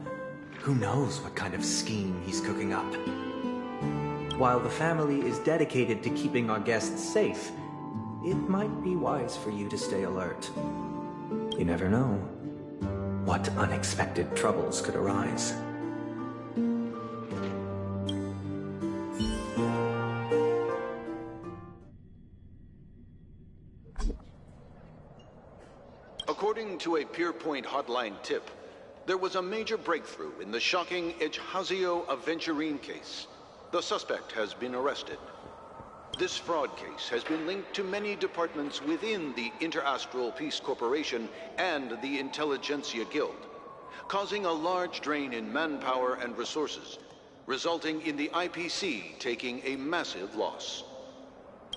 Who knows what kind of scheme he's cooking up? While the family is dedicated to keeping our guests safe, it might be wise for you to stay alert. You never know what unexpected troubles could arise. According to a Pierpoint hotline tip, there was a major breakthrough in the shocking Ejhazio Aventurine case. The suspect has been arrested. This fraud case has been linked to many departments within the Interastral Peace Corporation and the Intelligentsia Guild, causing a large drain in manpower and resources, resulting in the IPC taking a massive loss.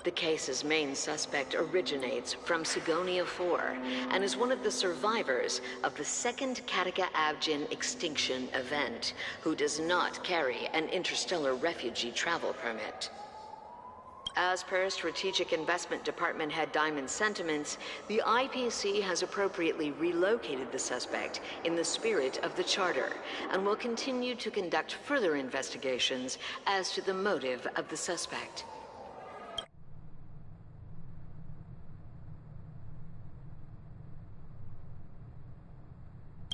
The case's main suspect originates from Sigonia 4 and is one of the survivors of the second Kataka Abjin extinction event, who does not carry an interstellar refugee travel permit. As per Strategic Investment Department Head Diamond's sentiments, the IPC has appropriately relocated the suspect in the spirit of the Charter and will continue to conduct further investigations as to the motive of the suspect.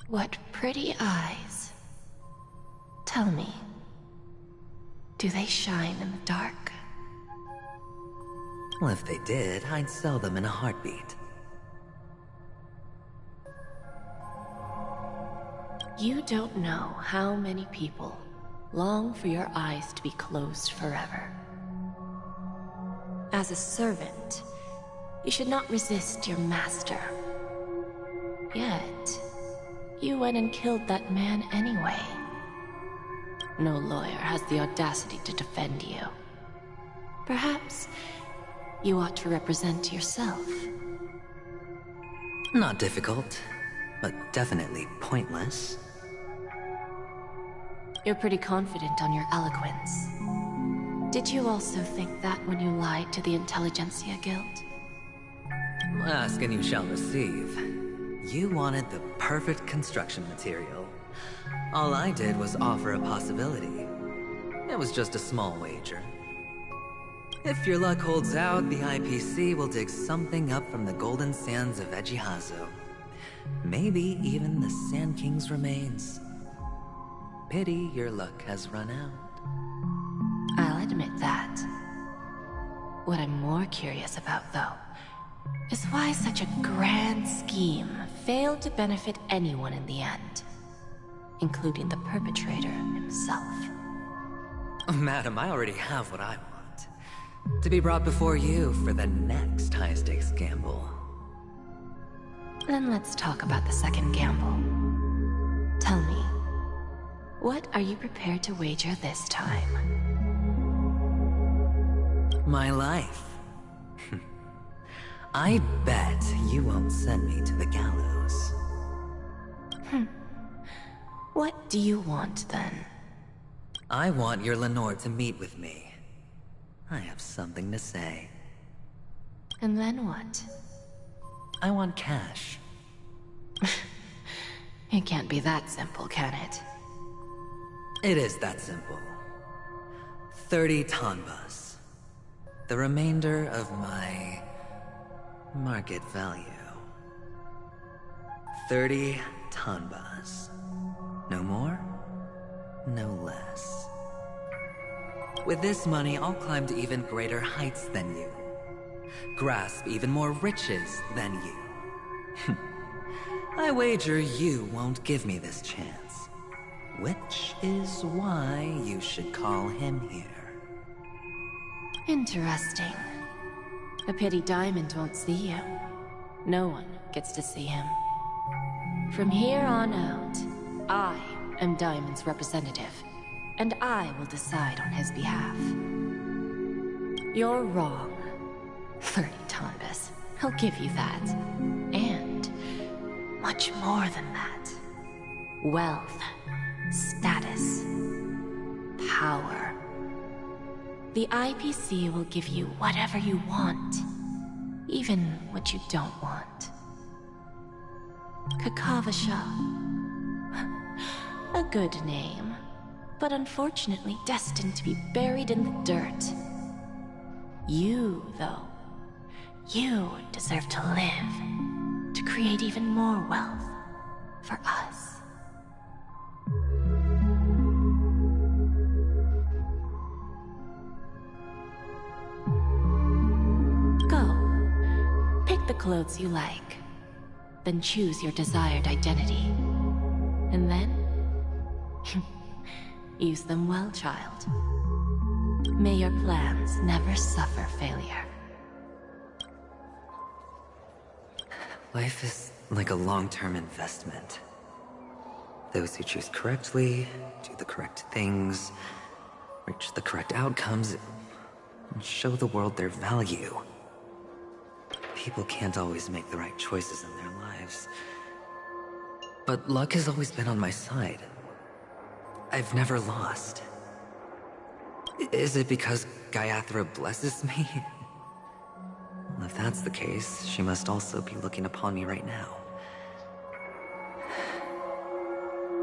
What pretty eyes. Tell me, do they shine in the dark? Well, if they did, I'd sell them in a heartbeat. You don't know how many people long for your eyes to be closed forever. As a servant, you should not resist your master. Yet, you went and killed that man anyway. No lawyer has the audacity to defend you. Perhaps you ought to represent yourself. Not difficult, but definitely pointless. You're pretty confident on your eloquence. Did you also think that when you lied to the Intelligentsia Guild? Ask and you shall receive. You wanted the perfect construction material. All I did was offer a possibility. It was just a small wager. If your luck holds out, the IPC will dig something up from the golden sands of Ejihazo. Maybe even the Sand King's remains. Pity your luck has run out. I'll admit that. What I'm more curious about, though, is why such a grand scheme failed to benefit anyone in the end, including the perpetrator himself. Madam, I already have what I want. To be brought before you for the next high-stakes gamble. Then let's talk about the second gamble. Tell me, what are you prepared to wager this time? My life. I bet you won't send me to the gallows. What do you want, then? I want your Lenore to meet with me. I have something to say. And then what? I want cash. It can't be that simple, can it? It is that simple. 30 tanbas. The remainder of my market value. 30 tanbas. No more, no less. With this money, I'll climb to even greater heights than you. Grasp even more riches than you. I wager you won't give me this chance. Which is why you should call him here. Interesting. A pity Diamond won't see you. No one gets to see him. From here on out, I am Diamond's representative, and I will decide on his behalf. You're wrong. 30 tanbas. I'll give you that. And much more than that. Wealth, status, power. The IPC will give you whatever you want, even what you don't want. Kakavasha. A good name, but unfortunately destined to be buried in the dirt. You, though, you deserve to live, to create even more wealth for us. Go. Pick the clothes you like. Then choose your desired identity. And then use them well, child. May your plans never suffer failure. Life is like a long-term investment. Those who choose correctly, do the correct things, reach the correct outcomes, and show the world their value. People can't always make the right choices in their lives. But luck has always been on my side. I've never lost. Is it because Gayathra blesses me? Well, if that's the case, she must also be looking upon me right now.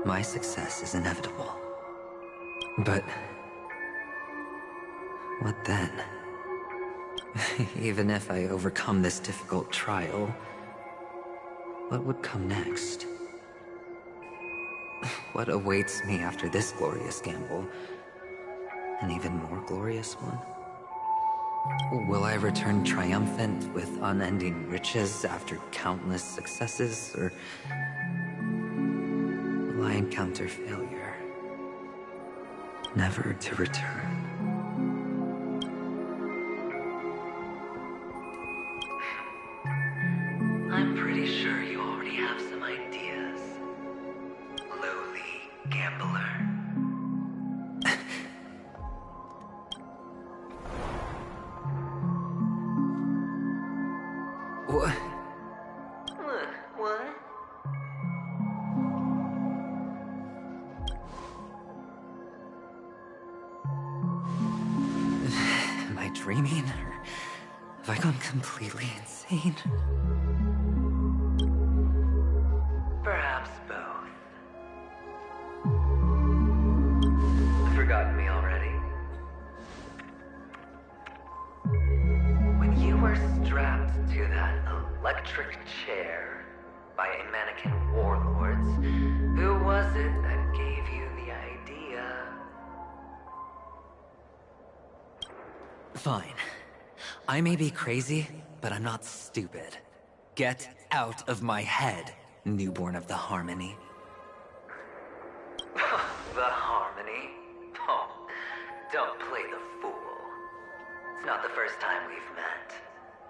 My success is inevitable. But what then? Even if I overcome this difficult trial, what would come next? What awaits me after this glorious gamble? An even more glorious one? Will I return triumphant with unending riches after countless successes, or will I encounter failure, never to return? I'm pretty sure you already have some ideas, lowly gambler. What? What? Am I dreaming, or have I gone completely insane? Perhaps both. Forgotten me already? When you were strapped to that electric chair by a mannequin warlords, who was it that gave you the idea? Fine. I may be crazy, but I'm not stupid. Get out of my head, newborn of the Harmony. The Harmony? Oh, don't play the fool. It's not the first time we've met.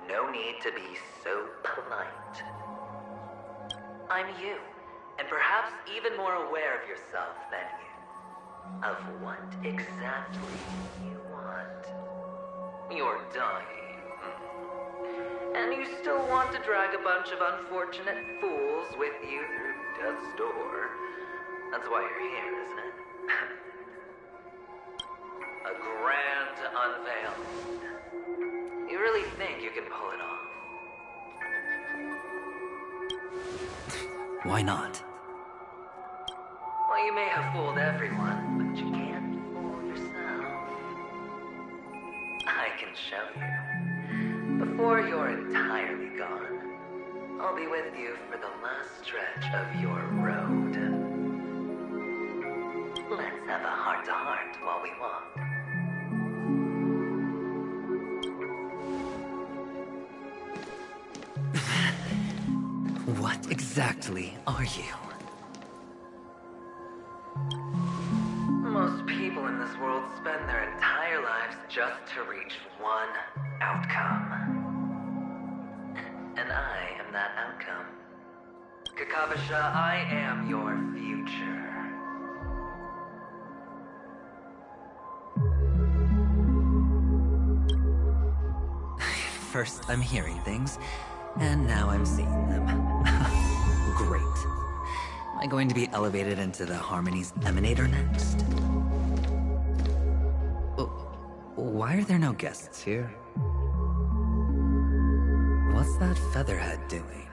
No need to be so polite. I'm you, and perhaps even more aware of yourself than you. Of what exactly you want. You're dying. And you still want to drag a bunch of unfortunate fools with you through death's door. That's why you're here, isn't it? A grand unveiling. You really think you can pull it off? Why not? Well, you may have fooled everyone, but you can't fool yourself. I can show you. Before you're entirely gone, I'll be with you for the last stretch of your road. Let's have a heart-to-heart while we walk. What exactly are you? Most people in this world spend their entire lives just to reach one outcome. And I am that outcome. Kakabasha, I am your future. First, I'm hearing things, and now I'm seeing them. Great. Am I going to be elevated into the Harmony's Emanator next? Why are there no guests here? What's that featherhead doing?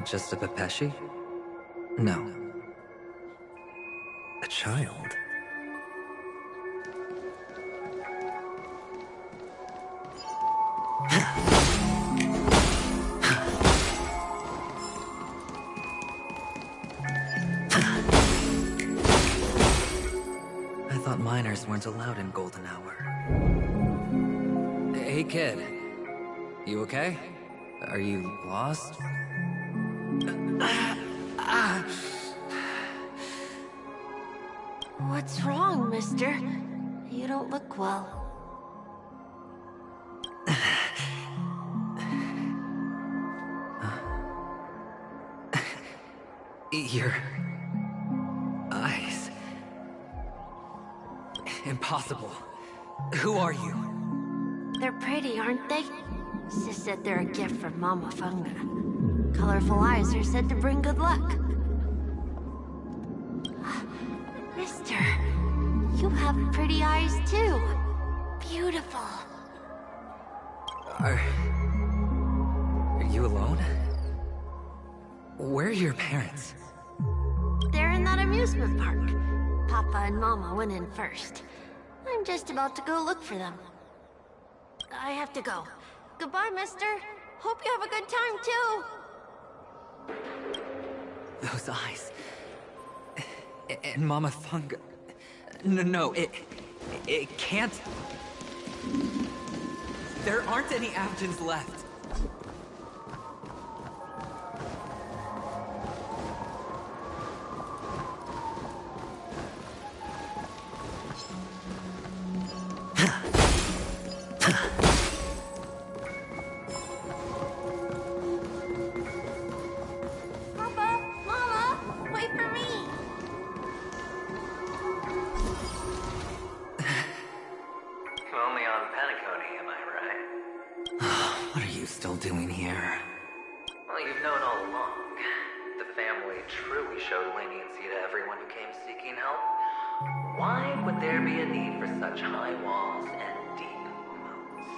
Just a Pepeshi? No. A child. thought minors weren't allowed in Golden Hour. Hey, kid. You okay? Are you lost? What's wrong, mister? You don't look well. Your eyes. Impossible. Who are you? They're pretty, aren't they? Sis said they're a gift from Mama Funga. Colorful eyes are said to bring good luck. Mister, you have pretty eyes too. Beautiful. Are you alone? Where are your parents? They're in that amusement park. Papa and Mama went in first. I'm just about to go look for them. I have to go. Goodbye, mister. Hope you have a good time, too. Those eyes. And Mama Funga. No, it can't. There aren't any Avgens left. Doing here? Well, you've known all along. The family truly showed leniency to everyone who came seeking help. Why would there be a need for such high walls and deep moats?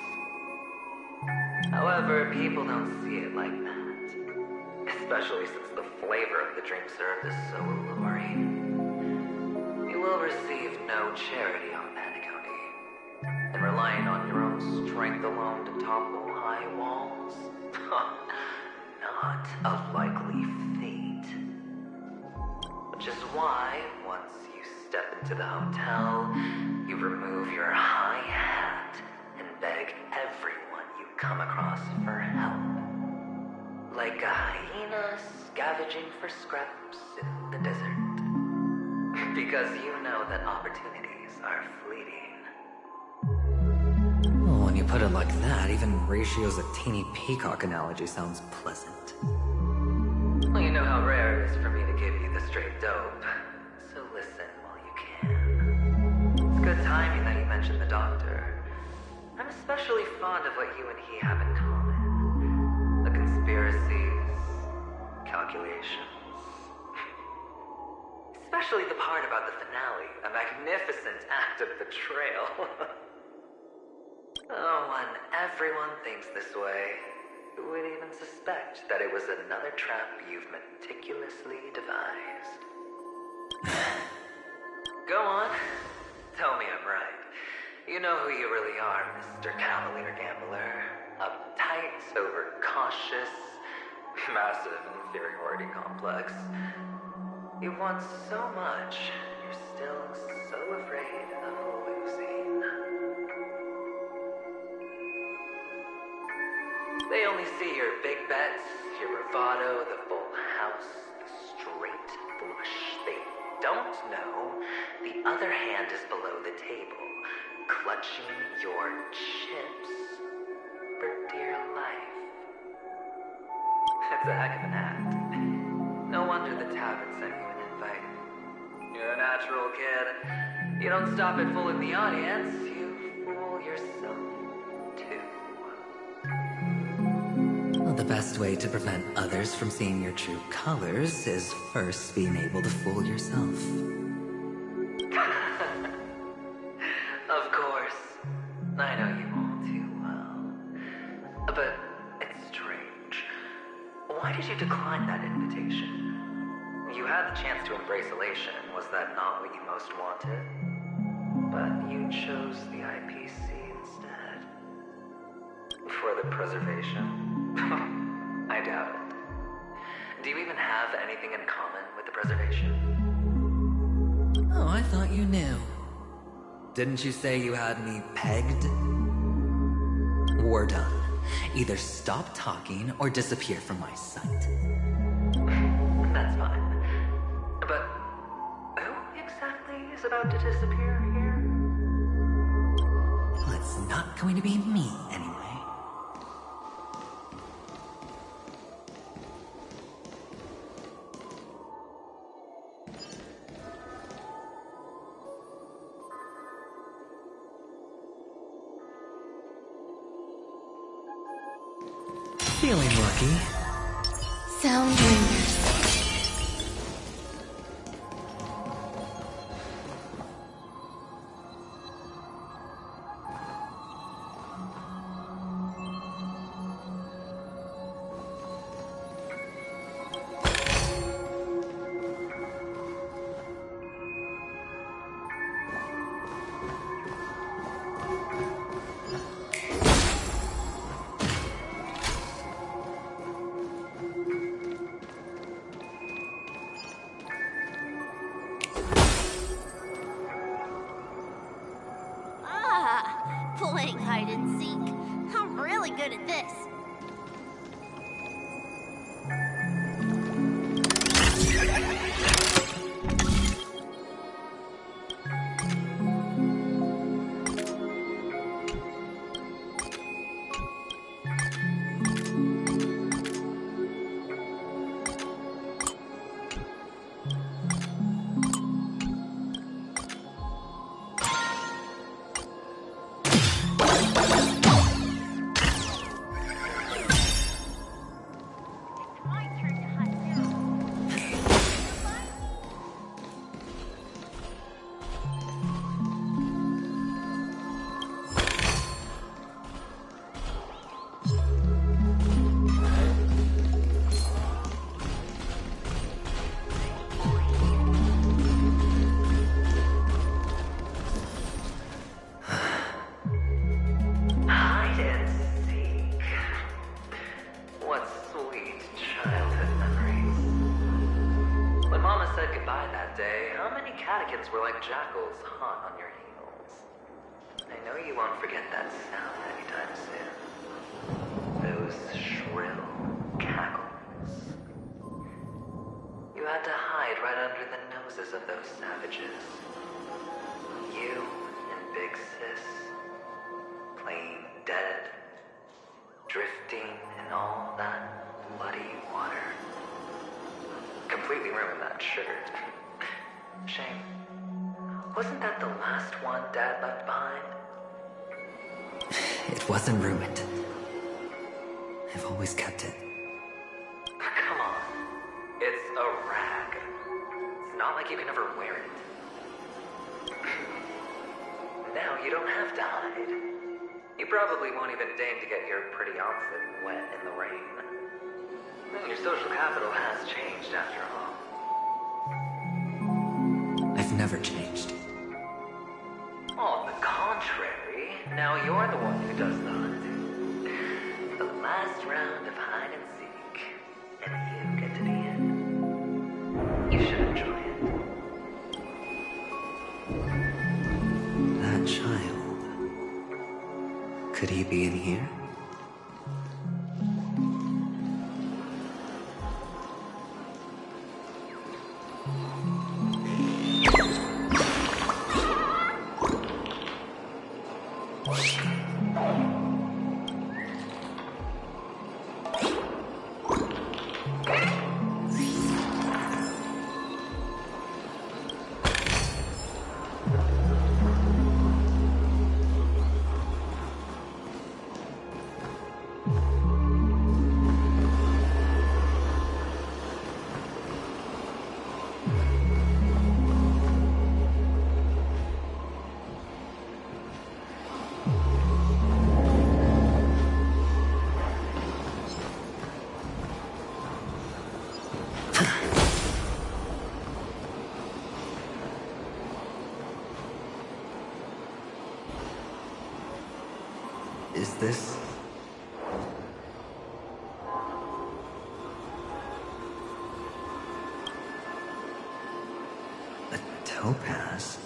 However, people don't see it like that. Especially since the flavor of the drink served is so alluring. You will receive no charity on Paniconi. And relying on your own strength alone to topple high walls? Not a likely fate. Which is why, once you step into the hotel, you remove your high hat and beg everyone you come across for help. Like a hyena scavenging for scraps in the desert. Because you know that opportunities are fleeting. When you put it like that, even Ratio's a teeny peacock analogy sounds pleasant. Well, you know how rare it is for me to give you the straight dope, so listen while you can. It's good timing that you mentioned the doctor. I'm especially fond of what you and he have in common. The conspiracies, calculations. Especially the part about the finale, a magnificent act of betrayal. Oh, when everyone thinks this way, who would even suspect that it was another trap you've meticulously devised? Go on. Tell me I'm right. You know who you really are, Mr. Cavalier Gambler. Uptight, overcautious, massive inferiority complex. You want so much, you're still so afraid of losing. They only see your big bets, your bravado, the full house, the straight flush. They don't know the other hand is below the table, clutching your chips for dear life. It's a heck of an act. No wonder the tavern sent you an invite. You're a natural kid. You don't stop at fooling the audience, you fool yourself too. Well, the best way to prevent others from seeing your true colors is first being able to fool yourself. Of course. I know you all too well. But it's strange. Why did you decline that invitation? You had the chance to embrace elation. Was that not what you most wanted? But you chose the IPC instead. For the preservation? I doubt it. Do you even have anything in common with the preservation? Oh, I thought you knew. Didn't you say you had me pegged? We're done. Either stop talking or disappear from my sight. That's fine. But who exactly is about to disappear here? Well, it's not going to be me, anyway. Feeling lucky. Sound lingers. Playing hide and seek. I'm really good at this. Were like jackals hot on your heels. I know you won't forget that sound anytime soon. Those shrill cackles. You had to hide right under the noses of those savages. You and Big Sis, playing dead, drifting in all that bloody water. Completely ruined that shirt. Shame. Wasn't that the last one Dad left behind? It wasn't ruined. I've always kept it. Come on. It's a rag. It's not like you can ever wear it. Now you don't have to hide. You probably won't even deign to get your pretty outfit wet in the rain. Your social capital has changed after all. I've never changed. On the contrary, now you're the one who does the hunting. The last round of hide and seek, and you get to be in. You should enjoy it. That child. Could he be in here? Is this... a topaz?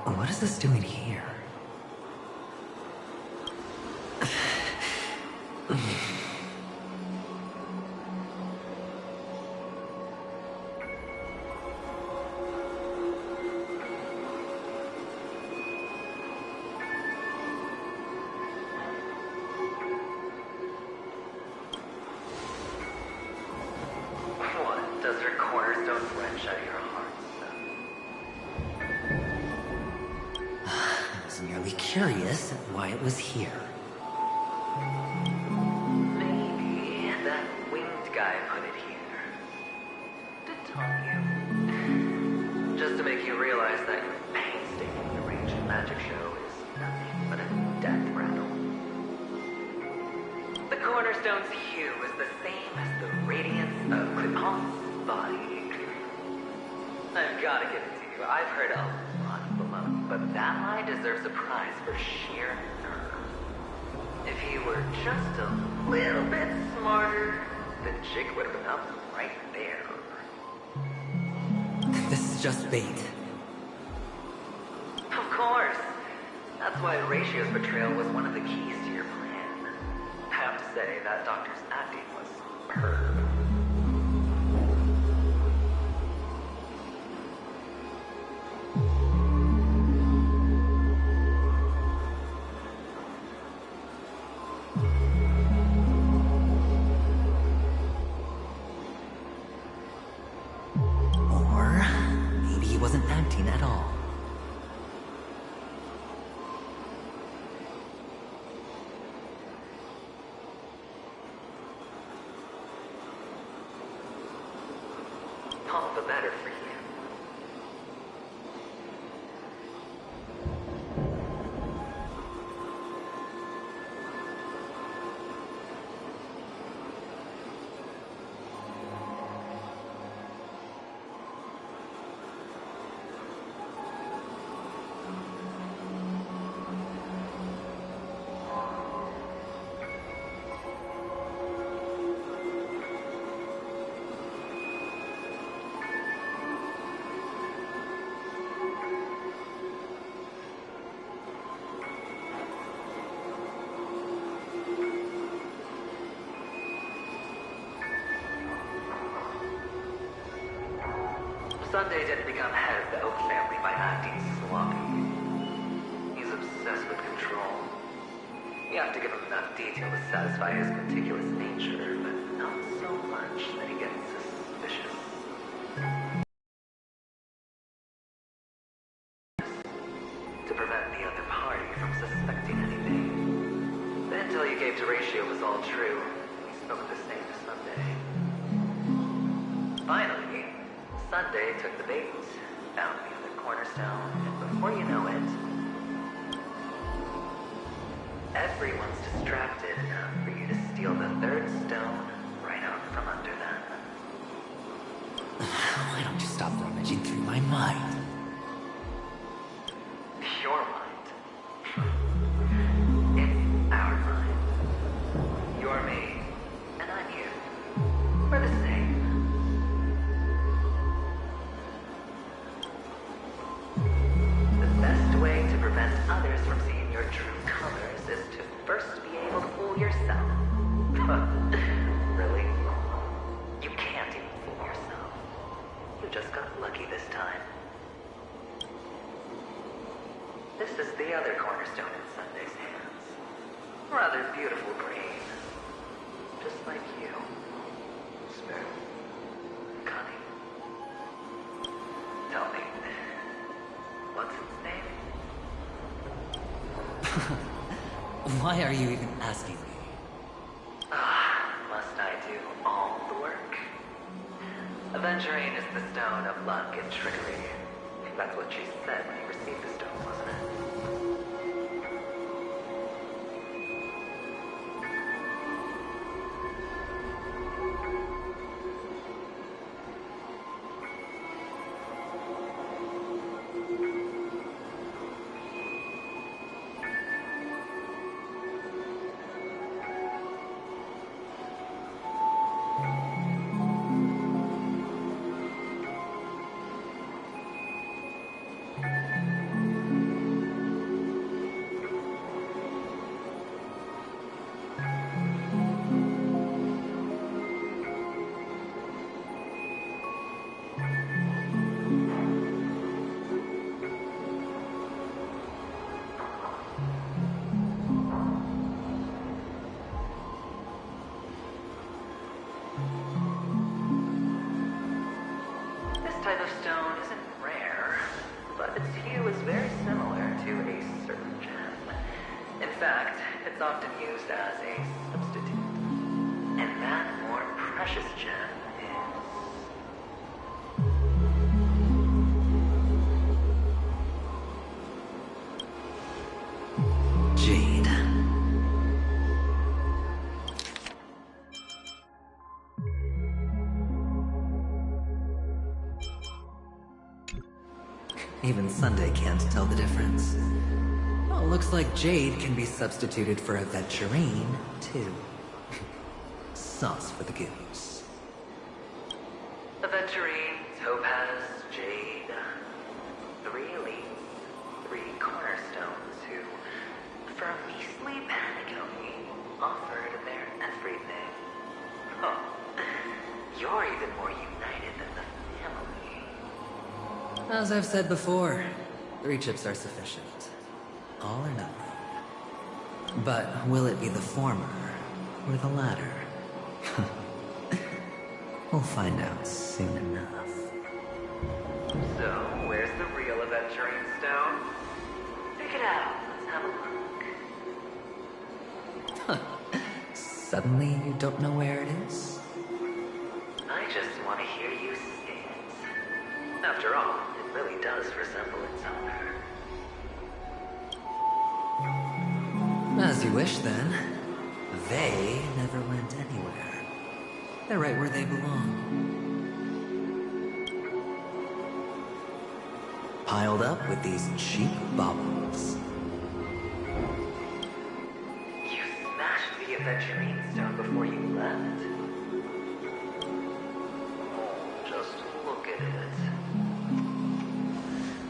What is this doing here? What? Does her cornerstone wrench out your heart? I was merely curious at why it was here. Maybe that winged guy put it here. To taunt you. Just to make you realize that your painstakingly arranged magic show is nothing but a death rattle. The cornerstone's hue is the same as the radiance of Clipon's body. I've gotta give it to you. I've heard a lot of baloney, but that line deserves a prize for sheer nerve. If he were just a little bit smarter, the chick would have been up right there. This is just bait. Of course. That's why Ratio's betrayal was one of the keys to your plan. I have to say, that doctor's acting was superb. Or maybe he wasn't acting at all. All the better for you. Sunday didn't become head of the Oak family by acting sloppy. He's obsessed with control. You have to give him enough detail to satisfy his meticulous nature, but not so much that he gets suspicious. To prevent the other party from suspecting anything. The intel you gave to Ratio was all true. He spoke the same to Sunday. Finally, Sunday took the bait, found the other cornerstone, and before you know it, everyone's distracted enough for you to steal the third stone right out from under them. Why don't you stop rummaging through my mind? Your mind. It's our mind. You're me, and I'm you. We're the same. The best way to prevent others from seeing your true colors is to first be able to fool yourself. Really? You can't even fool yourself. You just got lucky this time. This is the other cornerstone in Sunday's hands. Rather beautiful green. Just like you. Smooth. Cunning. Tell me, what's its name? Why are you even asking me? Must I do all the work? Aventurine is the stone of luck and trickery. That's what she said when you received the stone, wasn't it? type of stone isn't rare, but its hue is very similar to a certain gem. In fact, it's often used as a substitute. And that more precious gem is... Jade. Even Sunday can't tell the difference. Well, looks like Jade can be substituted for aventurine, too. Sauce for the goose. aventurine, topaz, jade. 3 leaves, 3 cornerstones who firmly sleep honeycomb offered their everything. Oh, you're even more united than the family. As I've said before, 3 chips are sufficient. All or nothing. But will it be the former or the latter? We'll find out soon enough. So, where's the real aventurine stone? Pick it out. Let's have a look. Suddenly you don't know where it is? I just want to hear you say it. After all, it really does resemble its owner. As you wish, then. They never went anywhere. They're right where they belong. Piled up with these cheap baubles. You smashed the aventurine stone before you left. Oh, just look at it.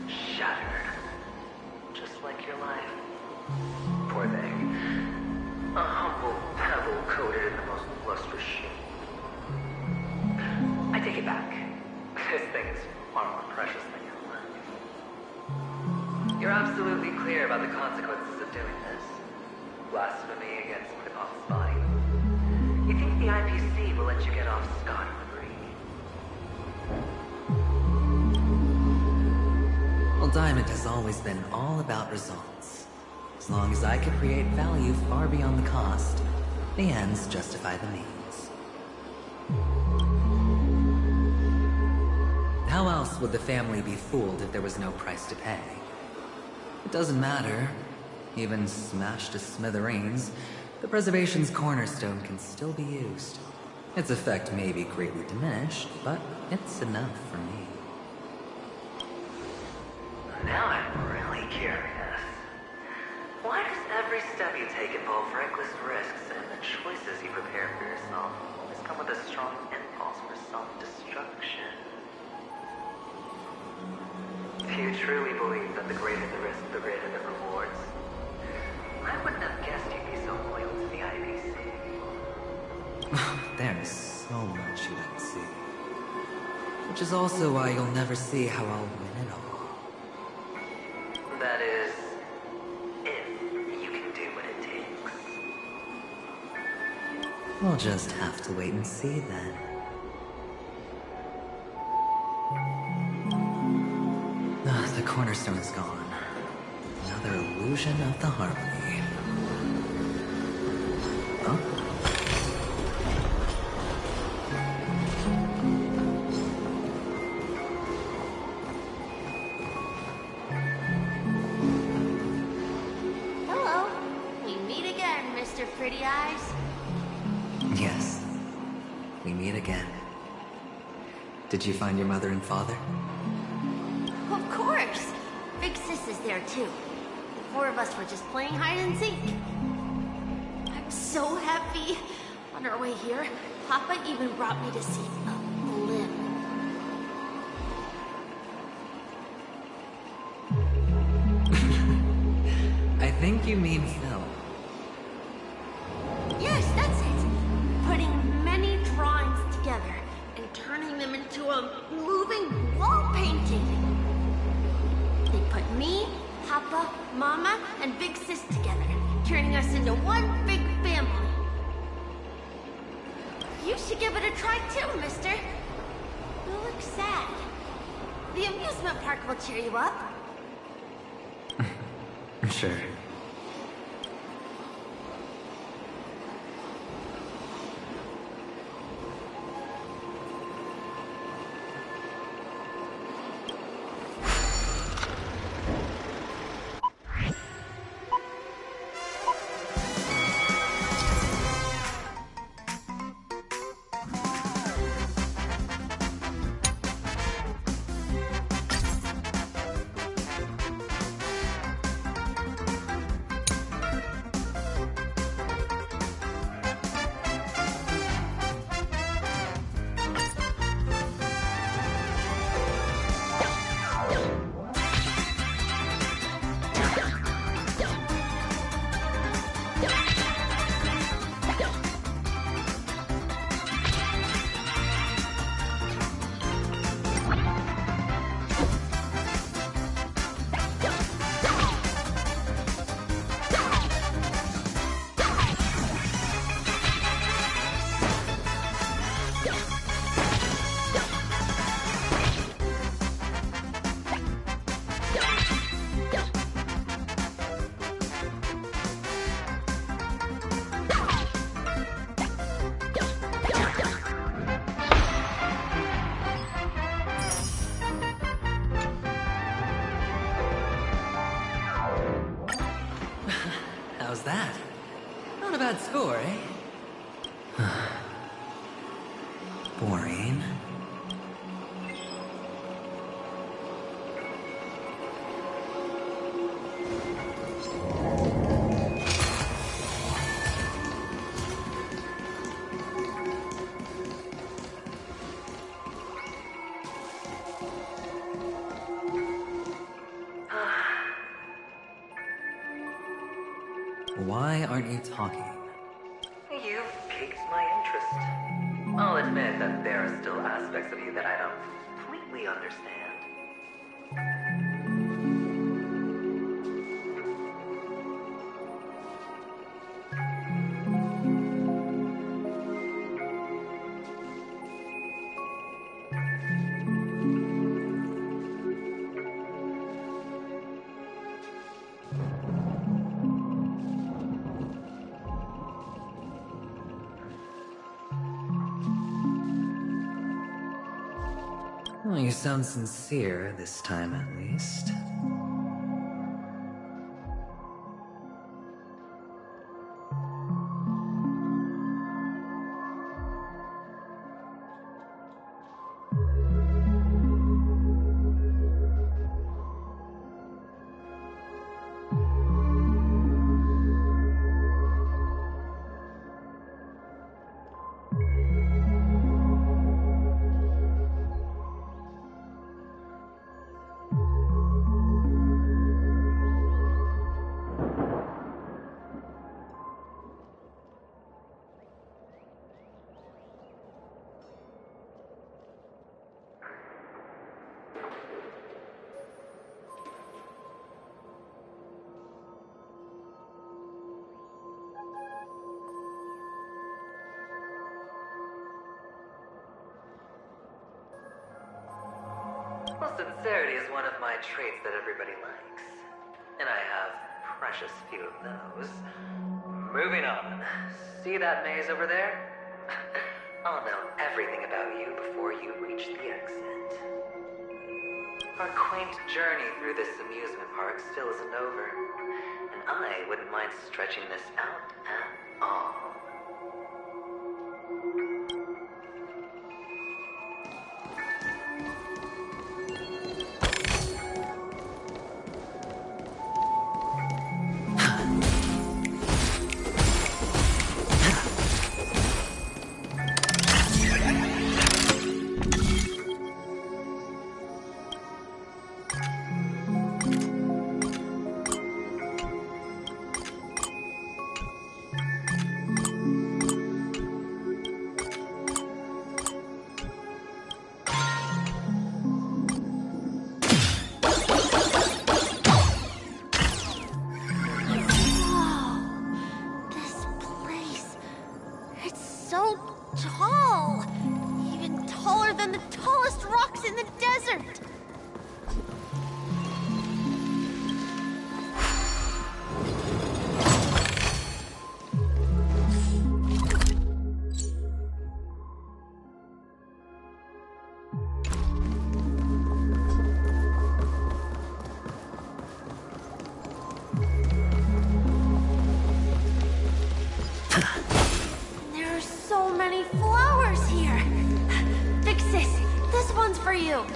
Shattered. Just like your life. Poor thing. A humble pebble coated in the most lustrous shape. I take it back. This thing is far more precious than your life. You're absolutely clear about the consequences of doing this. Blasphemy against my boss's body. You think the IPC will let you get off scot-free? Well, Diamond has always been all about results. As long as I could create value far beyond the cost, the ends justify the means. How else would the family be fooled if there was no price to pay? It doesn't matter. Even smashed to smithereens, the preservation's cornerstone can still be used. Its effect may be greatly diminished, but it's enough for me. Now I'm really curious. Why does every step you take involve reckless risks, and the choices you prepare for yourself always come with a strong impulse for self-destruction? If you truly believe that the greater the risk, the greater the rewards, I wouldn't have guessed you'd be so loyal to the IPC. There's so much you don't see. Which is also why you'll never see how I'll win it all. That is, if you can do what it takes. We'll just have to wait and see then. The cornerstone is gone. Another illusion of the harmony. Huh? Hello. We meet again, Mr. Pretty Eyes. Yes. We meet again. Did you find your mother and father? Of course. Big Sis is there too. The 4 of us were just playing hide and seek. I'm so happy. On our way here, Papa even brought me to see a limb. I think you mean Phil. Yes, that's it. Putting many drawings together and turning them into a moving wall painting. They put me, Papa, Mama, and Big Sis together, turning us into one big family. You should give it a try too, mister. You look sad. will cheer you up. Sure. How's that? Not a bad score, eh? Boring. Why aren't you talking? You've piqued my interest. I'll admit that there are still aspects of you that I don't completely understand. Well, you sound sincere this time, at least. Well, sincerity is one of my traits that everybody likes. And I have precious few of those. Moving on. See that maze over there? I'll know everything about you before you reach the exit. Our quaint journey through this amusement park still isn't over. And I wouldn't mind stretching this out at all. you.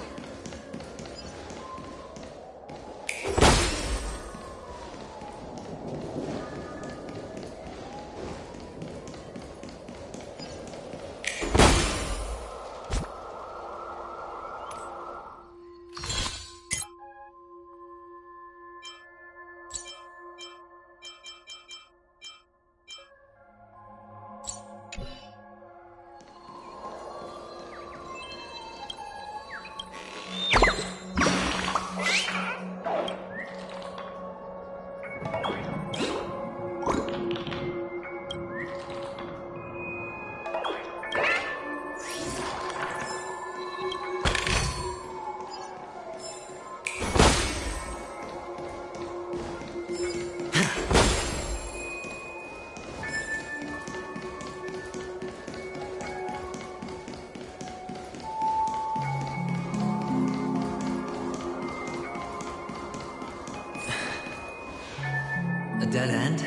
A dead end?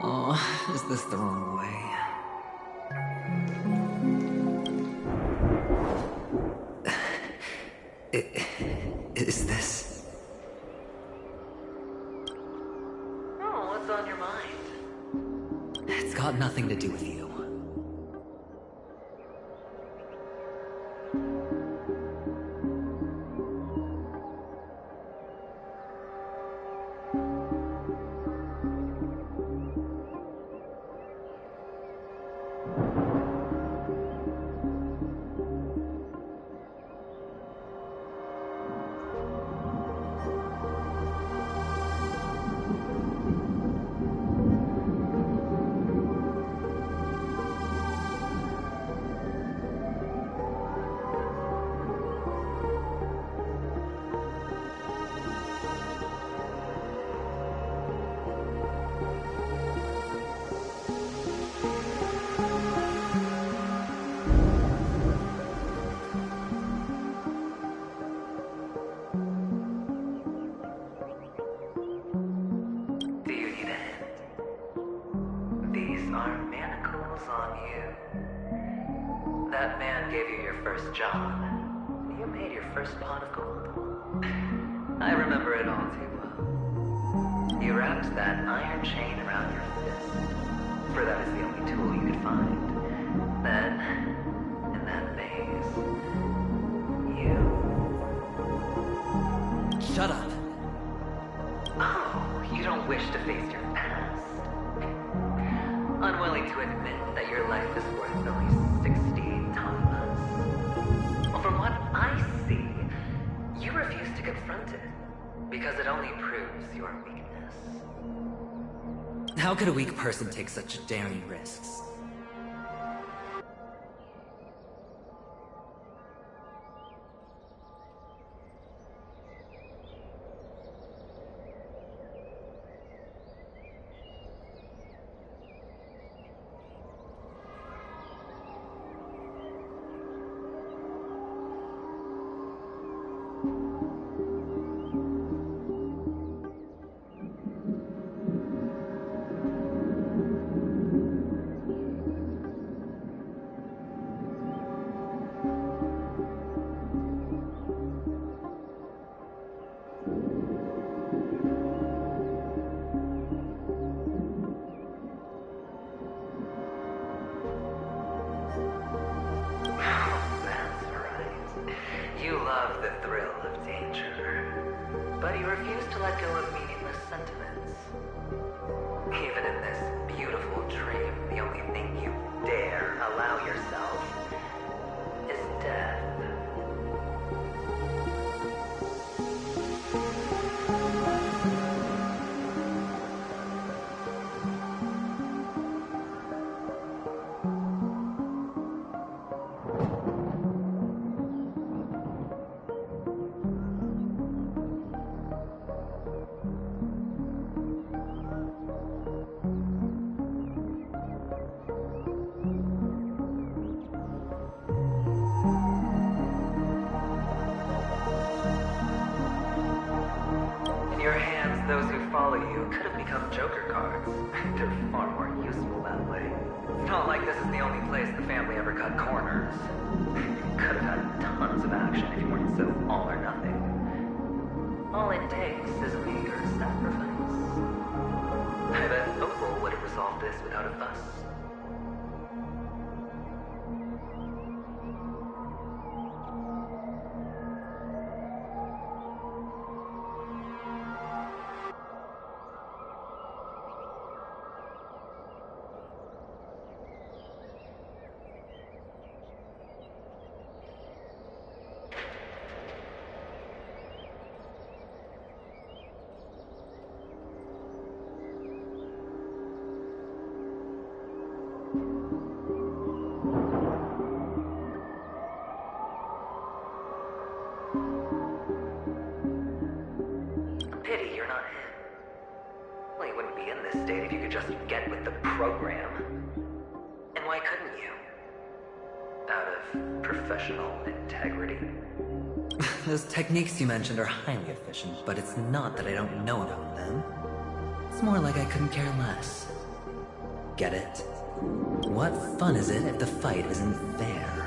Oh, is this the wrong way? Is this... Oh, what's on your mind? It's got nothing to do with you. That man gave you your first job. You made your first pot of gold. I remember it all too well. You wrapped that iron chain around your fist, for that is the only tool you could find. Then, in that maze, you... Shut up. Oh, you don't wish to face your past. Unwilling to admit that your life is worth only 60 timeless. Well, from what I see, you refuse to confront it, because it only proves your weakness. How could a weak person take such daring risks? You love the thrill of danger, but you refuse to let go of meaningless sentiments. Even in this beautiful dream, the only thing you dare allow yourself is death. Those who follow you could have become Joker cards. They're far more useful that way. It's not like this is the only place the family ever cut corners. You could have had tons of if you weren't so all or nothing. All it takes is a meager sacrifice. I bet Opal would have resolved this without a fuss. Pity you're not him. Well, you wouldn't be in this state if you could just get with the program. And why couldn't you? Out of professional integrity. Those techniques you mentioned are highly efficient, but it's not that I don't know about them. It's more like I couldn't care less. Get it? What fun is it if the fight isn't fair?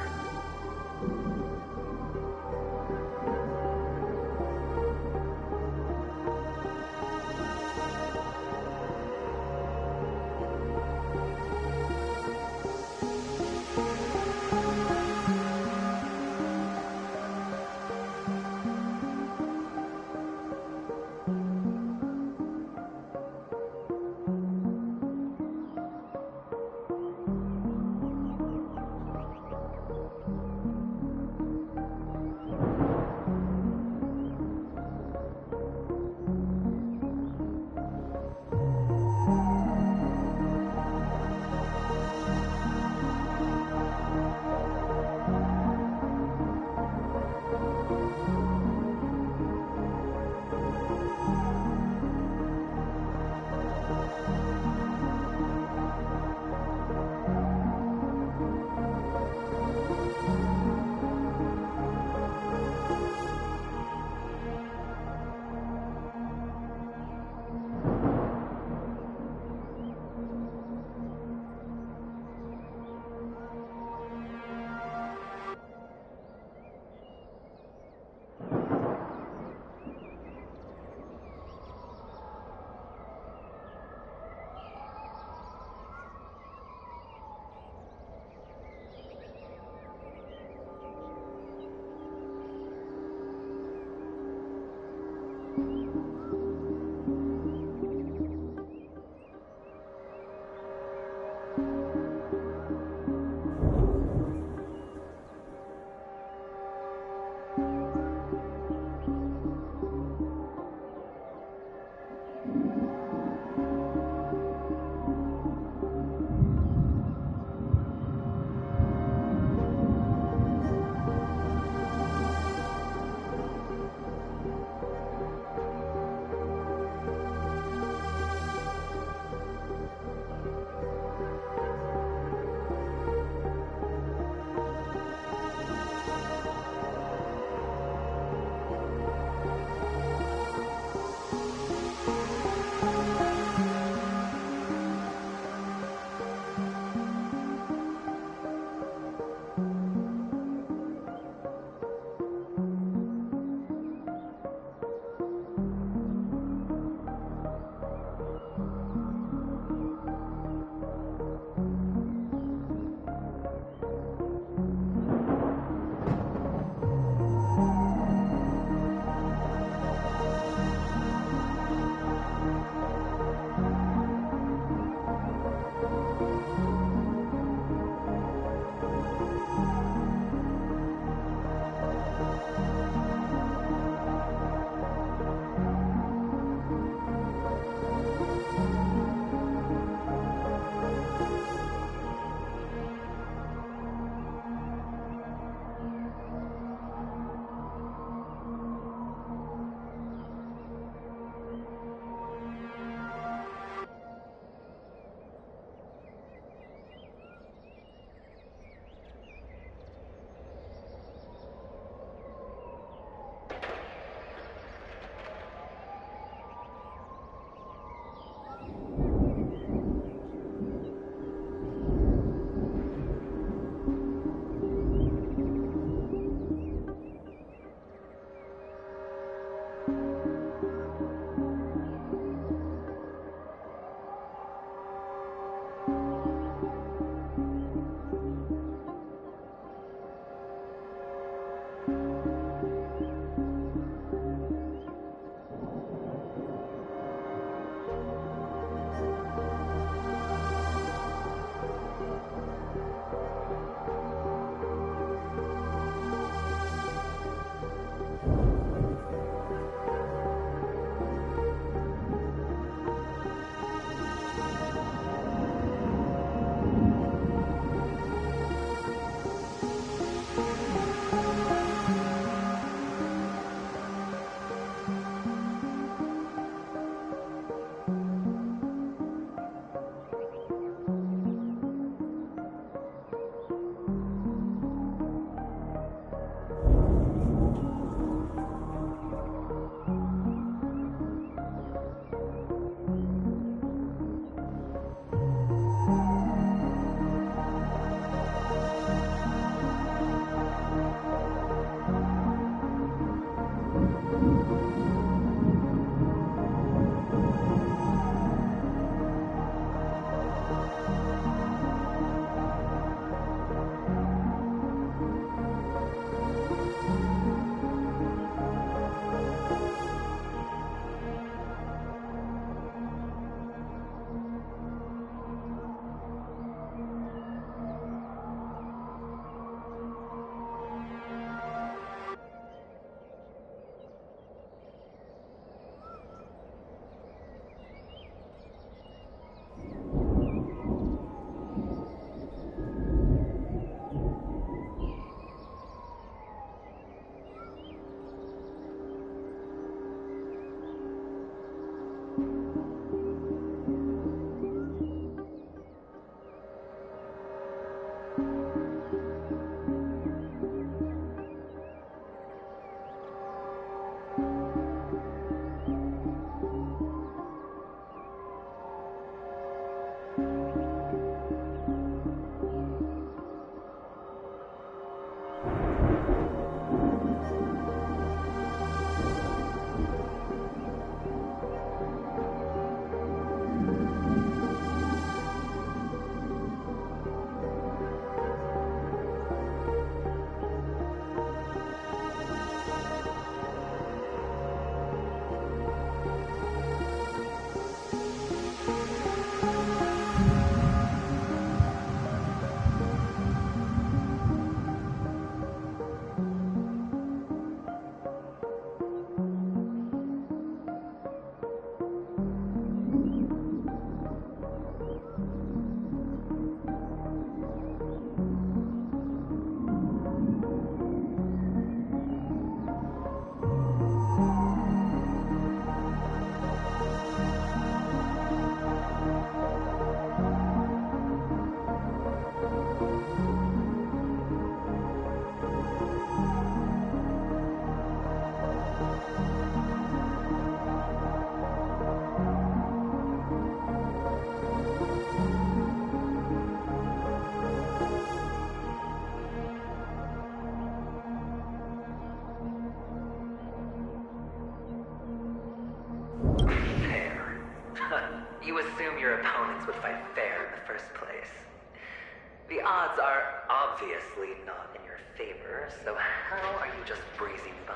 The odds are obviously not in your favor, so how are you just breezing by?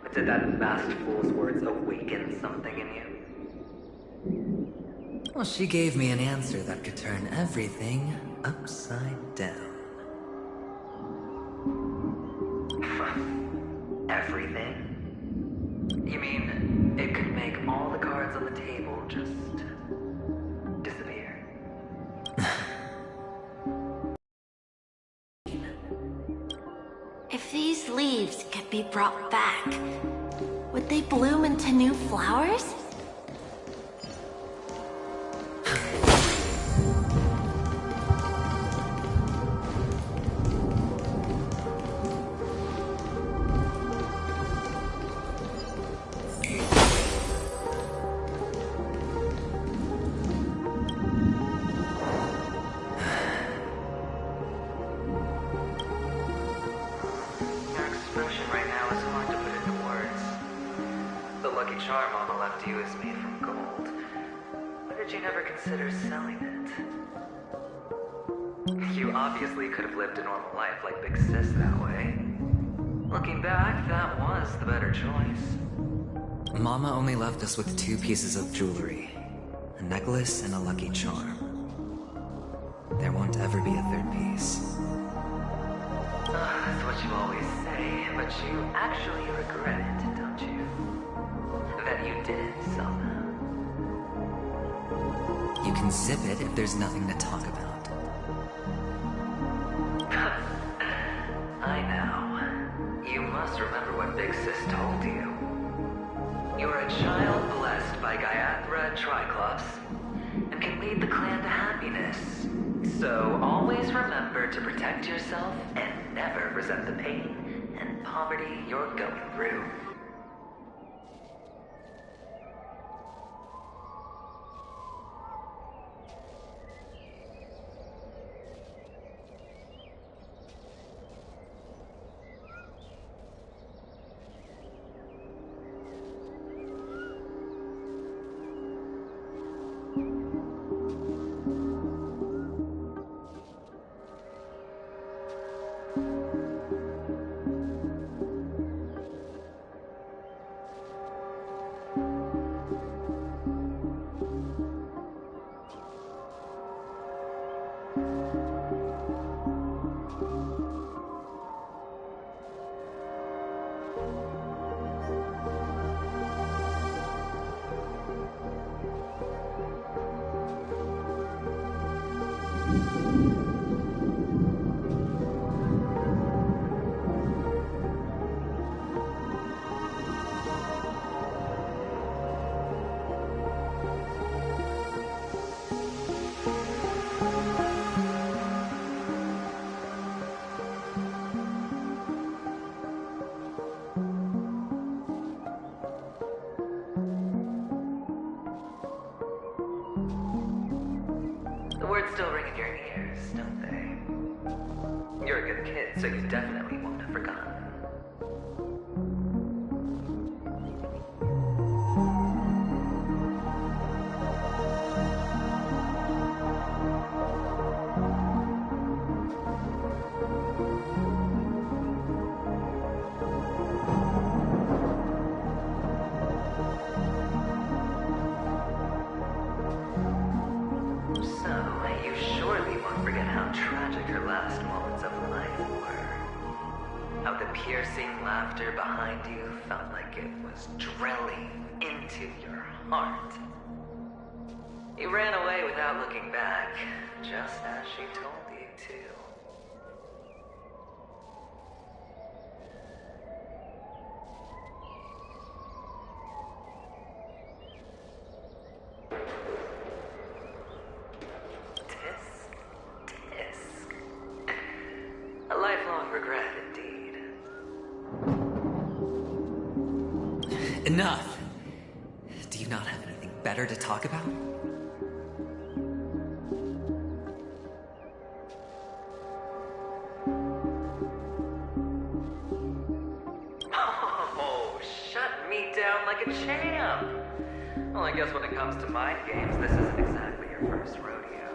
But did that masked fool's words awaken something in you? Well, she gave me an answer that could turn everything upside down. Everything? You mean it could make all the cards on the table just disappear? If these leaves could be brought back, would they bloom into new flowers? Consider selling it. You obviously could have lived a normal life like Big Sis that way. Looking back, that was the better choice. Mama only left us with 2 pieces of jewelry. A necklace and a lucky charm. There won't ever be a 3rd piece. That's what you always say, but you actually regret it, don't you? That you did sell them. You can zip it if there's nothing to talk about. I know. You must remember what Big Sis told you. You're a child blessed by Gaiathra Triclops, and can lead the clan to happiness. So always remember to protect yourself and never resent the pain and poverty you're going through. The words still ring in your ears, don't they? You're a good kid, so you definitely won't have forgotten. Piercing laughter behind you felt like it was drilling into your heart. You ran away without looking back, just as she told you to. Tisk. A lifelong regret, indeed. Enough! Do you not have anything better to talk about? Oh, shut me down like a champ! Well, I guess when it comes to mind games, this isn't exactly your first rodeo.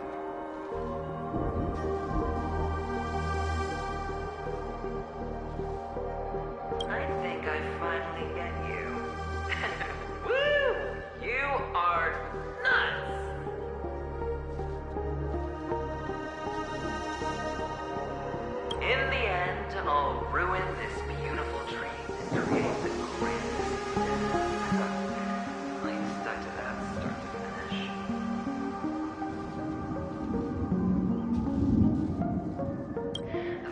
ruin this beautiful dream and create the grandest death. I'm stuck to that start to finish.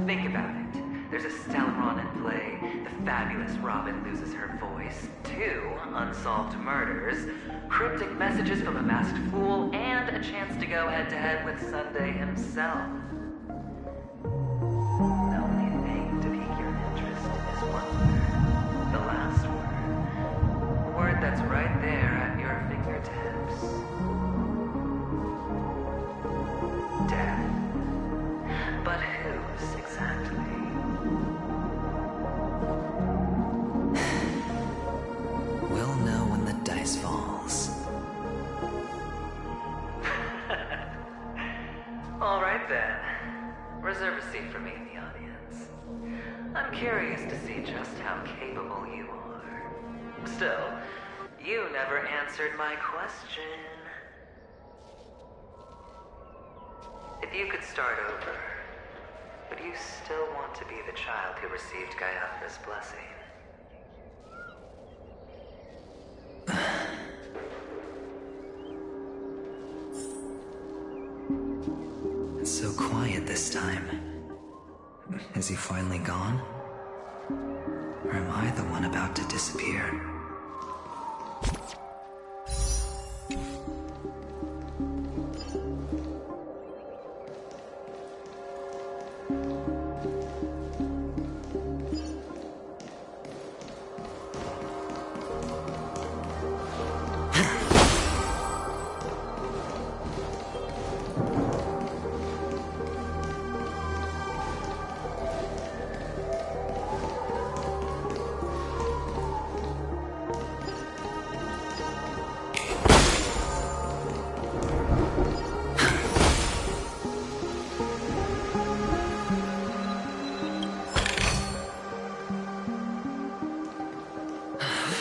Think about it. There's a Stellaron in play. The fabulous Robin loses her voice. 2 unsolved murders. Cryptic messages from a masked fool. And a chance to go head-to-head with Sunday himself. The only thing to pique your interest is one word. The last word. A word that's right there at your fingertips. Death. But whose exactly? We'll know when the dice falls. All right then. Reserve a seat for me in the audience. I'm curious to see just how capable you are. Still, you never answered my question. If you could start over, would you still want to be the child who received Gaiathra's blessing? It's so quiet this time. Is he finally gone? Or am I the one about to disappear?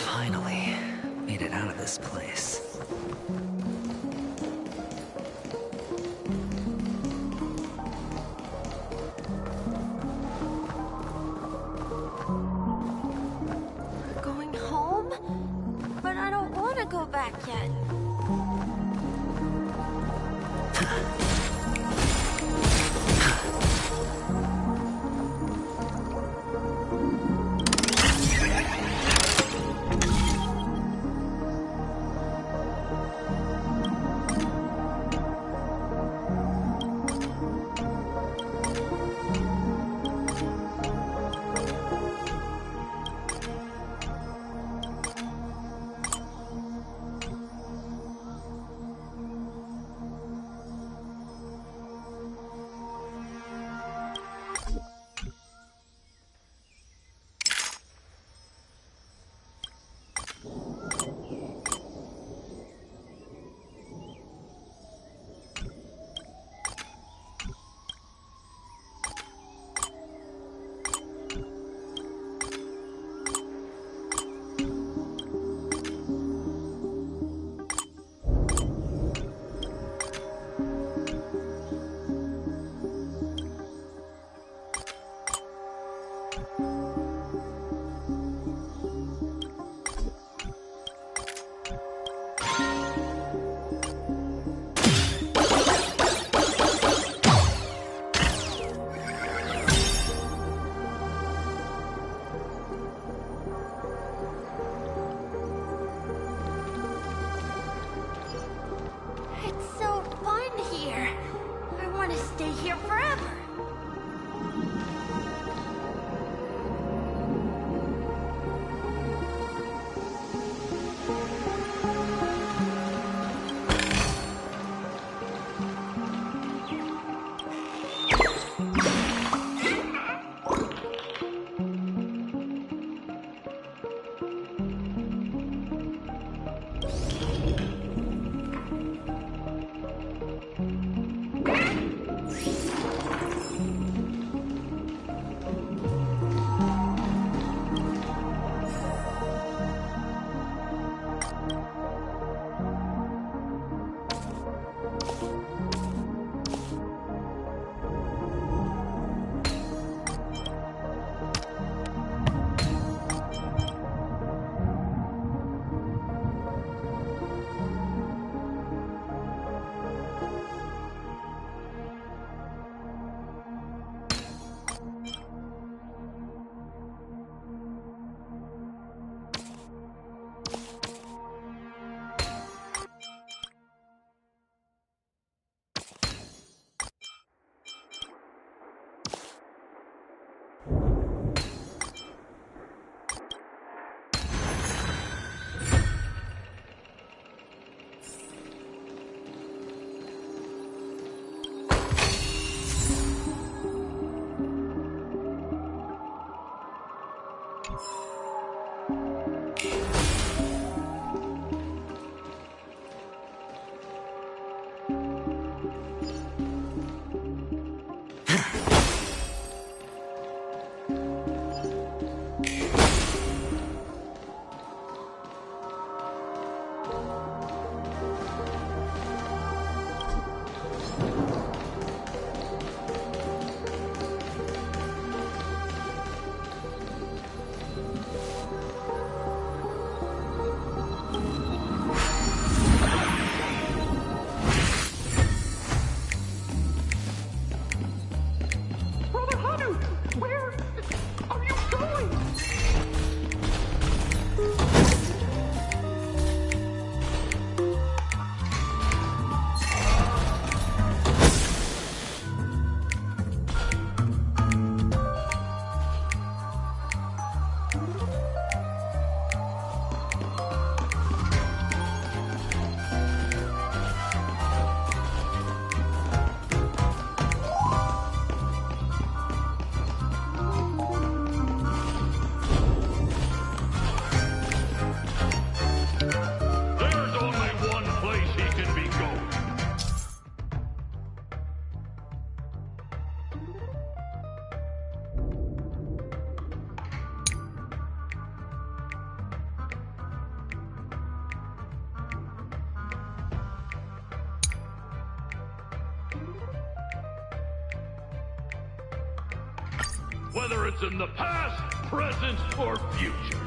Finally, made it out of this place. We're going home? But I don't want to go back yet. It's so fun here. I want to stay here forever. Whether it's in the past, present, or future.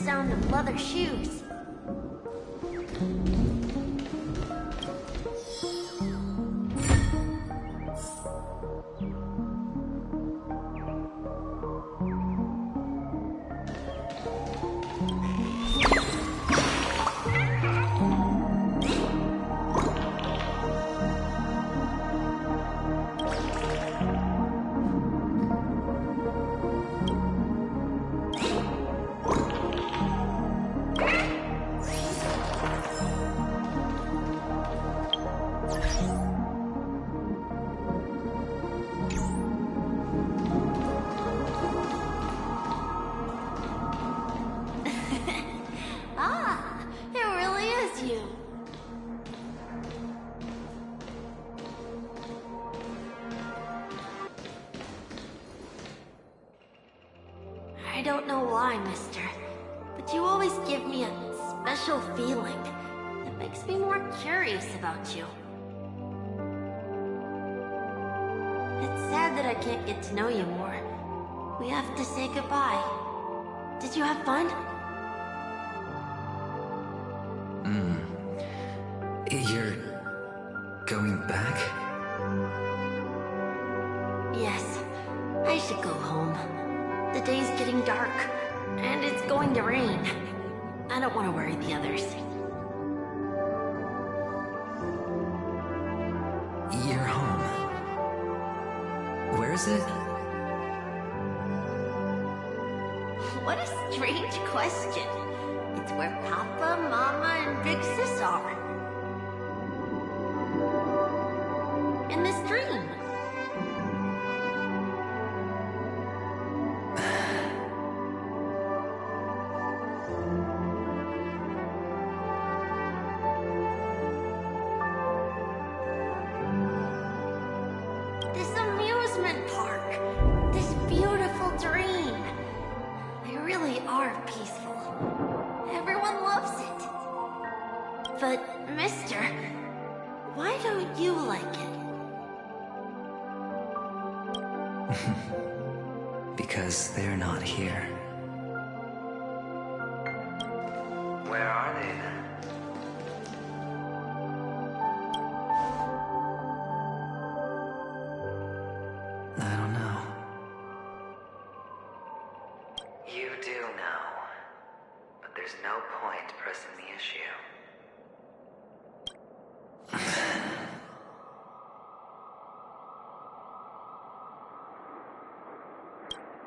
sound of leather shoes. I don't know why, mister, but you always give me a special feeling that makes me more curious about you. It's sad that I can't get to know you more. We have to say goodbye. Did you have fun? You're going back? Yes, I should go home. The day's getting dark, and it's going to rain. I don't want to worry the others. is it? What a strange question. It's where Papa, Mama, and Big Sis are. In this dream. This amusement park. This beautiful dream. They really are peaceful. Everyone loves it. But, mister, why don't you like it? Because they're not here. Where are they then? I don't know. You do know. But there's no point pressing the issue.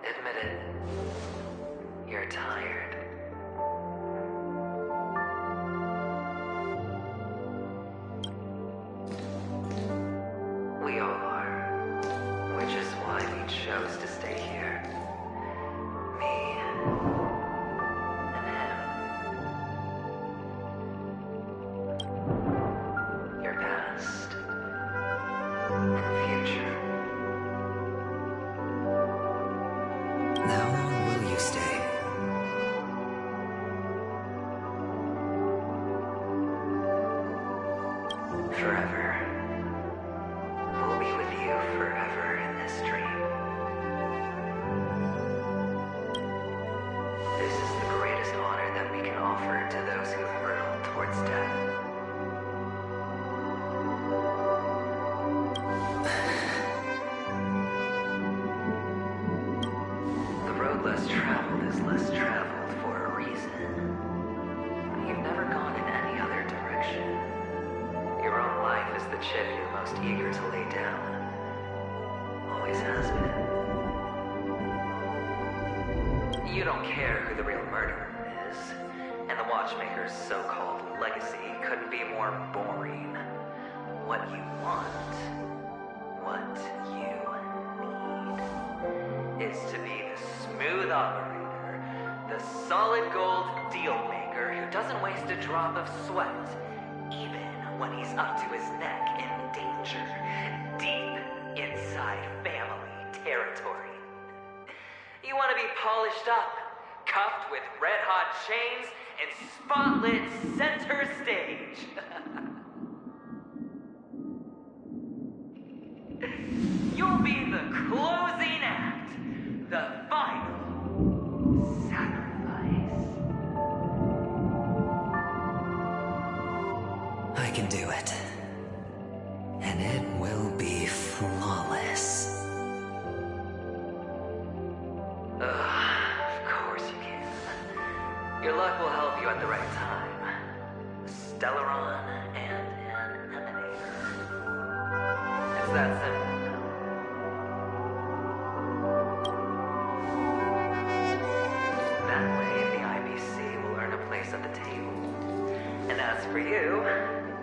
Admit it. You're tired. We all are. Which is why we chose to stay here. Me and him. Your past and future. How long will you stay? Forever. We'll be with you forever in this dream. This is the greatest honor that we can offer to those who've hurtled towards death. The road less traveled is less traveled for a reason. You've never gone in any other direction. Your own life is the chip you're most eager to lay down. Always has been. You don't care who the real murderer is, and the Watchmaker's so-called legacy couldn't be more boring. What you want, what you need, is to be the smooth operator, the solid gold deal maker who doesn't waste a drop of sweat, even when he's up to his neck in danger, deep inside family territory. You want to be polished up, cuffed with red-hot chains, and spotlit center stage. You'll be the closing act, the final sacrifice. I can do it. And it will be flawless. Of course you can. Your luck will help you at the right time. Stellaron and an emanator. It's that simple. That way, the IBC will earn a place at the table. And as for you,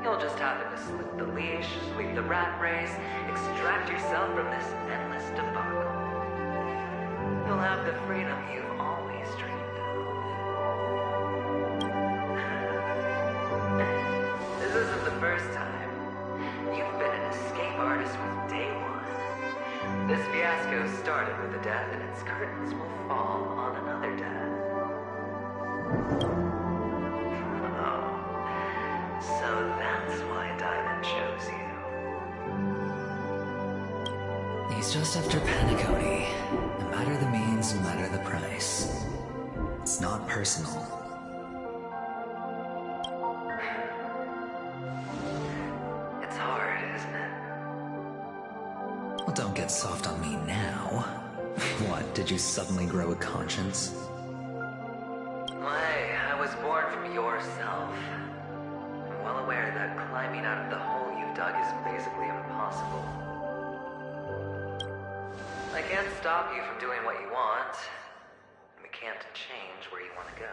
you'll just happen to slip the leash, sweep the rat race, extract yourself from this endless debacle. You'll have the freedom you've always dreamed of. This isn't the first time. You've been an escape artist from day one. This fiasco started with a death, and its curtains will fall on another death. Oh. So that's why Diamond chose you. He's just after Panacotti. No matter the means, no matter the price. It's not personal. It's hard, isn't it? Well, don't get soft on me now. What, did you suddenly grow a conscience? Hey, I was born from yourself. I'm well aware that climbing out of the hole you've dug is basically impossible. I can't stop you from doing what you want. We can't change where you want to go.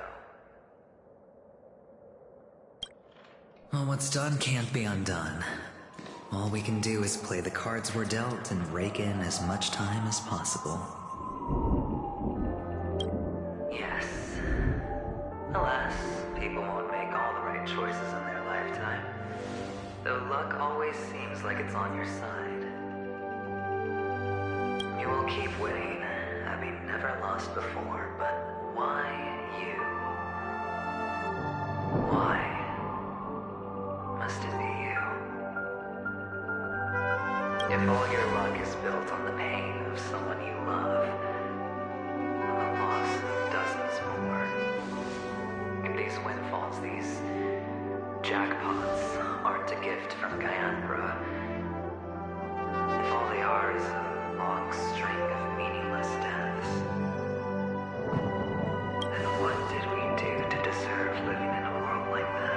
Well, what's done can't be undone. All we can do is play the cards we're dealt and rake in as much time as possible. Yes. Alas, people won't make all the right choices in their lifetime. Though luck always seems like it's on your side. You will keep winning, having never lost before, but why you? Why must it be you? If all your luck is built on the pain of someone you love, the loss of dozens more. If these windfalls, these jackpots, aren't a gift from Gyanbra, if all they are is a long string of meaningless deaths, then what did we do to deserve living in a world like that?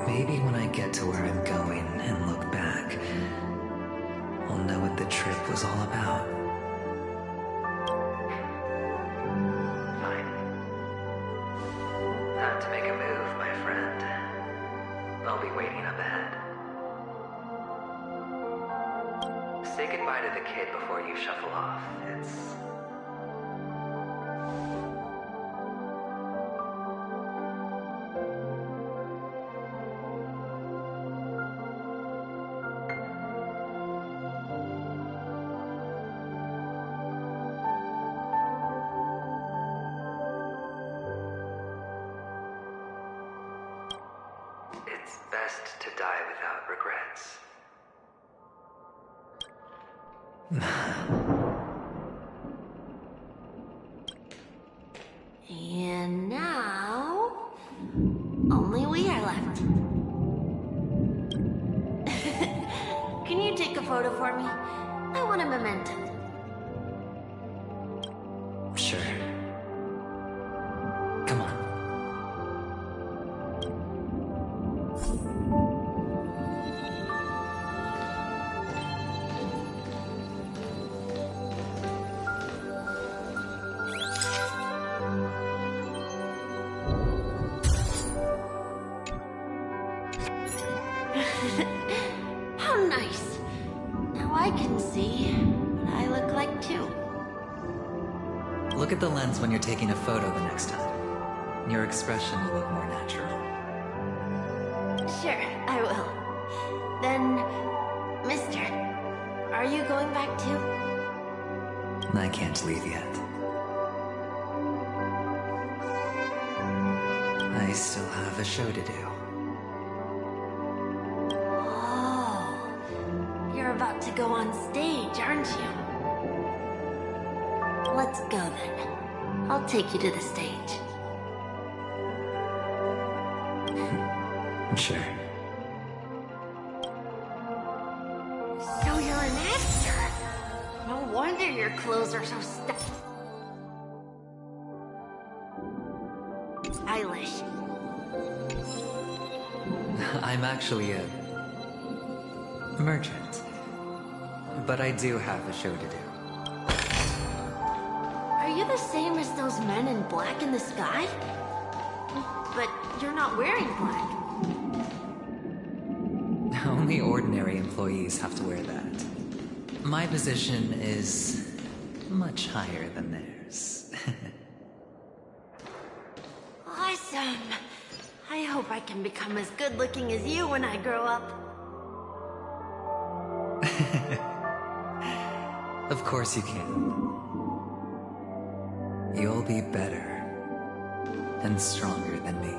Maybe when I get to where I'm going and look back, I'll know what the trip was all about. Fine. Time to make a move, my friend. I'll be waiting up ahead. Say goodbye to the kid before you shuffle off. It's best to die without regrets. And now, only we are left. Can you take a photo for me? I want a memento. Sure. Come on. How nice. Now I can see what I look like too. Look at the lens when you're taking a photo the next time. Your expression will look more natural. Sure, I will. Then, mister, are you going back too? I can't leave yet. I still have a show to do. Oh, you're about to go on stage, aren't you? Let's go then. I'll take you to the stage. Sure. So you're an actor? No wonder your clothes are so stylish. I'm actually a merchant. But I do have a show to do. Are you the same as those men in black in the sky? But you're not wearing black. Only ordinary employees have to wear that. My position is much higher than theirs. Awesome. I hope I can become as good looking as you when I grow up. Of course you can. You'll be better and stronger than me.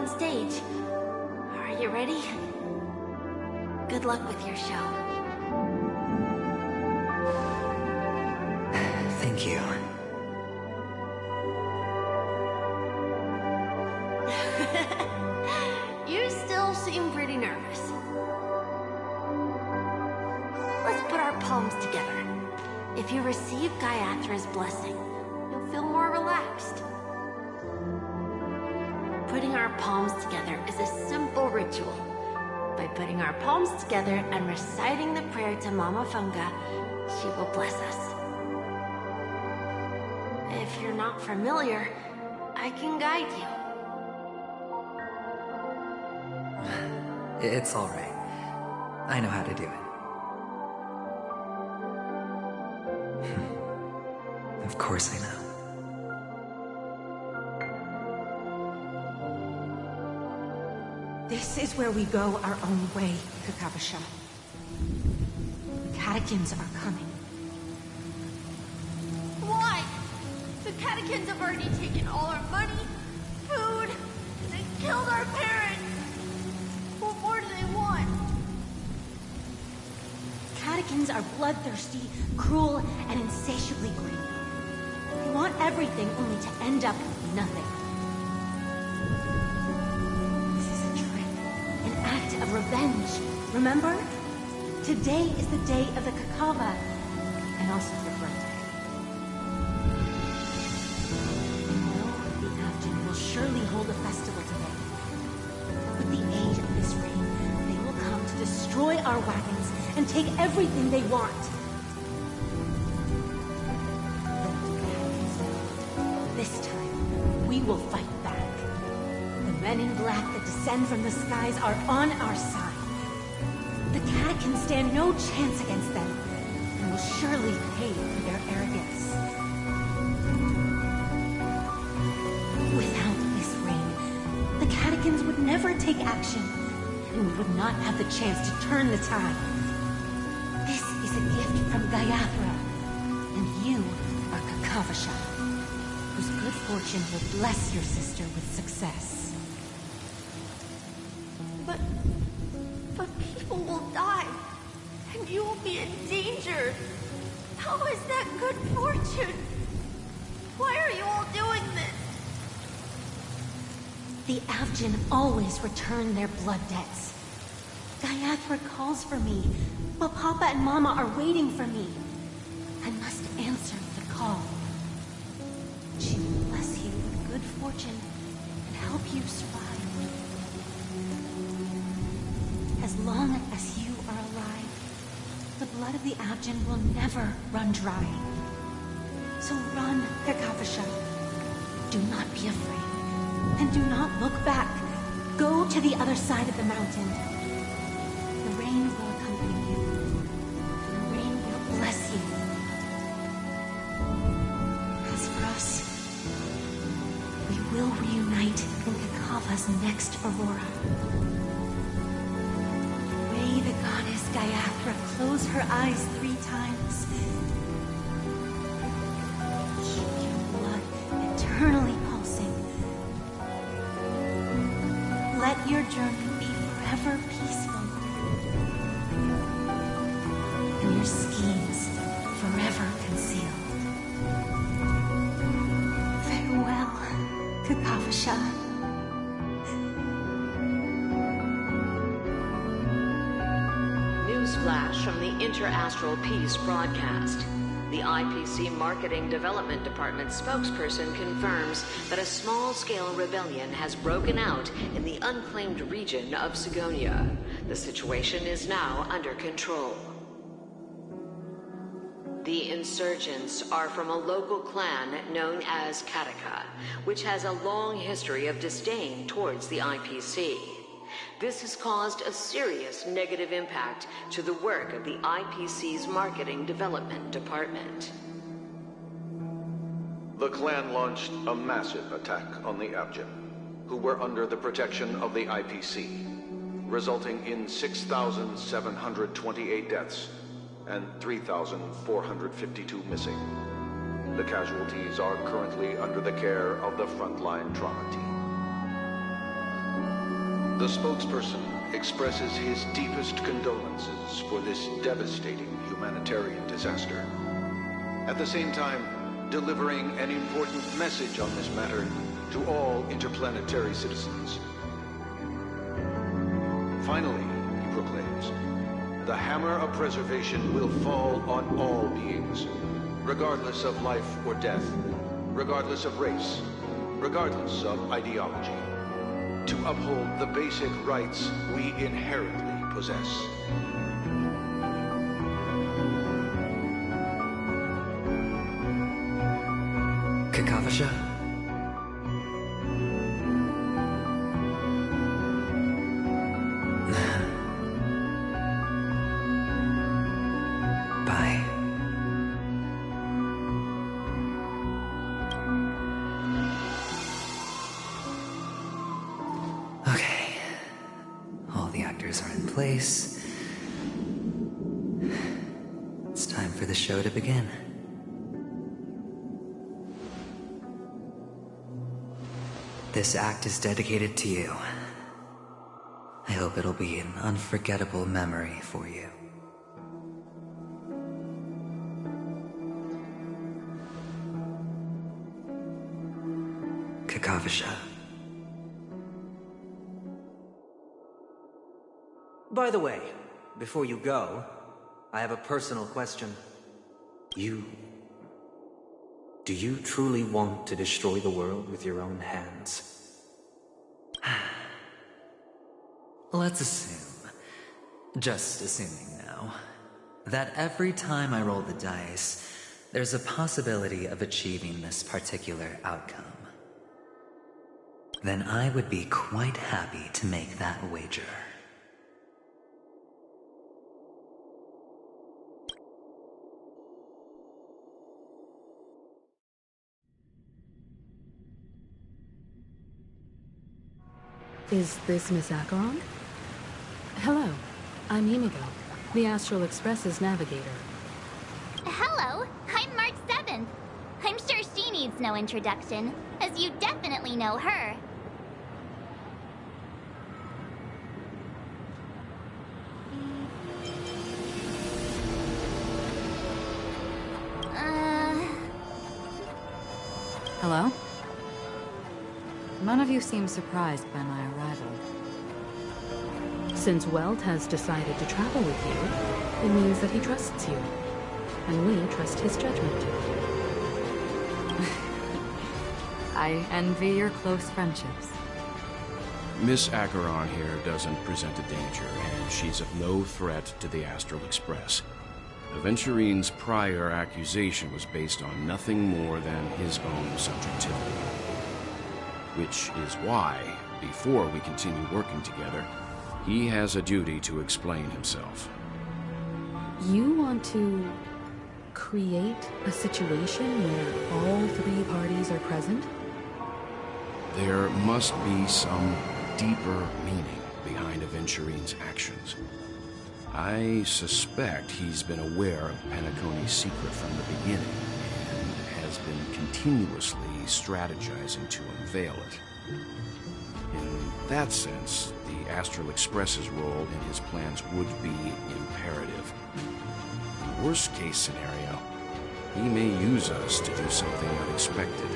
on stage. Are you ready? Good luck with your show. Thank you. You still seem pretty nervous. Let's put our palms together. If you receive Gayathra's blessing, you'll feel more relaxed. Putting our palms together is a simple ritual. By putting our palms together and reciting the prayer to Mama Funga, she will bless us. If you're not familiar, I can guide you. It's all right. I know how to do it. Of course I know. This is where we go our own way, Kakavasha. The catechins are coming. Why? The catechins have already taken all our money, food, they killed our parents. What more do they want? Catechins are bloodthirsty, cruel, and insatiably greedy. They want everything only to end up with nothing. This is a trick, an act of revenge. Remember? Today is the day of the Kakava, and also your birthday. The Avgin will surely hold a festival today. With the aid of this rain, they will come to destroy our wagons and take everything they want. This time, we will fight back. The men in black that descend from the skies are on our side. The catechins stand no chance against them, and will surely pay for their arrogance. Without this rain, the catechins would never take action, and we would not have the chance to turn the tide. This is a gift from Gayathra, and you are Kakavasha, whose good fortune will bless your sister with success. But people will die, and you will be in danger. How is that good fortune? Why are you all doing this? The Avgin always return their blood debts. Gayathra calls for me, but Papa and Mama are waiting for me. I must answer the call. She will bless you with good fortune and help you survive. As long as you are alive, the blood of the Avgin will never run dry. So run, Kakavasha. Do not be afraid, and do not look back. Go to the other side of the mountain. The rain will accompany you. The rain will bless you. As for us, we will reunite in Kakava's next aurora. May the goddess Gayathra close her eyes 3 times. Keep your blood eternally pulsing. Let your journey be forever peaceful. And your schemes forever concealed. Farewell, Kakavasha. Newsflash from the Inter-Astral Peace broadcast. The IPC Marketing Development Department spokesperson confirms that a small-scale rebellion has broken out in the unclaimed region of Sigonia. The situation is now under control. The insurgents are from a local clan known as Kataka, which has a long history of disdain towards the IPC. This has caused a serious negative impact to the work of the IPC's Marketing Development Department. The clan launched a massive attack on the Avgin, who were under the protection of the IPC, resulting in 6,728 deaths and 3,452 missing. The casualties are currently under the care of the frontline trauma team. The spokesperson expresses his deepest condolences for this devastating humanitarian disaster. At the same time, delivering an important message on this matter to all interplanetary citizens. Finally, he proclaims, the hammer of preservation will fall on all beings, regardless of life or death, regardless of race, regardless of ideology, to uphold the basic rights we inherently possess. Kakavasha? Bye. Okay. All the actors are in place. It's time for the show to begin. This act is dedicated to you. I hope it'll be an unforgettable memory for you. Kakavasha. By the way, before you go, I have a personal question. Do you truly want to destroy the world with your own hands? Let's assume, just assuming now, that every time I roll the dice, there's a possibility of achieving this particular outcome. Then I would be quite happy to make that wager. Is this Miss Acheron? Hello, I'm Inigo, the Astral Express's navigator. Hello, I'm Mark 7th. I'm sure she needs no introduction, as you definitely know her. Hello? None of you seem surprised by my arrival. Since Weld has decided to travel with you, it means that he trusts you. And we trust his judgment. I envy your close friendships. Miss Acheron here doesn't present a danger, and she's of no threat to the Astral Express. Aventurine's prior accusation was based on nothing more than his own subjectivity. Which is why, before we continue working together, he has a duty to explain himself. You want to create a situation where all three parties are present? There must be some deeper meaning behind Aventurine's actions. I suspect he's been aware of Penaconi's secret from the beginning, and has been continuously strategizing to unveil it. In that sense, the Astral Express's role in his plans would be imperative. In the worst-case scenario, he may use us to do something unexpected.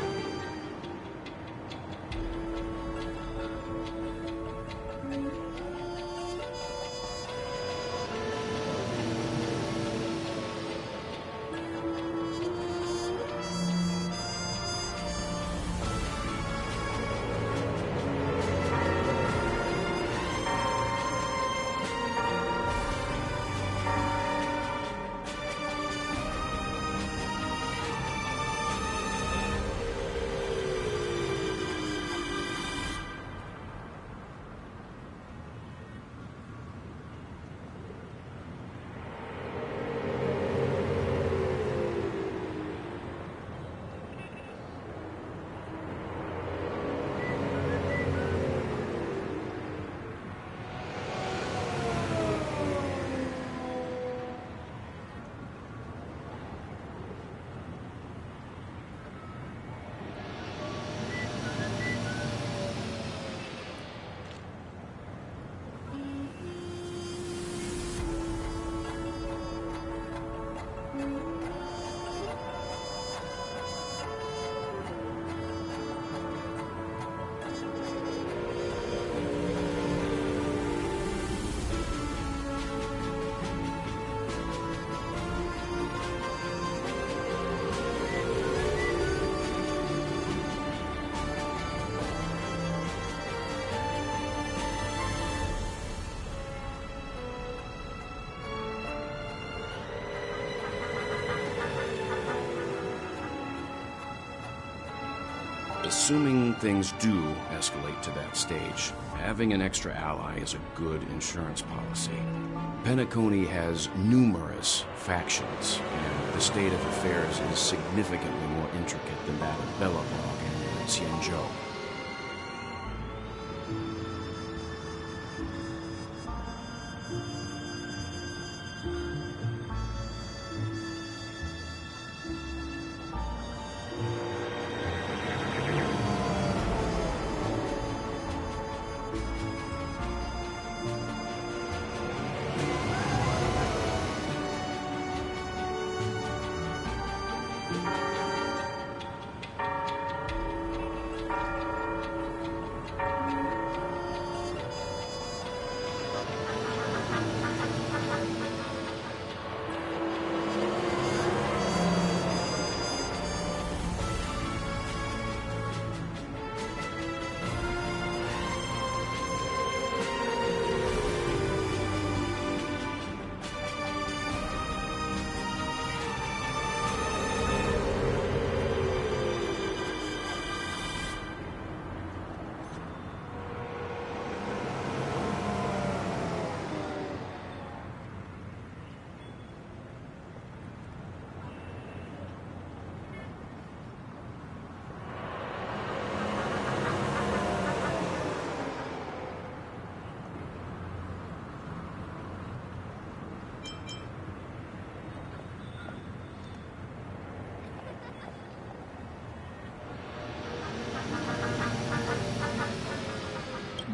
Assuming things do escalate to that stage, having an extra ally is a good insurance policy. Penacony has numerous factions, and the state of affairs is significantly more intricate than that of Belobog and Xianzhou.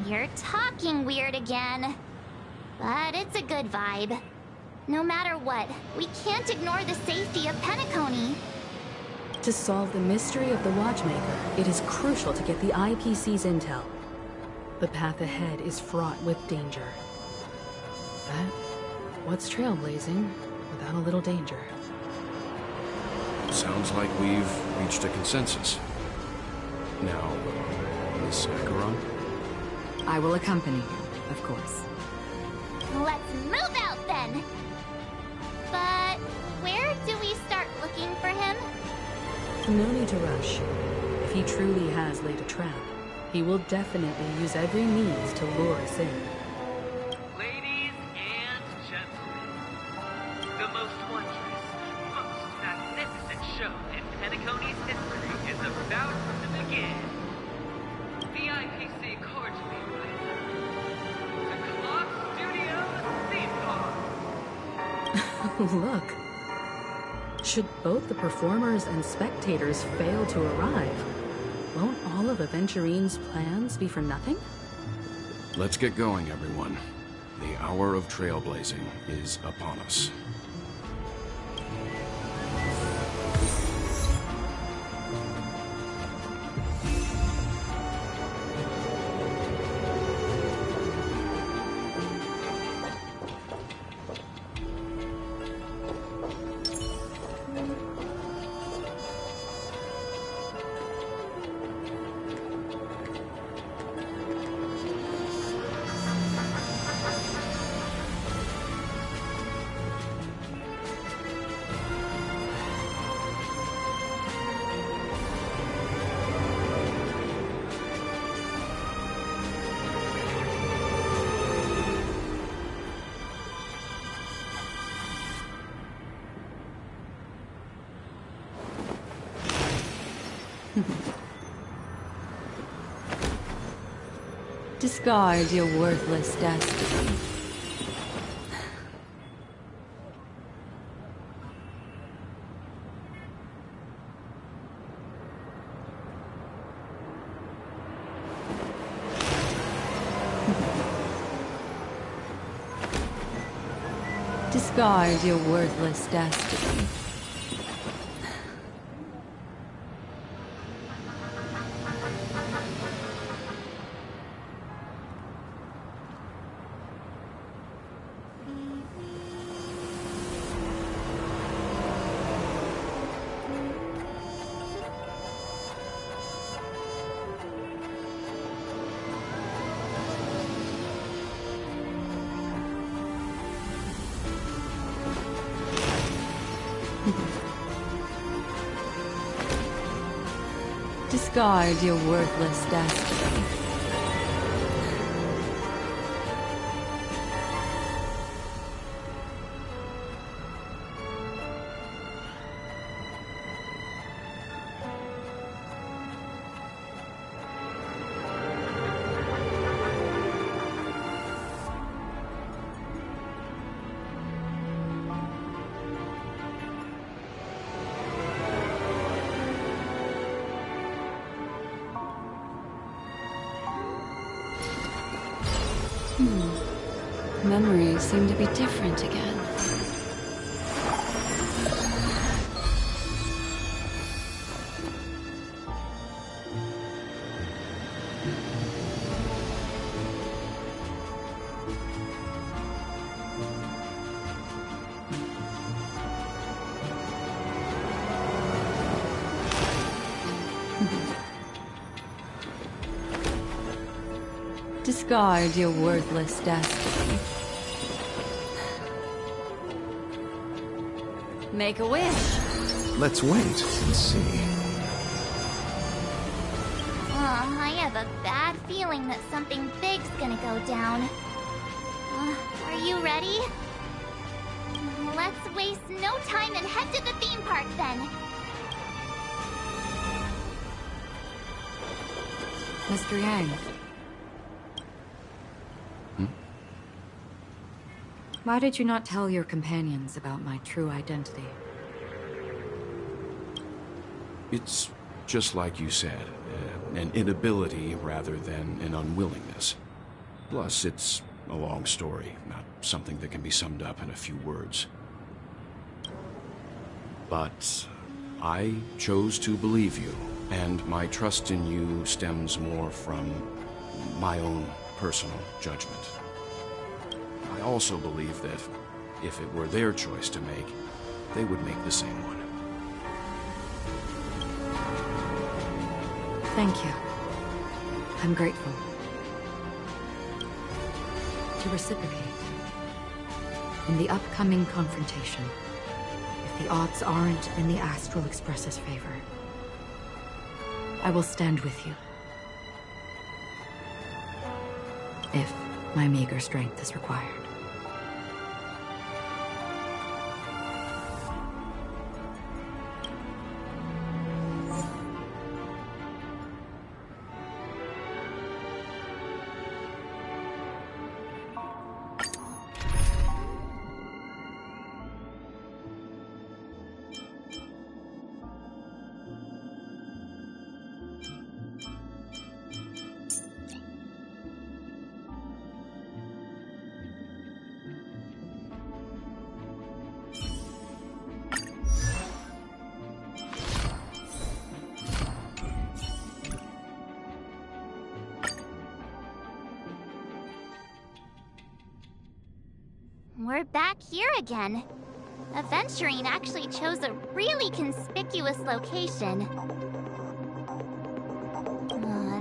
You're talking weird again. But it's a good vibe. No matter what, we can't ignore the safety of Penacony. To solve the mystery of the Watchmaker, it is crucial to get the IPC's intel. The path ahead is fraught with danger. But what's trailblazing without a little danger? Sounds like we've reached a consensus. Now, Miss Acheron? I will accompany you, of course. Let's move out then! But where do we start looking for him? No need to rush. If he truly has laid a trap, he will definitely use every means to lure us in. Ladies and gentlemen, the most wondrous, most magnificent show in Penacony's history is about to begin. The IPC cordially invites to Clock Studios theme park. Look. Should both the performers and spectators fail to arrive, won't all of Aventurine's plans be for nothing? Let's get going, everyone. The hour of trailblazing is upon us. Discard your worthless destiny. Discard your worthless destiny. Discard your worthless destiny. Memories seem to be different again. Discard your worthless destiny. Make a wish. Let's wait and see. I have a bad feeling that something big's gonna go down. Are you ready? Let's waste no time and head to the theme park then. Mr. Yang. Why did you not tell your companions about my true identity? It's just like you said, an inability rather than an unwillingness. Plus, it's a long story, not something that can be summed up in a few words. But I chose to believe you, and my trust in you stems more from my own personal judgment. I also believe that if it were their choice to make, they would make the same one. Thank you. I'm grateful. To reciprocate. In the upcoming confrontation, if the odds aren't in the Astral Express's favor, I will stand with you. If my meager strength is required. We're back here again. Aventurine actually chose a really conspicuous location.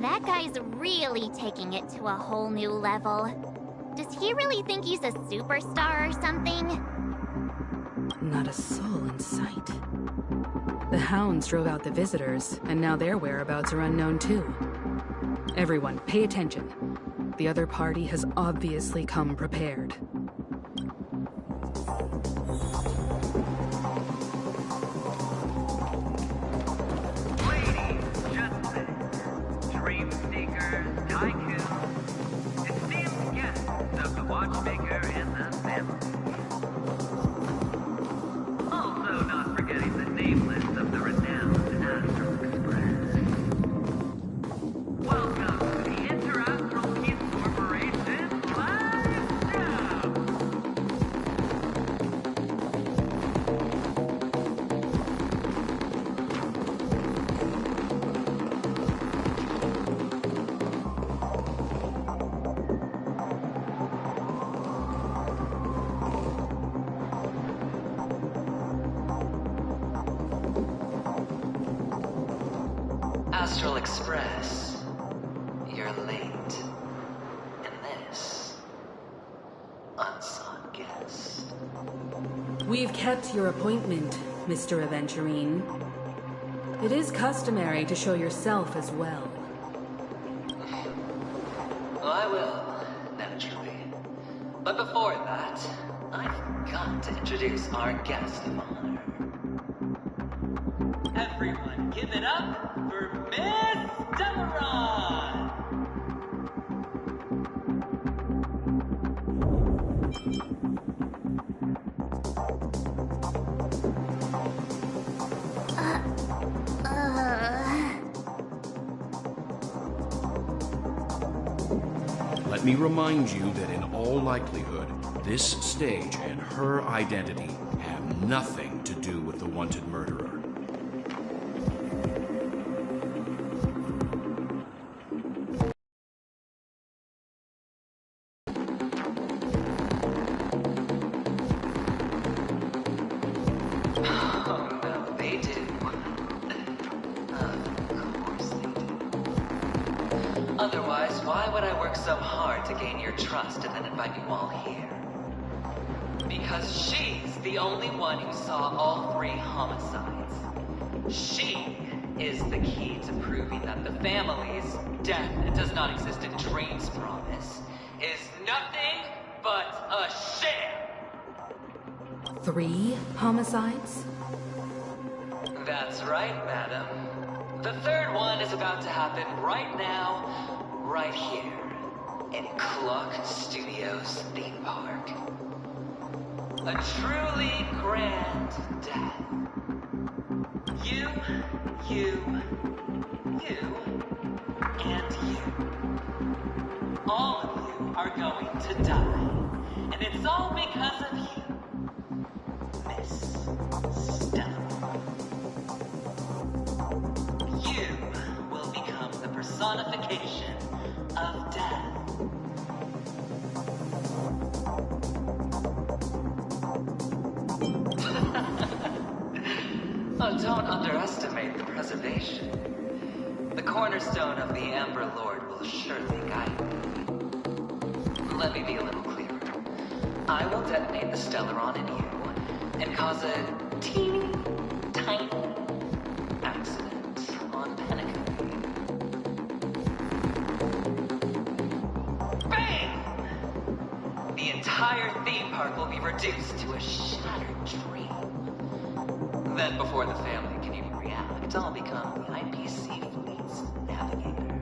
That guy's really taking it to a whole new level. Does he really think he's a superstar or something? Not a soul in sight. The hounds drove out the visitors, and now their whereabouts are unknown too. Everyone, pay attention. The other party has obviously come prepared. Watchmaker and the family. Also not forgetting the nameless of the renowned Astral Express. Welcome to the Interastral Incorporation live show! Astral Express, you're late. And this, unsought guest. We've kept your appointment, Mr. Aventurine. It is customary to show yourself as well. I will, naturally. But before that, I've got to introduce our guest of honor. Everyone, give it up for Miss Delaron! Let me remind you that in all likelihood, this stage and her identity have nothing to do with the wanted murderer. Oh, no, they do. Of course they do. Otherwise, why would I work so hard to gain your trust and then invite you all here? Because she's the only one who saw all 3 homicides. She is the key to proving that the family's death does not exist in Drain's promise is nothing but a sham! 3 homicides? That's right, madam. The 3rd one is about to happen right now, right here, in Clock Studios theme park. A truly grand death. You, and you. All of you are going to die. And it's all because of you, Miss Stella. You will become the personification of death. Oh, don't underestimate the preservation. The cornerstone of the Amber Lord will surely guide me. Let me be a little clearer. I will detonate the Stellaron in you and cause a teeny, tiny accident on Panic. Bam! The entire theme park will be reduced to a shattered dream. Then, before the family can even react, I'll become the IPC fleet's navigator.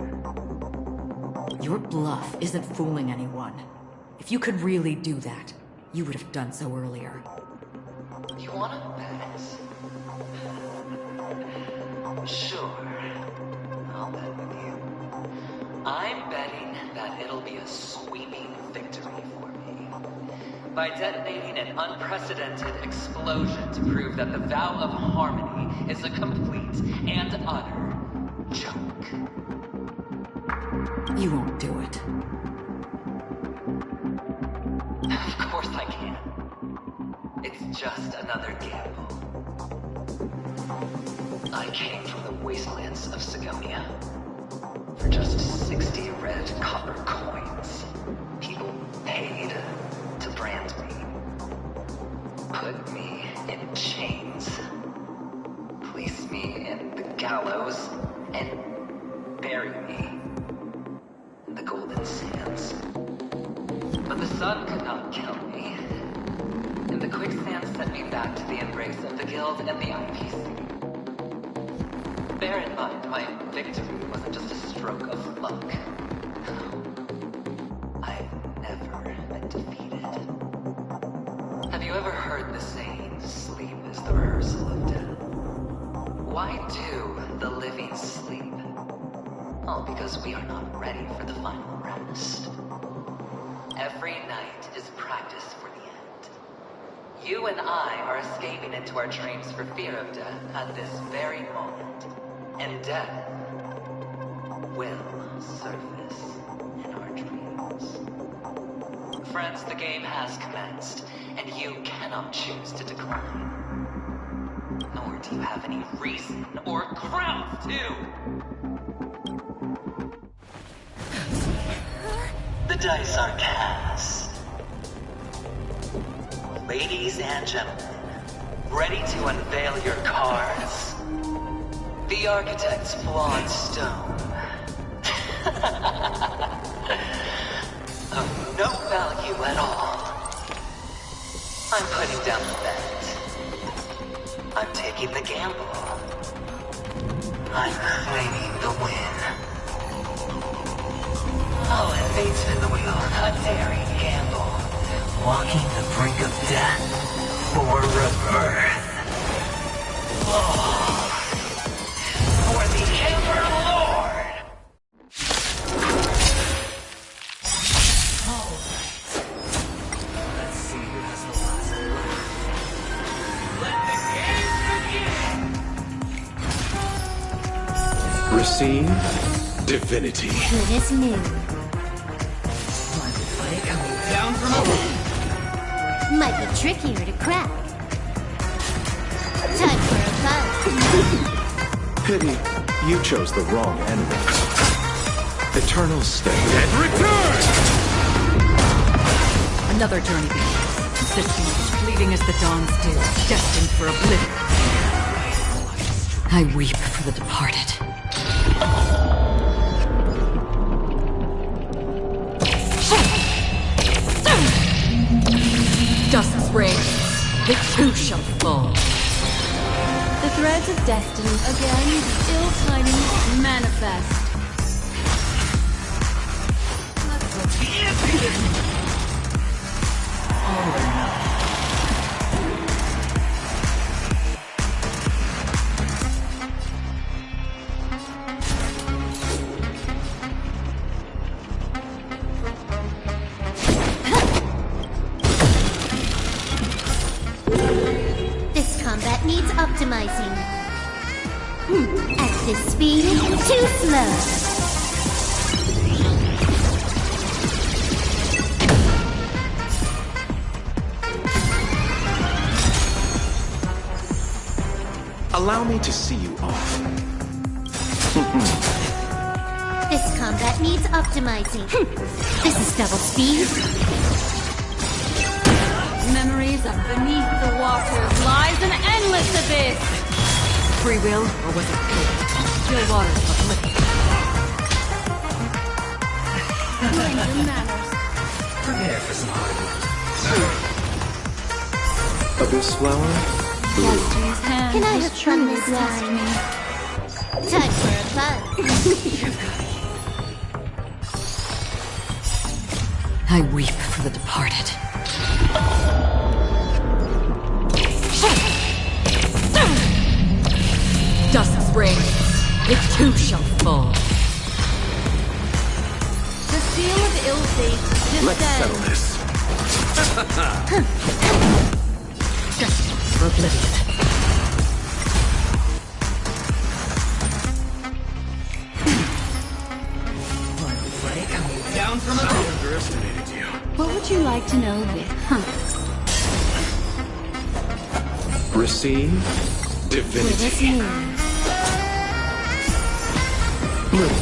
Your bluff isn't fooling anyone. If you could really do that, you would have done so earlier. You wanna bet? Sure. I'll bet with you. I'm betting that it'll be a sweeping victory for me. By detonating an unprecedented explosion to prove that the vow of harmony is a complete and utter joke. You won't do it. Of course I can. It's just another gamble. I came from the wastelands of Sigonia. For just 60 red copper coins, people paid to brand me. Put me in chains. Place me in the gallows and bury me in the golden sands. But the sun could not kill me. And the quicksand sent me back to the embrace of the Guild and the IPC. Bear in mind, my victory wasn't just a stroke of luck. I've never been defeated. Have you ever heard the saying, sleep is the rehearsal of death? Why do the living sleep? All because we are not ready for the final rest. Every night is practice for the end. You and I are escaping into our dreams for fear of death at this very moment. And death will surface in our dreams. Friends, the game has commenced, and you cannot choose to decline. Nor do you have any reason or grounds to! The dice are cast. Ladies and gentlemen, ready to unveil your cards? The architect's flawed stone. Of no value at all. I'm putting down the bet. I'm taking the gamble. I'm claiming the win. I'll invade spin the wheel, a daring gamble. Walking the brink of death for rebirth. Oh, for the Emperor Lord! Let's see who has the last laugh. Receive divinity. Good as new. Down from above. Might be trickier to crack. Time for a buzz. Pity, you chose the wrong enemy. Eternal state. And return! Another journey begins. Systems as fleeting as the dawn's dew, destined for oblivion. I weep for the departed. Dust's reign, it too shall fall. The threads of destiny again, ill tidings manifest. This combat needs optimizing. At this speed, too slow. Allow me to see you off. This combat needs optimizing. This is double speed. Memories of beneath the waters lies an endless abyss. Free will, or was it fate? Still waters of liquid. Mind your manners. Prepare for some hard work. Abyss flower? Destiny's hand Can I was have fun truly this blessed time? me. Time for a buzz. I weep for the departed. Dust's reign, it too shall fall. The seal of ill fate Let's settle descends. this. Destined for oblivion. Down from I above. underestimated you. What would you like to know this? Receive divinity. Good as new. Bloom.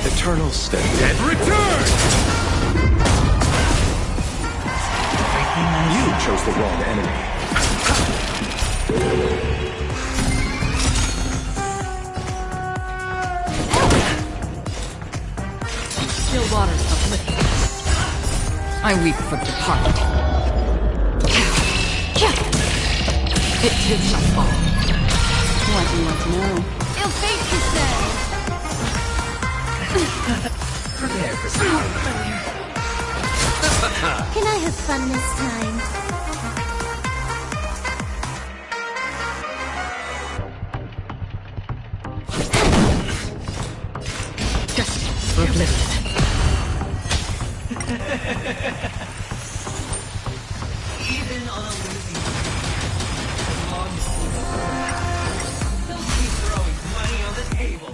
Eternal state. And return! You chose the wrong enemy. Still waters of liquid. I weep for the departed. It too shall fall. What do you want to know? Ill fate descends. Prepare for some hard work. Can I have fun this time? Destined for oblivion. Even on a losing as long as they'll keep throwing money on the table.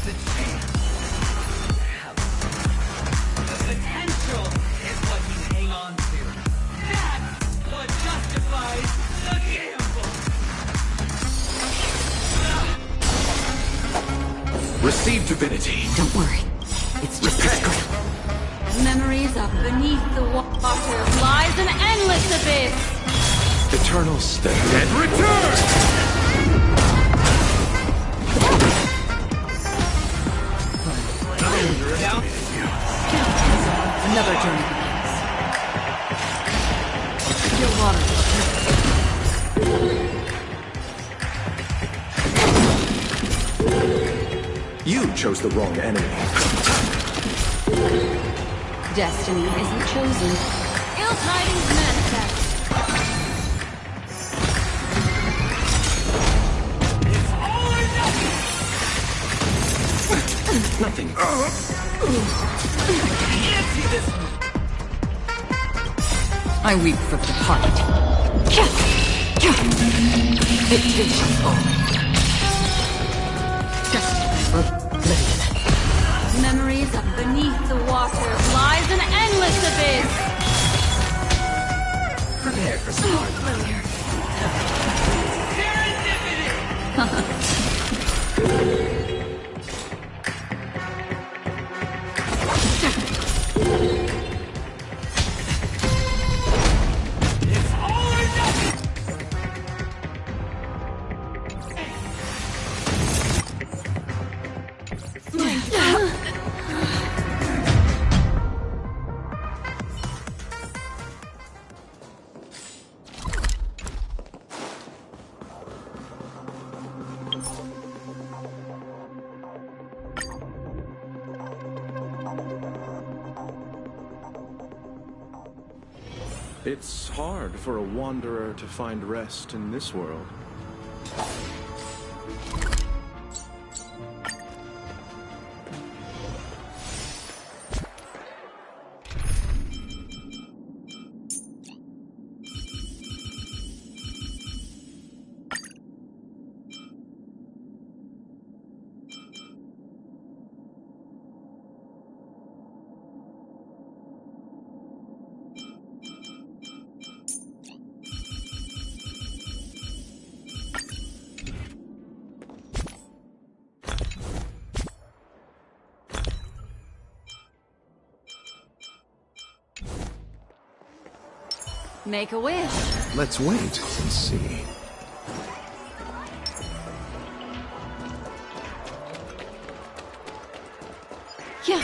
The chance, the potential is what you hang on to. That's what justifies the gamble. Receive divinity. Don't worry. It's just a scrap. Memories of beneath the waters lies an endless abyss. Eternal stay. And return! Another journey begins. Your water. You chose the wrong enemy. Destiny isn't chosen. Ill tidings manifest. Nothing. I weep for the departed. It takes all. Destiny for oblivion. Memories of beneath the water lies an endless abyss. Prepare for some hard failure. It's hard for a wanderer to find rest in this world. Make a wish. Let's wait and see. Yeah.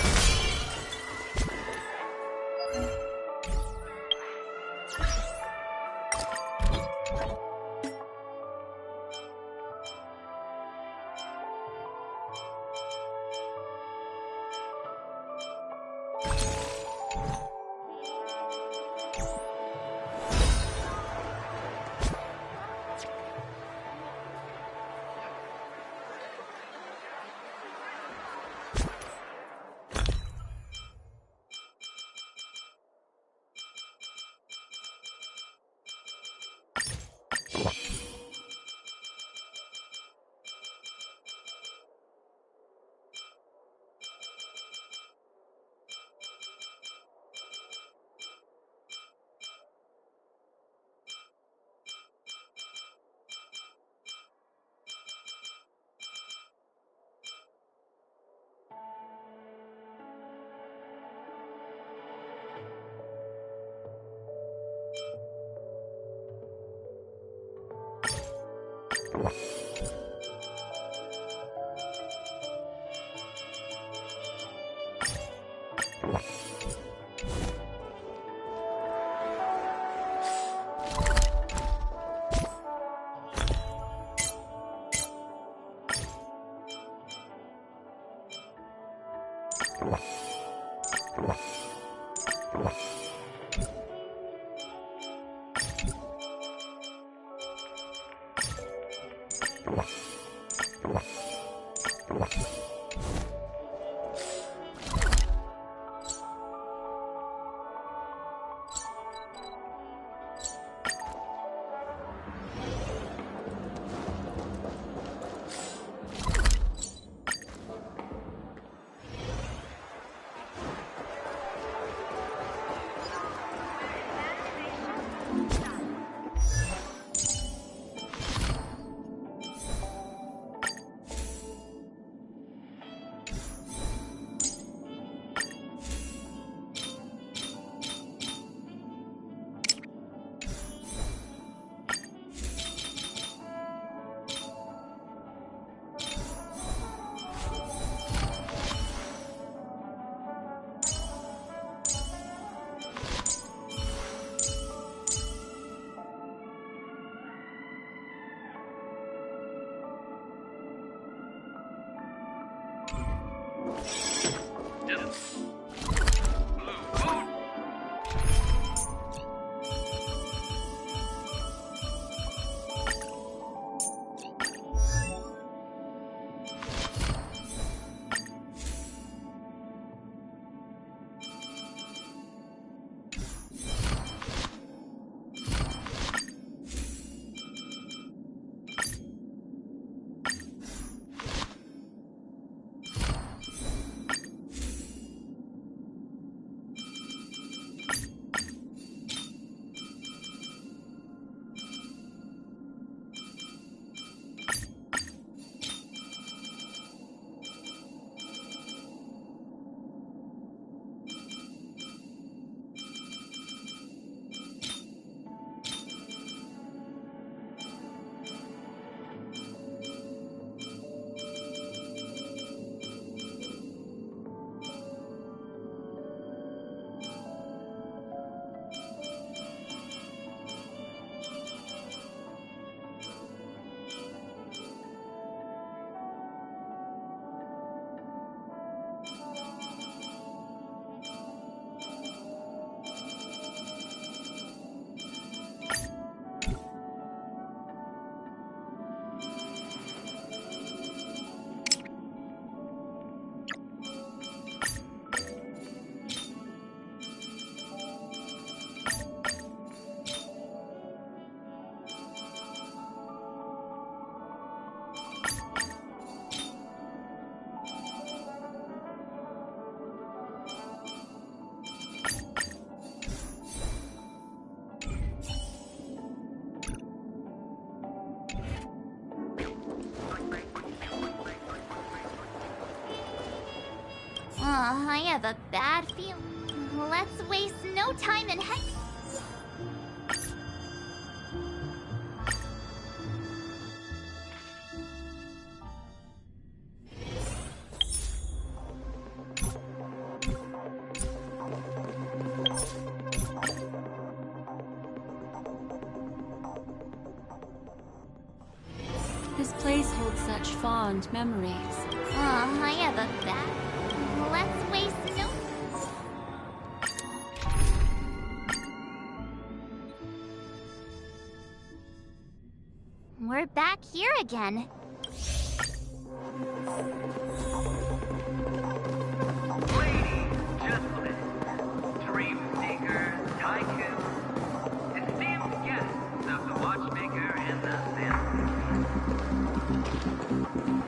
I have a bad feeling. Let's waste no time and head. This place holds such fond memories. I have a bad. Let's waste no. We're back here again. Ladies, gentlemen, dream seekers, tycoons, esteemed guests of the Watchmaker and the family.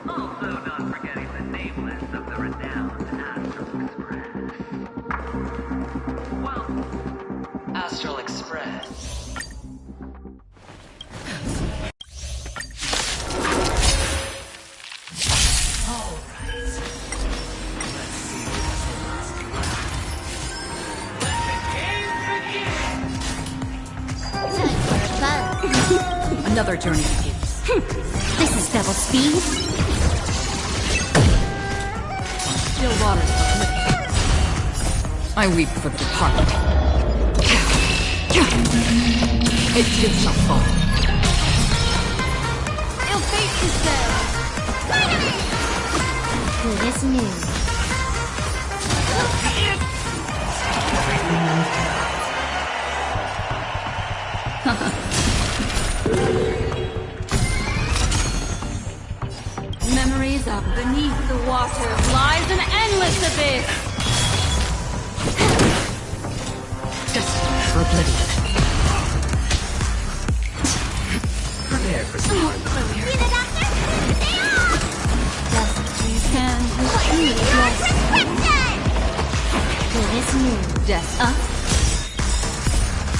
Also not forgetting the nameless of the renowned Astral Express. Welcome. Astral Express. Another journey begins. This is double speed. Still waters of living. I weep for the departed. It too shall fall. Ill fate to say. Good as new. Memories of beneath the water lies an endless abyss. Destined for oblivion. Prepare for some hard See the doctor? Stay off! Can Your prescription! Good as new. death.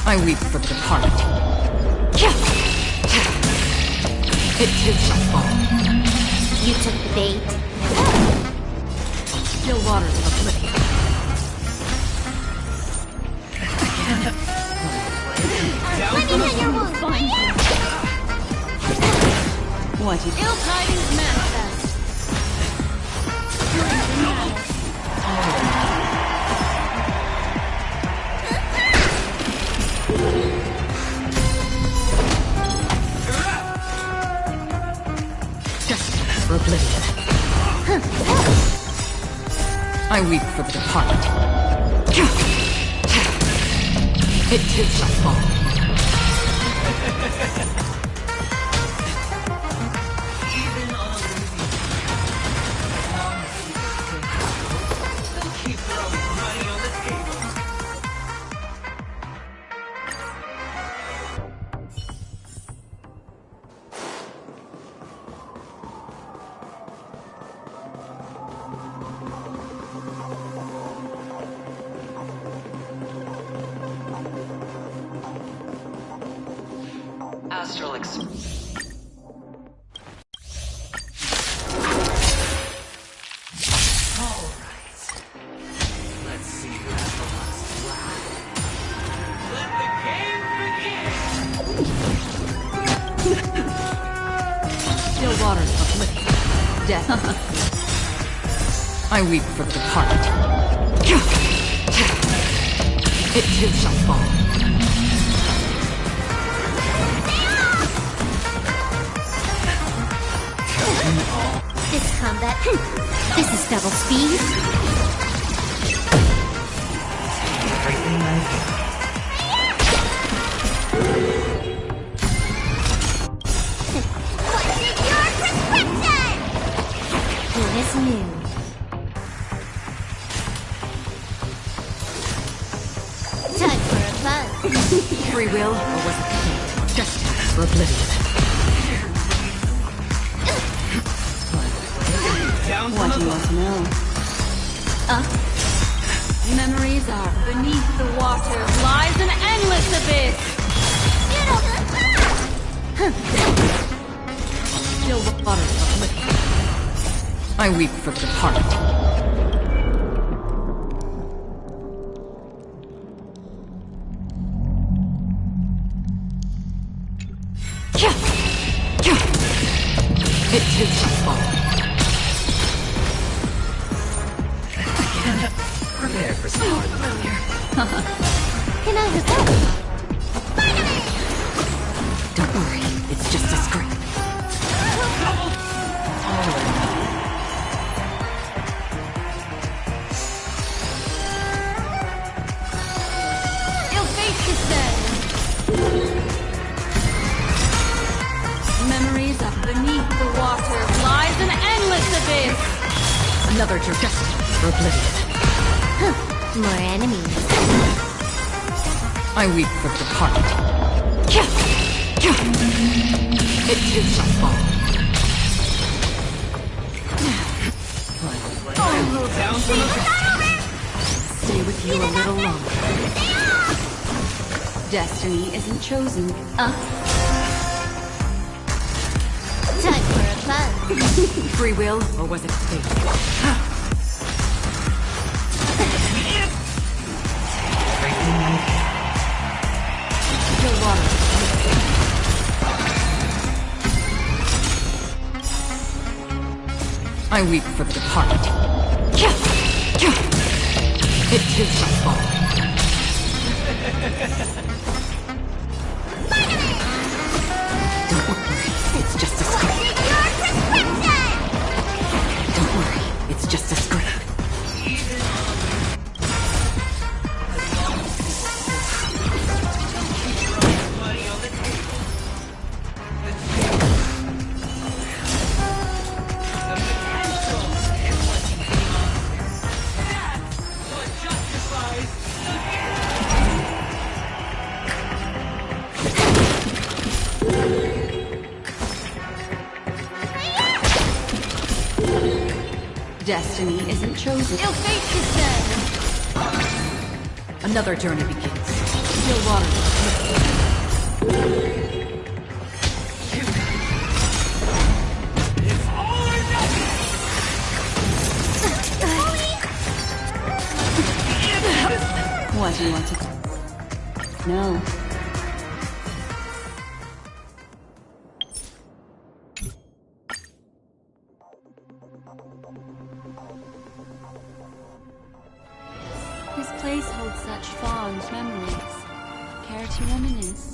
I weep for the departed. It too shall fall. You took the bait. Still waters of oblivion. Let me heal your wounds. What is ill tidings manifest? Destined for oblivion. I weep for the departed. It too shall fall. Keep throwing money on the table. Astral Express. Let's see who has the last laugh. Let the game begin! Still waters of oblivion. Death. I weep for the departed. It too shall fall. This combat. This is double speed. Everything I can. What's your prescription? Good as new. Time for a buzz. Free will, or was it fate? Destined for oblivion. What do you want to know? Memories are beneath the water lies an endless abyss. Still waters of oblivion. I weep for the departed. this hard earlier. Can I help? Don't worry, it's just a scrape. Ill fate descends. Memories of beneath the water lies an endless abyss. Another trajectory for oblivion. More enemies. I weep for departed. It too shall fall. Down from the Stay with you a little longer. Destiny isn't chosen. Time for a fun. Free will, or was it fate? Still water. I weep for the departed. It too shall fall. Don't worry, it's just a scrape. Don't worry, it's just a scrape. Destiny isn't chosen. Ill fate descends. Another journey begins. Still water. What do you want to... No. This place holds such fond memories. Care to reminisce?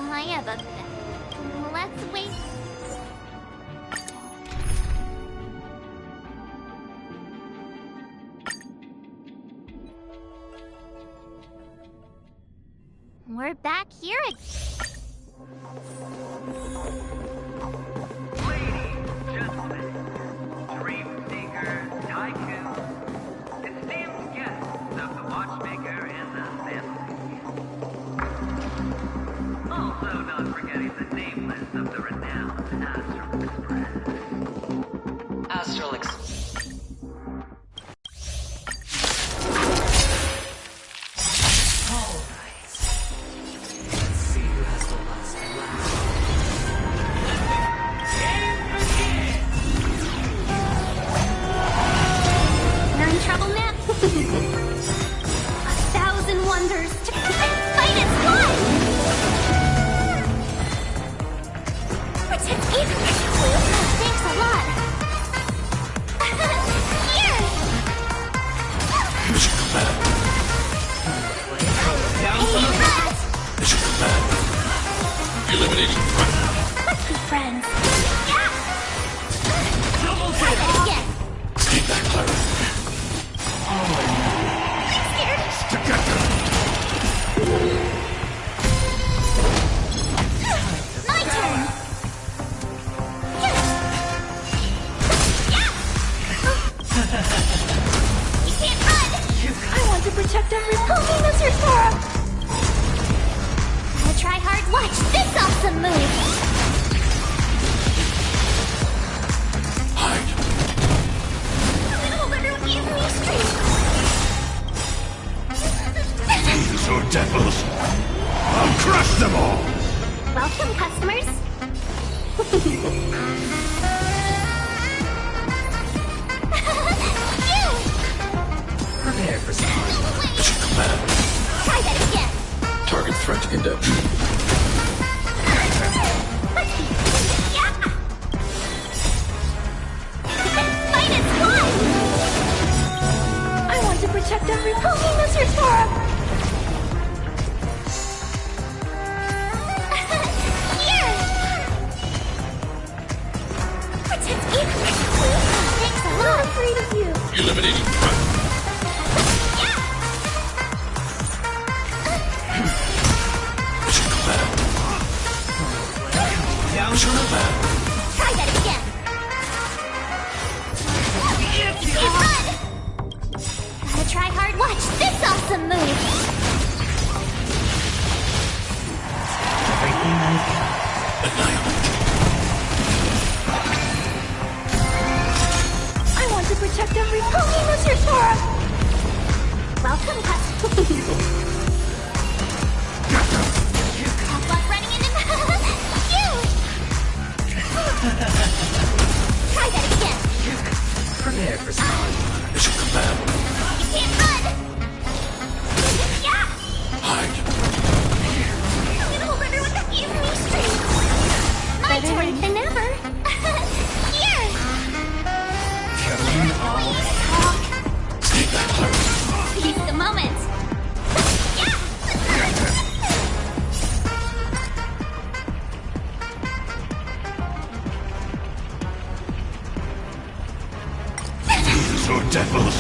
I have a... Let's wait. We're back here again. Also not forgetting the nameless of the renowned Astral Express. Astral Express. You're in trouble now? 1,000 wonders to fight its blood! Protect Eva! Thanks a lot! Here! Mission command. Mission command. Eliminating threat. Let's be friends. Try that again. Keep that clarity. I'm scared. My turn. You can't run. I want to protect every Pokemon Mr. Sora. Gotta try hard. Watch this awesome move. Hide. I'm gonna hold everyone from your street. These are devils. I'll crush them all. Welcome, customers. Prepare for some. Mission command. Try that again. Target threat index. Fight its blood! I want to protect every Pokemon Mr. Sora. Here! Protect Eva! Thanks a lot. I'm afraid of you. Eliminating threat. Mission command. Mission command. Try that again. You can't run! Gotta try hard. Watch this awesome move. Everything I got. I want to protect every Pokemon Mr. Sora. Welcome, customers. Tough luck running into you. Try that again. Prepare for some. Mission command. You can't run. Hide. I'm gonna hold everyone back from your street. My turn than ever. Here. Keep that clarity. Seize the moment. These are devils.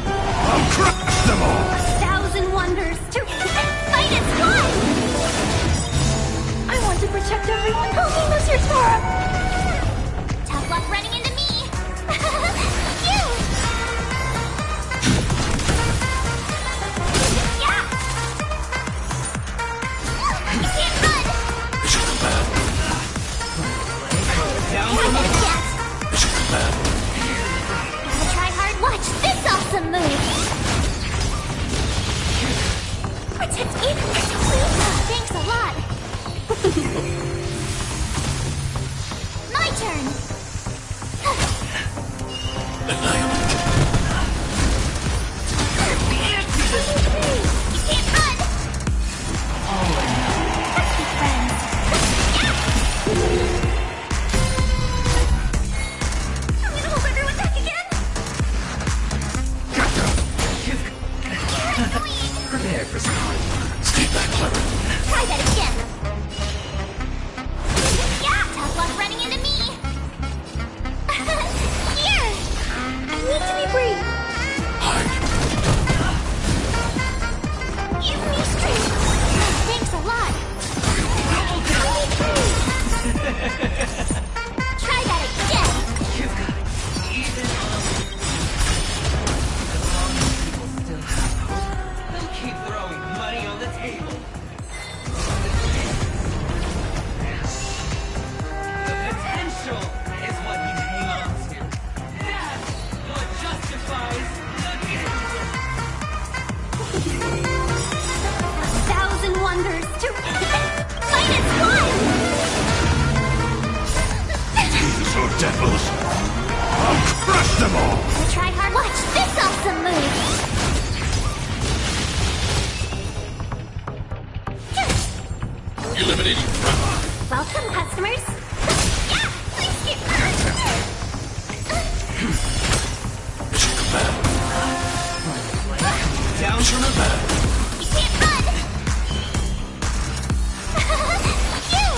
I'll crush them all. 1,000 wonders to fight its blood. I want to protect everyone. Pokemon Mr. Sora. Tough luck running into me. You. You can't run. Mission command. Try that again. Mission command. Gotta try hard. Watch this awesome move. Protect Eva. Thanks a lot. My turn. Annihilate. You can't run. Let's be friends. I'm gonna hold everyone back again. Prepare for some. Keep that clarity. Try that again. luck running into me! Here! I need to be brave! Give me strength! Thanks a lot! Try that again! You've got it. Even as long as people still have hope, they'll keep throwing money on the table. The potential is what you hang on to. That's what justifies the gift. 1,000 wonders to -1! These are devils. I'll crush them all. Try hard. Watch this awesome move. Eliminating front. Welcome, customers. Yeah, please get Down from the back. You can't run. You.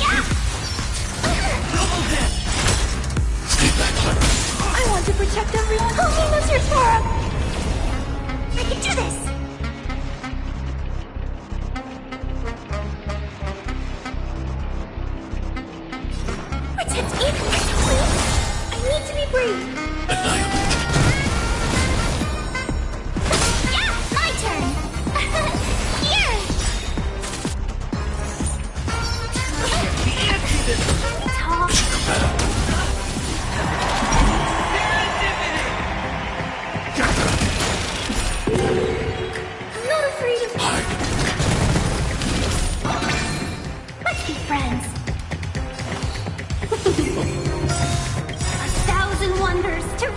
Yeah. Stay back, Clever. I want to protect everyone. Oh, he knows your forum. I can do this. Protect me, please. I need to be brave. Yeah, my turn. Here. Talk. I'm not afraid of you. Let's be friends. 1,000 wonders to -1!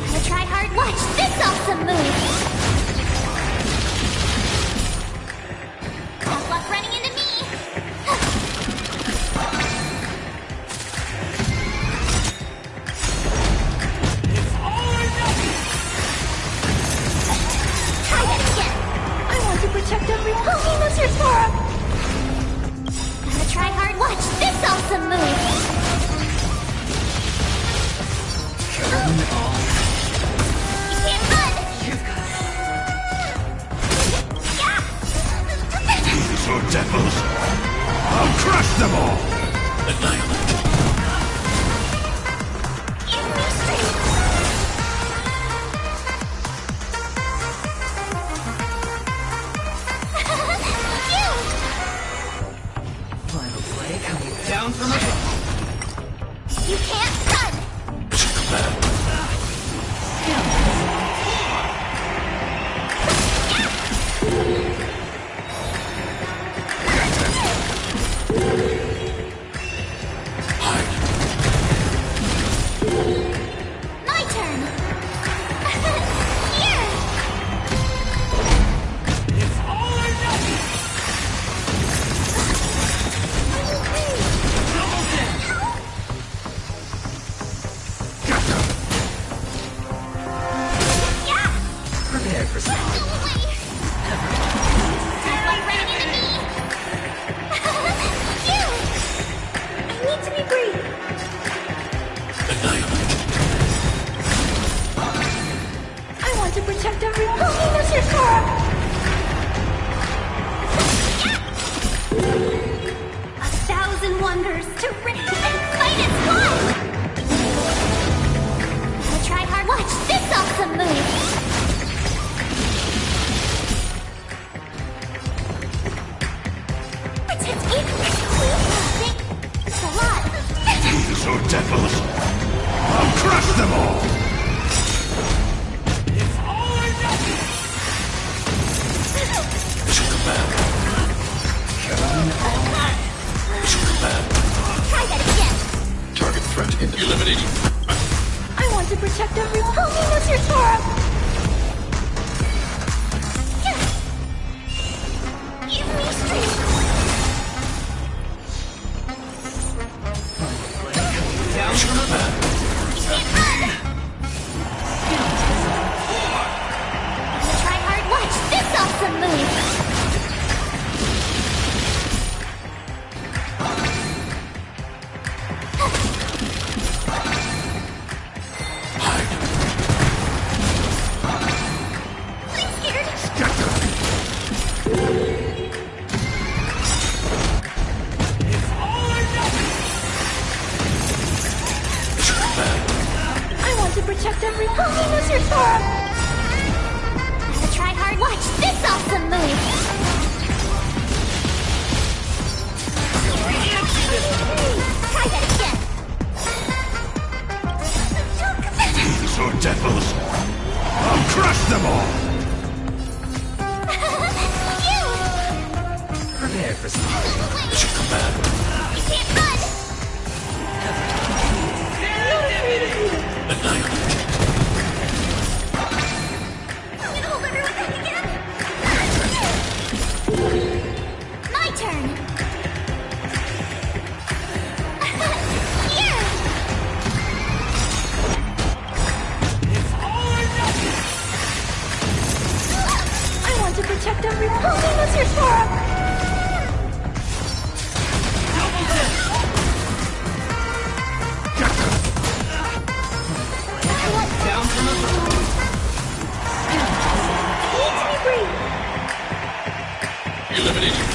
Gotta try hard. Watch this awesome move. Tough luck running into me. Try that again. I want to protect everyone. Oh, he knows your forum. Gotta try hard. Watch this awesome move. You can't run. Yeah. These are devils. I'll crush them all. Annihilate. Give me strength. You. Final play coming down from above. You can't run. My turn. Here. It's all or nothing. Prepare for some. I need to be brave. I want to protect everyone. Oh, he knows your forum. 1,000 wonders to -1! Gotta try hard. Watch this awesome move. Protect me, please. Thanks a lot. These are devils. I'll crush them all. It's all or nothing. Try that again. Target threat eliminating. I want to protect everyone. Oh, he knows your forum. Give me strength. Down from above. You can't run. Try hard. Watch this awesome move. protect every Pokemon. Gotta try hard. Watch this awesome move. Try that again. These are devils! I'll crush them all! Prepare for some. It's your command. You can't run. My turn! Here! I want to protect every Pokemon Form! Down from above. Eat me breathe! Eliminating.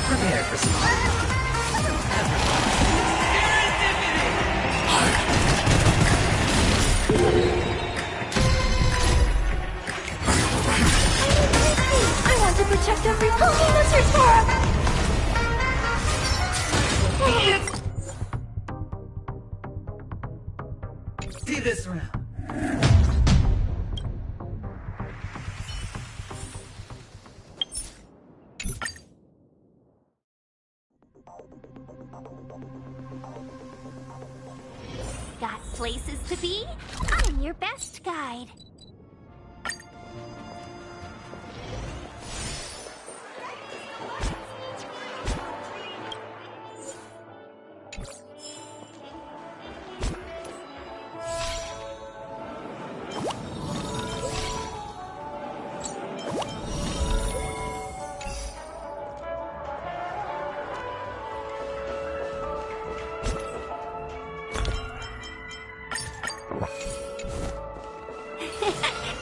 Prepare for some. I want to protect every Pokemon Form! See this round. Got places to be? I'm your best guide.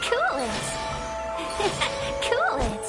Cool it! Cool it!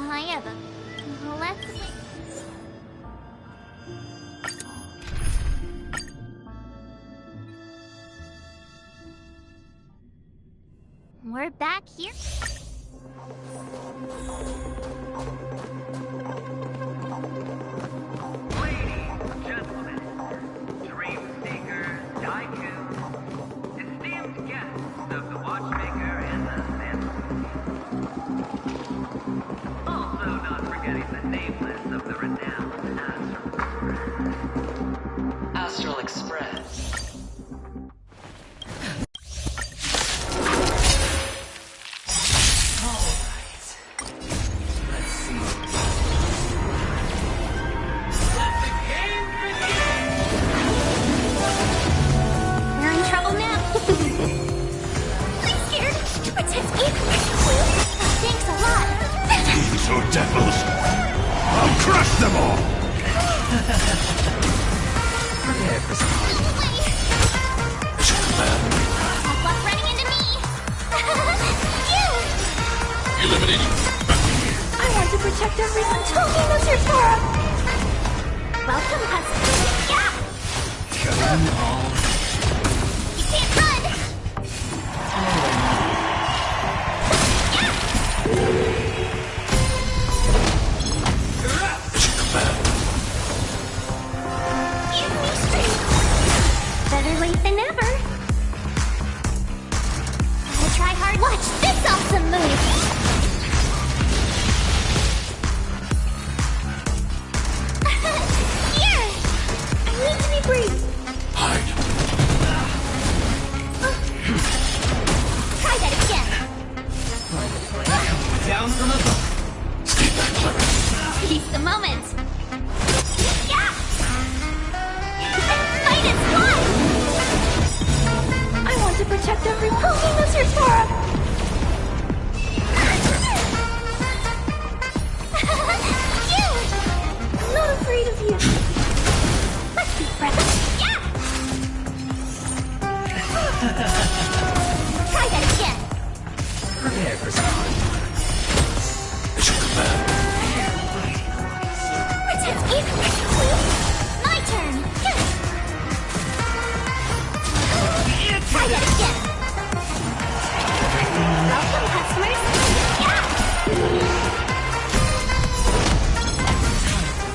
I have a... Let's... We're back here. Astral Express. We're in trouble now. Please, scared. Protect me. Thanks a lot. These are devils! I'll crush them all! Prepare for some. It's your command. Tough luck running into me. You! Eliminating. I want to protect everyone. Tell me, Mr. Tara. Better late than never. Gotta try hard. Watch this awesome move. Here! I need to be brief. Hide. Try that again. Down from above. Stay back, Clarence. Seize the moment. Yeah! Fight is fly! I want to protect everyone. Holding the search for him. You! I'm not afraid of you. Let's be friends. Yeah! Try that again. Prepare for some hard work. Pretend it. My turn. Try that again. Welcome, customers. Yeah!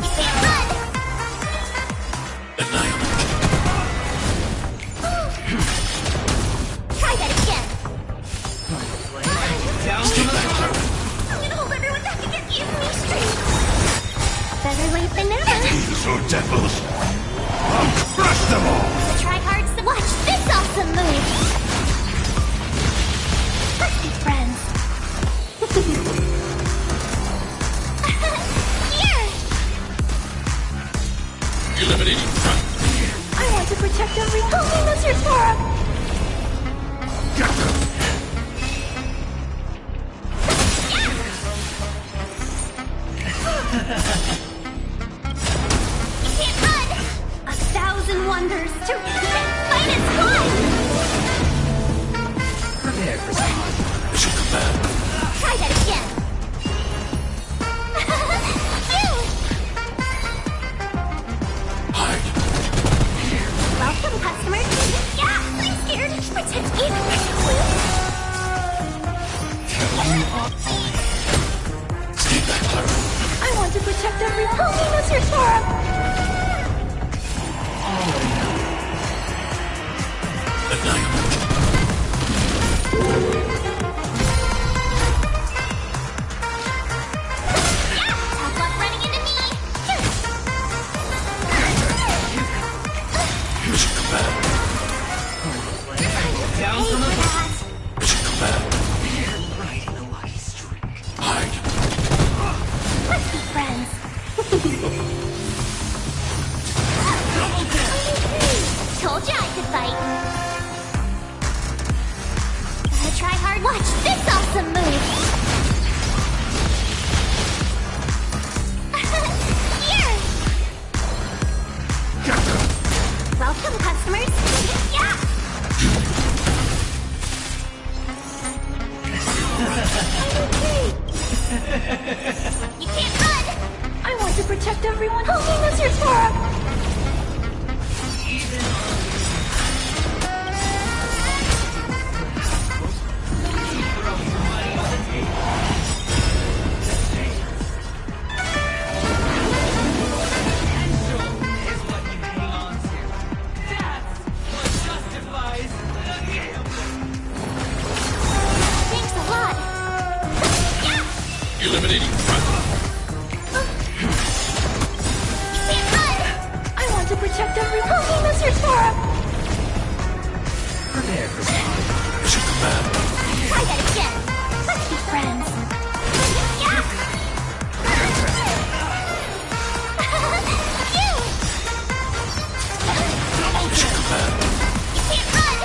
You can't run. Try that again. Down from above. I'm gonna hold everyone back against you from your street. Better late than never. These are devils. I'll crush them all. The tryhards, watch this awesome move. Let's be friends. Here. Eliminating front. I want to protect everyone. Holding the search for him. Get them. You can't run. 1,000 wonders to fight is fun. Prepare for some hard work. Try that again. You. Hide. Welcome, customers. Yeah, I'm scared. Pretend it. Stay back, Clarence. I want to protect everyone. Holding the search for him. Yeah, tough luck running into me. Mission command. Down Pay from for above. that. Mission command. Right in the lucky streak. Hide. Let's be friends. Told you I could fight. Gotta try hard. Watch this awesome move. Here. Welcome, customers. Yeah. You can't run. I want to protect everyone. Holding the search for him. Thanks a lot. Yeah. Eliminating front. You can't run. I want to protect everyone. Holding the search for him. Prepare for some hard work. Mission command. Try that again. Let's be friends. Yeah. You. Mission command. You can't run.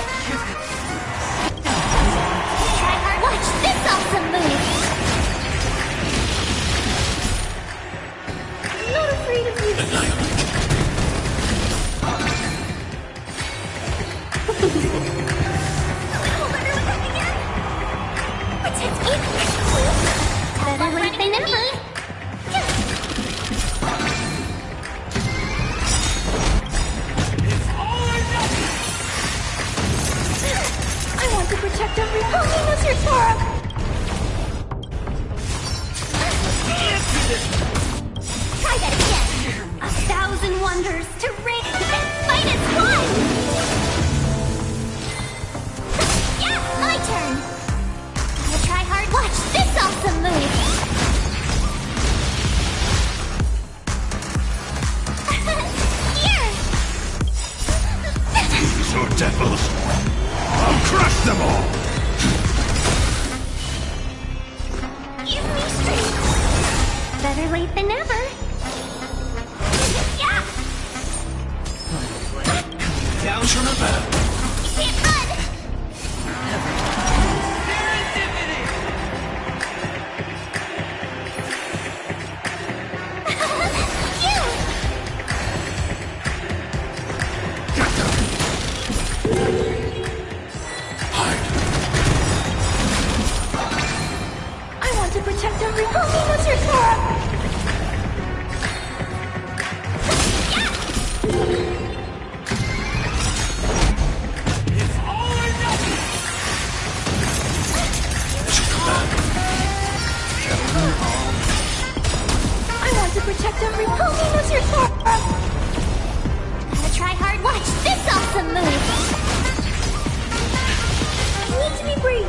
Try hard. Watch this awesome move. I'm not afraid of you. Hold everyone back again. wonders to ring and fight as one! Yeah, my turn! Gotta try hard. Watch this awesome move! Here! These are devils! I'll crush them all! Give me strength! Better late than never. Yeah! Down from above! You can't run! I want to protect every homie, Mr. Sora! I want to protect every homie, Mr. Sora! Gotta try hard. Watch this awesome move! I need to be brief.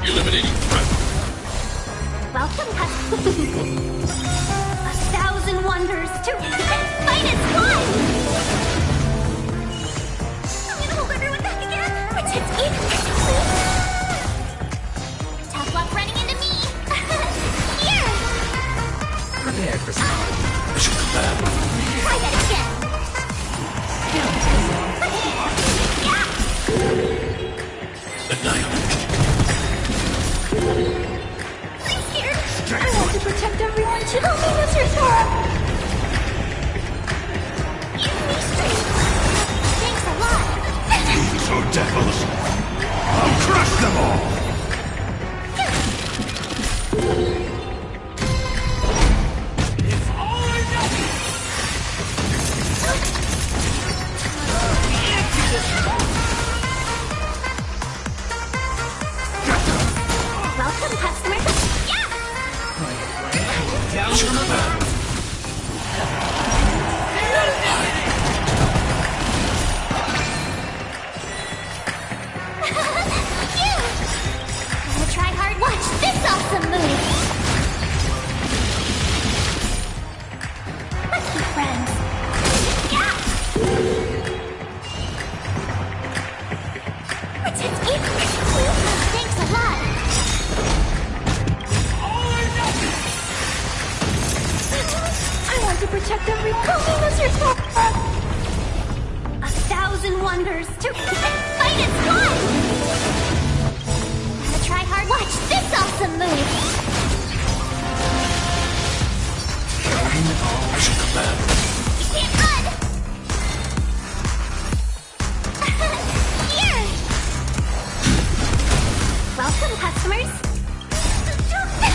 Eliminating threat. Welcome, A thousand wonders to fight as one! I'm gonna hold everyone back again! Protect me! Tough luck running into me! Here! Prepare for some. Try that again! I'm scared! I want to protect everyone too! Help me, Mr. Sora! Give me strength! Thanks a lot! These are devils! I'll crush them all! It's all or nothing! Welcome, customers! Yeah! Down from above! Gotta try hard. Watch this awesome move! Let's be friends! Yeah! Protect me! Thanks a lot! I want to protect every homie, Mr. Sora! A thousand wonders to fight as one! Gotta try hard. Watch this awesome move! You can't run! Here! Welcome, customers!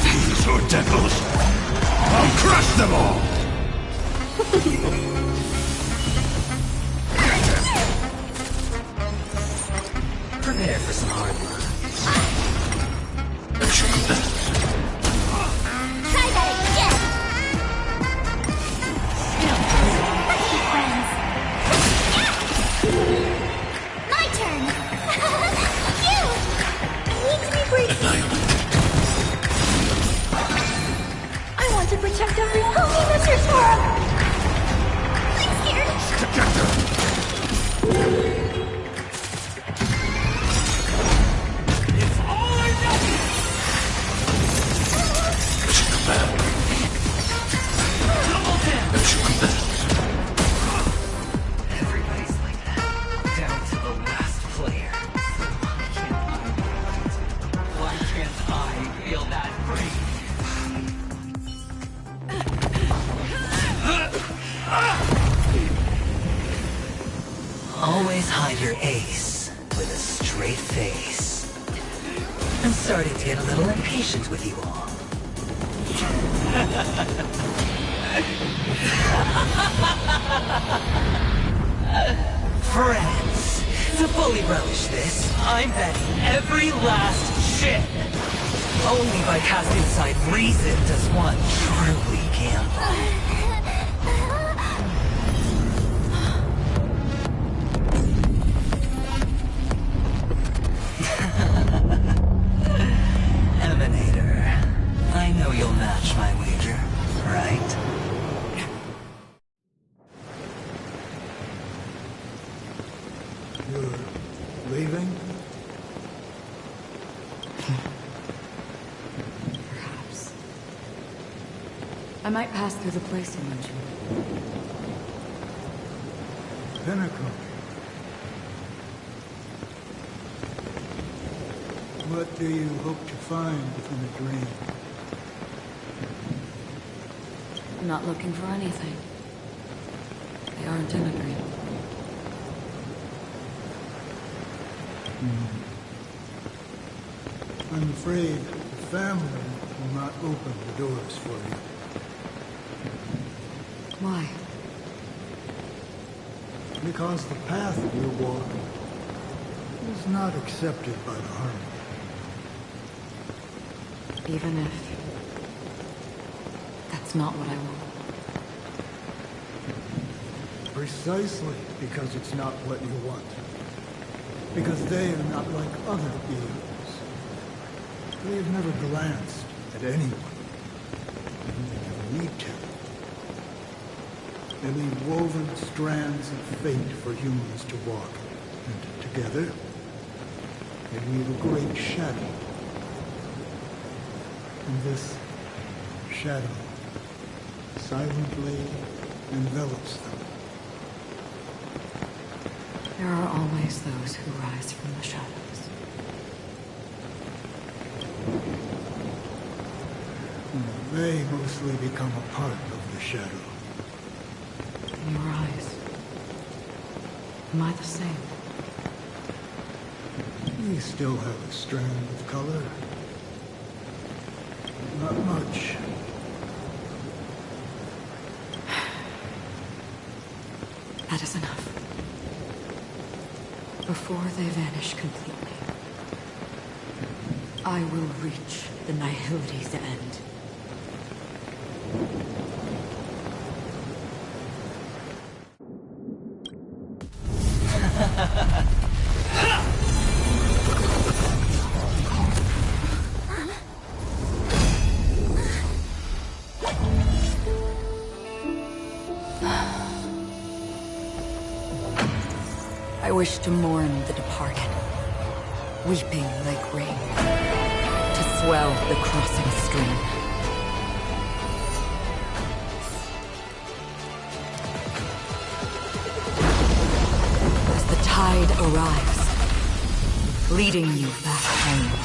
These are devils! I'll crush them all! Prepare for some hard luck. Try that again! Let's be friends! Yeah! My turn! You! I need to be brief! I want to protect every homie, Mr. Sora! I'm scared! It's all or nothing! Double damage! Everybody's like that. Down to the last player. Why can't I feel that free? Always hide your ace with a straight face. I'm starting to get a little impatient with you all. Friends, to fully relish this, I'm betting every last chip. Only by casting aside reason does one truly gamble. You're leaving? Perhaps. I might pass through the place you mentioned. Pinnacle. What do you hope to find within a dream? I'm not looking for anything. They aren't in a dream. I'm afraid the family will not open the doors for you. Why? Because the path you walk is not accepted by the Harmony. Even if... that's not what I want. Precisely because it's not what you want. Because they are not like other beings. They have never glanced at anyone. And they never need to. They leave woven strands of fate for humans to walk. And together, they weave a great shadow. And this shadow silently envelops them. There are always those who rise from the shadows. They mostly become a part of the shadow. In your eyes, am I the same? You still have a strand of color. Not much. That is enough. Before they vanish completely, I will reach the nihility's end. I wish to mourn the departed, weeping like rain, to swell the crossing stream. As the tide arrives, leading you back home.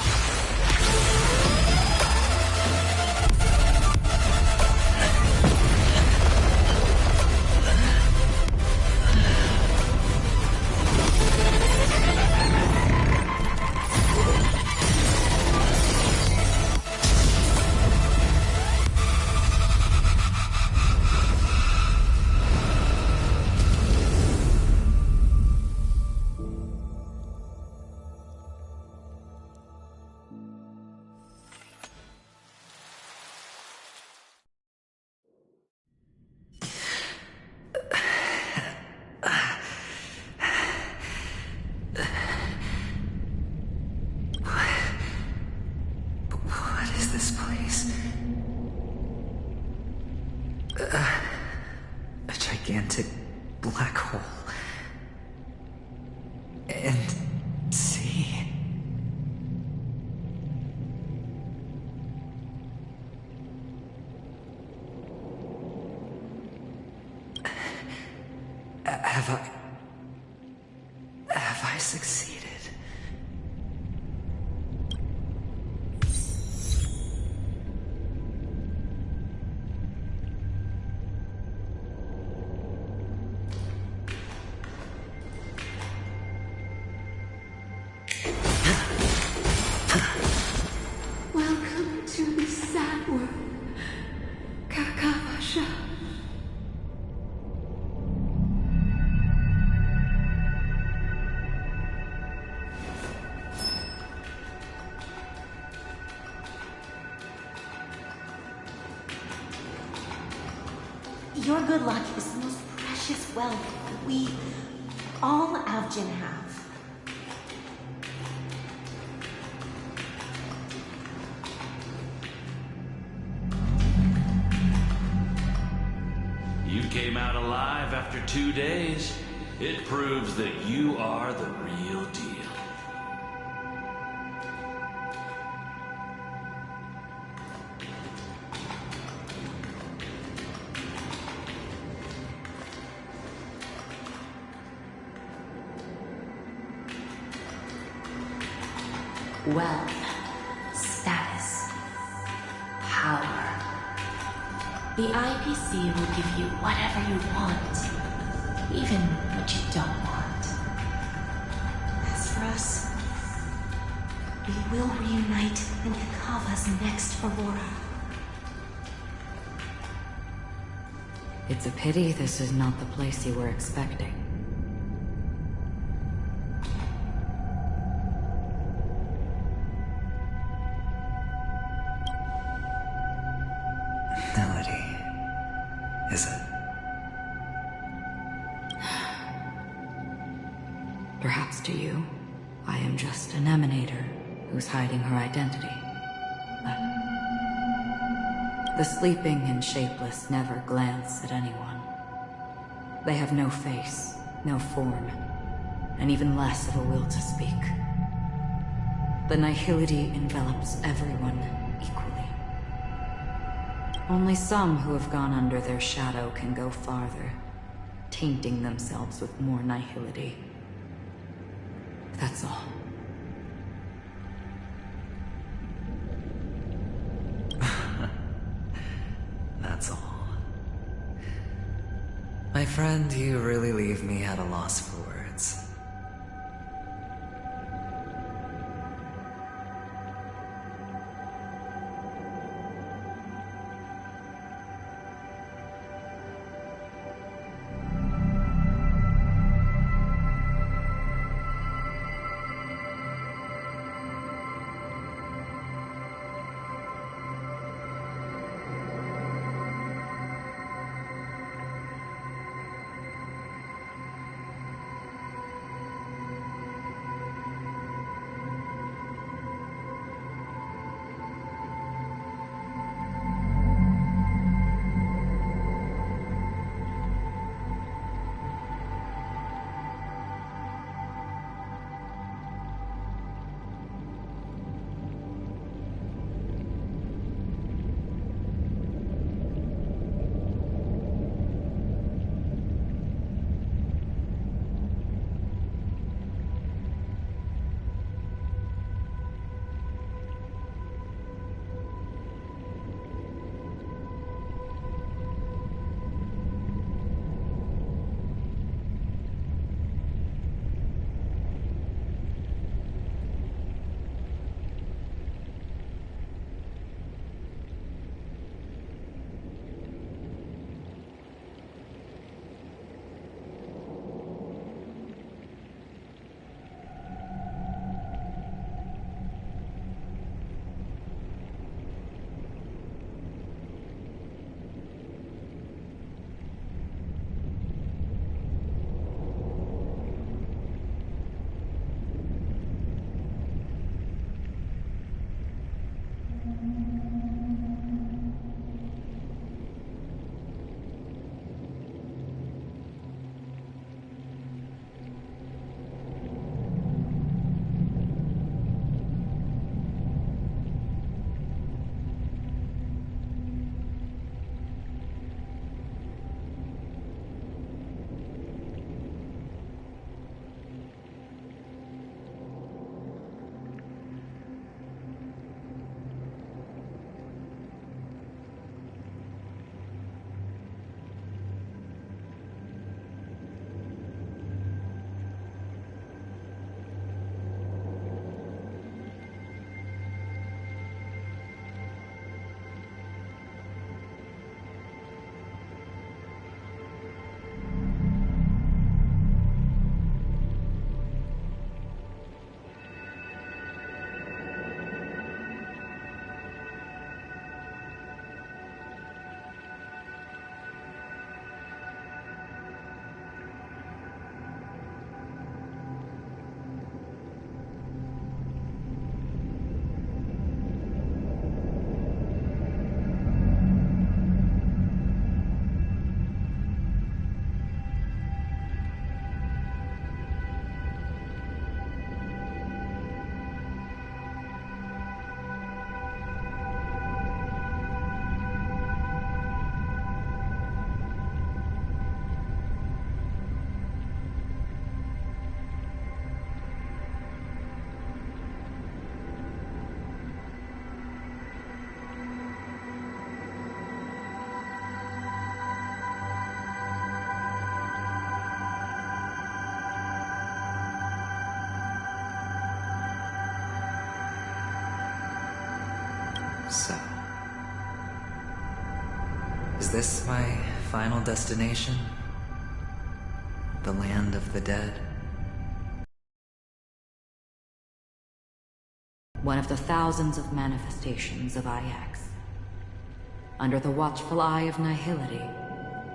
A gigantic black hole. And sea. Have I succeeded? Welcome to the sad world, Kakavasha. Your good luck is the most precious wealth we, all Avgin, have. You came out alive after 2 days. It proves that you are the real deal. Wealth, status, power. The IPC will give you whatever you want, even what you don't want. As for us, we will reunite in Kakava's next Aurora. It's a pity this is not the place you were expecting. Melody, is it? Perhaps to you, I am just an emanator who's hiding her identity. But the sleeping and shapeless never glance at anyone. They have no face, no form, and even less of a will to speak. The nihility envelops everyone equally. Only some who have gone under their shadow can go farther, tainting themselves with more nihility. That's all. That's all. My friend, you really leave me at a loss for words. So... is this my final destination? The land of the dead? One of the thousands of manifestations of IX. Under the watchful eye of Nihility,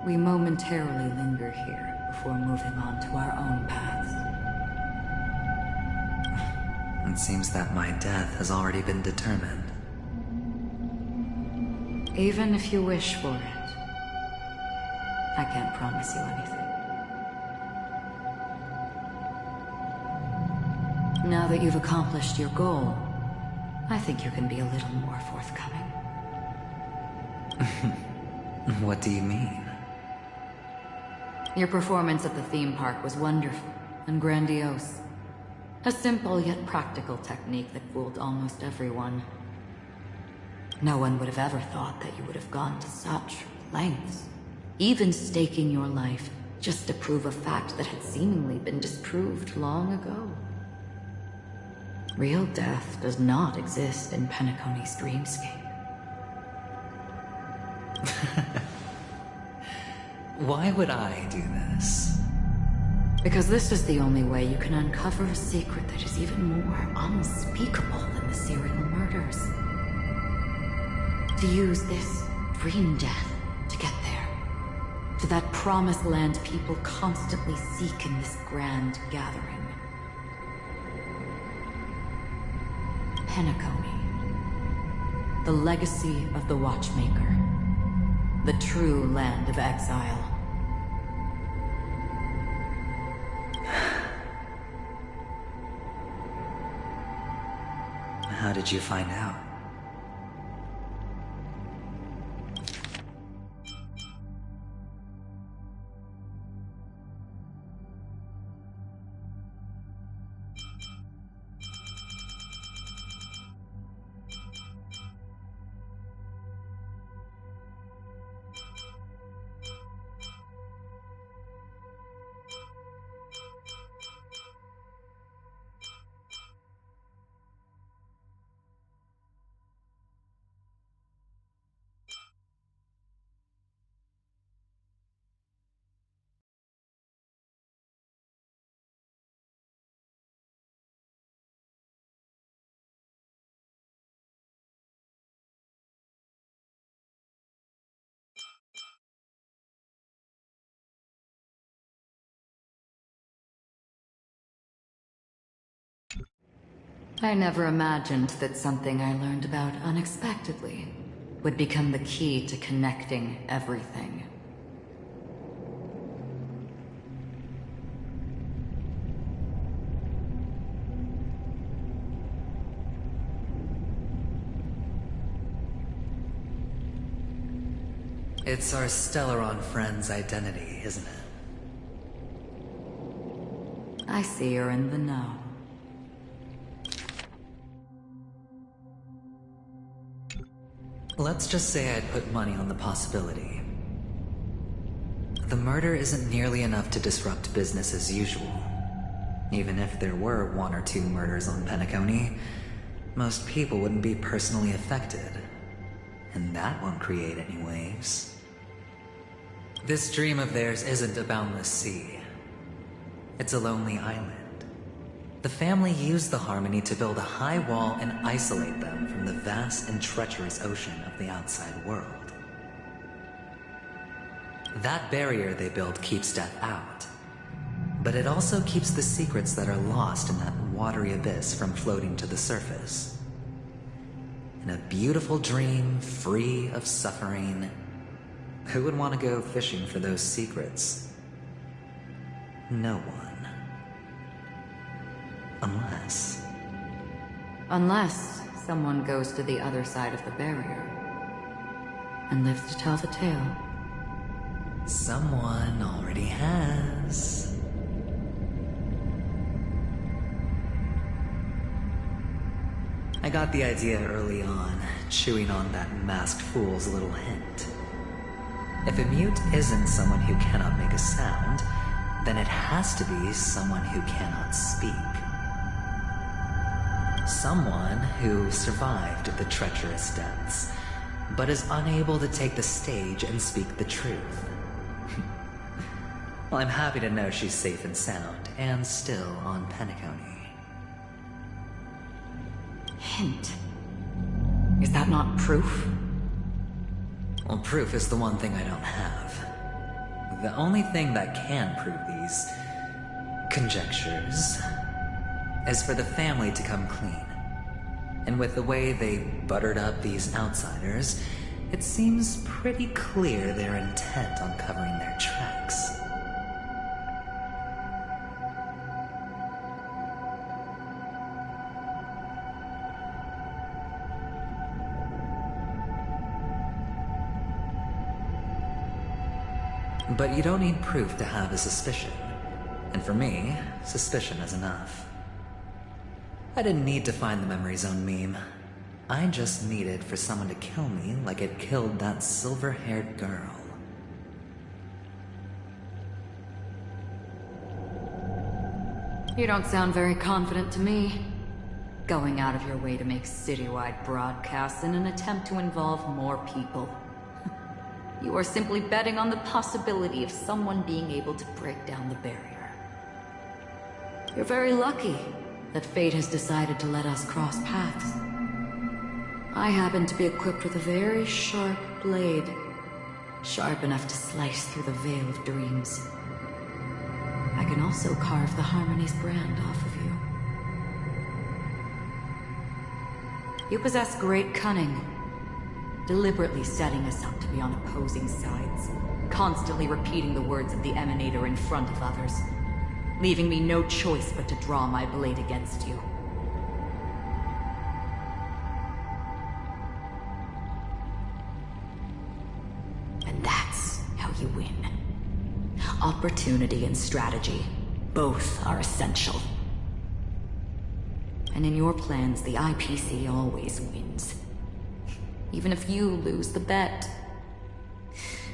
we momentarily linger here before moving on to our own paths. It seems that my death has already been determined. Even if you wish for it, I can't promise you anything. Now that you've accomplished your goal, I think you can be a little more forthcoming. What do you mean? Your performance at the theme park was wonderful and grandiose. A simple yet practical technique that fooled almost everyone. No one would have ever thought that you would have gone to such lengths, even staking your life just to prove a fact that had seemingly been disproved long ago. Real death does not exist in Penacony's dreamscape. Why would I do this? Because this is the only way you can uncover a secret that is even more unspeakable than the serial murders. To use this dream death to get there. To that promised land people constantly seek in this grand gathering. Penacony. The legacy of the Watchmaker. The true land of exile. How did you find out? I never imagined that something I learned about unexpectedly would become the key to connecting everything. It's our Stellaron friend's identity, isn't it? I see you're in the know. Let's just say I'd put money on the possibility. The murder isn't nearly enough to disrupt business as usual. Even if there were 1 or 2 murders on Penacony, most people wouldn't be personally affected. And that won't create any waves. This dream of theirs isn't a boundless sea. It's a lonely island. The family used the Harmony to build a high wall and isolate them from the vast and treacherous ocean of the outside world. That barrier they built keeps death out, but it also keeps the secrets that are lost in that watery abyss from floating to the surface. In a beautiful dream, free of suffering, who would want to go fishing for those secrets? No one. Unless someone goes to the other side of the barrier and lives to tell the tale. Someone already has. I got the idea early on, chewing on that masked fool's little hint. If a mute isn't someone who cannot make a sound, then it has to be someone who cannot speak. Someone who survived the treacherous depths, but is unable to take the stage and speak the truth. Well, I'm happy to know she's safe and sound, and still on Penacony. Hint. Is that not proof? Well, proof is the one thing I don't have. The only thing that can prove these conjectures is for the family to come clean. And with the way they buttered up these outsiders, it seems pretty clear they're intent on covering their tracks. But you don't need proof to have a suspicion. And for me, suspicion is enough. I didn't need to find the Memory Zone meme. I just needed for someone to kill me like it killed that silver-haired girl. You don't sound very confident to me. Going out of your way to make citywide broadcasts in an attempt to involve more people. You are simply betting on the possibility of someone being able to break down the barrier. You're very lucky that fate has decided to let us cross paths. I happen to be equipped with a very sharp blade, sharp enough to slice through the veil of dreams. I can also carve the Harmony's brand off of you. You possess great cunning, deliberately setting us up to be on opposing sides, constantly repeating the words of the Emanator in front of others, leaving me no choice but to draw my blade against you. And that's how you win. Opportunity and strategy, both are essential. And in your plans, the IPC always wins. Even if you lose the bet.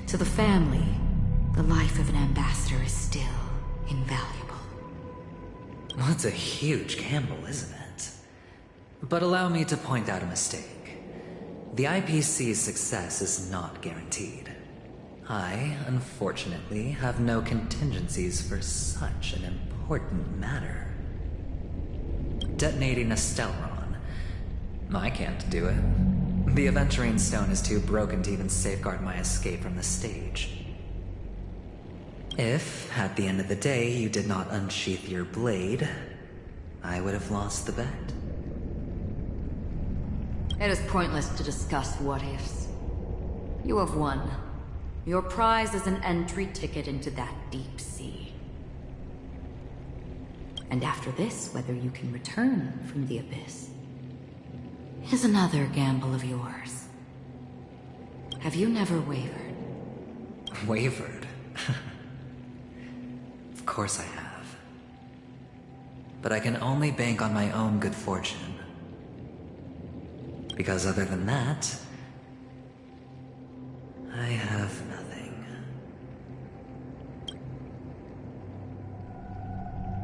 To the family, the life of an ambassador is still invaluable. Well, it's a huge gamble, isn't it? But allow me to point out a mistake. The IPC's success is not guaranteed. I, unfortunately, have no contingencies for such an important matter. Detonating a Stellaron. I can't do it. The Aventurine Stone is too broken to even safeguard my escape from the stage. If, at the end of the day, you did not unsheath your blade, I would have lost the bet. It is pointless to discuss what-ifs. You have won. Your prize is an entry ticket into that deep sea. And after this, whether you can return from the abyss is another gamble of yours. Have you never wavered? Wavered? Of course I have. But I can only bank on my own good fortune. Because other than that, I have nothing.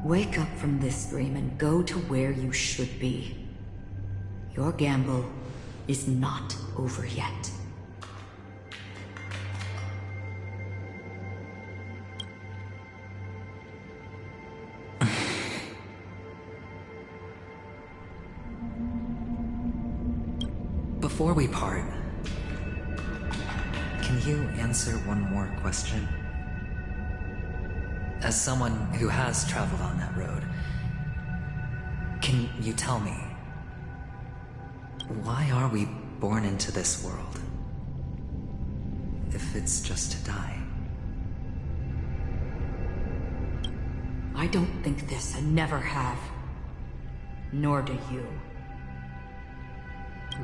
Wake up from this dream and go to where you should be. Your gamble is not over yet. Before we part, can you answer one more question? As someone who has traveled on that road, can you tell me, why are we born into this world? If it's just to die. I don't think this and never have. Nor do you.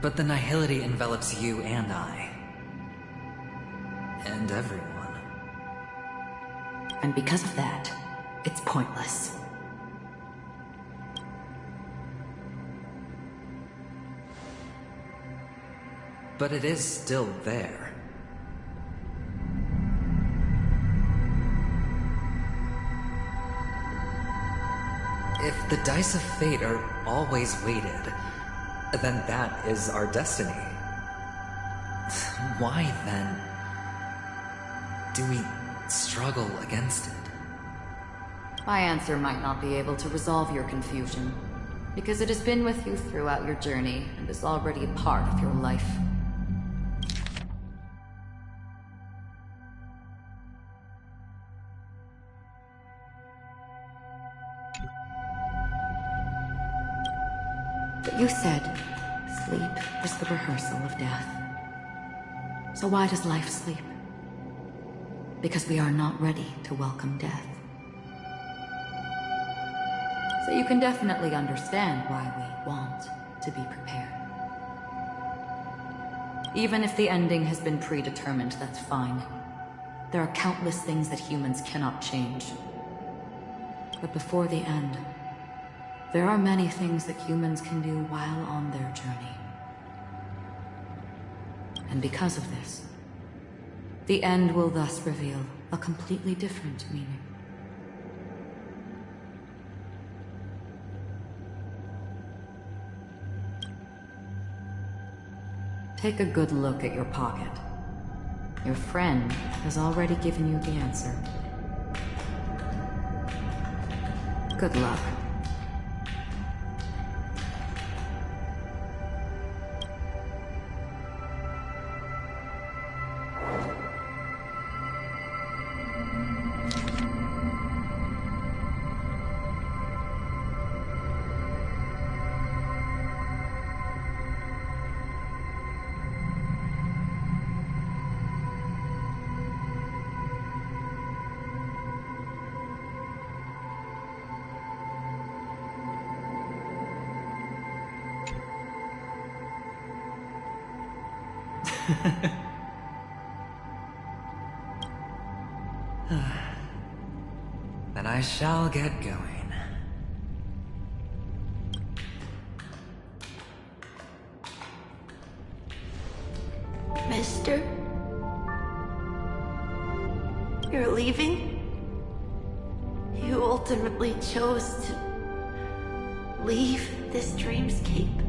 But the nihility envelops you and I. And everyone. And because of that, it's pointless. But it is still there. If the dice of fate are always weighted, then that is our destiny. Why, then, do we struggle against it? My answer might not be able to resolve your confusion, because it has been with you throughout your journey and is already a part of your life. But you said sleep is the rehearsal of death. So why does life sleep? Because we are not ready to welcome death. So you can definitely understand why we want to be prepared. Even if the ending has been predetermined, that's fine. There are countless things that humans cannot change. But before the end, there are many things that humans can do while on their journey. And because of this, the end will thus reveal a completely different meaning. Take a good look at your pocket. Your friend has already given you the answer. Good luck. Then I shall get going. Mister? You're leaving? You ultimately chose to leave this dreamscape.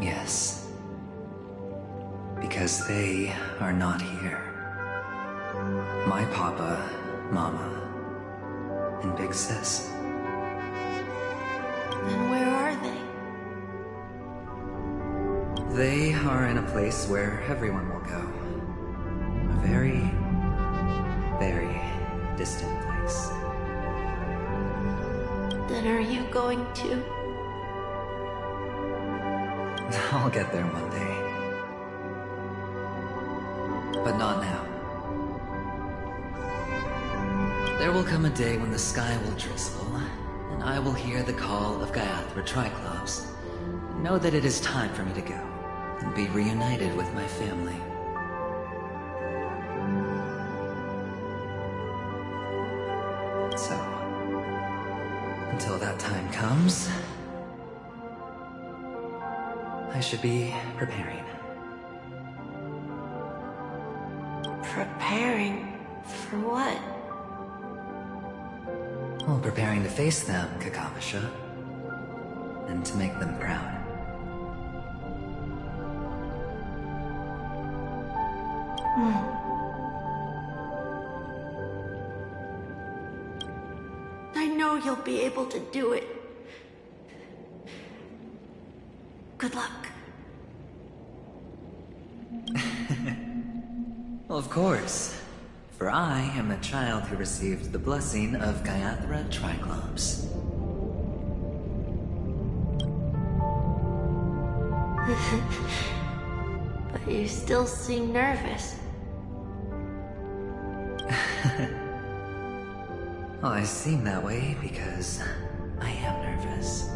Yes. Because they are not here. My papa, mama, and big sis. Then where are they? They are in a place where everyone will go. A very, very distant place. Then are you going to? I'll get there one day. But not now. There will come a day when the sky will drizzle, and I will hear the call of Gaiathra Triclops. Know that it is time for me to go, and be reunited with my family. So, until that time comes, I should be preparing. Preparing for what? Well, preparing to face them, Kakavasha. And to make them proud. I know you'll be able to do it. Good luck. Well, of course. For I am the child who received the blessing of Gaiathra Triclops. But you still seem nervous. Well, I seem that way because I am nervous.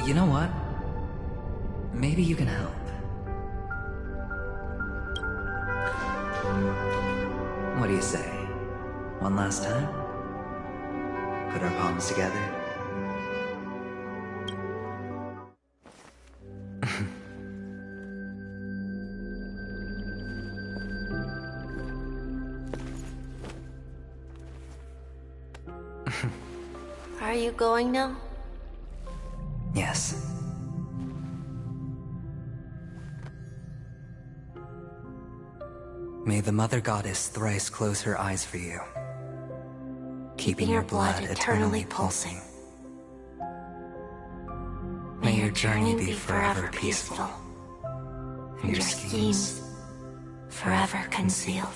You know what? Maybe you can help. What do you say? One last time? Put our palms together? Are you going now? Yes. May the Mother Goddess thrice close her eyes for you, keeping your blood eternally pulsing. May your journey be forever peaceful, and your schemes forever concealed.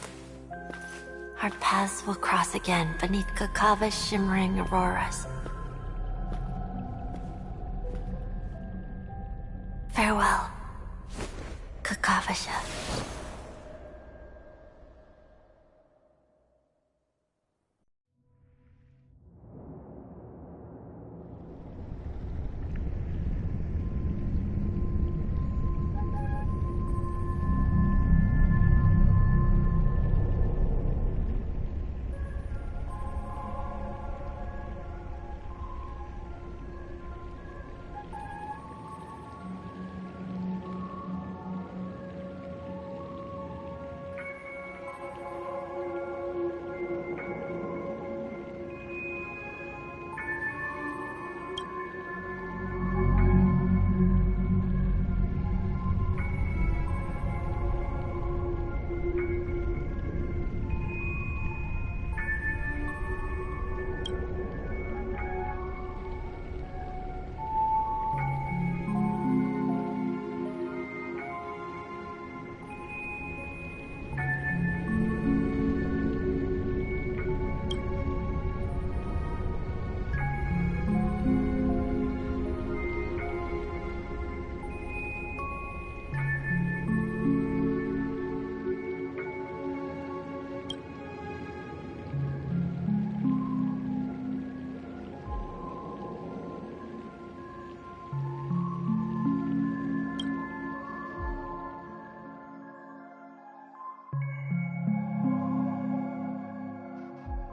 Our paths will cross again beneath Kakava's shimmering auroras. Farewell, Kakavasha.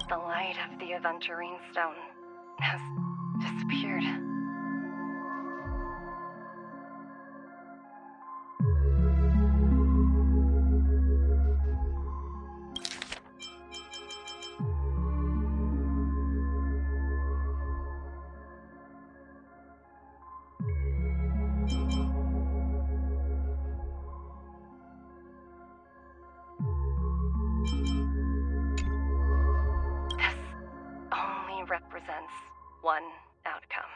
The light of the Aventurine Stone has disappeared. Represents one outcome.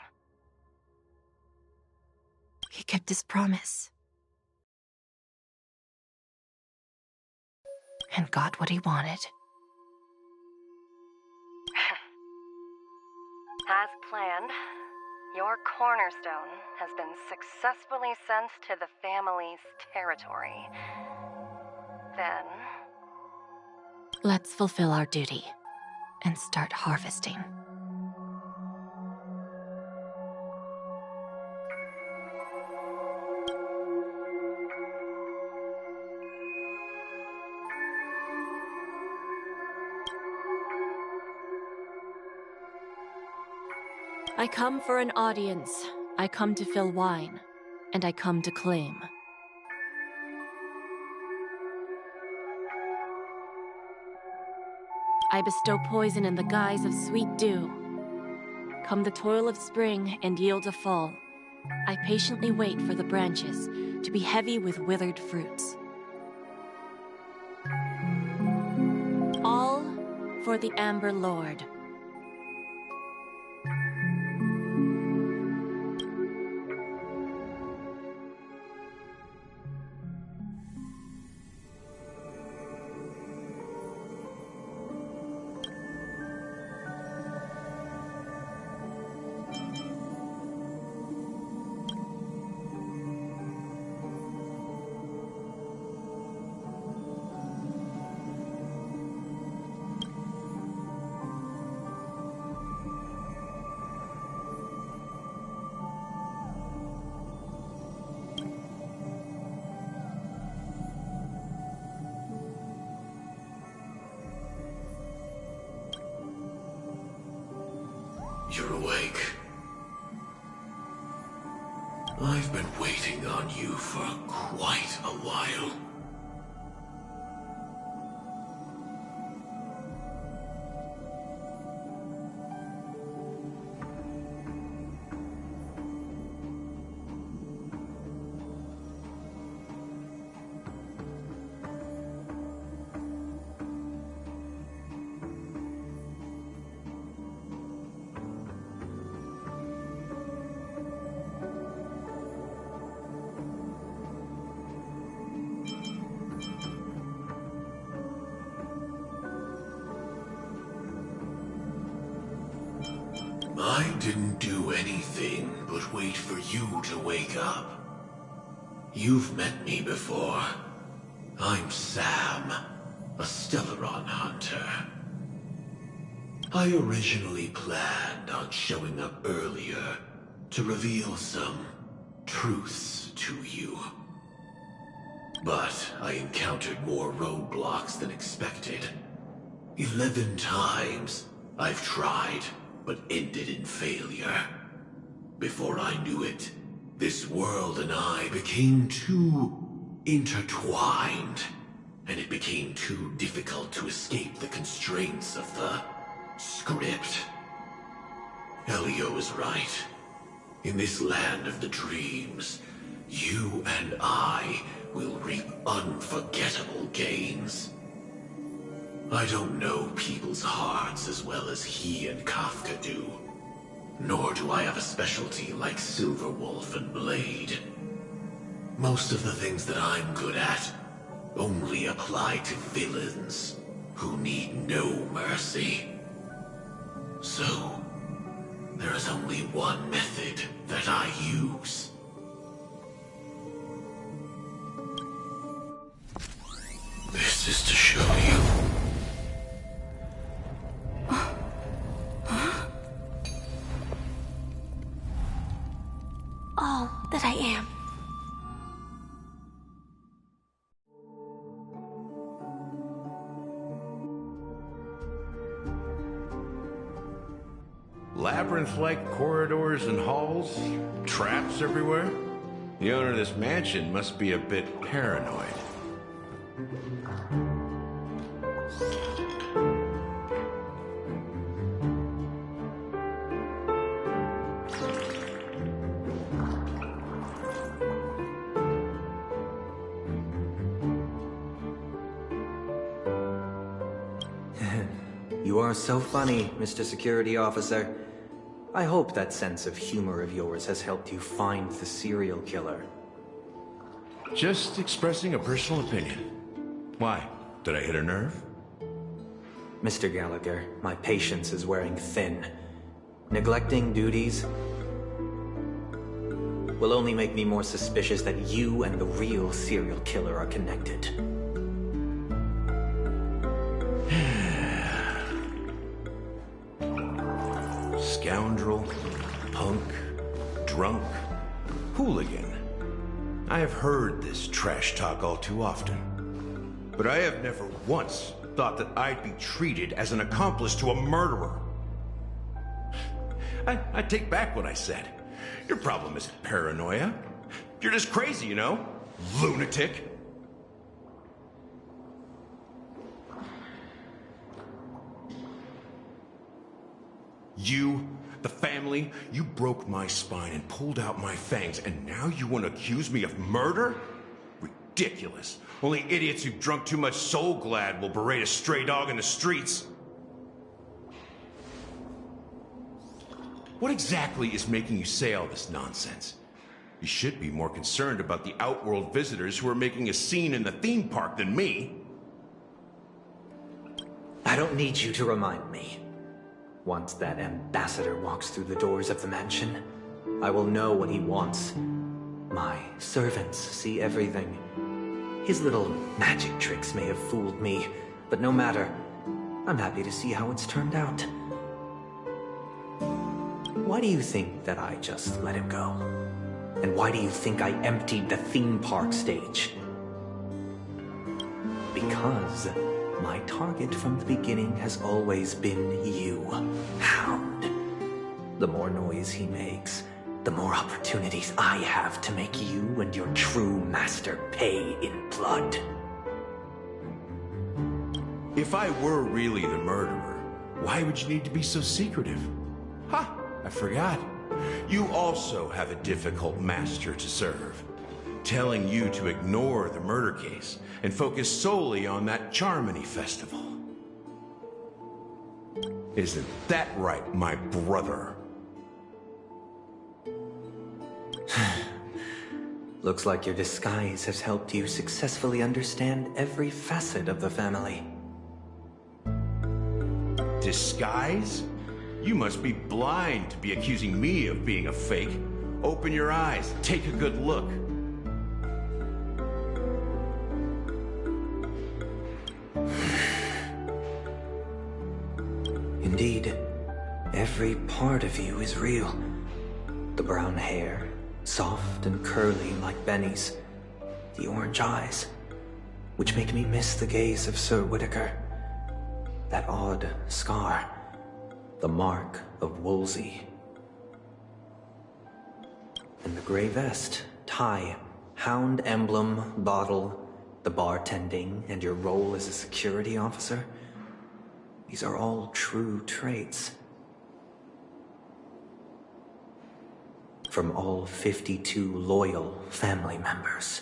He kept his promise. And got what he wanted. As planned, your cornerstone has been successfully sent to the family's territory. Then... let's fulfill our duty and start harvesting. I come for an audience. I come to fill wine, and I come to claim. I bestow poison in the guise of sweet dew. Come the toil of spring and yield a fall. I patiently wait for the branches to be heavy with withered fruits. All for the Amber Lord. You're awake. I've been waiting on you for quite a while. I didn't do anything but wait for you to wake up. You've met me before. I'm Sam, a Stellaron hunter. I originally planned on showing up earlier to reveal some truths to you. But I encountered more roadblocks than expected. 11 times I've tried, but ended in failure. Before I knew it, this world and I became too intertwined, and it became too difficult to escape the constraints of the script. Elio is right. In this land of the dreams, you and I will reap unforgettable gains. I don't know people's hearts as well as he and Kafka do. Nor do I have a specialty like Silverwolf and Blade. Most of the things that I'm good at only apply to villains who need no mercy. So, there is only one method that I use. This is to show you. All that I am. Labyrinth-like corridors and halls, traps everywhere. The owner of this mansion must be a bit paranoid. You are so funny, Mr. Security Officer. I hope that sense of humor of yours has helped you find the serial killer. Just expressing a personal opinion. Why? Did I hit a nerve? Mr. Gallagher, my patience is wearing thin. Neglecting duties will only make me more suspicious that you and the real serial killer are connected. Scoundrel, punk, drunk, hooligan. I have heard this trash talk all too often. But I have never once thought that I'd be treated as an accomplice to a murderer. I take back what I said. Your problem isn't paranoia. You're just crazy, you know? Lunatic. You, the family, you broke my spine and pulled out my fangs, and now you want to accuse me of murder? Ridiculous. Only idiots who've drunk too much Soul Glad will berate a stray dog in the streets. What exactly is making you say all this nonsense? You should be more concerned about the Outworld visitors who are making a scene in the theme park than me. I don't need you to remind me. Once that ambassador walks through the doors of the mansion, I will know what he wants. My servants see everything. His little magic tricks may have fooled me, but no matter. I'm happy to see how it's turned out. Why do you think that I just let him go? And why do you think I emptied the theme park stage? Because my target from the beginning has always been you, Hound. The more noise he makes, the more opportunities I have to make you and your true master pay in blood. If I were really the murderer, why would you need to be so secretive? Ha! I forgot. You also have a difficult master to serve, telling you to ignore the murder case and focus solely on that Charmony festival. Isn't that right, my brother? Looks like your disguise has helped you successfully understand every facet of the family. Disguise? You must be blind to be accusing me of being a fake. Open your eyes, take a good look. Indeed, every part of you is real. The brown hair, soft and curly like Benny's. The orange eyes, which make me miss the gaze of Sir Whitaker. That odd scar, the mark of Wolsey. And the gray vest, tie, hound emblem, bottle, the bartending, and your role as a security officer. These are all true traits. From all 52 loyal family members.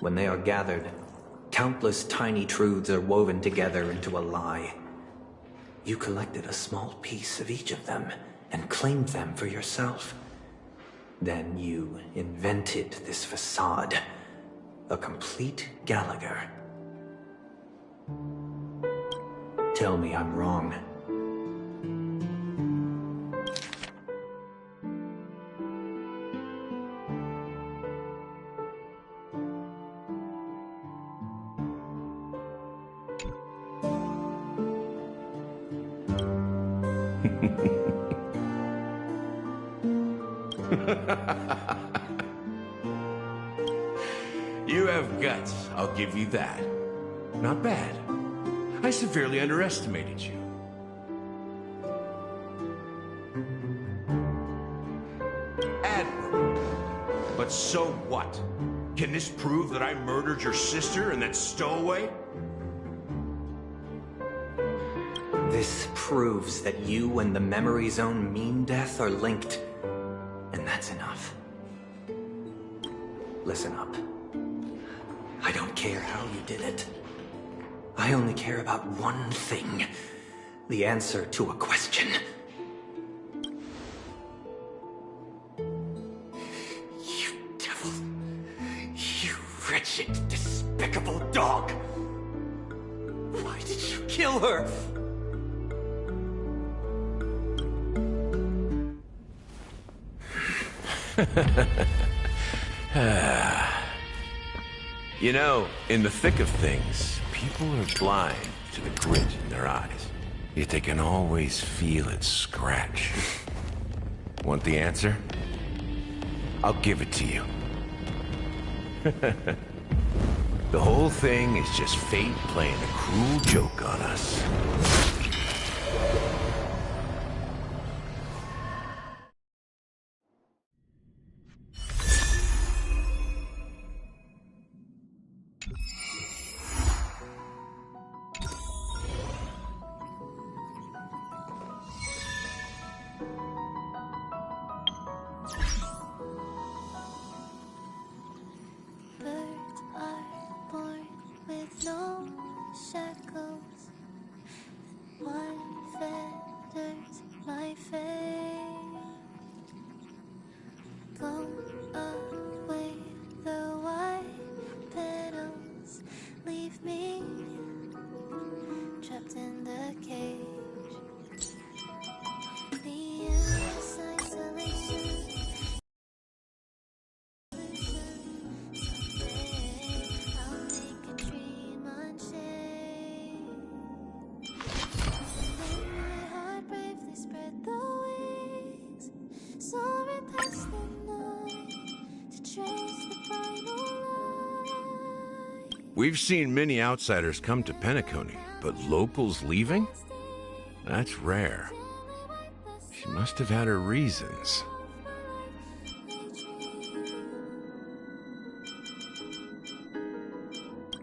When they are gathered, countless tiny truths are woven together into a lie. You collected a small piece of each of them and claimed them for yourself. Then you invented this facade, a complete Gallagher. Tell me I'm wrong. You have guts, I'll give you that. Not bad. I severely underestimated you. Admirable. But so what? Can this prove that I murdered your sister and that stowaway? This proves that you and the Memory Zone Mean Death are linked. And that's enough. Listen up. I don't care how you did it. I only care about one thing. The answer to a question. You devil. You wretched, despicable dog. Why did you kill her? You know, in the thick of things, people are blind to the grit in their eyes. Yet they can always feel it scratch. Want the answer? I'll give it to you. The whole thing is just fate playing a cruel joke on us. Birds are born with no shackles. One feather's my fate. Go away, the white petals. Leave me trapped in the cage. The endless isolation. We've seen many outsiders come to Penacony, but locals leaving? That's rare. She must have had her reasons.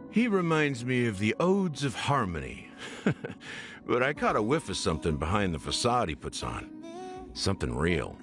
He reminds me of the Odes of Harmony. But I caught a whiff of something behind the facade he puts on. Something real.